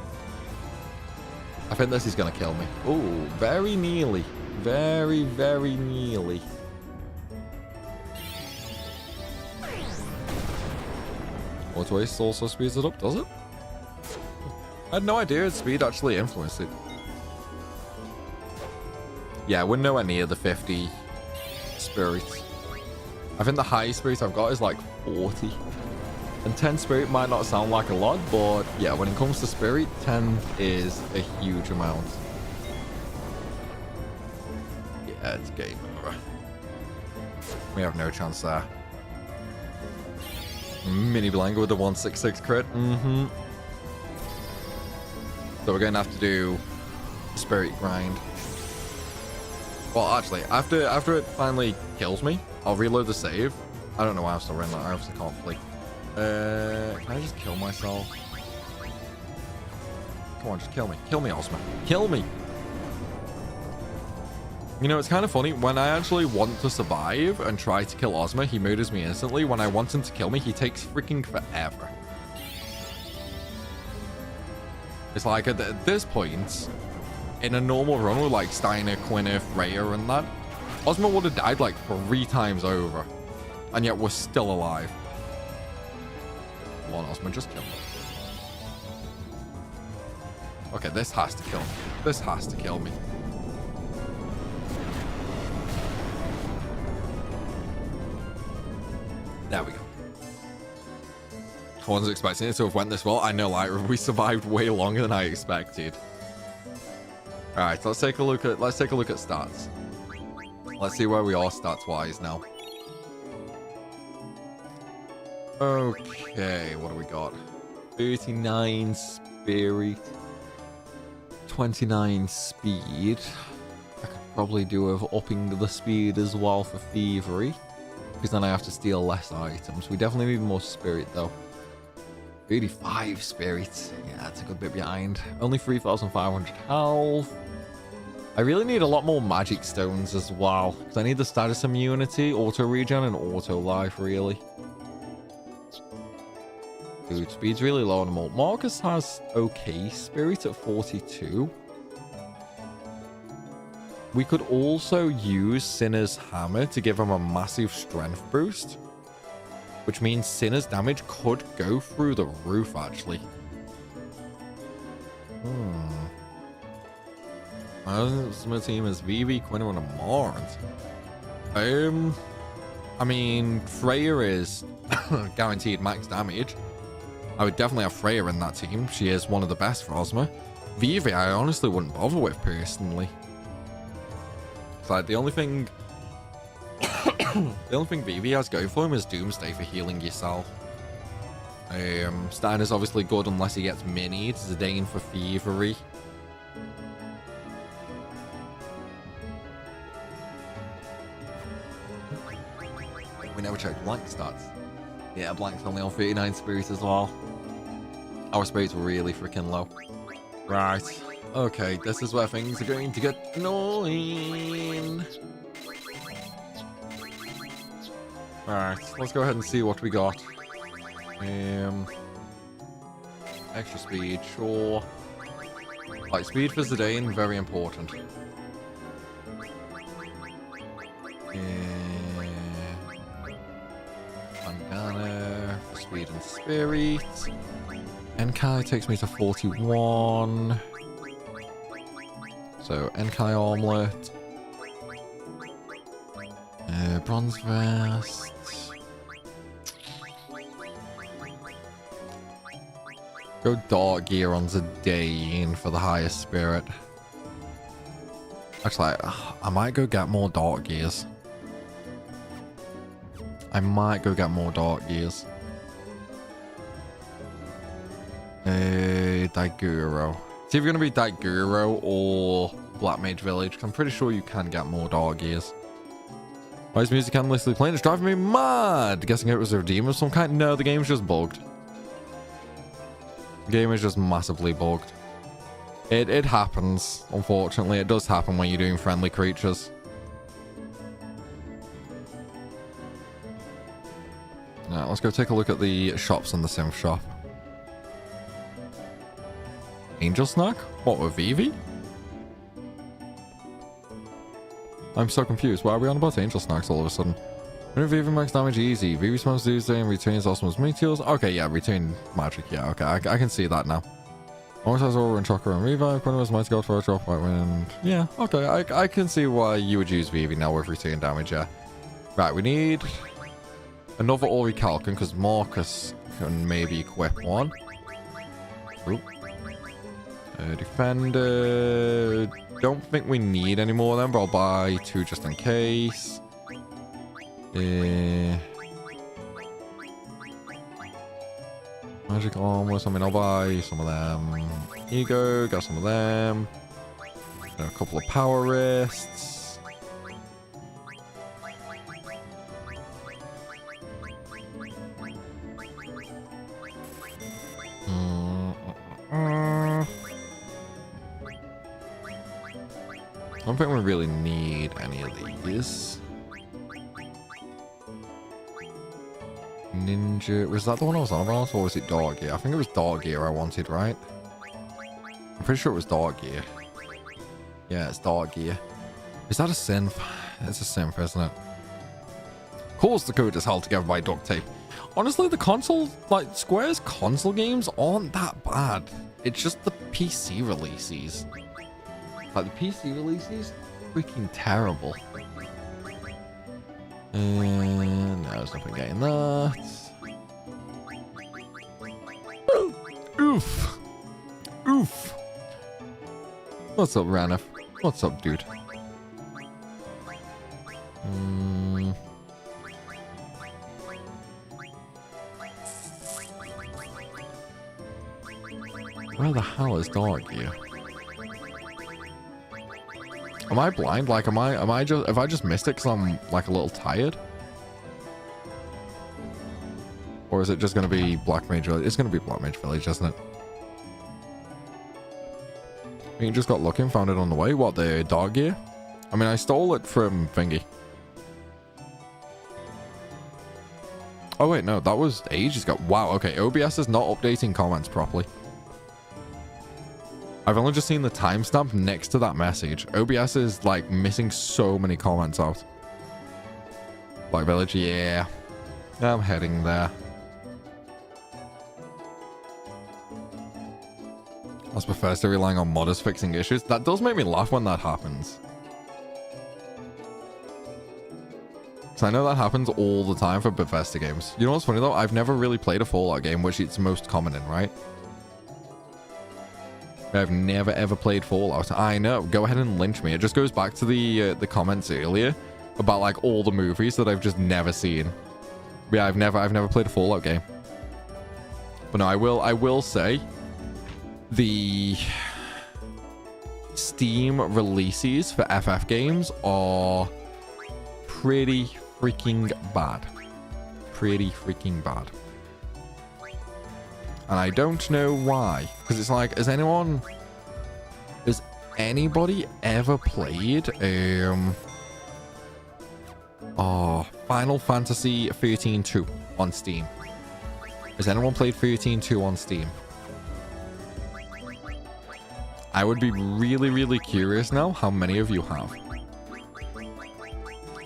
I think this is going to kill me. Oh, very nearly. Very, very nearly. Auto haste also speeds it up, does it? I had no idea its speed actually influenced it. Yeah, we're nowhere near the 50 spirits. I think the highest spirit I've got is like 40. And 10 spirit might not sound like a lot, but yeah, when it comes to spirit, 10 is a huge amount. Yeah, it's game over. We have no chance there. Mini Blanca with the 166 crit. So we're going to have to do spirit grind. Well, actually, after it finally kills me, I'll reload the save. I don't know why I'm still running that. I obviously can't flee. Can I just kill myself? Come on, just kill me. Kill me, Ozma. Kill me. You know, it's kind of funny. When I actually want to survive and try to kill Ozma, he murders me instantly. When I want him to kill me, he takes freaking forever. It's like at this point, in a normal run with like Steiner, Quinif, Rhea and that, Ozma would have died like 3 times over. And yet we're still alive. Come on, Ozma, just kill me. Okay, this has to kill me. This has to kill me. There we go. I wasn't expecting it to have went this well. I know, like, we survived way longer than I expected. All right, let's take a look at stats. Let's see where we are stats wise now. Okay, what do we got? 39 spirit, 29 speed. I could probably do with upping the speed as well for thievery, because then I have to steal less items. We definitely need more spirit though. 35 spirits. Yeah, that's a good bit behind. Only 3,500 health. I really need a lot more magic stones as well, because I need the status immunity, auto regen, and auto life really. Dude, speed's really low on them all. Marcus has okay spirit at 42. We could also use Sinner's hammer to give him a massive strength boost, which means Sinner's damage could go through the roof actually. My team is Vivi, Quinno, and Mars. I mean, Freya is guaranteed max damage. I would definitely have Freya in that team. She is one of the best for Ozma. Vivi, I honestly wouldn't bother with personally. It's like the only thing Vivi has going for him is Doomsday for healing yourself. Steiner's obviously good unless he gets minied. Zidane for thievery. We never checked blank stats. Yeah, blank's only on 39 spirits as well. Our spirits were really freaking low. Right. Okay, this is where things are going to get annoying. Alright, let's go ahead and see what we got. Extra speed, sure. Like, speed for Zidane, very important. Bandana, speed and spirit. Enkai takes me to 41. So, Enkai armlet. Bronze vest. Go dark gear on Zidane for the highest spirit. Actually, I might go get more dark gears. Daiguro. It's either going to be Daiguro or Black Mage Village. I'm pretty sure you can get more dog gears. Why is music endlessly playing? It's driving me mad. Guessing it was a redeem of some kind. No, the game's just bugged. The game is just massively bugged. It happens, unfortunately. It does happen when you're doing friendly creatures. Now, let's go take a look at the shops in the Synth shop. Angel Snack? What, with Vivi? I'm so confused. Why are we on about Angel Snacks all of a sudden? When Vivi max damage easy. Vivi spawns Tuesday and retains Osmo's meteors. Okay, yeah, retain magic. Yeah, okay, I can see that now. Always has Aura and Chakra and Revive. When it was Mighty God for a drop, White Wind. Yeah, okay, I can see why you would use Vivi now with retain damage, yeah. Right, we need another Ori Calcan because Marcus and maybe equip one. Oop. Defender. Don't think we need any more of them, but I'll buy 2 just in case. Magic armor, something. I'll buy some of them. Ego, got some of them. A couple of power wrists. I don't think we really need any of these. Ninja. Was that the one I was on about, or was it Dark Gear? I think it was Dark Gear I wanted, right? I'm pretty sure it was Dark Gear. Yeah, it's Dark Gear. Is that a synth? It's a synth, isn't it? Of course the code is held together by duct tape. Honestly, the console, like, Square's console games aren't that bad. It's just the PC releases. Like, the PC releases, freaking terrible. And no, there's nothing getting that. Oof. Oof. What's up, Ranif? What's up, dude? Where the hell is Dark Gear? Am I blind? Like, have I just missed it because I'm like a little tired? Or is it just going to be Black Mage Village? It's going to be Black Mage Village, isn't it? You just got lucky and found it on the way. What, the Dark Gear? I mean, I stole it from Thingy. Oh, wait, no, that was ages ago. Wow, okay, OBS is not updating comments properly. I've only just seen the timestamp next to that message. OBS is, like, missing so many comments out. Black Village, yeah. I'm heading there. As Bethesda relying on modders fixing issues. That does make me laugh when that happens. Because I know that happens all the time for Bethesda games. You know what's funny, though? I've never really played a Fallout game, which it's most common in, right? I've never ever played Fallout. I know. Go ahead and lynch me. It just goes back to the comments earlier about like all the movies that I've just never seen. But yeah, I've never played a Fallout game. But no, I will say the Steam releases for FF games are pretty freaking bad. Pretty freaking bad. And I don't know why. Because it's like, has anybody ever played Final Fantasy 13-2 on Steam? Has anyone played 13-2 on Steam? I would be really, really curious now how many of you have.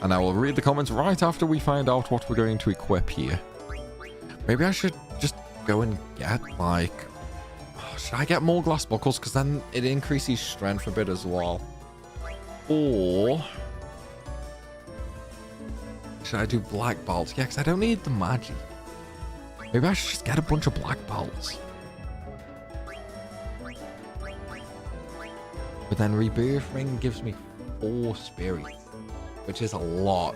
And I will read the comments right after we find out what we're going to equip here. Maybe I should just go and get, like... should I get more glass buckles? Because then it increases strength a bit as well. Or... should I do black belts? Yeah, because I don't need the magic. Maybe I should just get a bunch of black belts. But then Rebirth Ring gives me 4 spirits, which is a lot.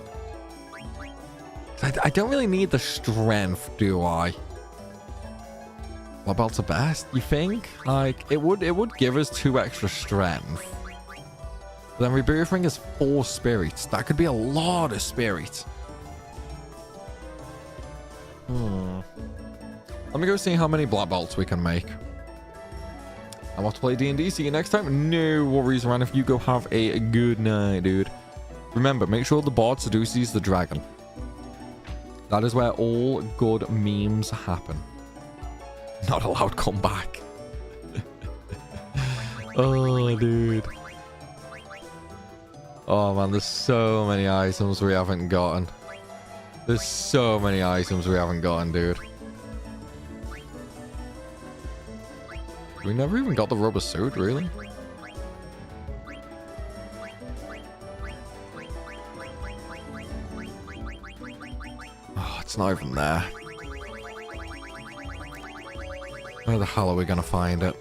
I don't really need the strength, do I? What belts are best, you think? Like, it would give us 2 extra strength. But then Rebirth Ring is 4 spirits. That could be a lot of spirits. Let me go see how many black belts we can make. I'm off to play D&D. See you next time. No worries, man. If you go have a good night, dude. Remember, make sure the bard seduces the dragon. That is where all good memes happen. Not allowed come back. Oh, dude. Oh, man. There's so many items we haven't gotten. There's so many items we haven't gotten, dude. We never even got the rubber suit, really? Oh, it's not even there. Where the hell are we gonna find it?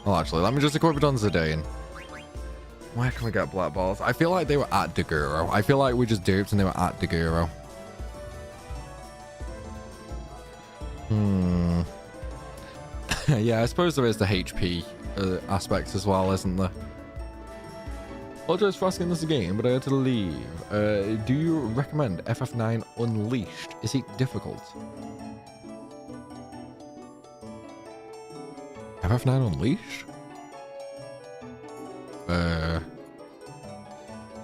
Well, actually, let me just equip it on Zidane. Where can we get black balls? I feel like they were at Daguro. I feel like we just duped and they were at Daguro. Yeah, I suppose there is the HP aspect as well, isn't there? Apologize for asking this again, but I had to leave. Do you recommend FF9 Unleashed? Is it difficult? FF9 Unleashed?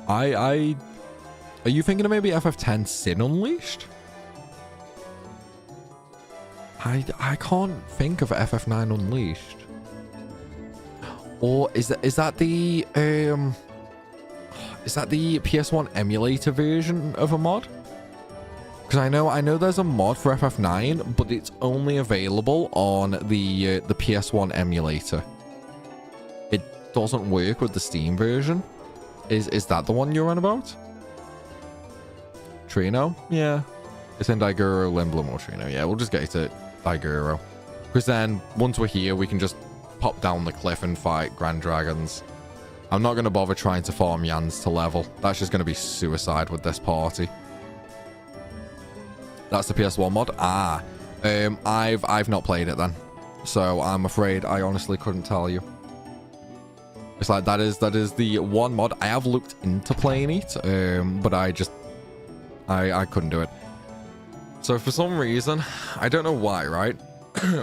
Are you thinking of maybe FF10 Sin Unleashed? I can't think of FF9 Unleashed. Or is that the PS1 emulator version of a mod? Because I know there's a mod for FF9, but it's only available on the PS1 emulator. It doesn't work with the Steam version. Is that the one you're on about? Trino? Yeah. It's in Daiguro, Limblum, or Trino. Yeah, we'll just get it to Daiguro. Because then, once we're here, we can just pop down the cliff and fight Grand Dragons. I'm not going to bother trying to farm Yans to level. That's just going to be suicide with this party. That's the PS1 mod. I've not played it then. So I'm afraid I honestly couldn't tell you. It's like that is the one mod. I have looked into playing it, but I couldn't do it. So for some reason, I don't know why, right?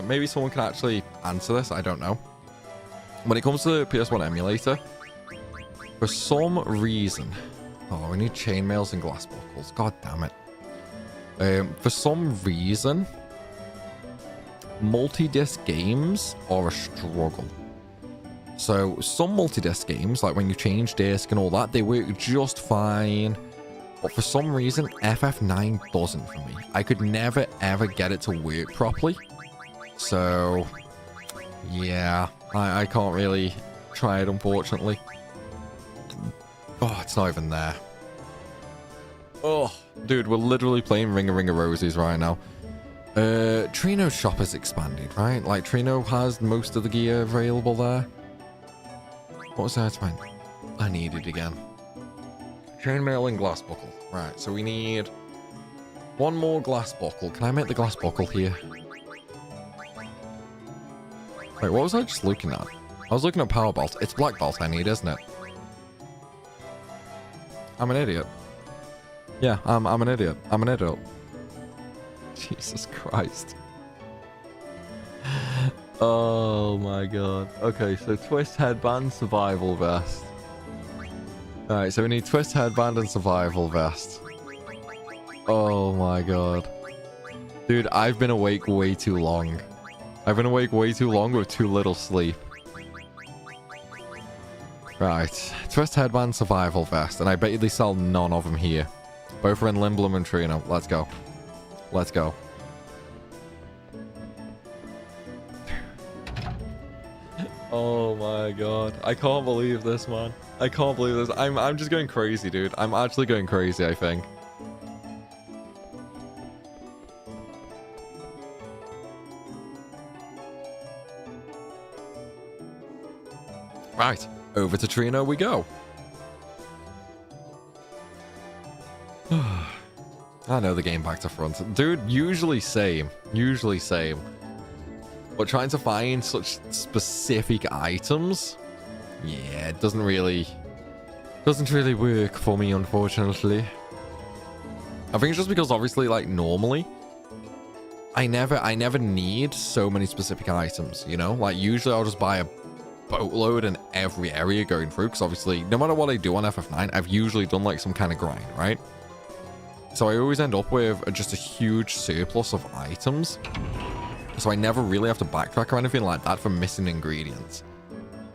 Maybe someone can actually answer this. I don't know. When it comes to the PS1 emulator, for some reason... Oh, we need chainmails and glass buckles. God damn it. For some reason, multi-disc games are a struggle. So some multi-disc games, like when you change disc and all that, they work just fine. But for some reason, FF9 doesn't for me. I could never, ever get it to work properly. So, yeah, I can't really try it, unfortunately. Oh, it's not even there. Oh, dude, we're literally playing Ring of Roses right now. Trino's shop has expanded, right? Like, Trino has most of the gear available there. What was that? I need it again. Chainmail and glass buckle. Right, so we need one more glass buckle. Can I make the glass buckle here? Wait, what was I just looking at? I was looking at power belt. It's black belt I need, isn't it? I'm an idiot. Yeah, I'm an idiot. I'm an idiot. Jesus Christ. Oh my god. Okay, so twist headband, survival vest. Alright, so we need twist headband and survival vest. Oh my god. Dude, I've been awake way too long. I've been awake way too long with too little sleep. Right, twist headband, survival vest, and I bet you they sell none of them here. Both are in Limblum and Trino. Let's go. Let's go. Oh my god. I can't believe this, man. I can't believe this. I'm just going crazy, dude. I'm actually going crazy, I think. Right. Over to Trino we go. I know the game back to front. Dude, usually same. Usually same. But trying to find such specific items, yeah, it doesn't really work for me, unfortunately. I think it's just because obviously, like, normally I never need so many specific items, you know? Like, usually I'll just buy a boatload in every area going through, because obviously no matter what I do on FF9, I've usually done like some kind of grind, right? So I always end up with just a huge surplus of items. So I never really have to backtrack or anything like that for missing ingredients.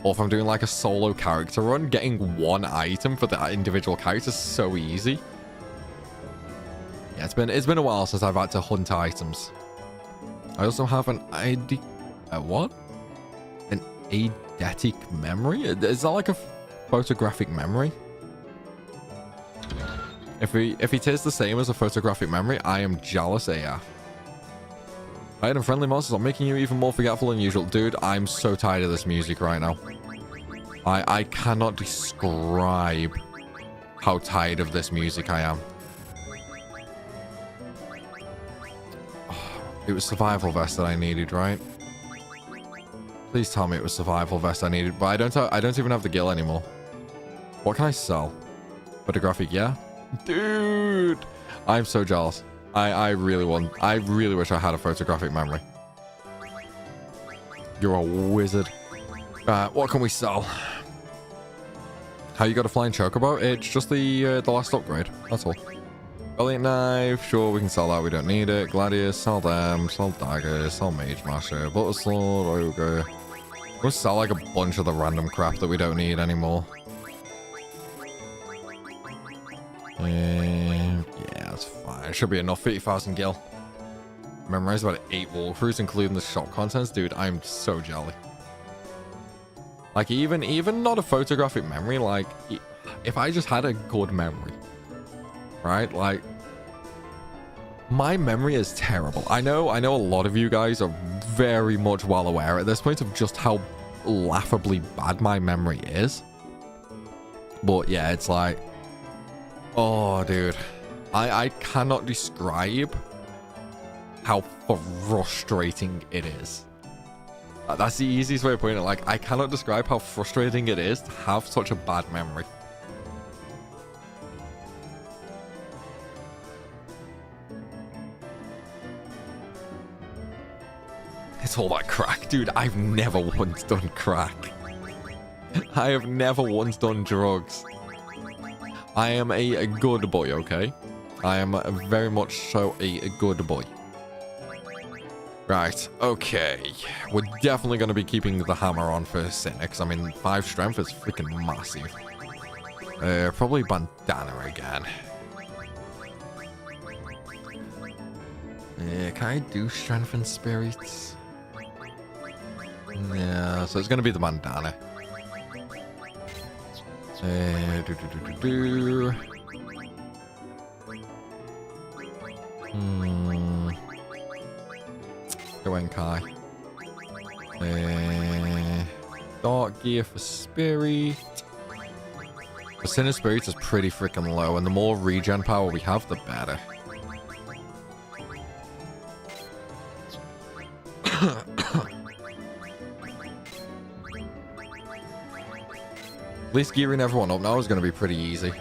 Or if I'm doing like a solo character run, getting one item for the individual character is so easy. Yeah, it's been a while since I've had to hunt items. I also have an what? An eidetic memory? Is that like a photographic memory? If it is the same as a photographic memory, I am jealous AF. Hidden friendly monsters are making you even more forgetful than usual. Dude, I'm so tired of this music right now. I cannot describe how tired of this music I am. It was survival vest that I needed, right? Please tell me it was survival vest I needed, but I don't even have the gill anymore. What can I sell? Photographic, yeah? Dude, I'm so jealous. I really wish I had a photographic memory. You're a wizard. What can we sell? How you got a flying chocobo? It's just the last upgrade. That's all. Brilliant knife. Sure, we can sell that. We don't need it. Gladius. Sell them. Sell daggers. Sell mage masher. Butter sword. Ogre. We'll sell like a bunch of the random crap that we don't need anymore. Yeah, that's fine. It should be enough. 50,000 gil. Memorize about 8 walkthroughs, including the shop contents. Dude, I'm so jelly. Like, even not a photographic memory, like, if I just had a good memory, right? Like, my memory is terrible. I know a lot of you guys are very much well aware at this point of just how laughably bad my memory is. But yeah, it's like, oh, dude, I cannot describe how frustrating it is. That's the easiest way of putting it. Like, I cannot describe how frustrating it is to have such a bad memory. It's all that crack. Dude, I've never once done crack. I have never once done drugs. I am a good boy, okay? I am very much so a good boy. Right, okay. We're definitely going to be keeping the hammer on for Cynics. I mean, 5 strength is freaking massive. Probably bandana again. Can I do strength and spirits? Yeah, so it's going to be the bandana. Go Enkai. Dark gear for spirit. The Sinner Spirit is pretty freaking low, and the more regen power we have, the better. At least gearing everyone up now is going to be pretty easy.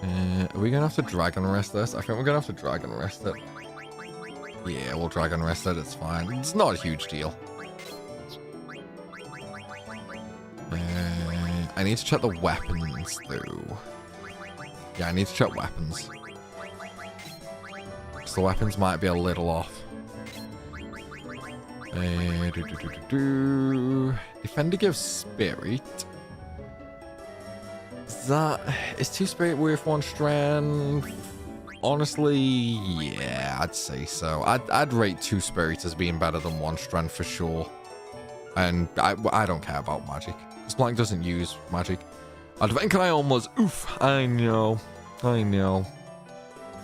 Are we going to have to Dragon Rest this? I think we're going to have to Dragon Rest it. Yeah, we'll Dragon Rest it. It's fine. It's not a huge deal. I need to check the weapons, though. Yeah, I need to check weapons. So the weapons might be a little off. Defender gives spirit. Is 2 spirit worth 1 strength? Honestly, yeah, I'd say so. I'd rate 2 spirit as being better than 1 strength for sure. And I don't care about magic. Blank doesn't use magic. I think I almost oof. I know.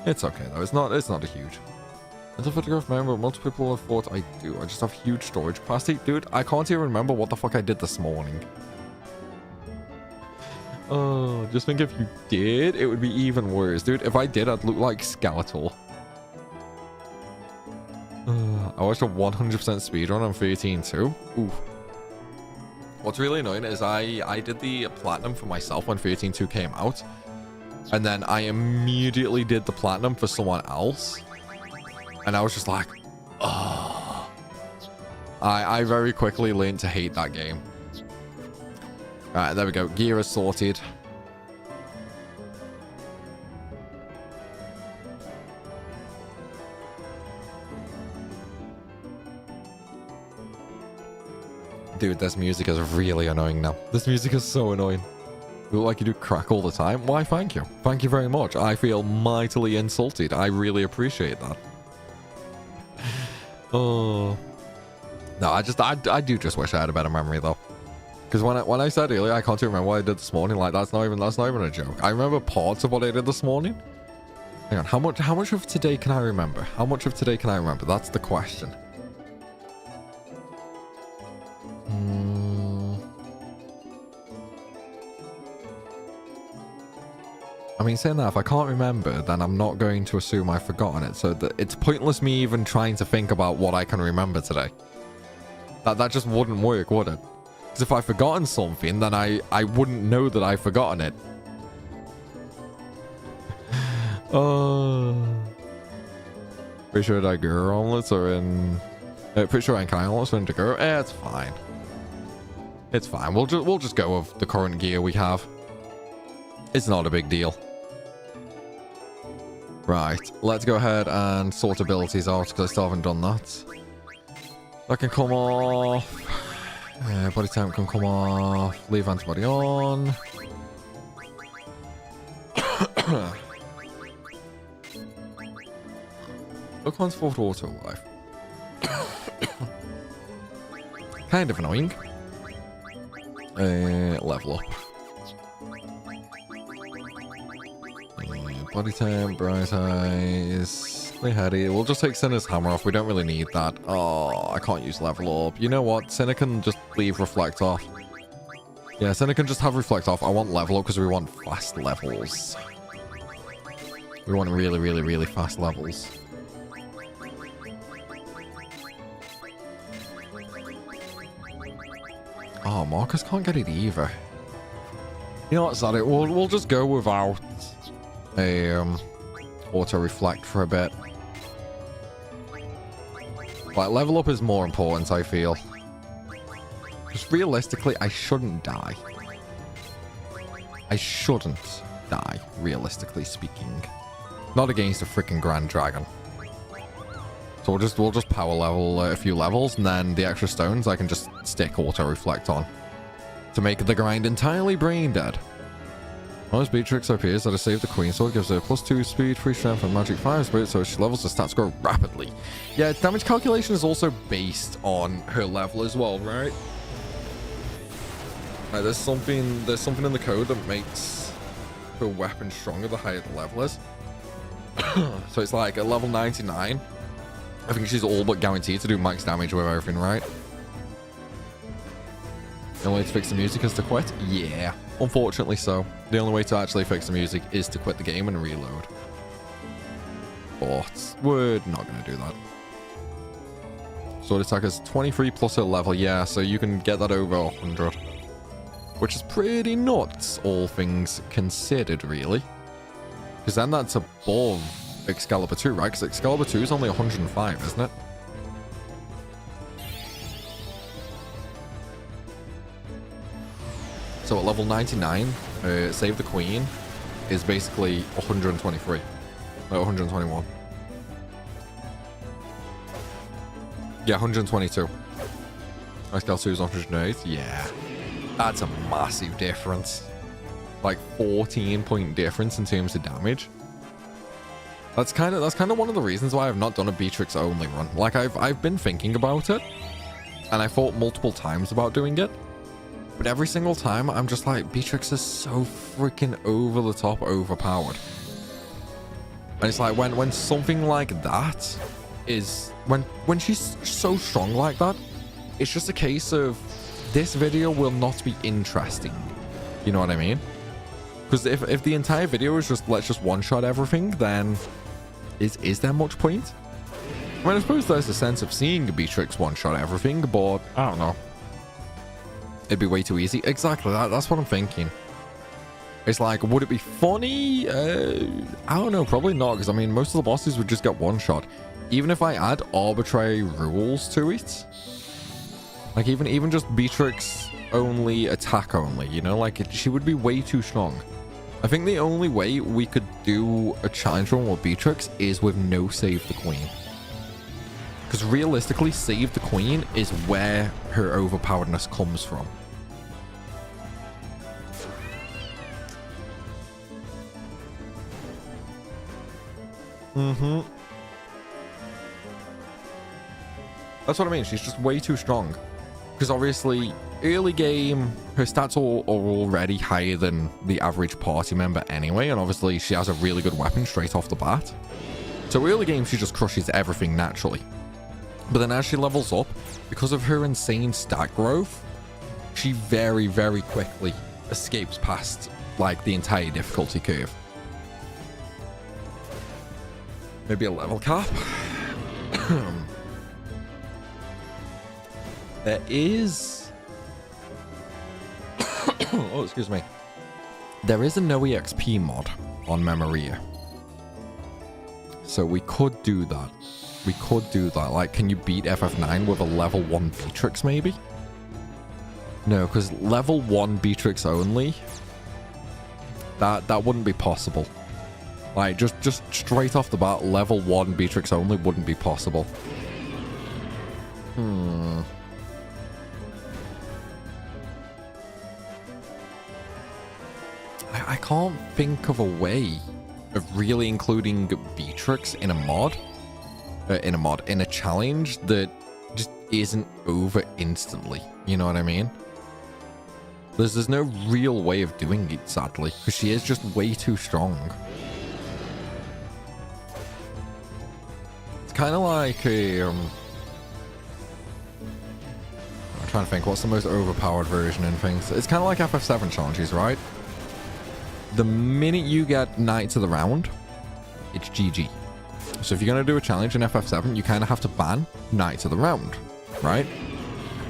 It's okay though. It's not a huge. As a photograph member, most people have thought I do. I just have huge storage capacity. Dude, I can't even remember what the fuck I did this morning. Oh, just think if you did, it would be even worse. Dude, if I did, I'd look like Skeletor. I watched a 100% speedrun on 13 too. Ooh. What's really annoying is I did the platinum for myself when 13.2 came out. And then I immediately did the platinum for someone else. And I was just like, oh. I very quickly learned to hate that game. Alright, there we go. Gear is sorted. Dude, this music is really annoying now. This music is so annoying. You look like you do crack all the time. Why, thank you. Thank you very much. I feel mightily insulted. I really appreciate that. Oh. No, I do just wish I had a better memory though. Because when I said earlier, I can't even remember what I did this morning. Like, that's not even a joke. I remember parts of what I did this morning. Hang on, how much of today can I remember? How much of today can I remember? That's the question. I mean, saying that, if I can't remember, then I'm not going to assume I've forgotten it. So it's pointless me even trying to think about what I can remember today. That just wouldn't work, would it? Because if I've forgotten something, then I wouldn't know that I've forgotten it. Pretty sure Dagura omelets are in... pretty sure Enkai omelets are in Dagura. It's fine. It's fine. We'll just go with the current gear we have. It's not a big deal. Right, let's go ahead and sort abilities out because I still haven't done that. That can come off. Body temp can come off. Leave antibody on. Look once forward auto life. Kind of annoying. Level up. Body temp, bright eyes, play heady. We'll just take Sinner's hammer off. We don't really need that. Oh, I can't use level up. You know what? Sinner can just leave reflect off. Yeah, Sinner can just have reflect off. I want level up because we want fast levels. We want really, really, really fast levels. Oh, Marcus can't get it either. You know what's that? We'll just go without a auto reflect for a bit. Like, level up is more important, I feel. Just realistically, I shouldn't die. I shouldn't die, realistically speaking. Not against a freaking Grand Dragon. So we'll just power level a few levels, and then the extra stones I can just stick auto reflect on to make the grind entirely brain dead. Most Beatrix appears that a save the Queen Sword gives her +2 speed, 3 strength, and magic 5 spirit, so she levels the stats grow rapidly. Yeah, damage calculation is also based on her level as well, right? Like, there's something in the code that makes her weapon stronger the higher the level is. So it's like at level 99, I think she's all but guaranteed to do max damage with everything, right? The only way to fix the music is to quit? Yeah, unfortunately so. The only way to actually fix the music is to quit the game and reload. But we're not going to do that. Sword attack is 23 plus her level, yeah, so you can get that over 100. Which is pretty nuts, all things considered, really. Because then that's above Excalibur 2, right? Because Excalibur 2 is only 105, isn't it? So at level 99, Save the Queen is basically 123. No, 121. Yeah, 122. Excalibur 2 is 108. Yeah. That's a massive difference. Like 14-point difference in terms of damage. That's kind of one of the reasons why I've not done a Beatrix only run. Like I've been thinking about it, and I thought multiple times about doing it. But every single time, I'm just like, Beatrix is so freaking over the top overpowered. And it's like, when something like that is... When she's so strong like that, it's just a case of, this video will not be interesting. You know what I mean? Because if the entire video is just, let's just one-shot everything, then is there much point? I mean, I suppose there's a sense of seeing a Beatrix one-shot everything, but I don't know. It'd be way too easy. Exactly, that's what I'm thinking. It's like, would it be funny? I don't know, probably not, because I mean, most of the bosses would just get one shot. Even if I add arbitrary rules to it, like even just Beatrix only, attack only, you know, like she would be way too strong. I think the only way we could do a challenge run with Beatrix is with no Save the Queen. Because realistically, Save the Queen is where her overpoweredness comes from. That's what I mean. She's just way too strong. Because obviously, early game, her stats are already higher than the average party member anyway, and obviously she has a really good weapon straight off the bat. So early game, she just crushes everything naturally. But then as she levels up, because of her insane stat growth, she very, very quickly escapes past, like, the entire difficulty curve. Maybe a level cap? There is... oh, excuse me. There is a no EXP mod on Memoria. So we could do that. We could do that. Like, can you beat FF9 with a level 1 Beatrix, maybe? No, because level 1 Beatrix only, that wouldn't be possible. Like, just straight off the bat, level 1 Beatrix only wouldn't be possible. I can't think of a way of really including Beatrix in a mod. In a challenge that just isn't over instantly. You know what I mean? There's no real way of doing it, sadly, because she is just way too strong. It's kind of like I'm trying to think, what's the most overpowered version in things? It's kind of like FF7 challenges, right? The minute you get Knights of the Round, it's GG. So if you're going to do a challenge in FF7, you kind of have to ban Knights of the Round, right?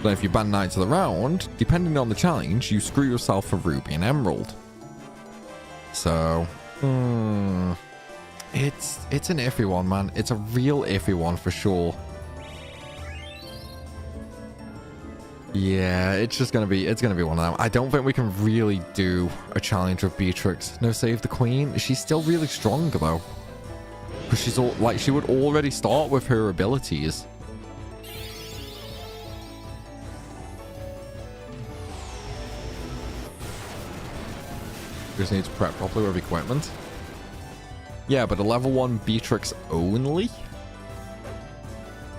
But if you ban Knights of the Round, depending on the challenge, you screw yourself for Ruby and Emerald. So, it's an iffy one, man. It's a real iffy one for sure. Yeah, it's gonna be one of them. I don't think we can really do a challenge with Beatrix. No, save the Queen. She's still really strong though, because she's all like, she would already start with her abilities. Just need to prep properly with equipment. Yeah, but a level 1 Beatrix only?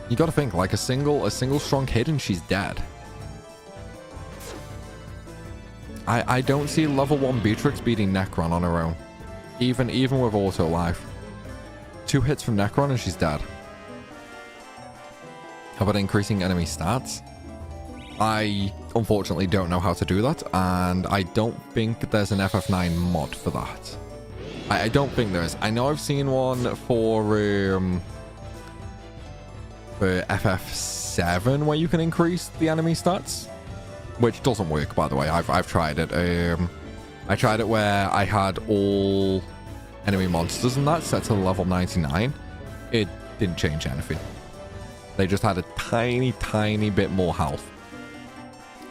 You gotta think, like, a single strong hit and she's dead. I don't see level 1 Beatrix beating Necron on her own. Even with auto life. 2 hits from Necron and she's dead. How about increasing enemy stats? I unfortunately don't know how to do that, and I don't think there's an FF9 mod for that. I don't think there is. I know I've seen one for FF7 where you can increase the enemy stats, which doesn't work, by the way. I've tried it. I tried it where I had all enemy monsters and that set to level 99. It didn't change anything. They just had a tiny bit more health.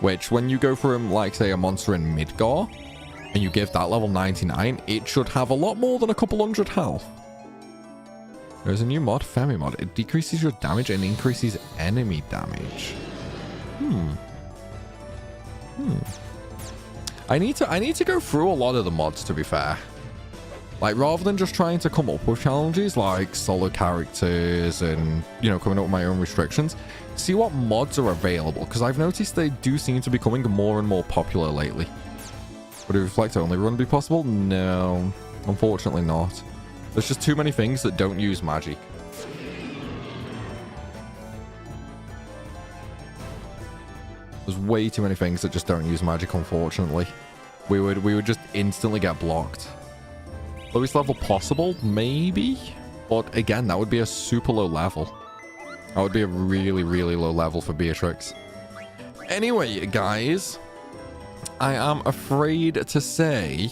Which, when you go from, like, say, a monster in Midgar, and you give that level 99, it should have a lot more than a couple hundred health. There's a new mod, Femi mod. It decreases your damage and increases enemy damage. I need to go through a lot of the mods, to be fair. Like, rather than just trying to come up with challenges like solo characters and, you know, coming up with my own restrictions, see what mods are available, because I've noticed they do seem to be becoming more and more popular lately. Would a reflect only run be possible? No, unfortunately not. There's just too many things that don't use magic. There's way too many things that just don't use magic, unfortunately. We would just instantly get blocked. Lowest level possible? Maybe? But again, that would be a super low level. That would be a really low level for Beatrix. Anyway, guys, I am afraid to say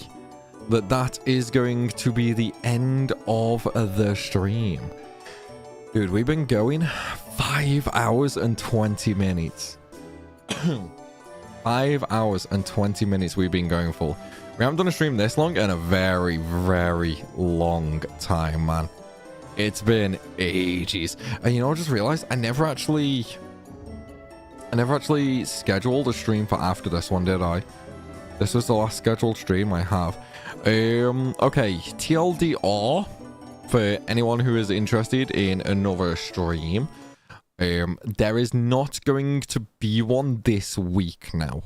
that that is going to be the end of the stream. Dude, we've been going 5 hours and 20 minutes. 5 hours and 20 minutes we've been going for. We haven't done a stream this long in a very long time, man. It's been ages. And you know, I just realized I never actually scheduled a stream for after this one, did I? This was the last scheduled stream I have. Okay, TLDR, for anyone who is interested in another stream, There is not going to be one this week now.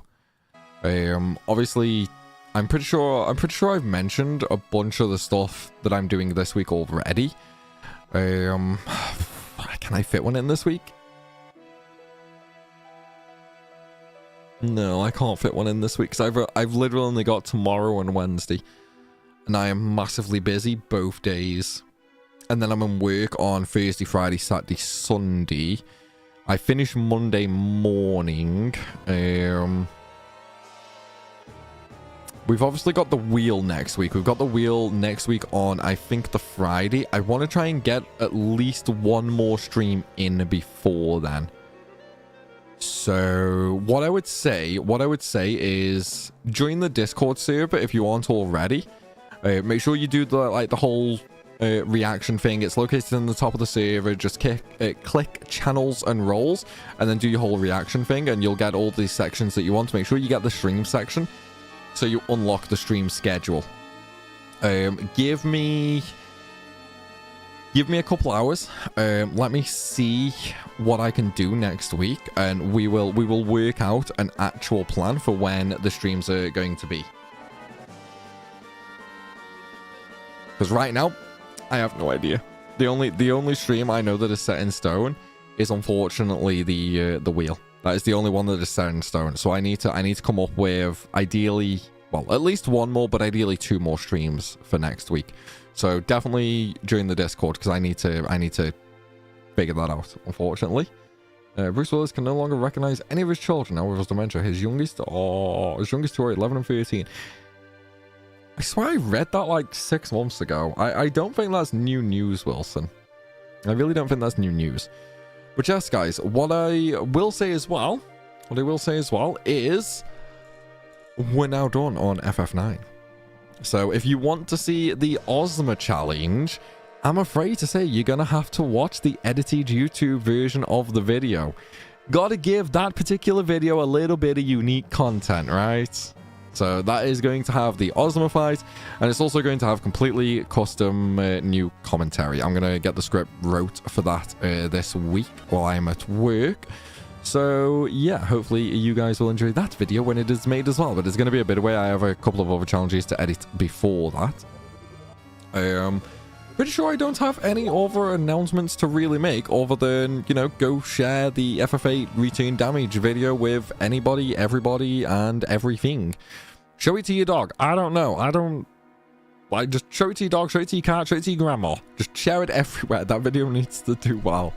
Obviously, I'm pretty sure I've mentioned a bunch of the stuff that I'm doing this week already. Can I fit one in this week? No, I can't fit one in this week because I've literally only got tomorrow and Wednesday, and I am massively busy both days. And then I'm in work on Thursday, Friday, Saturday, Sunday. I finish Monday morning. We've obviously got the wheel next week. We've got the wheel next week on, I think, the Friday. I want to try and get at least one more stream in before then. So what I would say is join the Discord server if you aren't already. Make sure you do the whole reaction thing. It's located in the top of the server. Just click channels and roles, and then do your whole reaction thing, and you'll get all these sections that you want. Make sure you get the stream section, so you unlock the stream schedule. Give me a couple hours. Let me see what I can do next week, and we will work out an actual plan for when the streams are going to be. Because right now, I have no idea. The only stream I know that is set in stone is unfortunately the wheel. That is the only one that is set in stone. So I need to come up with ideally, well, at least one more, but ideally 2 more streams for next week. So definitely join the Discord because I need to figure that out. Unfortunately, Bruce Willis can no longer recognize any of his children now with his dementia. His youngest two are 11 and 13. I swear I read that like 6 months ago. I don't think that's new news, Wilson. I really don't think that's new news. But yes, guys, what I will say as well is we're now done on FF9. So if you want to see the Ozma challenge, I'm afraid to say you're going to have to watch the edited YouTube version of the video. Gotta give that particular video a little bit of unique content, right? So that is going to have the Ozma fight, and it's also going to have completely custom new commentary. I'm going to get the script wrote for that this week while I'm at work. So yeah, hopefully you guys will enjoy that video when it is made as well. But it's going to be a bit away. I have a couple of other challenges to edit before that. Pretty sure I don't have any other announcements to really make other than, you know, go share the FF8 return damage video with anybody, everybody, and everything. Show it to your dog. I don't know. Like, just show it to your dog, show it to your cat, show it to your grandma. Just share it everywhere. That video needs to do well.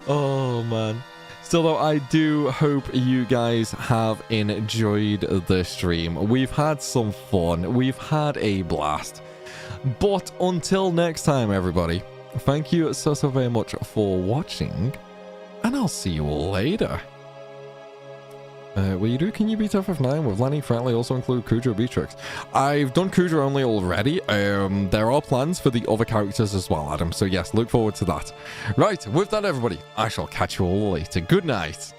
Oh, man. Still, though, I do hope you guys have enjoyed the stream. We've had some fun. We've had a blast. But until next time, everybody, thank you so very much for watching, and I'll see you all later. Will you do Can You Beat FF9 with Lenny Friendly also include Kudra Beatrix? I've done Kudra only already. There are plans for the other characters as well, Adam, so yes, look forward to that. Right, with that, everybody, I shall catch you all later. Good night.